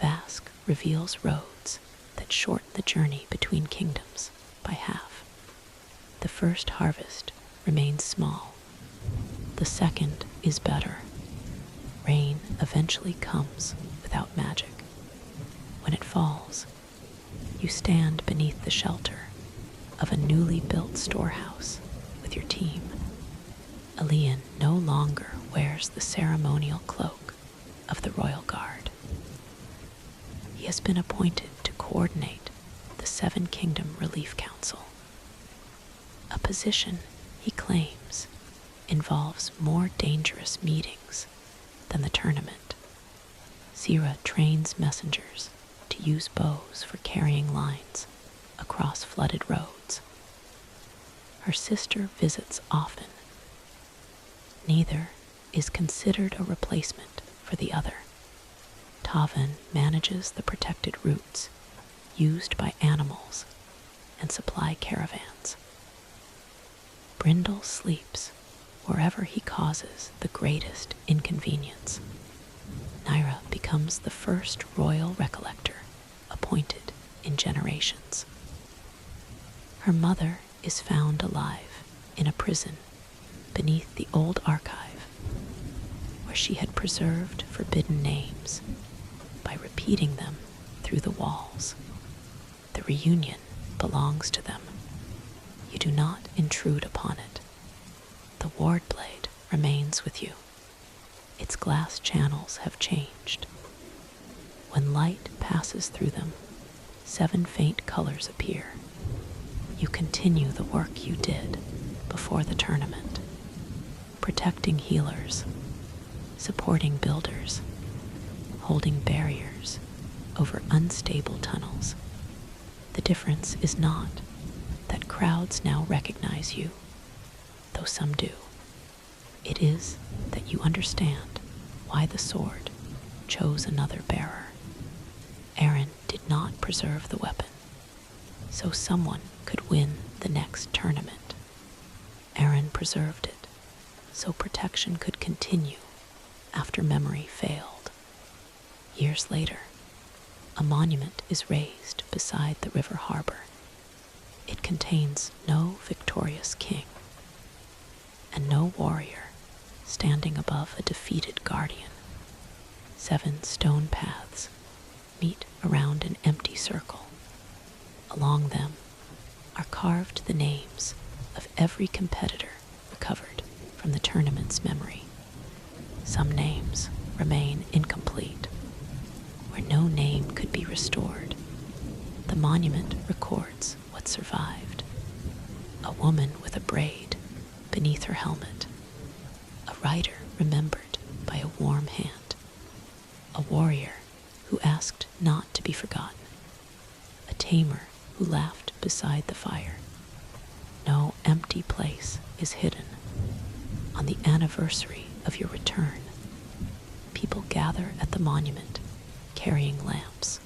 Vask reveals roads that shorten the journey between kingdoms by half. The first harvest remains small. The second is better. Rain eventually comes without magic. When it falls, you stand beneath the shelter of a newly built storehouse with your team. Elian no longer wears the ceremonial cloak of the royal guard. He has been appointed to coordinate the 7 Kingdom Relief Council. A position, he claims, involves more dangerous meetings than the tournament. Sira trains messengers to use bows for carrying lines across flooded roads. Her sister visits often. Neither is considered a replacement for the other. Tavan manages the protected routes used by animals and supply caravans. Brindle sleeps wherever he causes the greatest inconvenience. Naira becomes the first royal recollector appointed in generations. Her mother is found alive in a prison beneath the old archive, where she had preserved forbidden names by repeating them through the walls. The reunion belongs to them. You do not intrude upon it. The ward blade remains with you. Its glass channels have changed. When light passes through them, 7 faint colors appear. You continue the work you did before the tournament, protecting healers, supporting builders, holding barriers over unstable tunnels. The difference is not that crowds now recognize you, though some do. It is that you understand why the sword chose another bearer. Aaron did not preserve the weapon, so someone could win the next tournament. Aaron preserved it, so protection could continue after memory failed. Years later, a monument is raised beside the river harbor. It contains no victorious king and no warrior standing above a defeated guardian. 7 stone paths meet around an empty circle. Along them are carved the names of every competitor recovered from the tournament's memory. Some names remain incomplete, where no name could be restored. The monument records what survived. A woman with a braid beneath her helmet. A rider remembered by a warm hand. A warrior who asked not to be forgotten. A tamer who laughed beside the fire. No empty place is hidden. On the anniversary of your return, People gather at the monument, carrying lamps.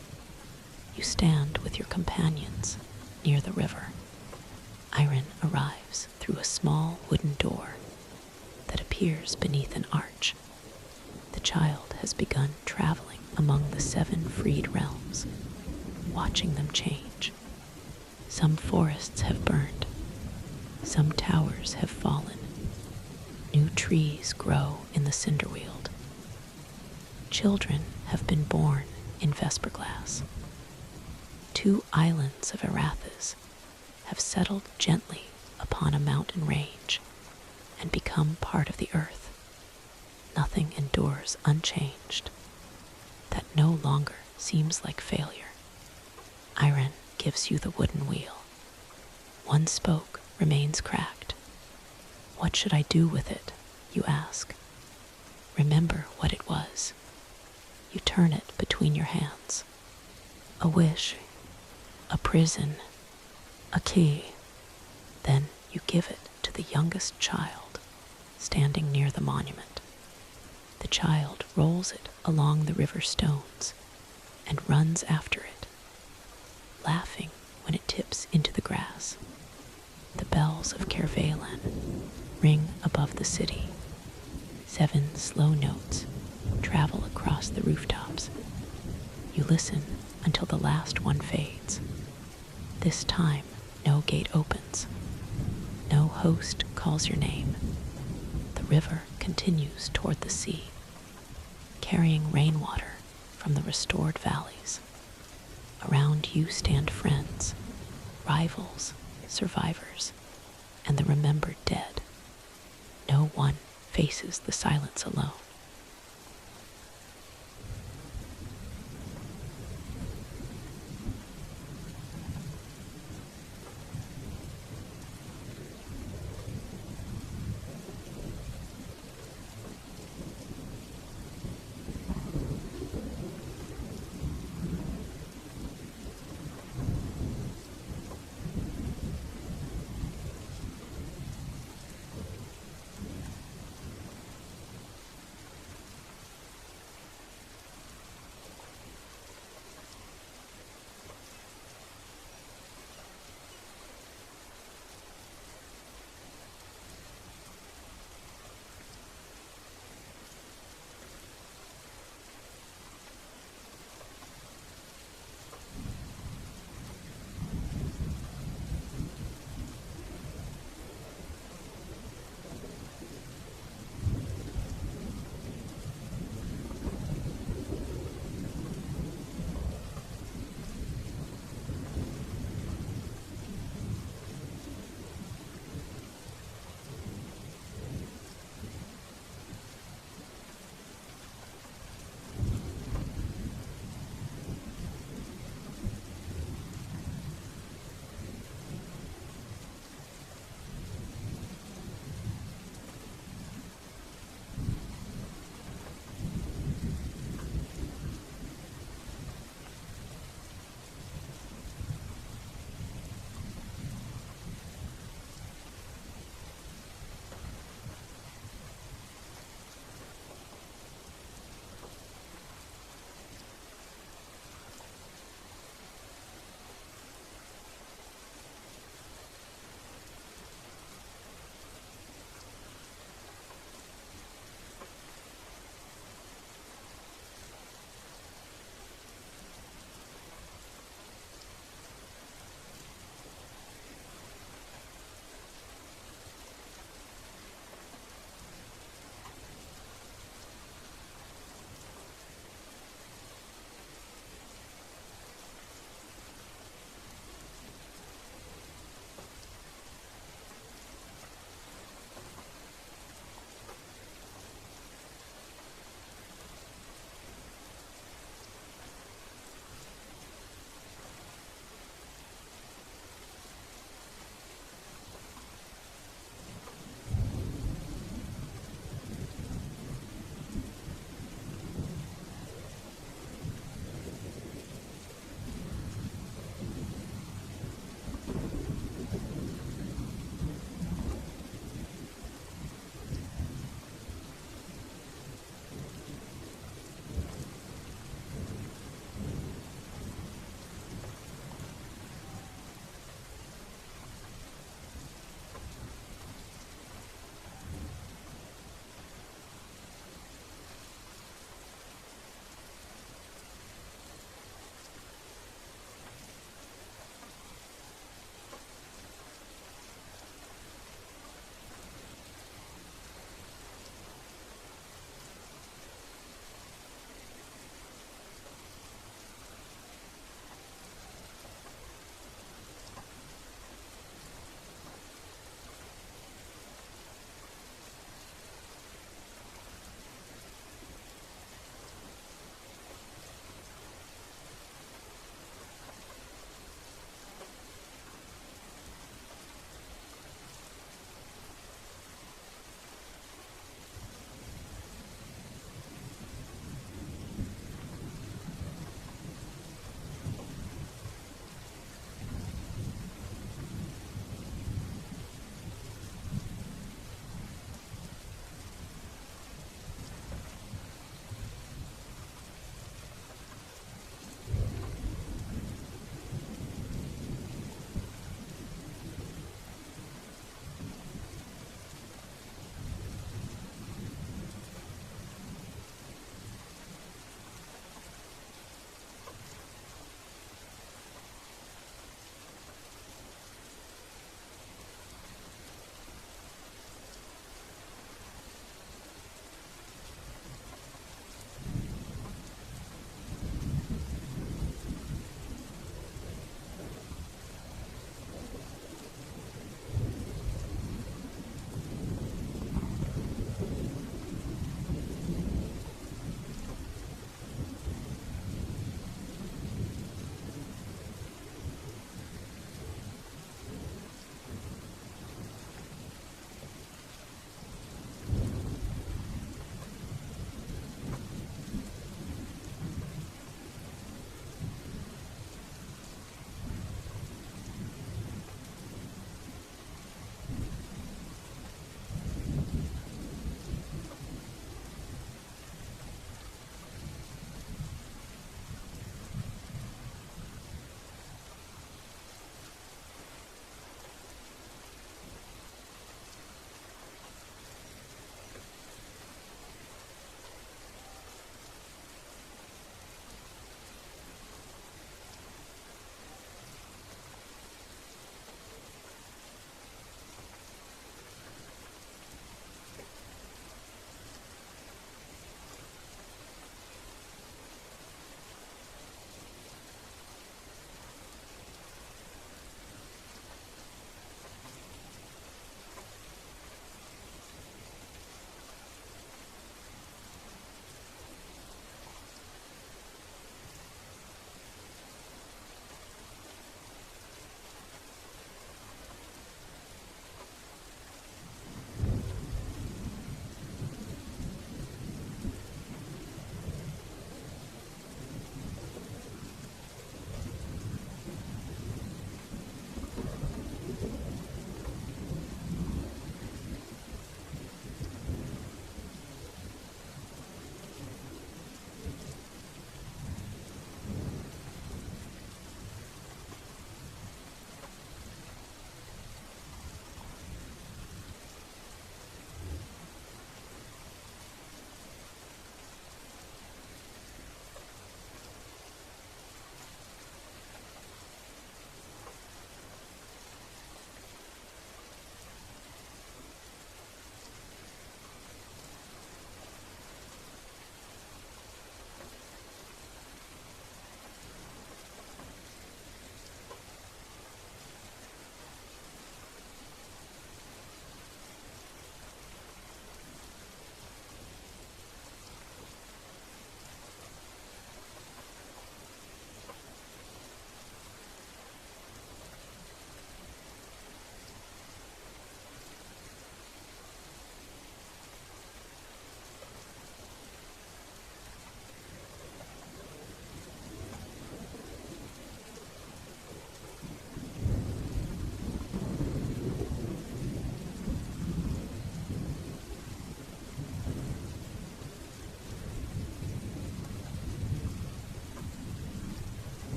You stand with your companions near the river. Iron arrives through a small wooden door that appears beneath an arch. The child has begun traveling among the 7 freed realms, watching them change. Some forests have burned, some towers have fallen. New trees grow in the Cinderweald. Children have been born in Vesperglass. 2 islands of Arathis have settled gently upon a mountain range and become part of the earth. Nothing endures unchanged. That no longer seems like failure. Iron gives you the wooden wheel. One spoke remains cracked. What should I do with it, you ask? Remember what it was. You turn it between your hands. A wish, a prison, a key. Then you give it to the youngest child, standing near the monument. The child rolls it along the river stones and runs after it, laughing when it tips into the grass. The bells of Kervalan ring above the city. 7 slow notes travel across the rooftops. You listen until the last one fades. This time, no gate opens. No host calls your name. The river continues toward the sea, carrying rainwater from the restored valleys. Around you stand friends, rivals, survivors, and the remembered dead. No one faces the silence alone.